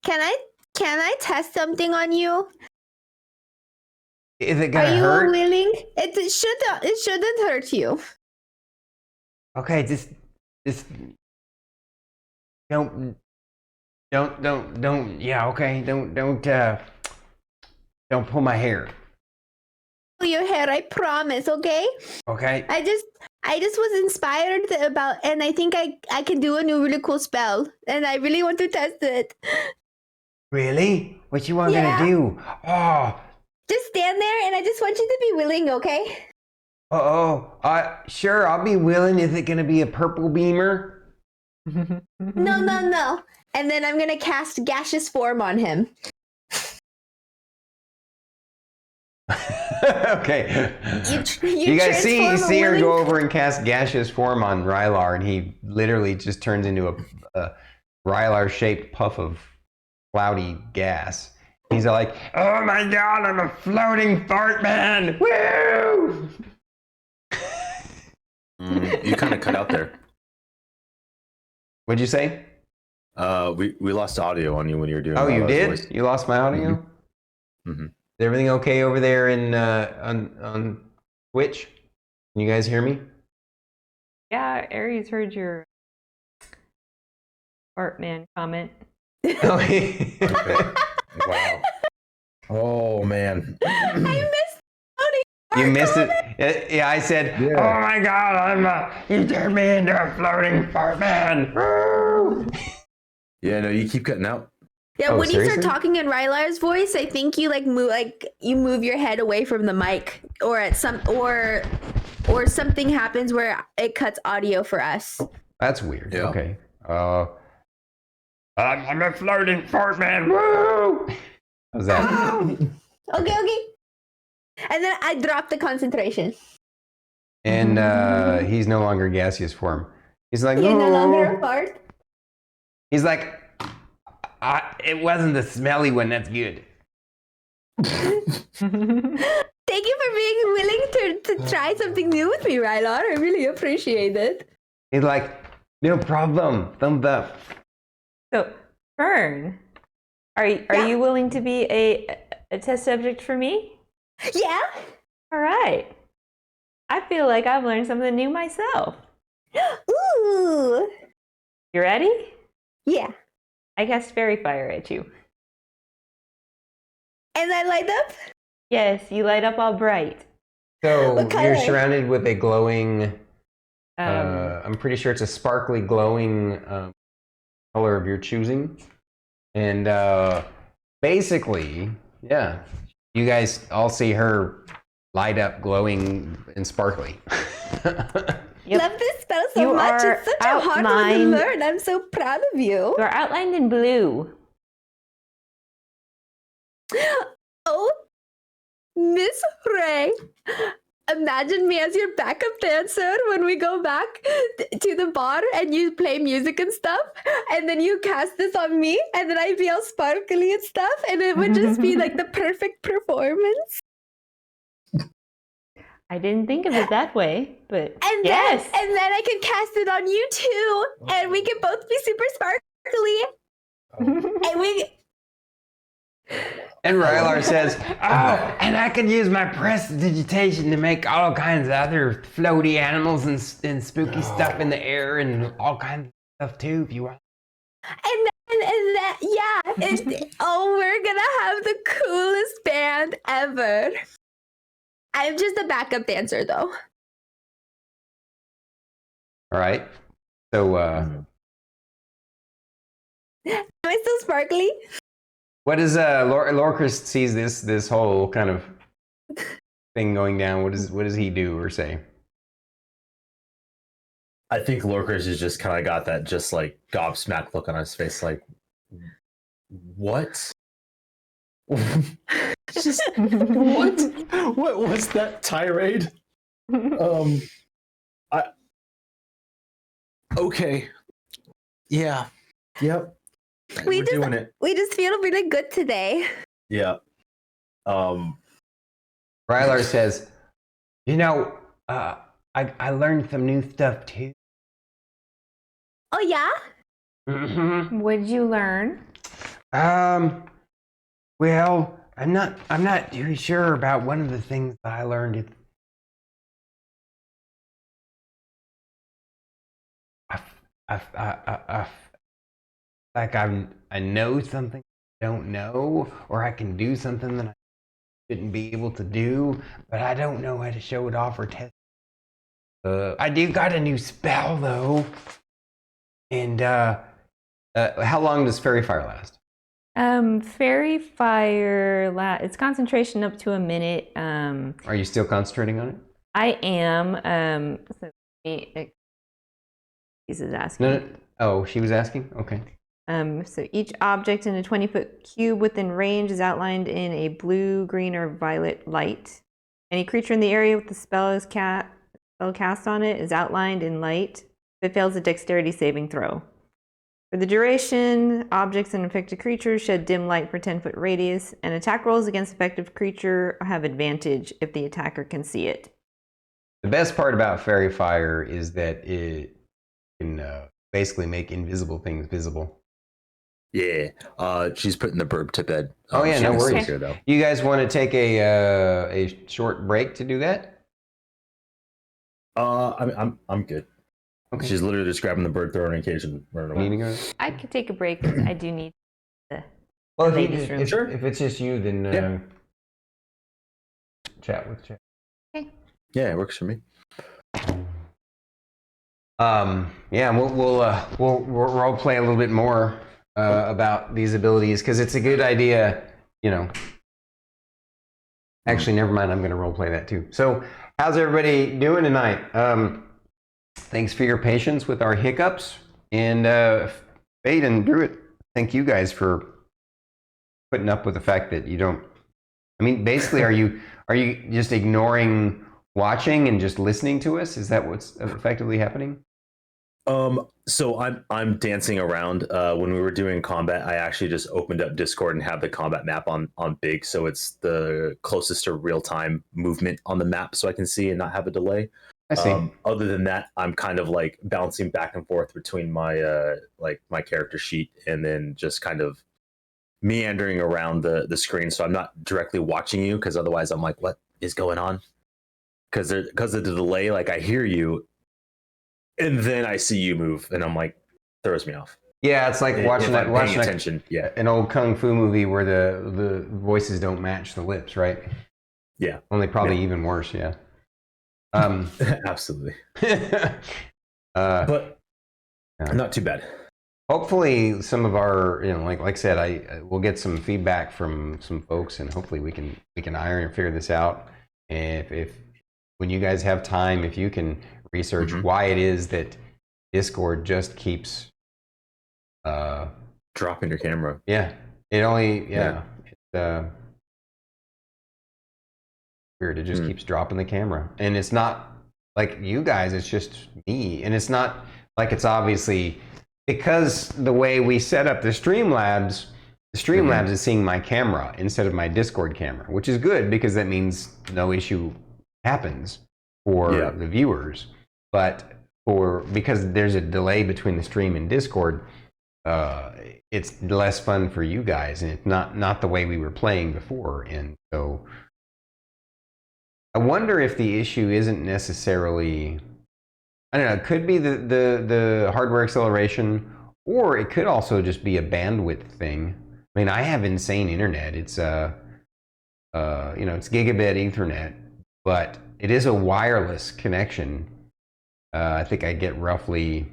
Can I test something on you? Is it gonna hurt? hurt? Are you willing? It shouldn't hurt you. Okay, just don't. Yeah, okay. Don't pull my hair. Your hair, I promise. Okay. Okay. I just was inspired about, and I think I can do a new really cool spell, and I really want to test it. Really? What you want me to do? Oh. Just stand there, and I just want you to be willing, okay? Sure, I'll be willing. Is it gonna be a purple beamer? No. And then I'm gonna cast gaseous form on him. Okay. You guys see transform a her willing- go over and cast gaseous form on Rylar, and he literally just turns into a Rylar-shaped puff of cloudy gas. He's like, "Oh my god, I'm a floating fart man! Woo!" You kind of cut out there. What'd you say? We lost audio on you when you were doing. Oh, you Rylar's did? voice. You lost my audio? Mhm. Is everything okay over there in on Twitch? Can you guys hear me? Yeah, Aries heard your art man comment. Oh, Okay. Wow. Oh man. I missed you missed it. Yeah, I said, Yeah. "Oh my god, you turned me into a floating fart man!" Woo! Yeah, no, you keep cutting out. Yeah, Oh, when you seriously? start talking in Rylar's voice, I think you move your head away from the mic, or at or something happens where it cuts audio for us. That's weird. Yeah. Okay. I'm a floating fart man. Woo! How's that? Okay. And then I dropped the concentration. And he's no longer gaseous form. He's like, You're no longer a "Oh." fart. He's like, it wasn't the smelly one. That's good. Thank you for being willing to try something new with me, Rylar. I really appreciate it. He's like, "No problem. Thumbs up." So, Fern, are you willing to be a test subject for me? Yeah. All right. I feel like I've learned something new myself. Ooh. You ready? Yeah. I cast Fairy Fire at you. And I light up. Yes, you light up all bright. So What you're color? surrounded with a glowing. Um, I'm pretty sure it's a sparkly, glowing color of your choosing, and basically, yeah, you guys all see her light up, glowing, and sparkly. Yep. Love this spell so You much. are It's such a hard one to outlined- learn. I'm so proud of you. you are outlined in blue. Oh, Miss Ray. Imagine me as your backup dancer when we go back to the bar and you play music and stuff, and then you cast this on me, and then I'd be all sparkly and stuff, and it would just be like the perfect performance. I didn't think of it that way, but And yes. then I can cast it on you too, and we can both be super sparkly. And we And Rylar says, "Oh, and I could use my prestidigitation to make all kinds of other floaty animals and spooky stuff in the air and all kinds of stuff too, if you want." And that, yeah, oh, we're gonna have the coolest band ever. I'm just a backup dancer, though. All right. So, Am I still sparkly? what is Lorcris sees this whole kind of thing going down? What does he do or say? I think Lorcas has just kind of got that just like gobsmacked look on his face, like, what? Just what? What was that tirade? Okay. Yeah. Yep. We're doing it. We just feel really good today. Yeah. Rylar says, "You know, I learned some new stuff too." Oh yeah? Mm-hmm. What did you learn? Well, I'm not too sure about one of the things that I learned. Like I know something I don't know, or I can do something that I shouldn't be able to do, but I don't know how to show it off or test. I do got a new spell though, and how long does Fairy Fire last? Fairy Fire, it's concentration up to a minute. Are you still concentrating on it? I am. So this is asking. No. Oh, she was asking. Okay. So each object in a 20-foot cube within range is outlined in a blue, green, or violet light. Any creature in the area with the spell cast on it is outlined in light if it fails a dexterity saving throw. For the duration, objects and infected creatures shed dim light for 10-foot radius, and attack rolls against effective creature have advantage if the attacker can see it. The best part about Fairy Fire is that it can basically make invisible things visible. Yeah. She's putting the burb to bed. Oh yeah, She no can stay worries. Here, though. You guys want to take a short break to do that? I'm good. Okay. She's literally just grabbing the bird, throwing an occasion, running away. Need to go? I could take a break because I do need the Well, ladies' room. if it's just you, then Yeah. chat with chat. Yeah, it works for me. Yeah, we'll role play a little bit more about these abilities because it's a good idea, you know. Actually, never mind. I'm going to role play that too. So, how's everybody doing tonight? Thanks for your patience with our hiccups, and Fade and Druid, thank you guys for putting up with the fact that you don't. I mean, basically, are you just ignoring watching and just listening to us? Is that what's effectively happening? So I'm dancing around. When we were doing combat, I actually just opened up Discord and have the combat map on big, so it's the closest to real time movement on the map, so I can see and not have a delay. I see. Other than that, I'm kind of like bouncing back and forth between my my character sheet and then just kind of meandering around the screen. So I'm not directly watching you because otherwise I'm like, what is going on? Because of the delay, like I hear you, and then I see you move, and I'm like, throws me off. Yeah, it's like watching attention. Yeah, an old kung fu movie where the voices don't match the lips, right? Yeah, only probably even worse. Yeah. Absolutely. But not too bad. Hopefully, some of our, like I said, we'll get some feedback from some folks, and hopefully we can iron and figure this out. And if when you guys have time, if you can research why it is that Discord just keeps dropping your camera. Yeah, it only it's weird. It just keeps dropping the camera, and it's not like you guys. It's just me, and it's not like it's obviously because the way we set up the Streamlabs. The Streamlabs is seeing my camera instead of my Discord camera, which is good because that means no issue happens for the viewers. But because there's a delay between the stream and Discord, it's less fun for you guys, and it's not the way we were playing before. And so I wonder if the issue isn't necessarily, I don't know, it could be the hardware acceleration, or it could also just be a bandwidth thing. I mean, I have insane internet. It's it's gigabit Ethernet, but it is a wireless connection. I think I get roughly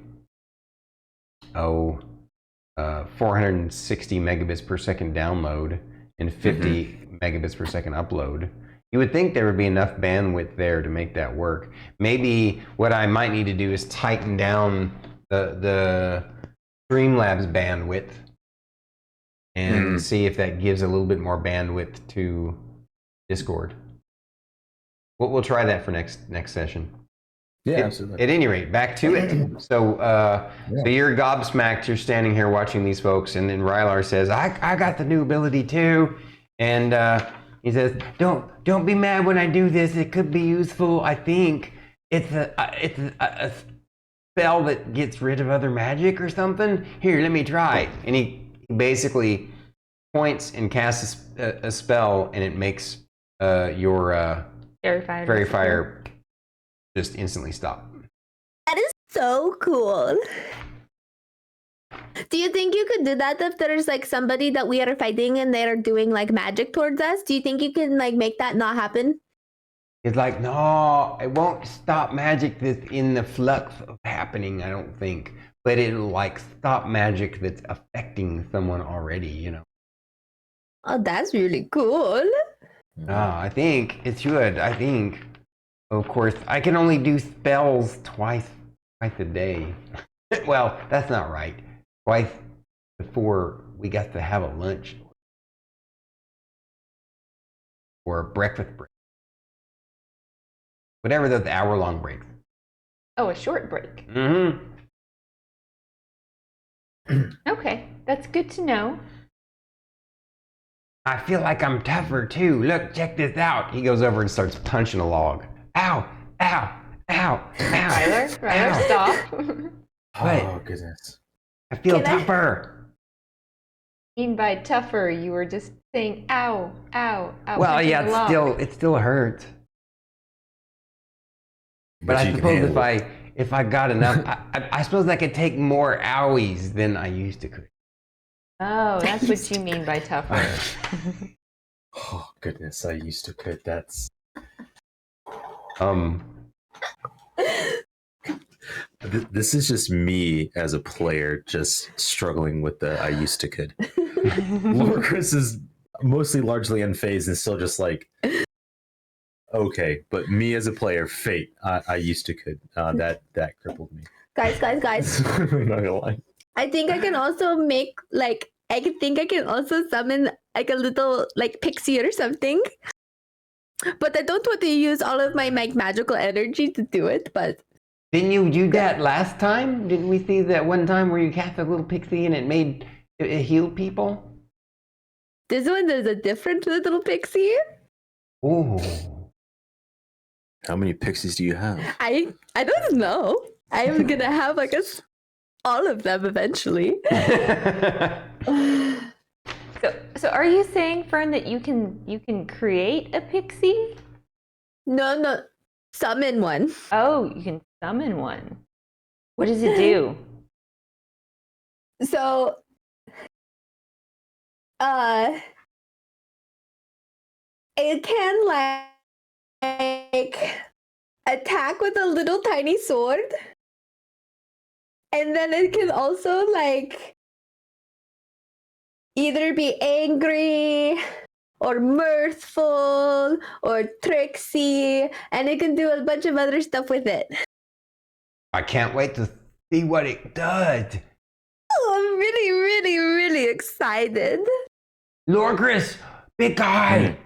460 megabits per second download and 50 megabits per second upload. You would think there would be enough bandwidth there to make that work. Maybe what I might need to do is tighten down the Streamlabs bandwidth and see if that gives a little bit more bandwidth to Discord. We'll try that for next session. Yeah, absolutely. At any rate, back to it. So, so you're gobsmacked. You're standing here watching these folks, and then Rylar says, "I got the new ability too," and he says, "Don't be mad when I do this. It could be useful. I think it's a spell that gets rid of other magic or something. Here, let me try." And he basically points and casts a spell, and it makes your fairy fire just instantly stop. That is so cool. Do you think you could do that if there's like somebody that we are fighting and they're doing like magic towards us? Do you think you can like make that not happen? It's like, no, it won't stop magic that's in the flux of happening, I don't think. But it'll like stop magic that's affecting someone already, Oh, that's really cool. I think it should. I think. Of course, I can only do spells twice a day. Well, that's not right. Twice before we got to have a lunch or a breakfast break. Whatever the hour-long break. Oh, a short break. Mm-hmm. Okay, that's good to know. I feel like I'm tougher too. Look, check this out. He goes over and starts punching a log. Ow! Ow! Ow! Ow! Rylar, stop. What? Oh goodness. I feel Can I- tougher. Mean by tougher, you were just saying ow, ow, ow. Well, punching yeah, the log. it still hurts. But I you can suppose handle it. if I got enough, I suppose I could take more owies than I used to could. Oh, that's what you mean by tougher. Oh goodness, I used to could. That's this is just me as a player, just struggling with the I used to could. Lorkris is mostly largely unfazed and still just like, okay, but me as a player, fate. I used to could. That crippled me. Guys. I'm not gonna lie. I think I can also make like think I can also summon like a little like pixie or something. But I don't want to use all of my magical energy to do it. But Didn't you do that last time? Didn't we see that one time where you cast a little pixie and it healed people? this one there's a different little pixie. Ooh. How many pixies do you have? I don't know. I'm gonna have like all of them eventually. So are you saying, Fern, that you can create a pixie? No, summon one. Oh, you can summon one. What does it do? So, it can like attack with a little tiny sword, and then it can also like either be angry or mirthful or tricksy, and it can do a bunch of other stuff with it. I can't wait to see what it does. Oh, I'm really excited. Lorkris, big guy,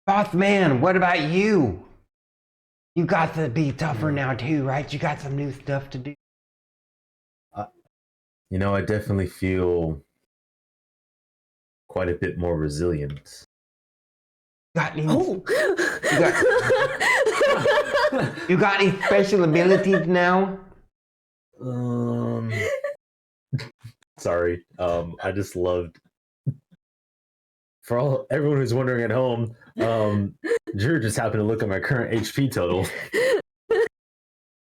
boss man, what about you? You got to be tougher now too, right? You got some new stuff to do. You know, I definitely feel quite a bit more resilient. Got any, Oh. you got any special abilities now? Sorry. I just loved. For everyone who's wondering at home, Drew just happened to look at my current HP total,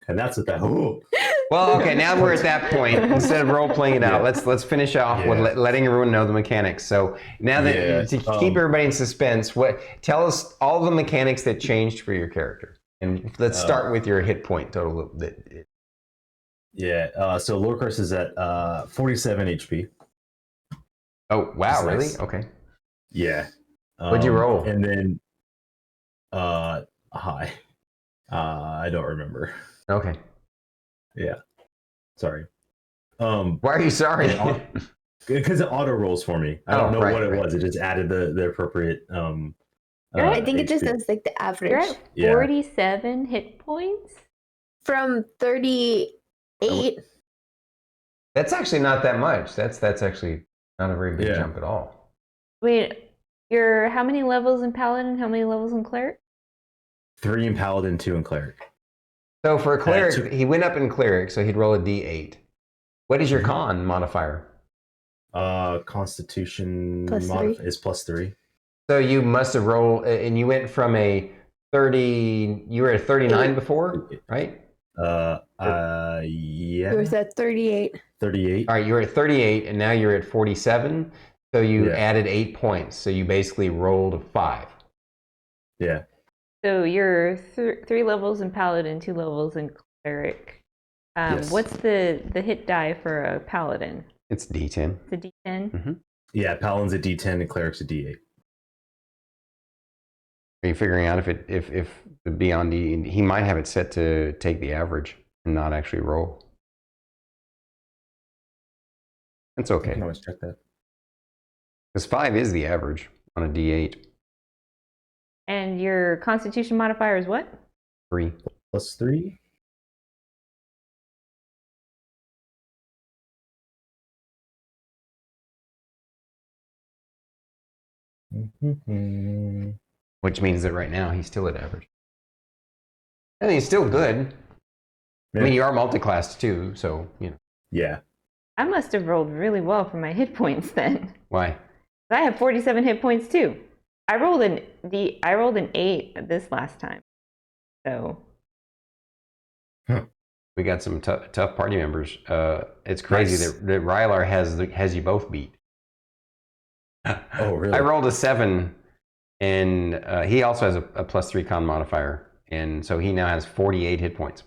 and that's what that. Oh. Well, okay, now we're at that point. Instead of role playing it out, let's finish off with letting everyone know the mechanics. So now that to keep everybody in suspense, tell us all the mechanics that changed for your character, and let's start with your hit point total. So Lorcas is at 47 HP. Oh wow, really? Nice. Okay. Yeah. What'd you roll? And then high. I don't remember. Okay. Yeah. Sorry. Why are you sorry? Because it auto rolls for me. I don't know what it was. It just added the appropriate I think it just HP. does like the average. You're at 47 hit points? From 38. That's actually not that much. That's actually not a very big Yeah. jump at all. Wait, you're how many levels in Paladin? How many levels in Cleric? 3 in Paladin, 2 in Cleric. So for a cleric, he went up in cleric, so he'd roll a d8. What is your con modifier? Constitution Plus 3. is +3. So you must have rolled, and you went from a 30. You were at 39 before, right? Yeah. It was at 38. 38. All right, you were at 38, and now you're at 47. So you Yeah. added 8 points. So you basically rolled a 5. Yeah. So you're 3 levels in Paladin, 2 levels in Cleric. Yes. What's the hit die for a Paladin? It's d10. It's a D10? Yeah, Paladin's a D10 and Cleric's a D8. Are you figuring out if the beyond he might have it set to take the average and not actually roll? That's I okay. can always check that. Because 5 is the average on a d8. And your Constitution modifier is what? 3. +3. Which means that right now he's still at average. I mean, he's still good. I mean, you are multi-classed too, so, you know. Yeah. I must have rolled really well for my hit points then. Why? I have 47 hit points too. I rolled an 8 this last time. So We got some tough party members. It's crazy Nice. that Rylar has you both beat. Oh, really? I rolled a 7, and he also has a +3 con modifier, and so he now has 48 hit points.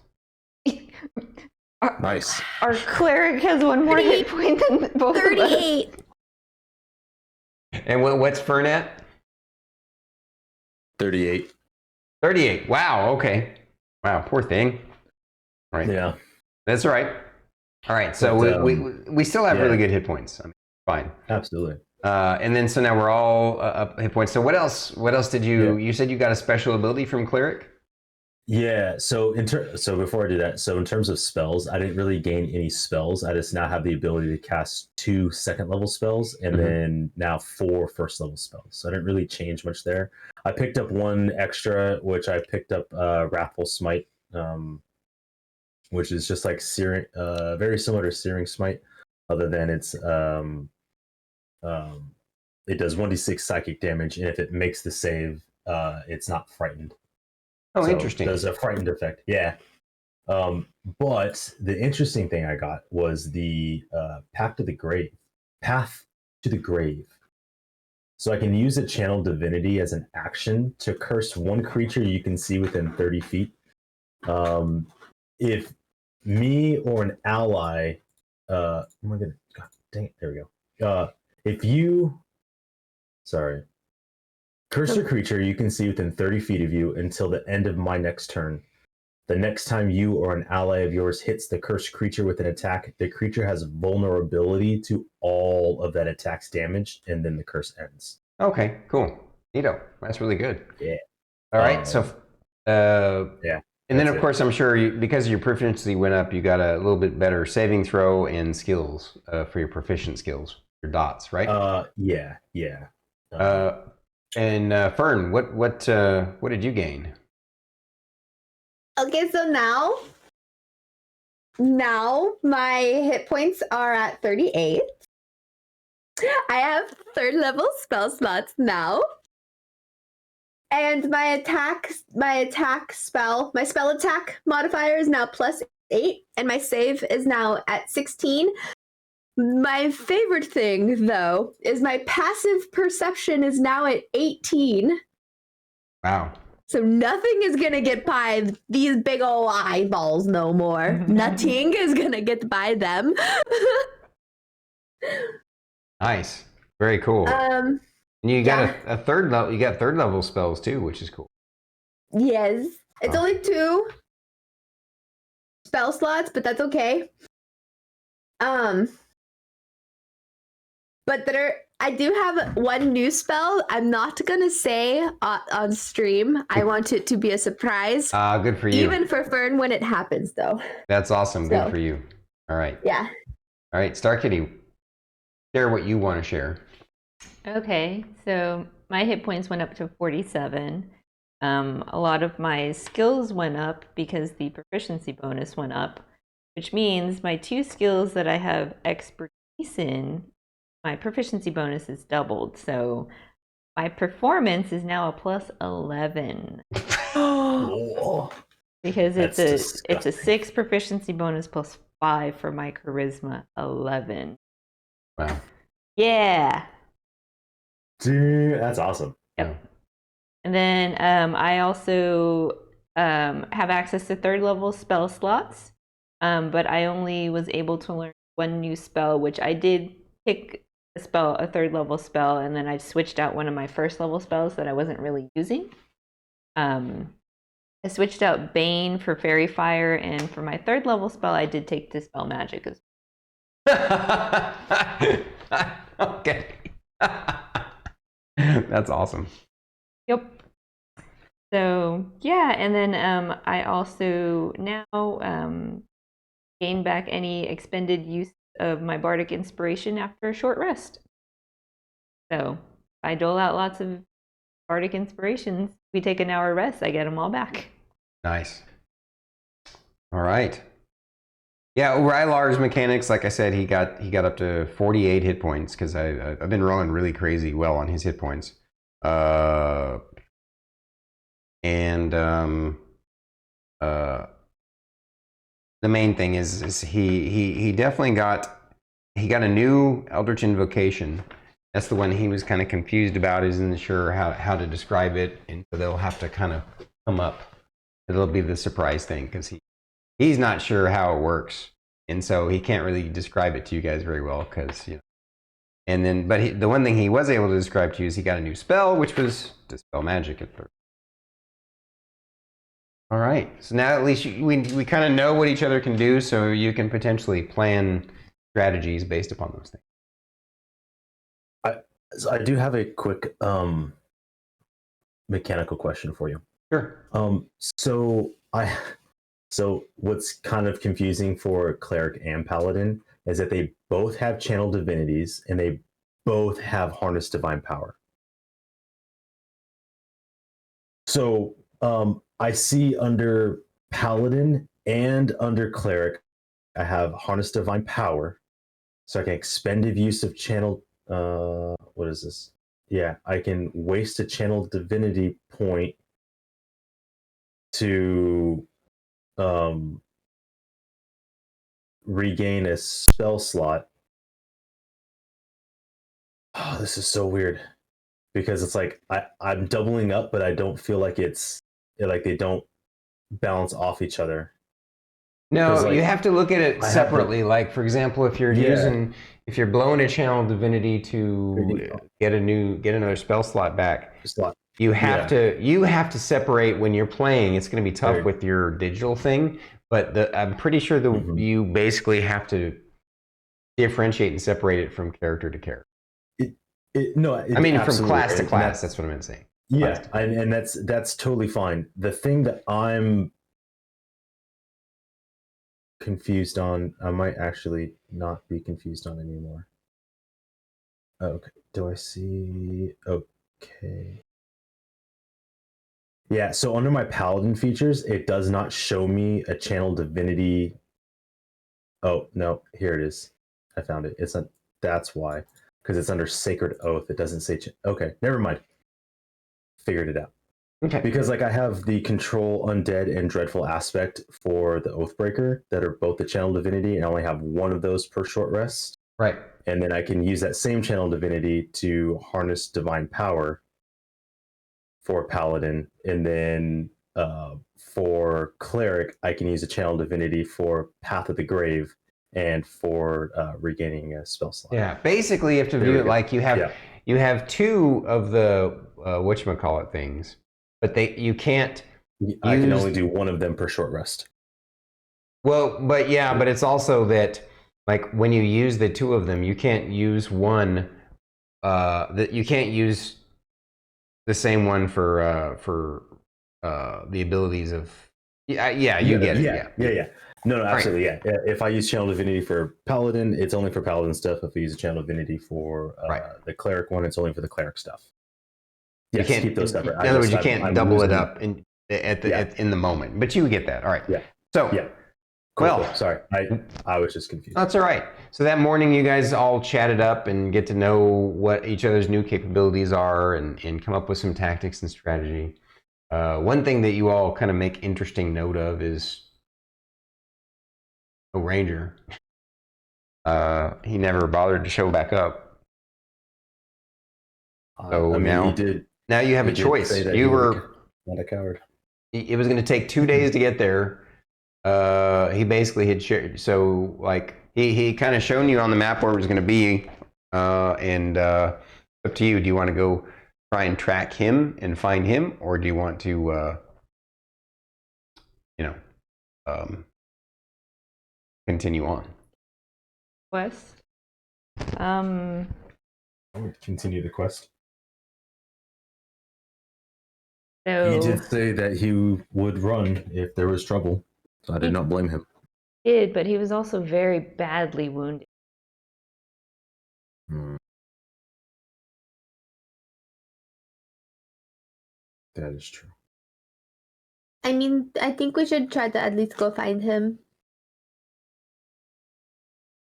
Nice. our cleric has one more hit point than both of us. 38. And what's Fern at? 38. 38. Wow. Okay. Wow. Poor thing. All right. Yeah. That's all right. All right. So But, we still have yeah. really good hit points. I mean, fine. Absolutely. And then so now we're all up hit points. So what else? What else did you? You said you got a special ability from Cleric. Yeah. So so before I do that, so in terms of spells, I didn't really gain any spells. I just now have the ability to cast 2 second-level spells and then now 4 first-level spells. So I didn't really change much there. I picked up 1 extra, which I picked up Wrathful Smite, which is just like searing, very similar to Searing Smite, other than it does 1d6 psychic damage, and if it makes the save, it's not frightened. Oh, So interesting. There's a frightened effect. Yeah. But the interesting thing I got was the Path to the Grave. So I can use a Channel Divinity as an action to curse 1 creature you can see within 30 feet. If me or an ally, oh my goodness, God dang it, there we go. If you, sorry, curse a creature you can see within 30 feet of you until the end of my next turn. The next time you or an ally of yours hits the cursed creature with an attack, the creature has vulnerability to all of that attack's damage, and then the curse ends. Okay. Cool. Neato. That's really good. Yeah. All right. So. Yeah. And then, That's of course, I'm sure because your proficiency went up, you got a little bit better saving throw and skills for your proficient skills, your dots, right? Yeah. And Fern, what did you gain? Okay, so now my hit points are at 38. I have 3rd level spell slots now. And my spell attack modifier is now +8, and my save is now at 16. My favorite thing, though, is my passive perception is now at 18. Wow. So nothing is gonna get by these big old eyeballs no more. Nothing is gonna get by them. Nice. Very cool. And you got a third level. You got 3rd level spells too, which is cool. Yes. It's only 2 spell slots, but that's okay. But I do have 1 new spell. I'm not gonna say on stream. I want it to be a surprise. Good for you. Even for Fern when it happens, though. That's awesome. Good for you. All right. Yeah. All right, StarkItty, share what you want to share. Okay, so my hit points went up to 47. A lot of my skills went up because the proficiency bonus went up, which means my 2 skills that I have expertise in, my proficiency bonus is doubled. So my performance is now a +11. Because it's a 6 proficiency bonus +5 for my charisma 11. Wow. Yeah. Dude, that's awesome. Yep. And then I also have access to 3rd level spell slots, but I only was able to learn 1 new spell, which I did pick a 3rd level spell, and then I switched out one of my 1st level spells that I wasn't really using. I switched out Bane for Fairy Fire, and for my 3rd level spell, I did take Dispel Magic as well. Okay. That's awesome. Yep. So yeah, and then I also now gain back any expended use of my bardic inspiration after a short rest. So if I dole out lots of bardic inspirations, we take an hour rest, I get them all back. Nice. All right. Yeah, Rylar's mechanics, like I said, he got up to 48 hit points because I've been rolling really crazy well on his hit points. The main thing is he definitely got a new Eldritch Invocation. That's the one he was kind of confused about. Isn't sure how to describe it, and so they'll have to kind of come up. It'll be the surprise thing because he's not sure how it works, and so he can't really describe it to you guys very well because And then, but the one thing he was able to describe to you is he got a new spell, which was Dispel Magic at first. All right, so now at least we kind of know what each other can do, so you can potentially plan strategies based upon those things. So I do have a quick mechanical question for you. Sure. So what's kind of confusing for Cleric and Paladin is that they both have Channel Divinities and they both have Harness Divine Power. So I see under Paladin and under Cleric, I have Harness Divine Power, so I can expended use of Channel. What is this? Yeah, I can waste a Channel Divinity point to regain a spell slot. Oh, this is so weird because it's like I'm doubling up, but I don't feel like it's like they don't balance off each other. No, like, you have to look at it separately. Like, for example, if you're if you're blowing a Channel Divinity to get another spell slot back, you have to separate when you're playing. It's going to be tough with your digital thing, but I'm pretty sure you basically have to differentiate and separate it from character to character. I mean, from class to class. That's what I meant to say. Yeah, and that's totally fine. The thing that I'm confused on, I might actually not be confused on anymore. Okay, do I see? Okay. Yeah, so under my Paladin features, it does not show me a Channel Divinity. Oh, no, here it is. I found it. It's not, that's why. Because it's under Sacred Oath. It doesn't say, okay, never mind. Figured it out. Okay. Because like I have the Control Undead and Dreadful aspect for the Oathbreaker that are both the Channel Divinity, and I only have one of those per short rest. Right. And then I can use that same Channel Divinity to harness Divine Power for Paladin, and then for Cleric, I can use a Channel Divinity for Path of the Grave and for regaining a spell slot. Yeah, basically you have to view it like you have two of the whatchamacallit things, but you can't. I can only do one of them per short rest. Well, but it's also that like when you use the two of them, you can't use one. That you can't use the same one for the abilities of. You get it. Yeah. No, absolutely, yeah. If I use Channel Divinity for Paladin, it's only for Paladin stuff. If I use a Channel Divinity for the Cleric one, it's only for the Cleric stuff. Yeah, you can't keep those separate. In other words, you can't double it up in the moment. But you get that. All right. Yeah. So Cool. Sorry, I was just confused. That's all right. So that morning, you guys all chatted up and get to know what each other's new capabilities are and come up with some tactics and strategy. One thing that you all kind of make interesting note of is a ranger. He never bothered to show back up. So now you have a choice. You were not a coward. It was going to take 2 days to get there. He basically had shared, so like he kind of shown you on the map where it was going to be, and up to you. Do you want to go try and track him and find him, or do you want to, continue on? Quest. I would continue the quest. So He did say that he would run if there was trouble. So I did not blame him. did, but he was also very badly wounded. That is true. I mean, I think we should try to at least go find him.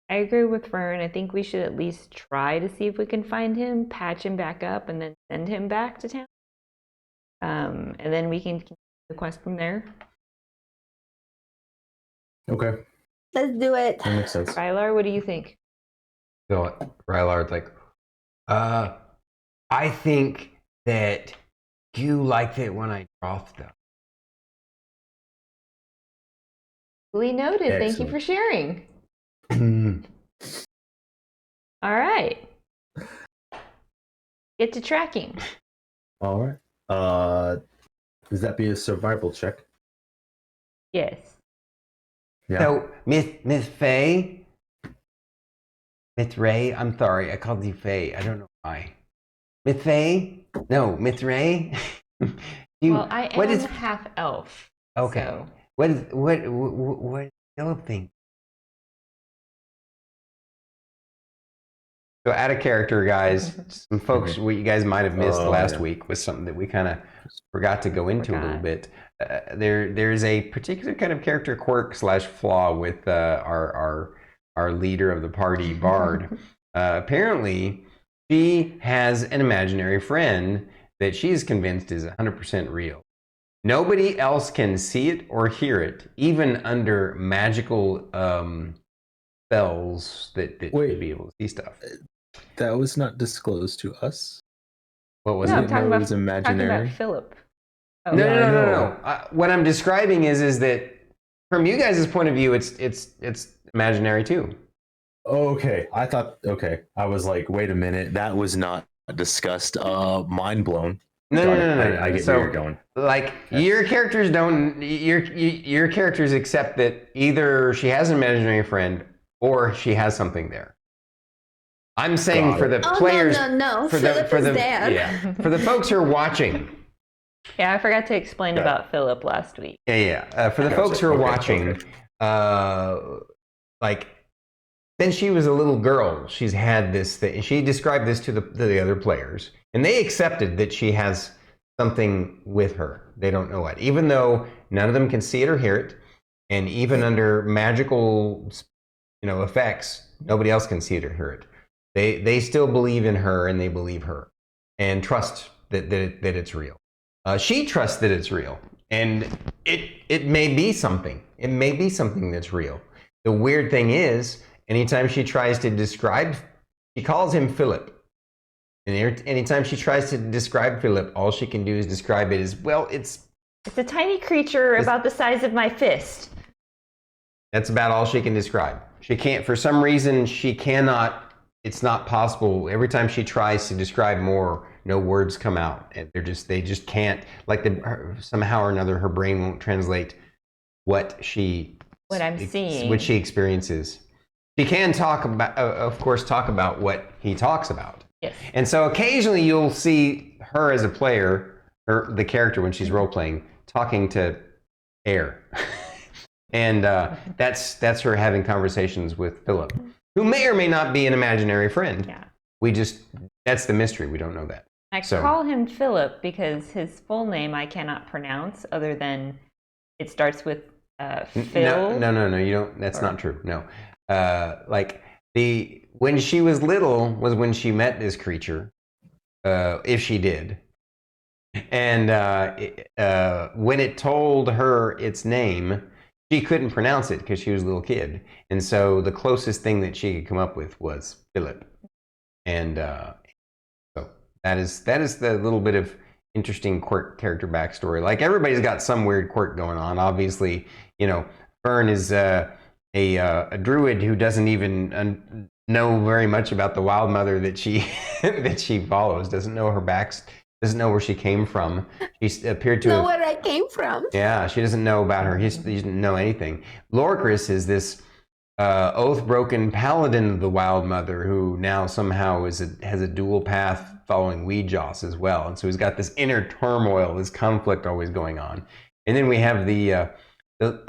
I agree with Fern. I think we should at least try to see if we can find him, patch him back up, and then send him back to town. And then we can continue the quest from there. Okay, Let's do it. that makes sense. Rylar, what do you think? So Rylar's like, I think that you liked it when I draw stuff. Duly noted. Thank you Excellent. for sharing. All right. Get to tracking. All right. Does that be a survival check? Yes. Yeah. So, Miss Faye, Miss Ray, I'm sorry, I called you Faye. I don't know why. Miss Faye? No, Miss Ray? Well, I what am is half elf. okay? So. What does Philip think? So, out of character, guys, some folks what you guys might have missed last week was something that we kind of forgot to go into a little bit. There's a particular kind of character quirk / flaw with our leader of the party, Bard. Apparently, she has an imaginary friend that she's convinced is 100% real. Nobody else can see it or hear it, even under magical spells that Wait. would be able to see stuff. That was not disclosed to us. What was No, it? I'm talking it about, was talking imaginary. about Philip. Oh, No, Yeah, no, I no, no, know. no. What I'm describing is that from you guys' point of view, it's imaginary too. Okay, I thought. Okay, I was like, wait a minute, that was not discussed. Mind blown. No, Got no, it. no, no, no. I get So, where you're going. like your characters don't your characters accept that either she has an imaginary friend or she has something there. I'm saying Got for it. the Oh, players, no. for Philip the is there. yeah, for the folks who are watching. Yeah, I forgot to explain Got it. about Philip last week. Yeah. For the Gotcha. folks who are Okay, watching, like since she was a little girl, she's had this thing. She described this to the other players, and they accepted that she has something with her. They don't know what, even though none of them can see it or hear it, and even under magical, effects, nobody else can see it or hear it. They still believe in her, and they believe her, and trust that it's real. She trusts that it's real, and it may be something. It may be something that's real. The weird thing is, anytime she tries to describe, she calls him Philip. And anytime she tries to describe Philip, all she can do is describe it as, well, It's a tiny creature about the size of my fist. that's about all she can describe. She can't, for some reason, she cannot, it's not possible. Every time she tries to describe more, no words come out. And they just can't, somehow or another, her brain won't translate what I'm seeing. what she experiences. She can talk about what he talks about. Yes. And so occasionally you'll see her as a player, the character when she's role playing, talking to air, and that's her having conversations with Philip, who may or may not be an imaginary friend. Yeah. That's the mystery. We don't know that. I call him Philip because his full name I cannot pronounce other than it starts with Phil. No. You don't. That's not true. No. When she was little was when she met this creature, if she did, and when it told her its name, she couldn't pronounce it because she was a little kid, and so the closest thing that she could come up with was Philip, and so that is the little bit of interesting quirk character backstory. Like everybody's got some weird quirk going on. Obviously, Fern is a druid who doesn't even know very much about the wild mother that she follows. Doesn't know her doesn't know where she came from. She appeared to Know have, where I came from. yeah, she doesn't know about her. He doesn't know anything. Lorkris is this oath-broken Paladin of the Wild Mother, who now somehow has a dual path following Weejoss as well. And so he's got this inner turmoil, this conflict always going on. And then we have the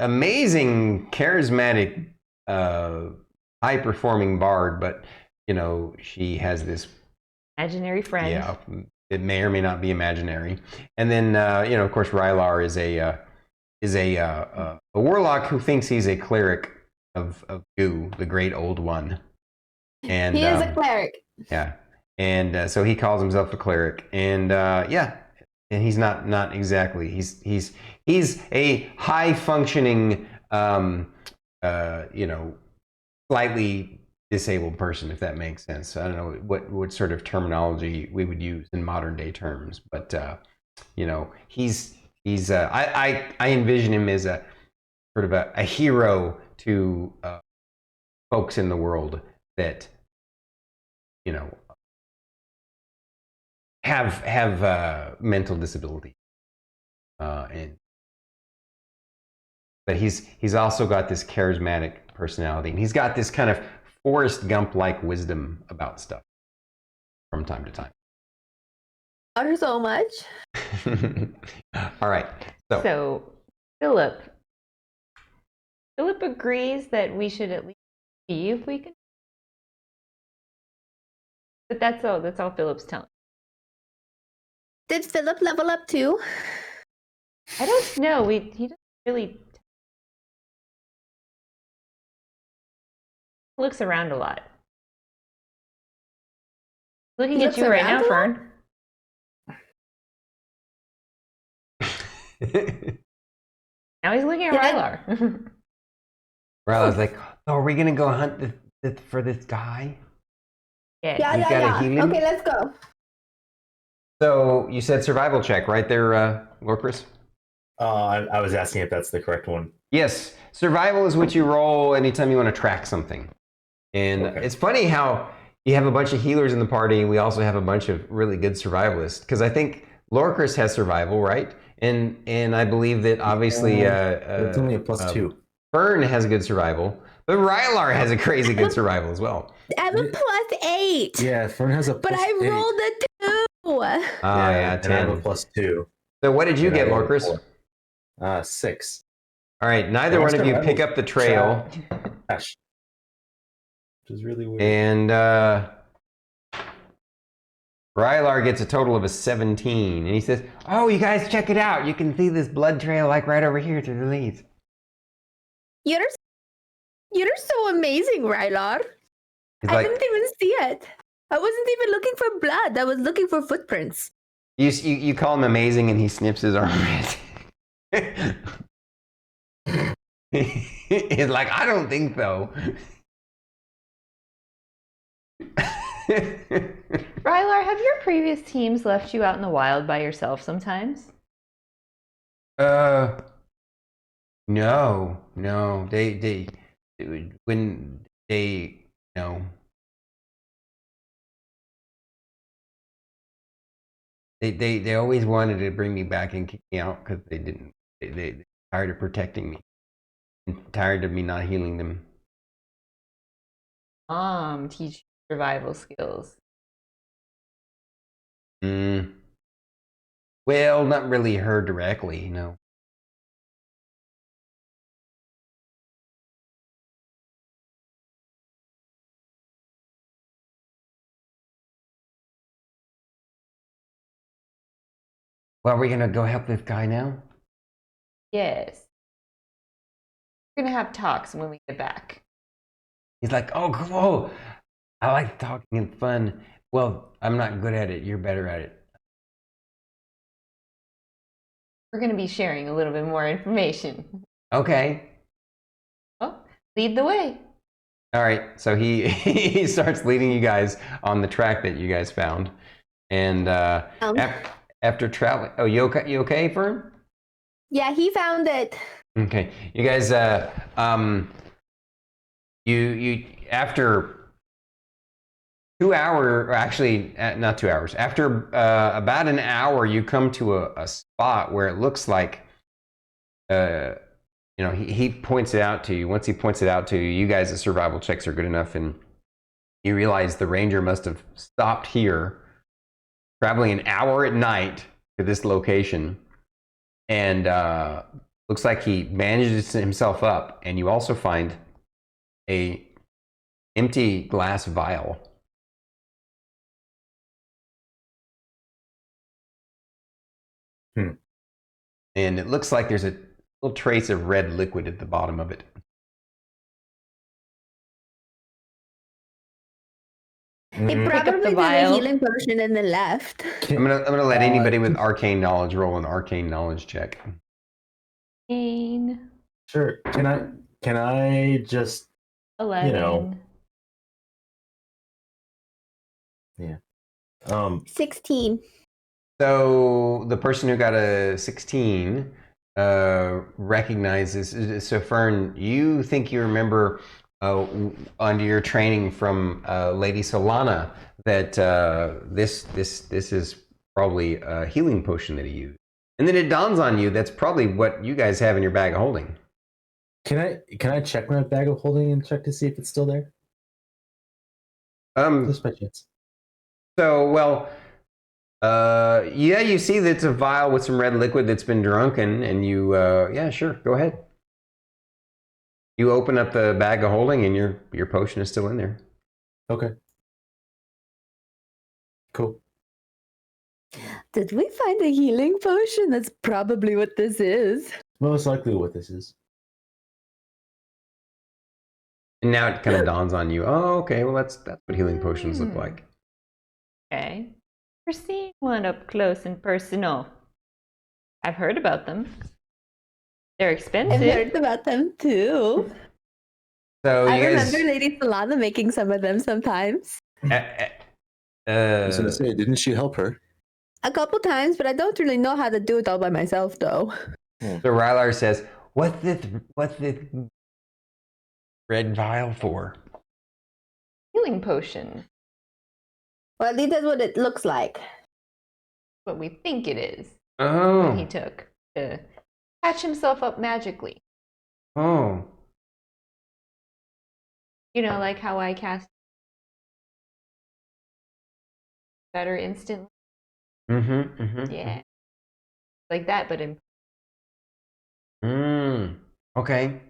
amazing, charismatic, high-performing bard, but, you know, she has this... Imaginary friend. Yeah, it may or may not be imaginary. And then, you know, of course, Rylar is a warlock who thinks he's a cleric of goo, the great old one. And He is a cleric. yeah, and so he calls himself a cleric, and yeah, and he's not exactly. He's a high functioning, you know, slightly disabled person, if that makes sense. I don't know what sort of terminology we would use in modern day terms, but you know, he's I envision him as a sort of a hero to folks in the world that, you know, have mental disability, and but he's also got this charismatic personality, and he's got this kind of Forrest Gump-like wisdom about stuff from time to time. Not so much. All right, So Philip agrees that we should at least see if we can. But that's all Philip's telling. Did Philip level up too? I don't know. He doesn't really looks around a lot. Looking He at looks you right around now, a lot? Fern. Now he's looking at Yeah. Rylar. Rylar's like, oh, are we gonna go hunt for this guy? Yeah. Yeah, You yeah, gotta yeah. heal him? Okay, let's go. So you said survival check right there, Lorkris? I was asking if that's the correct one. Yes, survival is what you roll anytime you want to track something. And Okay. it's funny how you have a bunch of healers in the party, and we also have a bunch of really good survivalists. Because I think Lorkris has survival, right? And I believe that obviously It's only a +2. Fern has a good survival, but Rylar has a crazy good survival as well. I'm a +8. Yeah, Fern has a But I +8. rolled a 2. Ah, yeah, and I have a 10. +2. So what did you And I get, rolled a Lorkris? 4. 6. All right, neither Yeah, one of you survival pick up the trail. Gosh. Which is really weird. And Rylar gets a total of a 17. And he says, oh, you guys check it out. You can see this blood trail like right over here through the leaves. You're so amazing, Rylar. He's I like, didn't even see it. I wasn't even looking for blood. I was looking for footprints. you call him amazing, and he snips his armpit. He's like, I don't think so. Rylar, have your previous teams left you out in the wild by yourself sometimes? No. They when they no. They always wanted to bring me back and kick me out because they tired of protecting me and tired of me not healing them. Teach survival skills. Well, not really her directly, no. Well, are we gonna go help this guy now? Yes. We're gonna have talks when we get back. He's like, oh, cool. I like talking and fun. Well, I'm not good at it. You're better at it. We're gonna be sharing a little bit more information. Okay. Well, lead the way. All right. So he starts leading you guys on the track that you guys found, and after traveling, oh, you okay? You okay, Fern? Yeah, he found it. Okay. You guys, you after 2 hours, or actually not 2 hours. After about an hour, you come to a spot where it looks like he points it out to you. Once he points it out to you, you guys, the survival checks are good enough, and you realize the ranger must have stopped here, traveling an hour at night to this location, and looks like he manages himself up. And you also find a empty glass vial. And it looks like there's a little trace of red liquid at the bottom of it. He up probably the did a vial. healing potion and then left. I'm gonna let anybody with arcane knowledge roll an arcane knowledge check. Sure. Can I just 11. yeah. 16. So the person who got a 16 recognizes. So Fern, you think you remember under your training from Lady Solana that this is probably a healing potion that he used, and then it dawns on you that's probably what you guys have in your bag of holding. Can I check my bag of holding and check to see if it's still there? Just by chance. So well. Yeah, you see that it's a vial with some red liquid that's been drunken, and you, yeah, sure, go ahead. You open up the bag of holding, and your potion is still in there. Okay. Cool. Did we find a healing potion? That's probably what this is. Most likely what this is. And now it kind of dawns on you. Oh, okay, well that's what healing potions look like. Okay. We're seeing one up close and personal. I've heard about them. They're I've expensive. heard about them too. So I you guys, remember Lady Solana making some of them sometimes. I was gonna say, didn't she help her? A couple times, but I don't really know how to do it all by myself though. so Rylar says, what's this red vial for? Healing potion. Well, at least that's what it looks like. What we think it is. Oh. What he took to patch himself up magically. Oh. You know, like how I cast better instantly. Mm-hmm. Mm-hmm. Yeah. Like that, but in Okay.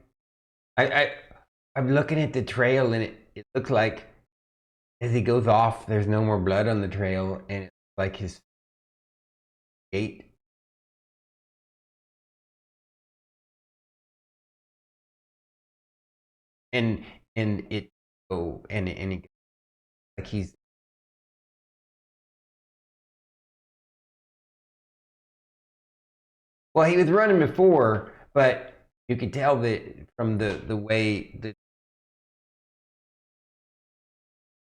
I'm looking at the trail, and it looks like as he goes off, there's no more blood on the trail, and it's like his gait. And it and he, like he's well, he was running before, but you could tell that from the way that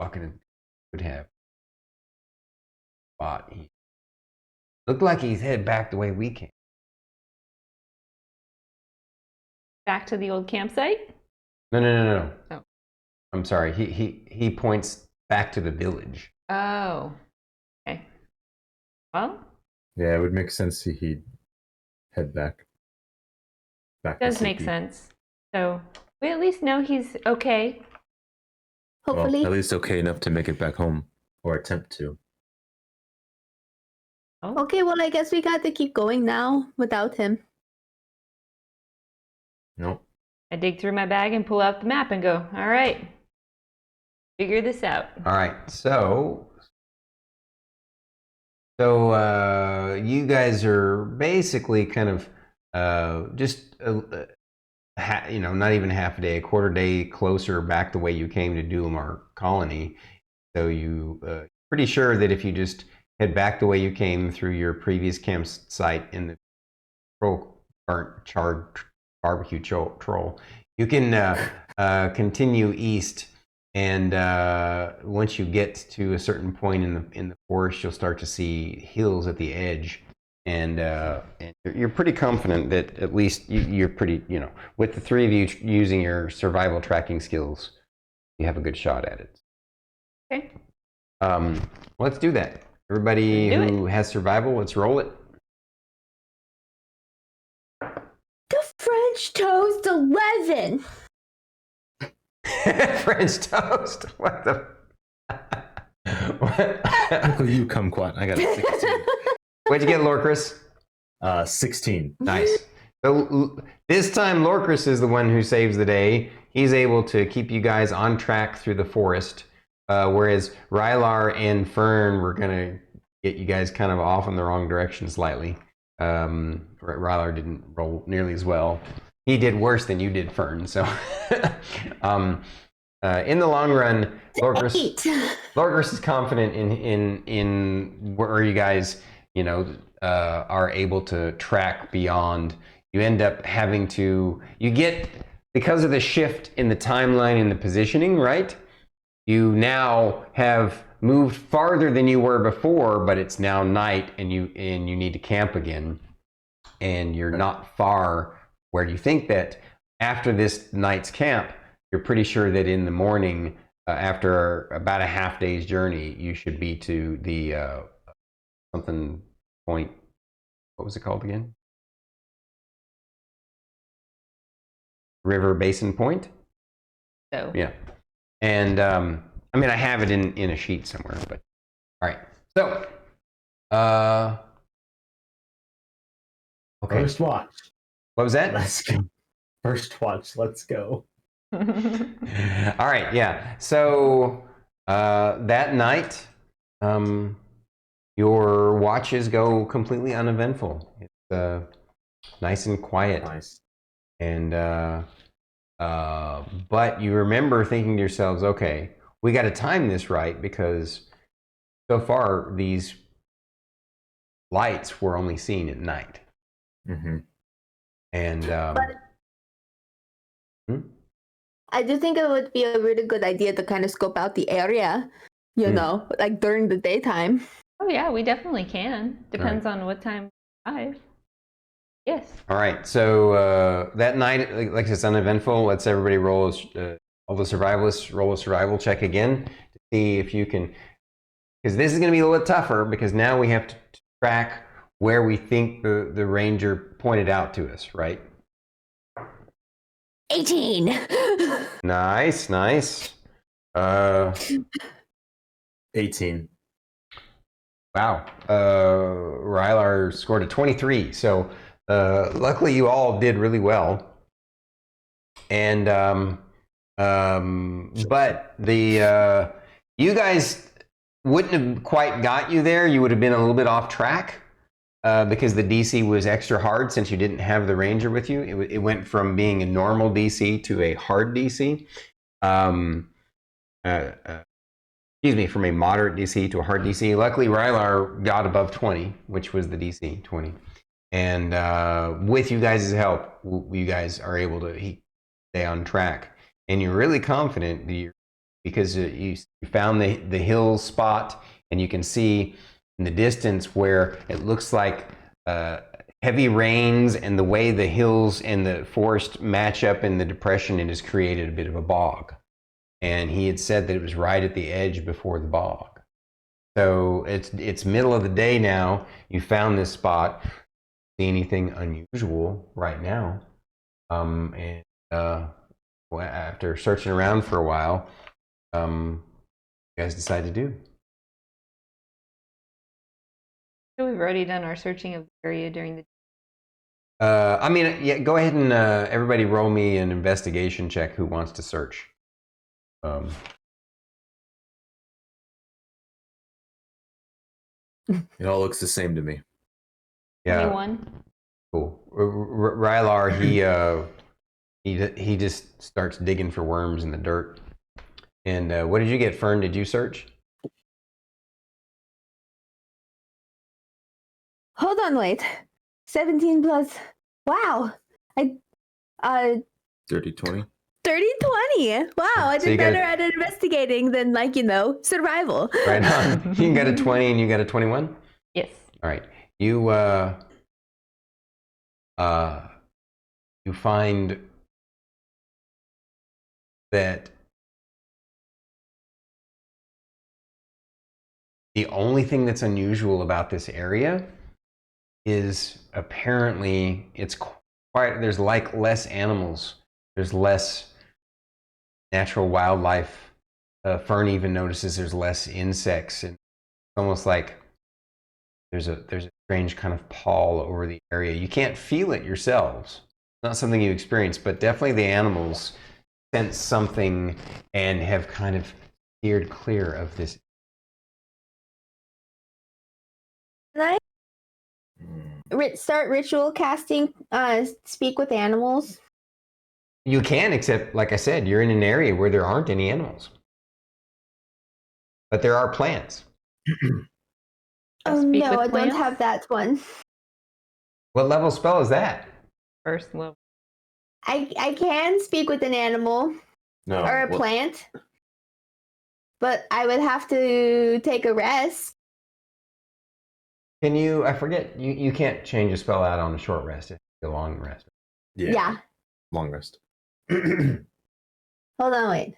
fucking would have spot. He looked like he's headed back the way we came. back to the old campsite. No. Oh. I'm sorry. He points back to the village. Oh. Okay. Well, Yeah, it would make sense he'd head back. Back to does make CP. sense. So we at least know he's okay. Hopefully. Well, at least okay enough to make it back home. Or attempt to. Oh. Okay, well, I guess we got to keep going now without him. Nope. I dig through my bag and pull out the map and go, all right, figure this out. All right. So you guys are basically kind of just not even half a day, a quarter day closer back the way you came to Dulamar Colony. So you pretty sure that if you just head back the way you came through your previous campsite in the burnt charred barbecue troll, you can continue east, and once you get to a certain point in the forest, you'll start to see hills at the edge, and you're pretty confident that at least you're pretty, with the three of you using your survival tracking skills, you have a good shot at it. Okay. Let's do that. Everybody who has survival, let's roll it. The friend French toast 11. French toast. What the? What? Uncle, you kumquat. I got a 16. What'd you get, Lorkris? 16. Nice. So this time, Lorcas is the one who saves the day. He's able to keep you guys on track through the forest, whereas Rylar and Fern were gonna get you guys kind of off in the wrong direction slightly. Rylar didn't roll nearly as well. He did worse than you did, Fern. So, in the long run, Lorcas is confident in where you guys, are able to track beyond. You end up having to, because of the shift in the timeline and the positioning, right? You now have moved farther than you were before, but it's now night and you need to camp again. And you're not far where you think that after this night's camp, you're pretty sure that in the morning, after about a half day's journey, you should be to the something point. What was it called again? River Basin Point. So Yeah, and I have it in a sheet somewhere, but all right. So, okay. First watch. What was that? Let's go. First watch. Let's go. All right, yeah. So that night, your watches go completely uneventful. It's nice and quiet. Nice. And but you remember thinking to yourselves, okay, we got to time this right, because so far these lights were only seen at night. Mm-hmm. And I do think it would be a really good idea to kind of scope out the area, like during the daytime. Oh yeah, we definitely can. Depends on what time we arrive. Yes. all right, so that night, like it's uneventful. Let's everybody roll all the survivalists roll a survival check again to see if you can, because this is going to be a little tougher, because now we have to track where we think the ranger pointed out to us, right? 18. Nice. 18. Wow. Rylar scored a 23. So luckily you all did really well. And but the you guys wouldn't have quite got you there. You would have been a little bit off track. Because the DC was extra hard since you didn't have the ranger with you. It went from being a normal DC to a hard DC. Excuse me, from a moderate DC to a hard DC. Luckily, Rylar got above 20, which was the DC, 20. And with you guys' help, you guys are able to stay on track. And you're really confident because you found the hill spot, and you can see in the distance where it looks like heavy rains and the way the hills and the forest match up in the depression, it has created a bit of a bog. And he had said that it was right at the edge before the bog. So it's middle of the day now. You found this spot. See anything unusual right now? And after searching around for a while, you guys decide to do. So we've already done our searching of the area during the. Yeah, go ahead and everybody roll me an investigation check. Who wants to search? It all looks the same to me. Yeah. 21. Cool. Rylar, he just starts digging for worms in the dirt. And what did you get, Fern? Did you search? Hold on, wait. 17 plus. Wow. 30, 20. 30, 20. Wow, I So you did got- better at investigating than, survival. Right on. You got a 20 and you got a 21? Yes. All right. You find that the only thing that's unusual about this area is apparently it's there's like less animals. There's less natural wildlife. Fern even notices there's less insects, and it's almost like there's a strange kind of pall over the area. You can't feel it yourselves. It's not something you experience, but definitely the animals sense something and have kind of steered clear of this. Can I start ritual casting? Speak with animals. You can, except like I said, you're in an area where there aren't any animals, but there are plants. Oh Speak no, with I don't plants? have that one. What level spell is that? First level. I can speak with an animal No. or a plant, but I would have to take a rest. Can you? I forget. You can't change a spell out on a short rest. It's a long rest. Yeah. Long rest. Hold on, wait.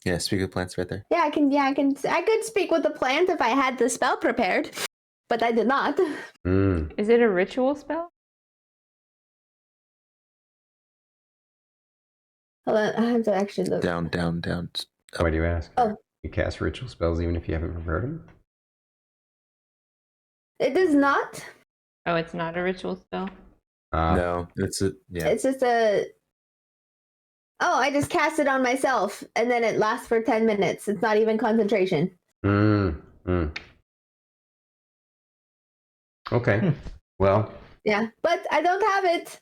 Yeah, speak of plants right there. Yeah, I can. I could speak with the plant if I had the spell prepared, but I did not. Is it a ritual spell? Hold on, I have to actually look. Down. Why do you ask? Oh. You cast ritual spells even if you haven't prepared them? It does not. Oh, it's not a ritual spell? No, it's a It's just a. Oh, I just cast it on myself, and then it lasts for 10 minutes. It's not even concentration. Okay. Well, Yeah, but I don't have it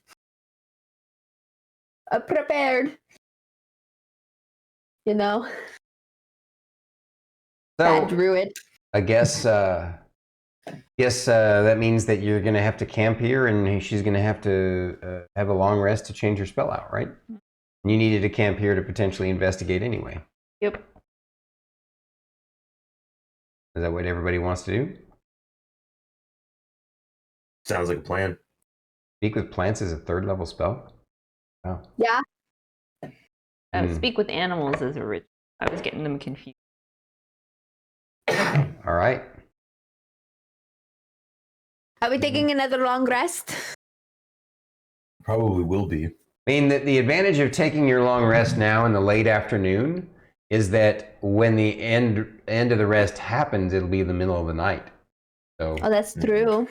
prepared. You know, bad so druid. I guess that means that you're going to have to camp here, and she's going to have to have a long rest to change her spell out, right? You needed to camp here to potentially investigate anyway. Yep. Is that what everybody wants to do? sounds like a plan. Speak with plants is a 3rd level spell. Wow. Yeah. Speak with animals is a ritual. I was getting them confused. All right. Are we taking another long rest? Probably will be. I mean, the advantage of taking your long rest now in the late afternoon is that when the end of the rest happens, it'll be the middle of the night. So Oh, that's true.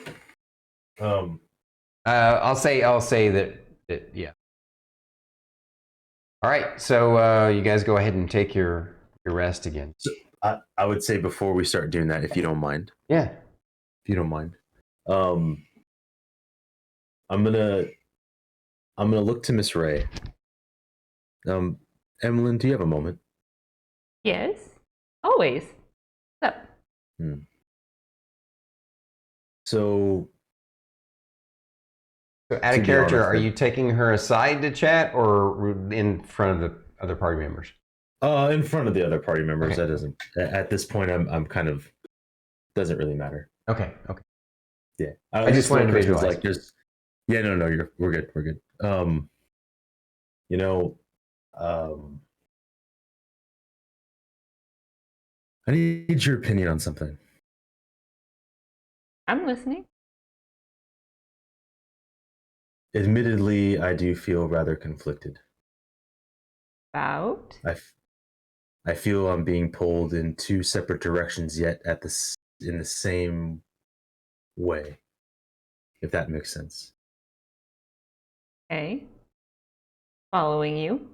I'll say that yeah. All right, so you guys go ahead and take your rest again. So I would say before we start doing that, if you don't mind. Yeah. If you don't mind. I'm gonna look to Miss Ray. Emillynn, do you have a moment? Yes. Always. What's up? So out To of be character, honest, are you taking her aside to chat or in front of the other party members? in front of the other party members, Okay. that doesn't. At this point, I'm kind of doesn't really matter. Okay. Yeah, I just wanted to Lorcris was visualize. like, just yeah, no, we're good. You know, I need your opinion on something. I'm listening. Admittedly, I do feel rather conflicted. About? I feel I'm being pulled in 2 separate directions, yet in the same way. If that makes sense. Okay. Following you.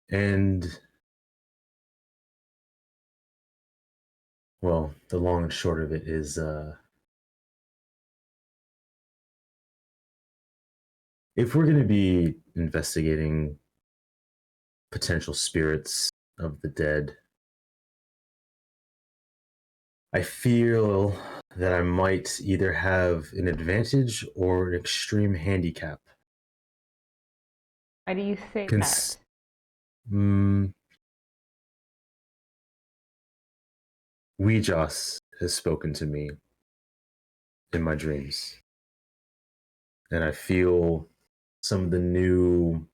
And well, the long and short of it is if we're going to be investigating potential spirits of the dead, I feel that I might either have an advantage or an extreme handicap. Why do you say that? Weejas has spoken to me in my dreams. And I feel some of the new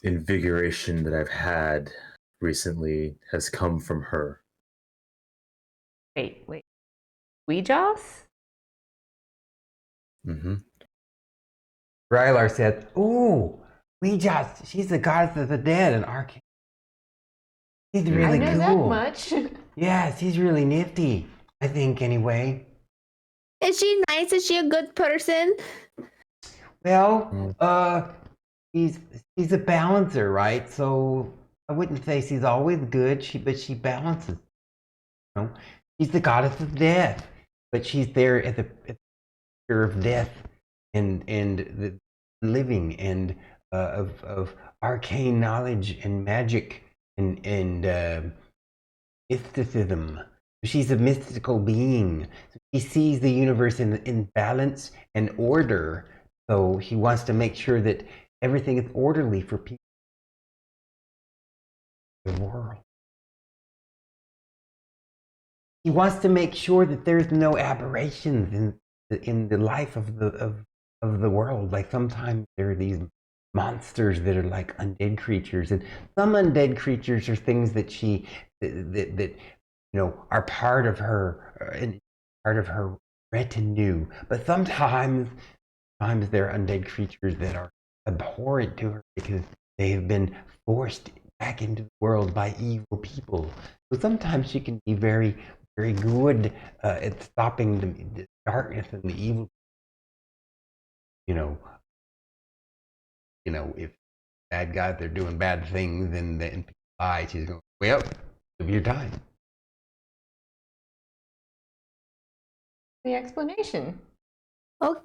invigoration that I've had recently has come from her. Wait. Weejoss? Mm-hmm. Rylar said, "Ooh, she's the goddess of the dead and arcane. She's Mm. really I know cool. that much. Yeah, she's really nifty. I think anyway. Is she nice? Is she a good person? Well, she's a balancer, right? So I wouldn't say she's always good. But she balances. You know, she's the goddess of death, but she's there at the fear of death and the living and of arcane knowledge and magic and mysticism. She's a mystical being. She sees the universe in balance and order. So he wants to make sure that everything is orderly for people in the world. He wants to make sure that there's no aberrations in the life of the world. Like sometimes there are these monsters that are like undead creatures, and some undead creatures are things that that are part of her and part of her retinue. But sometimes they're undead creatures that are abhorrent to her because they have been forced back into the world by evil people. So sometimes she can be very, very good at stopping the darkness and the evil. You know, if bad guys are doing bad things and people die, she's going, well, give your time. The explanation. Okay,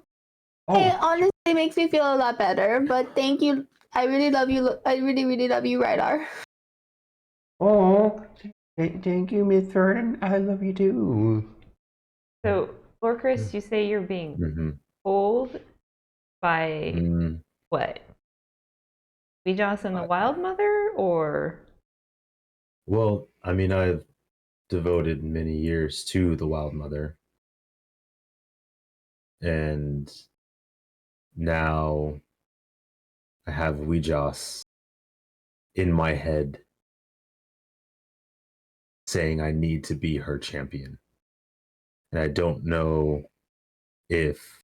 Oh, honestly, it makes me feel a lot better. But thank you. I really love you. I really, really love you, Rylar. oh, thank you, Miss Fern. I love you too. So, Lorcris, you say you're being Mm-hmm. pulled by Mm. what? Weejoss and the Wild Mother, or? Well, I mean, I've devoted many years to the Wild Mother, and now I have Weejoss in my head saying I need to be her champion. And I don't know if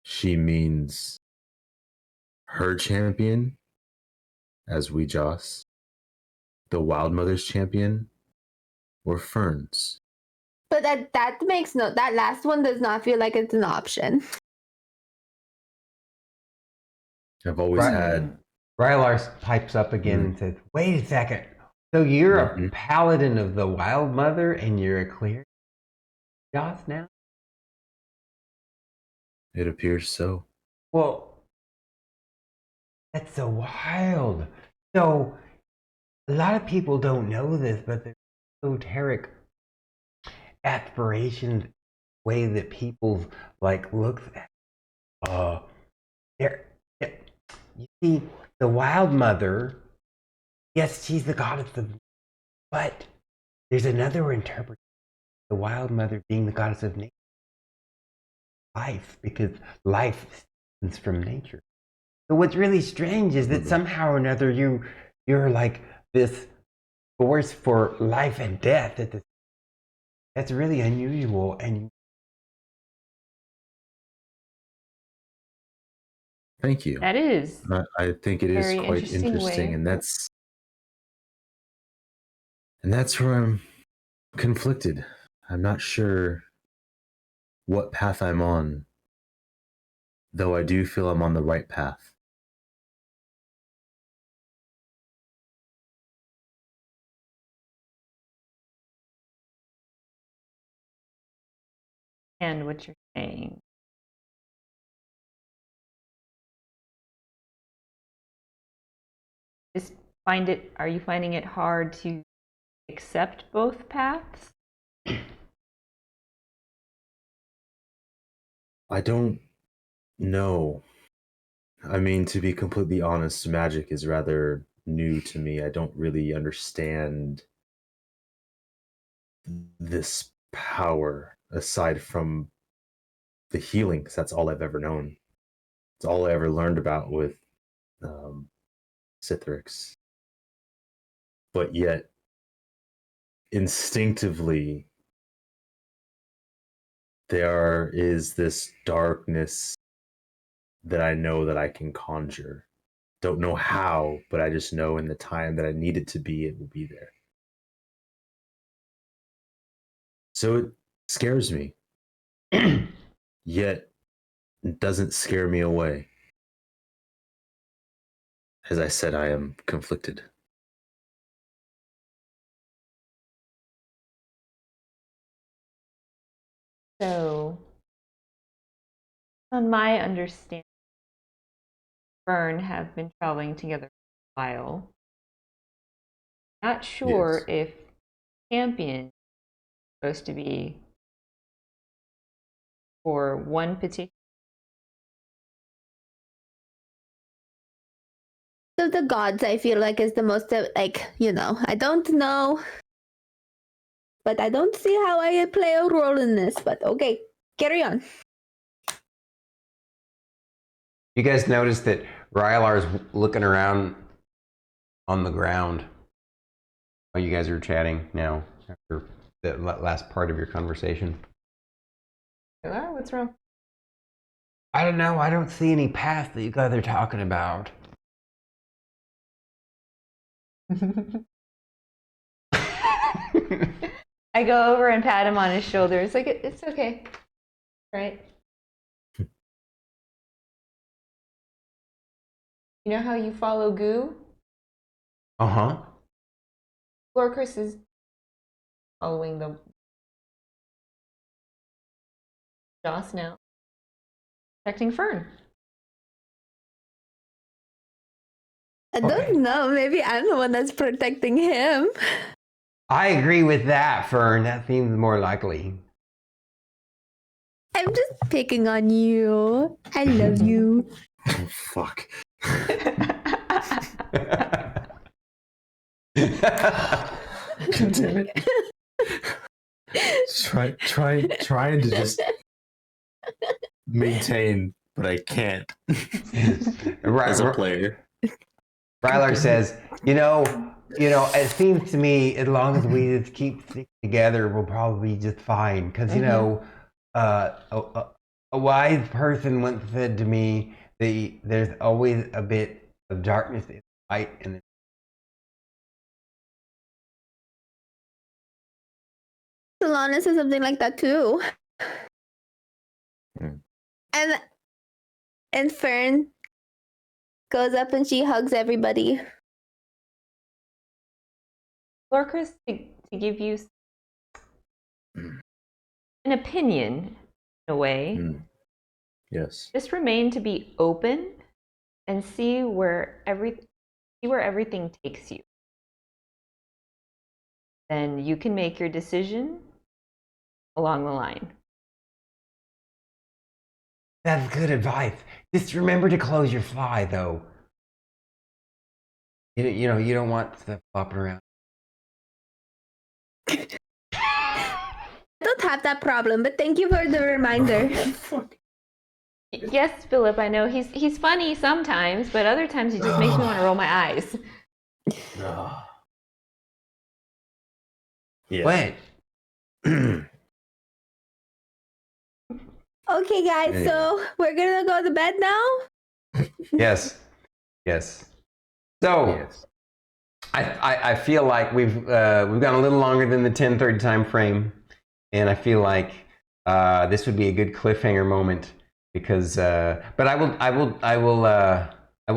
she means her champion as Weejoss, the Wild Mother's champion, or Fern's. But that makes no. That last one does not feel like it's an option. I've always had. Rylar pipes up again and says, wait a second. So you're a paladin of the Wild Mother and you're a cleric now? It appears so. Well, that's so wild. So a lot of people don't know this, but there's esoteric aspirations, way that people like look at. There, you see, the Wild Mother. Yes, she's the goddess of, but there's another interpretation. The Wild Mother being the goddess of nature, life, because life stems from nature. So what's really strange is that somehow or another you're like this force for life and death. That's really unusual. And Thank you. That is. I think it is Very quite interesting interesting, way. and that's where I'm conflicted. I'm not sure what path I'm on, though I do feel I'm on the right path. And what you're saying. Are you finding it hard to accept both paths? I don't know. I mean, to be completely honest, magic is rather new to me. I don't really understand this power aside from the healing, because that's all I've ever known. It's all I ever learned about with Cithrix. But yet, instinctively, there is this darkness that I know that I can conjure. Don't know how, but I just know in the time that I need it to be, it will be there. So it scares me. Yet it doesn't scare me away. As I said, I am conflicted. So, on my understanding, Fern have been traveling together for a while. Not sure Yes. if champion is supposed to be for one particular. Of the gods, I feel like is the most like, you know, I don't know, but I don't see how I play a role in this. But okay, carry on. You guys notice that Rylar's looking around on the ground while you guys are chatting now after the last part of your conversation. Oh, what's wrong? I don't know. I don't see any path that you guys are talking about. I go over and pat him on his shoulder. It's like, it's okay. Right? You know how you follow goo? Uh-huh. Lorcris is following the Joss now. Protecting Fern. I Okay. don't know. Maybe I'm the one that's protecting him. I agree with that, Fern. That seems more likely. I'm just picking on you. I love you. Oh, fuck. God damn it. Trying to just maintain, but I can't Right, as a player. Rylar says, you know, it seems to me as long as we just keep sticking together, we'll probably be just fine. Because, you know, a wise person once said to me, there's always a bit of darkness in light. And Solana says something like that too. Hmm. And Fern goes up and she hugs everybody. Lorcris, to give you an opinion, in a way, Yes. just remain to be open and see where everything takes you. Then you can make your decision along the line. that's good advice. Just remember to close your fly, though. You know, you don't want stuff flopping around. I don't have that problem, but thank you for the reminder. Yes, Philip, I know he's funny sometimes, but other times he just makes me want to roll my eyes. Yeah. What? Okay, guys, so we're gonna go to bed now? Yes. So, Yes. I feel like we've gone a little longer than the 10:30 time frame, and I feel like this would be a good cliffhanger moment because. But I will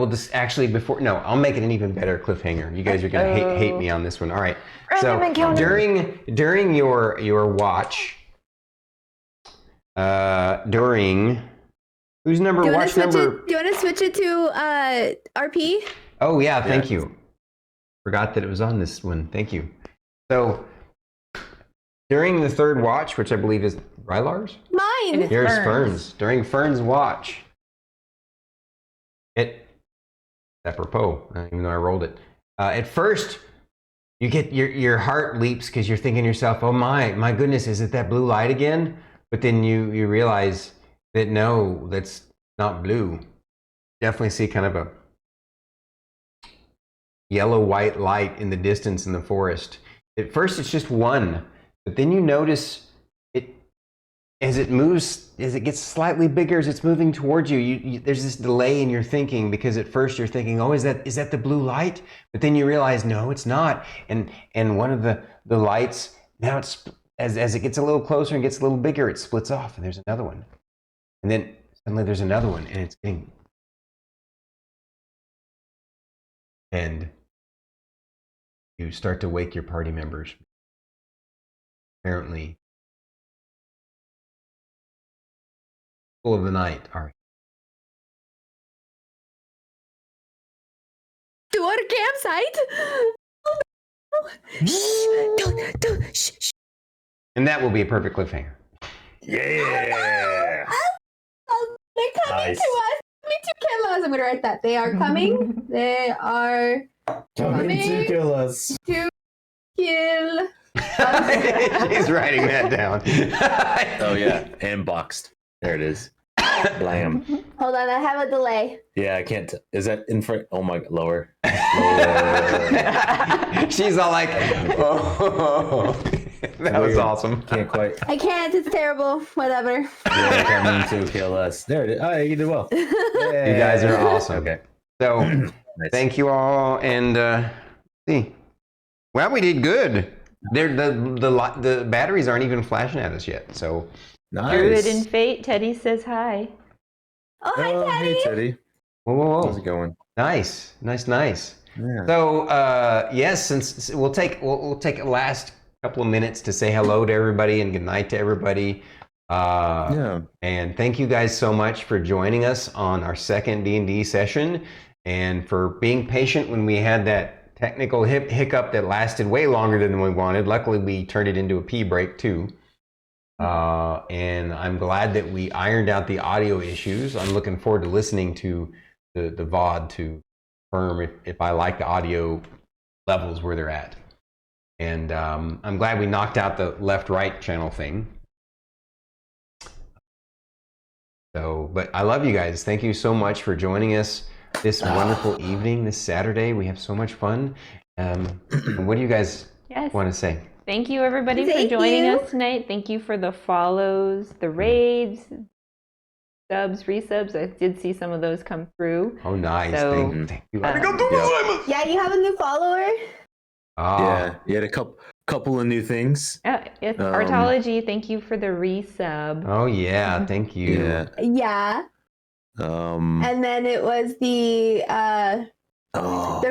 just actually before. No, I'll make it an even better cliffhanger. You guys are gonna hate me on this one. All right. Random encounter. During your watch. During whose number? Do you Watch number. do you want to switch it to RP? Oh yeah, thank you. Forgot that it was on this one. Thank you. So during the third watch, which I believe is Rylar's, Mine. here's Fern's. Fern's. During Fern's watch, apropos, even though I rolled it. At first, you get your heart leaps because you're thinking to yourself, "Oh my goodness, is it that blue light again?" But then you realize that no, that's not blue. Definitely see kind of a yellow-white light in the distance in the forest. At first, it's just one, but then you notice it as it moves, as it gets slightly bigger, as it's moving towards you, there's this delay in your thinking, because at first you're thinking, oh, is that the blue light? But then you realize, no, it's not. And one of the lights, now it's, as it gets a little closer and gets a little bigger, it splits off, and there's another one. And then suddenly there's another one, and it's getting, and you start to wake your party members. Apparently, full of the night are To our campsite. Don't, shh. and that will be a perfect cliffhanger. Yeah. They're coming Nice. to us. Coming to kill us. I'm gonna write that. They are coming. They are Coming to kill us. to kill. She's writing that down. Oh yeah, and boxed. There it is. Blam. Hold on, I have a delay. Yeah, I can't. Is that in front? Oh my, lower. She's all like, oh, that was Weird. awesome. Can't quite. I can't. It's terrible. Whatever. Yeah, coming to kill us. There it is. Oh, you did well. You guys are awesome. Okay. So, Nice. thank you all, and see. Well, we did good. The batteries aren't even flashing at us yet. So, Nice. Druid and Fate, Teddy says hi. Oh, hi, Oh, Teddy. hey Teddy. whoa. How's it going? Nice. Yeah. So, yes, since we'll take a last couple of minutes to say hello to everybody and good night to everybody. Yeah. And thank you guys so much for joining us on our second D&D session, and for being patient when we had that technical hiccup that lasted way longer than we wanted. Luckily, we turned it into a pee break too. And I'm glad that we ironed out the audio issues. I'm looking forward to listening to the VOD to confirm if I like the audio levels where they're at. And I'm glad we knocked out the left-right channel thing. So, but I love you guys. Thank you so much for joining us this wonderful evening, this Saturday. We have so much fun. And what do you guys Yes. want to say? Thank you, everybody, Thank for joining you. us tonight. Thank you for the follows, the raids, subs, resubs. I did see some of those come through. Oh, nice. So, Thank you. Yeah, you have a new follower. Yeah. You had a couple of new things. Yes, Artology, thank you for the resub. Oh, yeah. Thank you. Yeah. Yeah, and then it was the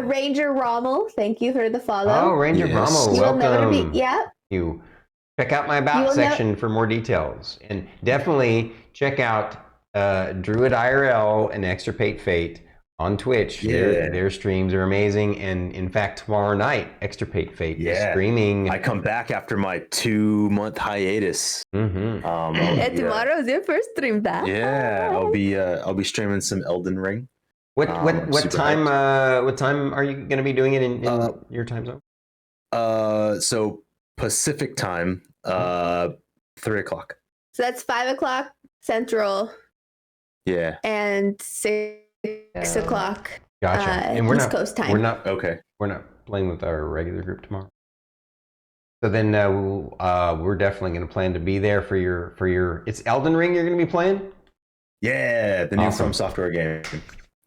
Ranger Rommel. Thank you for the follow. Oh, Ranger Yes. Brahmo, You will never welcome. be. Yeah. You check out my You about will section for more details, and definitely check out Druid IRL and extirpatefate on Twitch. Yeah. Their streams are amazing, and in fact, tomorrow night, extirpatefate is Yeah. streaming. I come back after my 2-month hiatus. Mhm. Yeah, tomorrow's your first stream back. Yeah, I'll be streaming some Elden Ring. What super time? What time are you going to be doing it in your time zone? So Pacific time, 3:00. So that's 5 o'clock Central Yeah. and 6 o'clock Gotcha. And we're East not Coast time. Okay. we're not playing with our regular group tomorrow. So then we're definitely going to plan to be there for your. It's Elden Ring you're going to be playing. Yeah, the new Awesome. From Software game.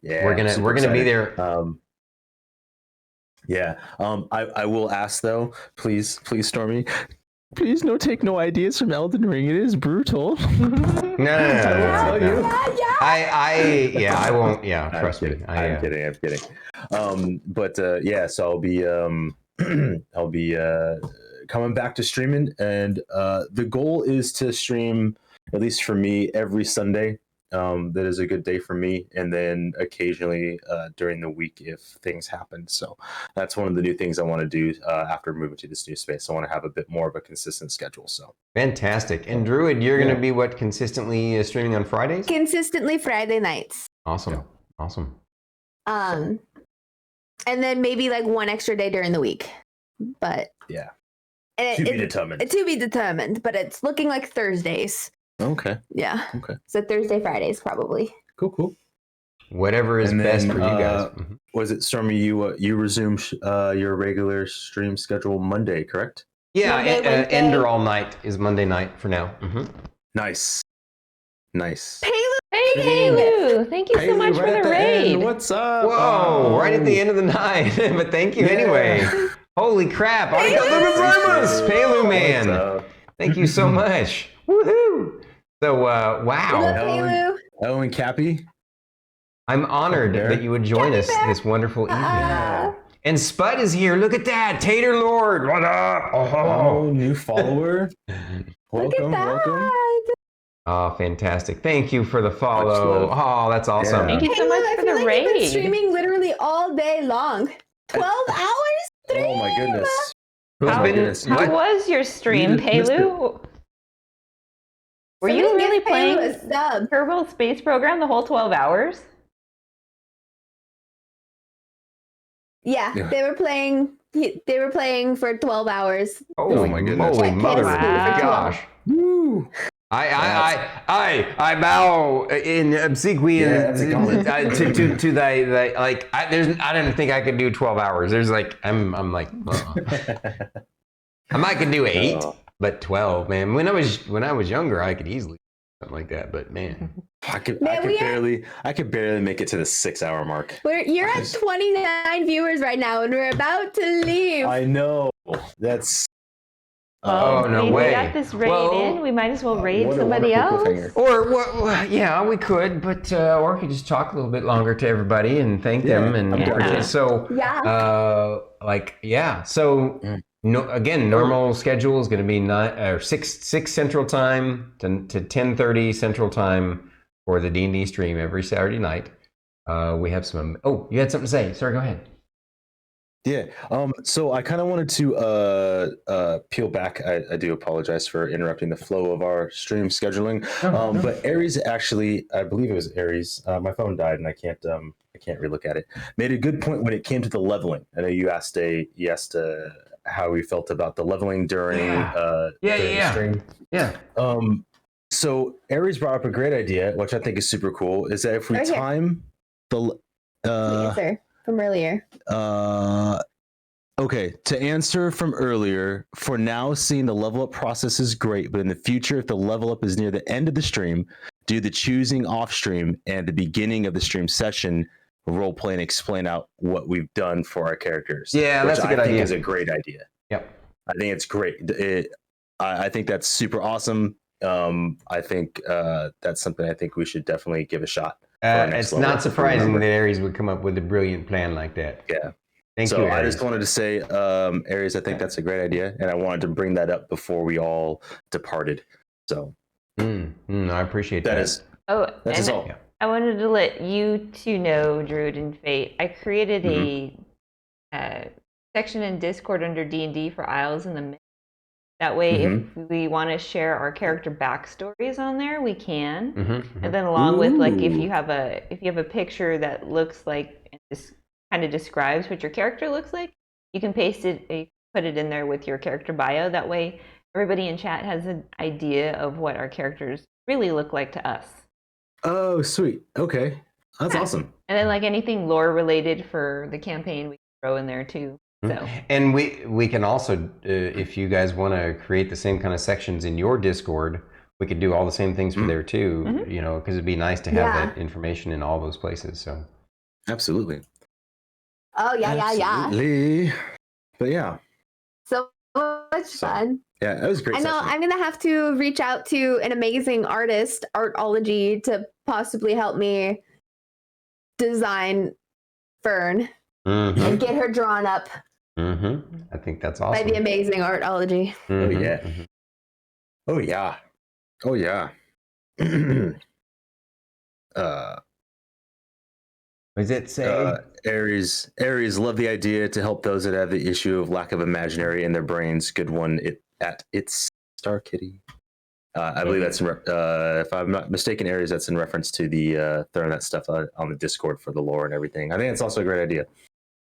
Yeah, we're I'm super gonna be excited. there. Yeah. I will ask though, please, Stormy, please take no ideas from Elden Ring. It is brutal. No. tell you. I won't. Yeah, I'm trust me. kidding. I'm kidding. Yeah, so I'll be coming back to streaming, and the goal is to stream, at least for me, every Sunday. That is a good day for me, and then occasionally during the week if things happen. So that's one of the new things I want to do after moving to this new space. I want to have a bit more of a consistent schedule. So Fantastic. And Druid, you're going to be consistently streaming on Fridays? Consistently Friday nights. Awesome. And then maybe like one extra day during the week. But yeah, and to be determined. To be determined, but it's looking like Thursdays. Okay. Yeah. Okay. So Thursday, Fridays probably. Cool. Whatever is And best then, for you guys. Was it Stormy? You resume your regular stream schedule Monday, correct? Yeah, Monday, Wednesday. Ender all night is Monday night for now. Nice. Hey, Kalu! Thank you so much for the raid. What's up? Whoa, right at the end of the night. But thank you anyway. Holy crap. Arigato gozaimasu, Palu man. Thank you so much. Woohoo. So, Love wow. Palu. Oh, and Cappy? I'm honored Bear. that you would join us this wonderful evening. And Spud is here. Look at that. Tater Lord. What up? Oh, new follower. Look at Welcome, that. welcome. Oh, fantastic. Thank you for the follow. love. Oh, that's awesome. Thank you so much I for feel the like you've been raid. streaming literally all day long. 12 hours stream. Oh my goodness. Who's How, been- goodness. how what? was your stream, You missed Palu? Were you Somebody really give Palu playing a sub? Kerbal Space Program the whole 12 hours? Yeah, Yeah. they were playing. They were playing for 12 hours. Oh my goodness. Holy Yeah, mother of wow. gosh. Woo. I bow in obsequious Yeah, that's a to thy like I didn't think I could do 12 hours. There's like I'm like I might could do 8, Oh. but 12, man. When I was younger, I could easily do something like that, but man. I could Man, I could barely make it to the 6-hour mark. You're at 29 viewers right now, and we're about to leave. I know. That's Oh, no we way. got this raid Well, in. We might as well raid what a somebody wonderful else. cliffhanger. Or well, yeah, we could, but or we could just talk a little bit longer to everybody and thank them and I'm down for that. so Yeah. So no, again, normal schedule is going to be 6 Central Time to 10:30 Central Time for the D&D stream every Saturday night. We have some. Oh, you had something to say? Sorry, go ahead. Yeah. So I kind of wanted to peel back. I do apologize for interrupting the flow of our stream scheduling. But Aries actually, I believe it was Aries. My phone died and I can't relook at it. Made a good point when it came to the leveling. I know you asked how we felt about the leveling during the stream. Yeah. So Aries brought up a great idea, which I think is super cool. Is that if we Right here. time the Answer from earlier. Okay, to answer from earlier, for now, seeing the level up process is great, but in the future, if the level up is near the end of the stream, do the choosing off stream and the beginning of the stream session role play and explain out what we've done for our characters. Yeah, that's a good I think idea. is a great idea. Yep. I think it's great. I think that's super awesome. I think that's something I think we should definitely give a shot. It's not surprising that Aries would come up with a brilliant plan like that. Yeah. Thank So you, I Aries. just wanted to say, Aries, I think that's a great idea, and I wanted to bring that up before we all departed. So I appreciate that. that is Oh, that's and all. Yeah. I wanted to let you two know, Druid and Fate. I created a section in Discord under D&D for Isles in the Mist. That way, if we want to share our character backstories on there, we can. And then, along with like, if you have a picture that looks like and just kind of describes what your character looks like, you can paste it, put it in there with your character bio. That way, everybody in chat has an idea of what our characters really look like to us. Oh, sweet. Okay, that's awesome. And then, like anything lore related for the campaign, we can throw in there too. So. And we can also, if you guys want to create the same kind of sections in your Discord, we could do all the same things for there too. You know, because it'd be nice to have that information in all those places. So Absolutely. Oh yeah. Absolutely. But yeah, So much fun. yeah, that was a great. I know session. I'm gonna have to reach out to an amazing artist, Artology, to possibly help me design Fern and get her drawn up I think that's awesome. by the amazing Artology. Oh yeah. Oh yeah. Oh yeah. What does it say? Aries love the idea to help those that have the issue of lack of imaginary in their brains. Good one at itsStarkitty. I believe that's if I'm not mistaken, Aries, that's in reference to the throwing that stuff on the Discord for the lore and everything. I think it's also a great idea.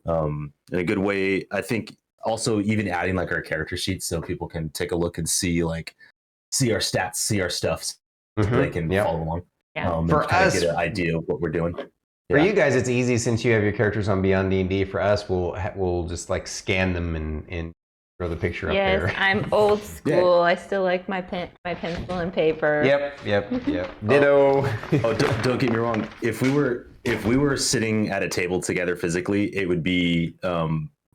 In a good way, I think also even adding like our character sheets so people can take a look and see our stats, see our stuff, so they can follow along. Yeah. And For kinda us- get an idea of what we're doing. For you guys, it's easy since you have your characters on Beyond D&D. For us, we'll just like scan them and throw the picture up Yes, there. I'm old school. I still like my pencil and paper. Yep. Ditto. Oh, don't get me wrong. If we were sitting at a table together physically, it would be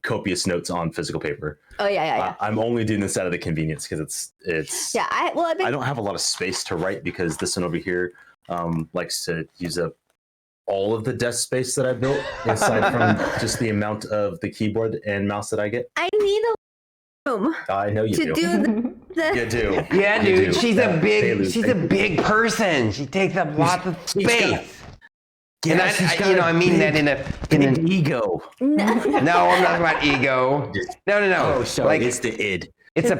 copious notes on physical paper. Oh yeah. I'm only doing this out of the convenience because it's. Yeah, I think I don't have a lot of space to write because this one over here likes to use up all of the desk space that I built, aside from just the amount of the keyboard and mouse that I get. I need a room I know you to do. do the You do. Yeah, You dude. do. She's a Palu, big person. She takes up lots of space. And I mean that in an ego. No. No, I'm not about ego. No. Oh, sorry. Like It's the id. it's a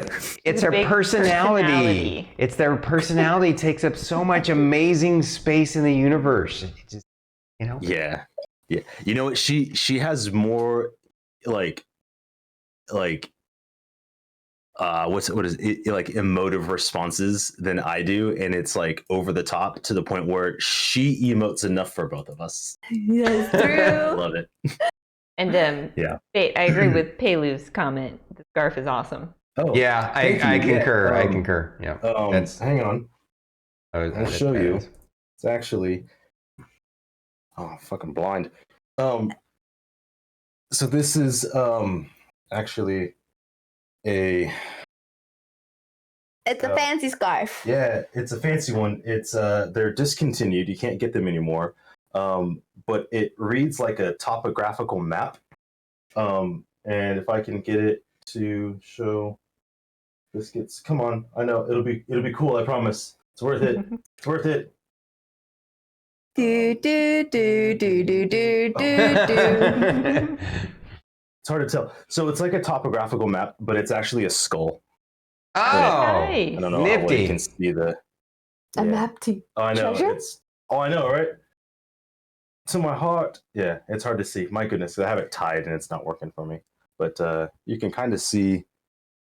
her big personality. personality. It's their personality takes up so much amazing space in the universe. It just, Yeah. You know what? She has more like what is it, like emotive responses than I do, and it's like over the top to the point where she emotes enough for both of us. That's I true. love it. And Yeah. Fate, I agree with Palu's comment. The scarf is awesome. Oh yeah, I thank you. concur. Yeah, I concur. Yeah. That's- hang on. I'll that's show you. badass. It's actually I'm fucking blind. So this is actually a It's a fancy scarf. yeah, it's a fancy one. It's they're discontinued. You can't get them anymore. But it reads like a topographical map. And if I can get it to show biscuits, come on. I know it'll be cool, I promise. It's worth it. It's worth it. Do do do do do do do do. It's hard to tell. So it's like a topographical map, but it's actually a skull. Oh, Nice. I don't know how well nifty. you can see the. A Yeah. map to Oh, I know. treasure? I know, right? To my heart. Yeah, it's hard to see. My goodness, I have it tied and it's not working for me. But you can kind of see.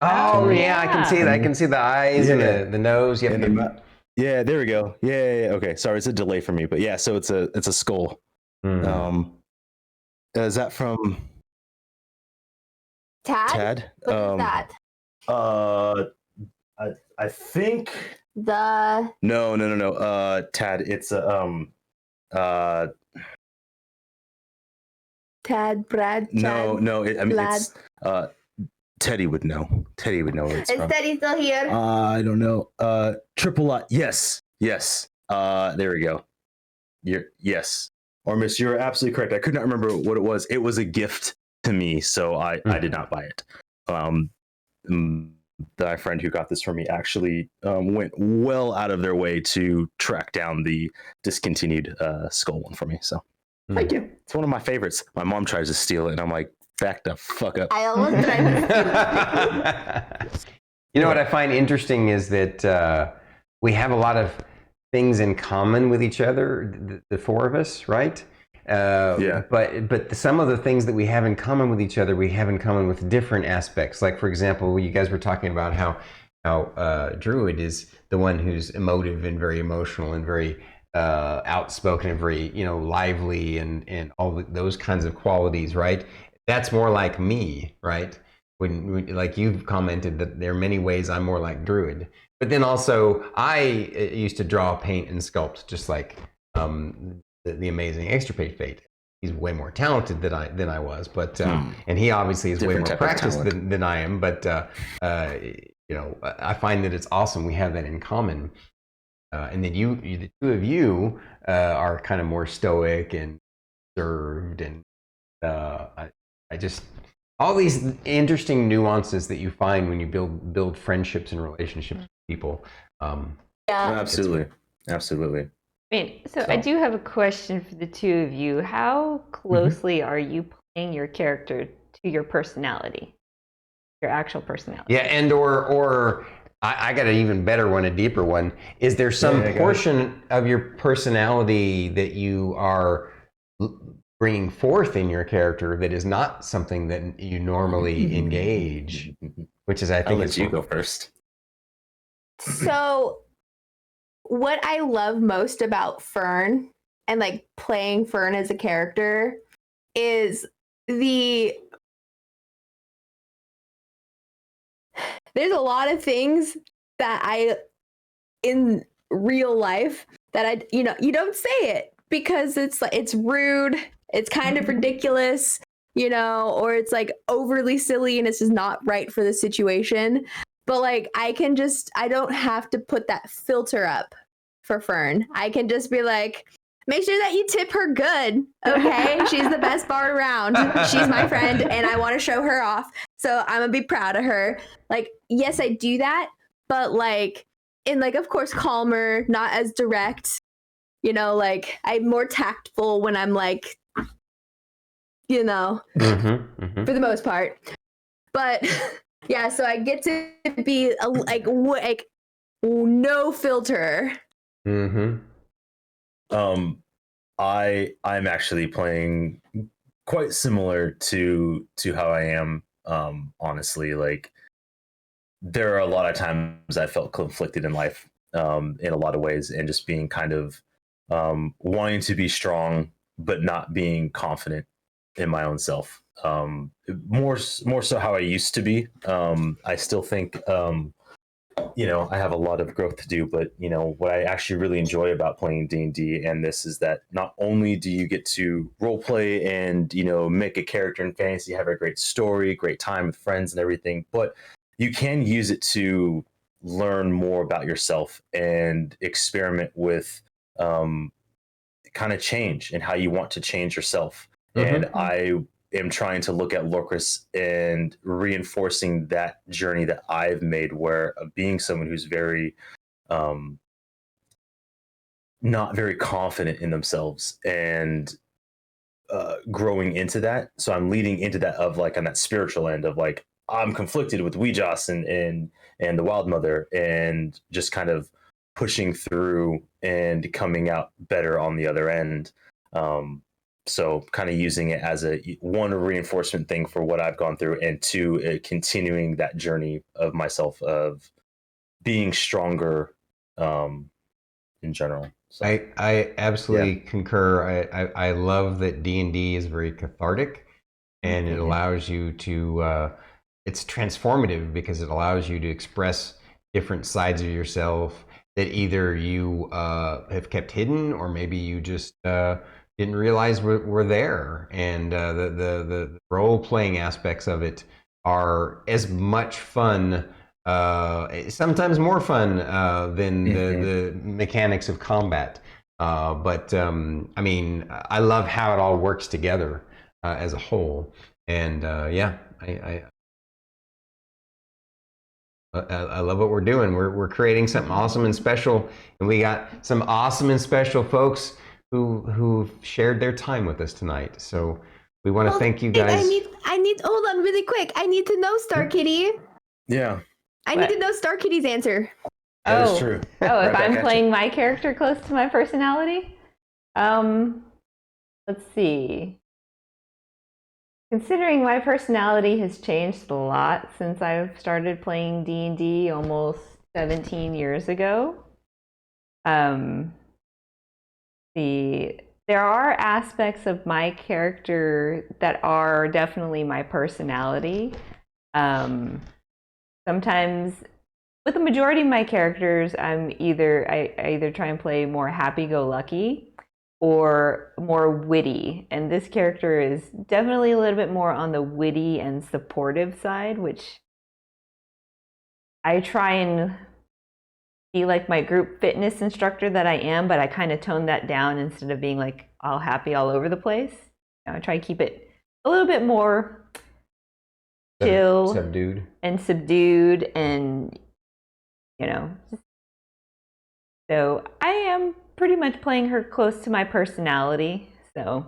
Oh yeah, I can see that. I can see the eyes Yeah. and the nose. Yep. in the map. Yeah, there we go. Yeah. Okay, sorry, it's a delay for me, but yeah. So it's a skull. Hmm. Is that from Tad? Tad? What is that? I think The no. Tad, it's Tad Brad. no. I mean, Lad. it's Teddy would know. Teddy would know what it's Is from. Teddy still here? I don't know. Triple I. Yes. There we go. Yes. Or Miss, you're absolutely correct. I could not remember what it was. It was a gift to me, so I did not buy it. My friend who got this for me actually went well out of their way to track down the discontinued skull one for me. So thank you. It's one of my favorites. My mom tries to steal it, and I'm like, back the fuck up. I almost tried to steal. You know what I find interesting is that we have a lot of things in common with each other, the four of us, right? Yeah. But some of the things that we have in common with each other, we have in common with different aspects. Like, for example, you guys were talking about how Druid is the one who's emotive and very emotional and very outspoken and very, lively and all those kinds of qualities, right? That's more like me, right? When like you've commented that there are many ways I'm more like Druid. But then also I used to draw, paint, and sculpt just like the amazing extirpatefate. He's way more talented than I was, but and he obviously is Different way more type of practiced talent. than I am. But I find that it's awesome. We have that in common. And then the two of you are kind of more stoic and reserved, and I just all these interesting nuances that you find when you build friendships and relationships with people. Yeah. Absolutely. Wait, so I do have a question for the two of you. How closely are you playing your character to your personality, your actual personality? Yeah, and or I got an even better one, a deeper one. Is there some portion of your personality that you are bringing forth in your character that is not something that you normally engage? Which is, I think, I'll let you go first. So, what I love most about Fern and like playing Fern as a character is the there's a lot of things that I in real life that I you don't say it because it's rude, it's kind of ridiculous, or it's like overly silly and it's just not right for the situation. But like I don't have to put that filter up for Fern. I can just be like, make sure that you tip her good, okay? She's the best bard around. She's my friend, and I want to show her off. So I'm gonna be proud of her. Like, yes, I do that, but like, in like, of course, calmer, not as direct. Like I'm more tactful when I'm like, for the most part. But yeah, so I get to be like no filter. I'm actually playing quite similar to how I am. Honestly, like there are a lot of times I felt conflicted in life, in a lot of ways, and just being kind of wanting to be strong but not being confident in my own self. More so how I used to be. I still think I have a lot of growth to do, but what I actually really enjoy about playing D&D and this is that not only do you get to role play and make a character in fantasy, have a great story, great time with friends and everything, but you can use it to learn more about yourself and experiment with kind of change and how you want to change yourself. And I am trying to look at Lorkris and reinforcing that journey that I've made, where being someone who's very not very confident in themselves and growing into that. So I'm leading into that of like on that spiritual end of like I'm conflicted with Weejas and the Wild Mother, and just kind of pushing through and coming out better on the other end. So kind of using it as a reinforcement thing for what I've gone through, and two, continuing that journey of myself of being stronger in general. So, I absolutely concur. I love that D&D is very cathartic, and it allows you to it's transformative because it allows you to express different sides of yourself that either you have kept hidden, or maybe you just didn't realize were there. And the role playing aspects of it are as much fun, sometimes more fun than the mechanics of combat. But I mean, I love how it all works together as a whole. And yeah, I love what we're doing. We're creating something awesome and special, and we got some awesome and special folks who've shared their time with us tonight. So we want to thank you guys. I need hold on really quick. I need to know Starkitty. Yeah. I need to know Starkitty's answer. That is true. Oh, if Right I'm back at playing you. my character close to my personality? Let's see. Considering my personality has changed a lot since I've started playing D&D almost 17 years ago. There are aspects of my character that are definitely my personality. Sometimes with the majority of my characters, I either try and play more happy-go-lucky or more witty. And this character is definitely a little bit more on the witty and supportive side, which I try and be like my group fitness instructor that I am, but I kind of tone that down instead of being like all happy all over the place. I try to keep it a little bit more chill, subdued, and so I am pretty much playing her close to my personality. So,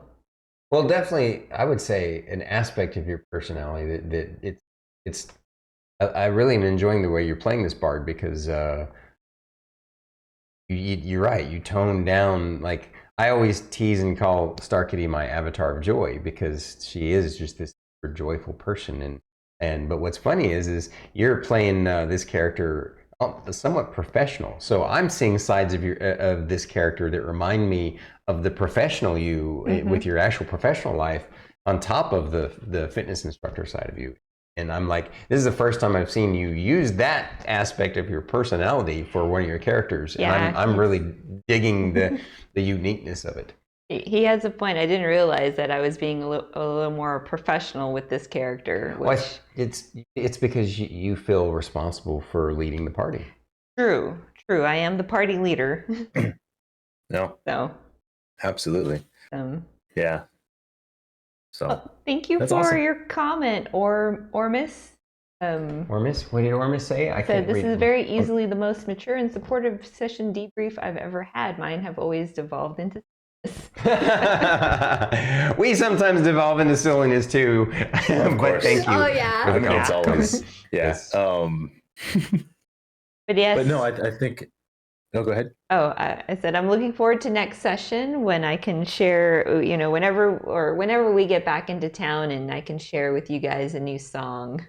well, definitely, I would say an aspect of your personality that it's. I really am enjoying the way you're playing this bard, because you're right. You tone down. Like I always tease and call Starkitty my avatar of joy, because she is just this super joyful person. But what's funny is you're playing this character somewhat professional. So I'm seeing sides of this character that remind me of the professional you with your actual professional life, on top of the fitness instructor side of you. And I'm like, this is the first time I've seen you use that aspect of your personality for one of your characters. Yeah, And I'm really digging the uniqueness of it. He has a point. I didn't realize that I was being a little more professional with this character. Which... Well, it's because you feel responsible for leading the party. True. I am the party leader. No, So, absolutely. Yeah. So thank you That's for awesome. your comment, Ormis. Ormis? What did Ormis say? I Said can't this read. is very easily the most mature and supportive session debrief I've ever had. Mine have always devolved into this. We sometimes devolve into silliness too. But course. thank you. Oh, yeah. for the I mean, it's comment. always Yes. But yes. But no, I think. No, go ahead. Oh, I said I'm looking forward to next session when I can share, whenever we get back into town and I can share with you guys a new song.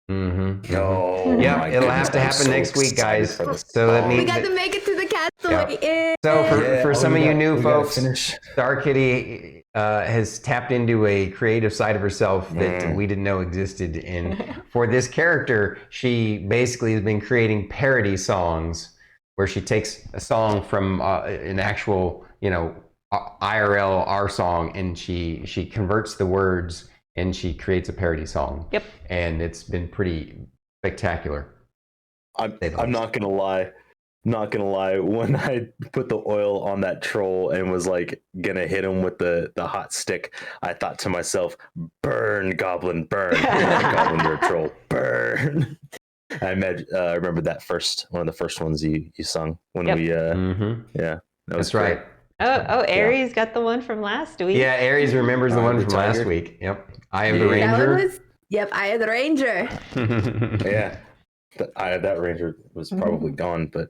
Mm-hmm. No. Yeah, my it'll have goodness, to I'm happen so next week, excited guys. for this So that song. means We got to make it to the castle. Yeah. Yeah. So for some of you new we gotta folks, finish. StarkItty has tapped into a creative side of herself that we didn't know existed. And for this character, she basically has been creating parody songs where she takes a song from an actual, IRL our song, and she converts the words and she creates a parody song. Yep. And it's been pretty spectacular. I'm not gonna lie. When I put the oil on that troll and was like gonna hit him with the hot stick, I thought to myself, "Burn, goblin, burn! You're not a goblin, you're a troll. Burn!" I remember that one of the first ones you sung when Yep. we Mm-hmm. yeah, that was That's right. great. Oh, Aries got the one from last week. Yeah, Aries remembers the one the from last tiger. week. Yep. Eye of the Yeah. That one Ranger. was, yep, I am the ranger. Yeah, that ranger was probably gone, but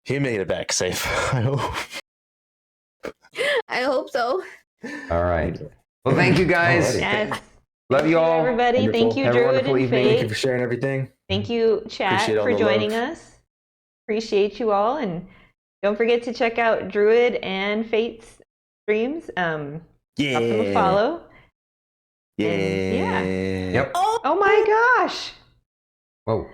he made it back safe. I hope. I hope so. All right. Well, thank you guys. Alrighty. Yes. Love you all. Everybody. Wonderful. Thank you, Have a Druid wonderful and evening. Thank you Fate. for sharing everything. Thank you, chat, Appreciate all for the joining love. us. Appreciate you all, and don't forget to check out Druid and Fate's streams. Yeah. Drop them a follow. Yeah. And Yep. Oh my gosh! Whoa.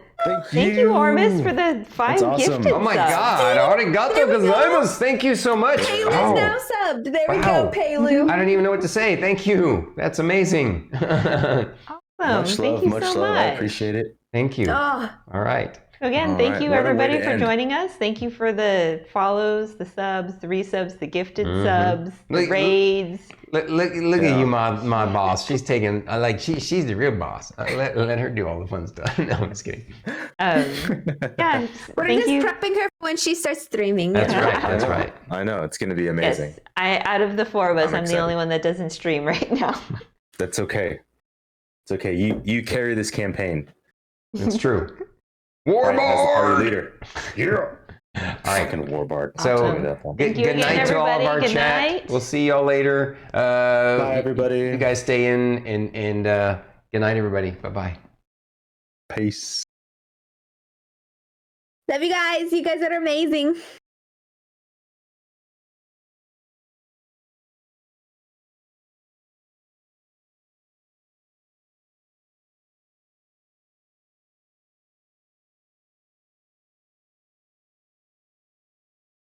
Thank you, Ormus, for the 5 That's awesome. gifted Oh my subs. God. Arigato gozaimasu. Thank you so much. Palu's Oh, now subbed. There we Wow. go, Palu. I don't even know what to say. Thank you. That's amazing. Awesome. Much Thank love, you much so love. much. I appreciate it. Thank you. Oh, All right. Again, All thank right, you what a way everybody to for end. joining us. Thank you for the follows, the subs, the resubs, the gifted subs, the Look- raids. Look Yeah. at you, my boss. She's taking, she's the real boss. Let her do all the fun stuff. No, I'm just kidding. Yeah, we're thank just you. prepping her for when she starts streaming. That's you know? right. That's right. I know it's going to be amazing. Yes, out of the 4 of us, I'm I'm the excited. only one that doesn't stream right now. That's okay. It's okay. You carry this campaign. It's true. Right, as the Warbard! party leader. Yeah. All right. Fucking Warbard. So, Tell me that one. Thank you good again, night to all of everybody. our Good chat. night. We'll see y'all later. Bye, everybody. You guys stay in and good night, everybody. Bye-bye. Peace. Love you guys. You guys are amazing.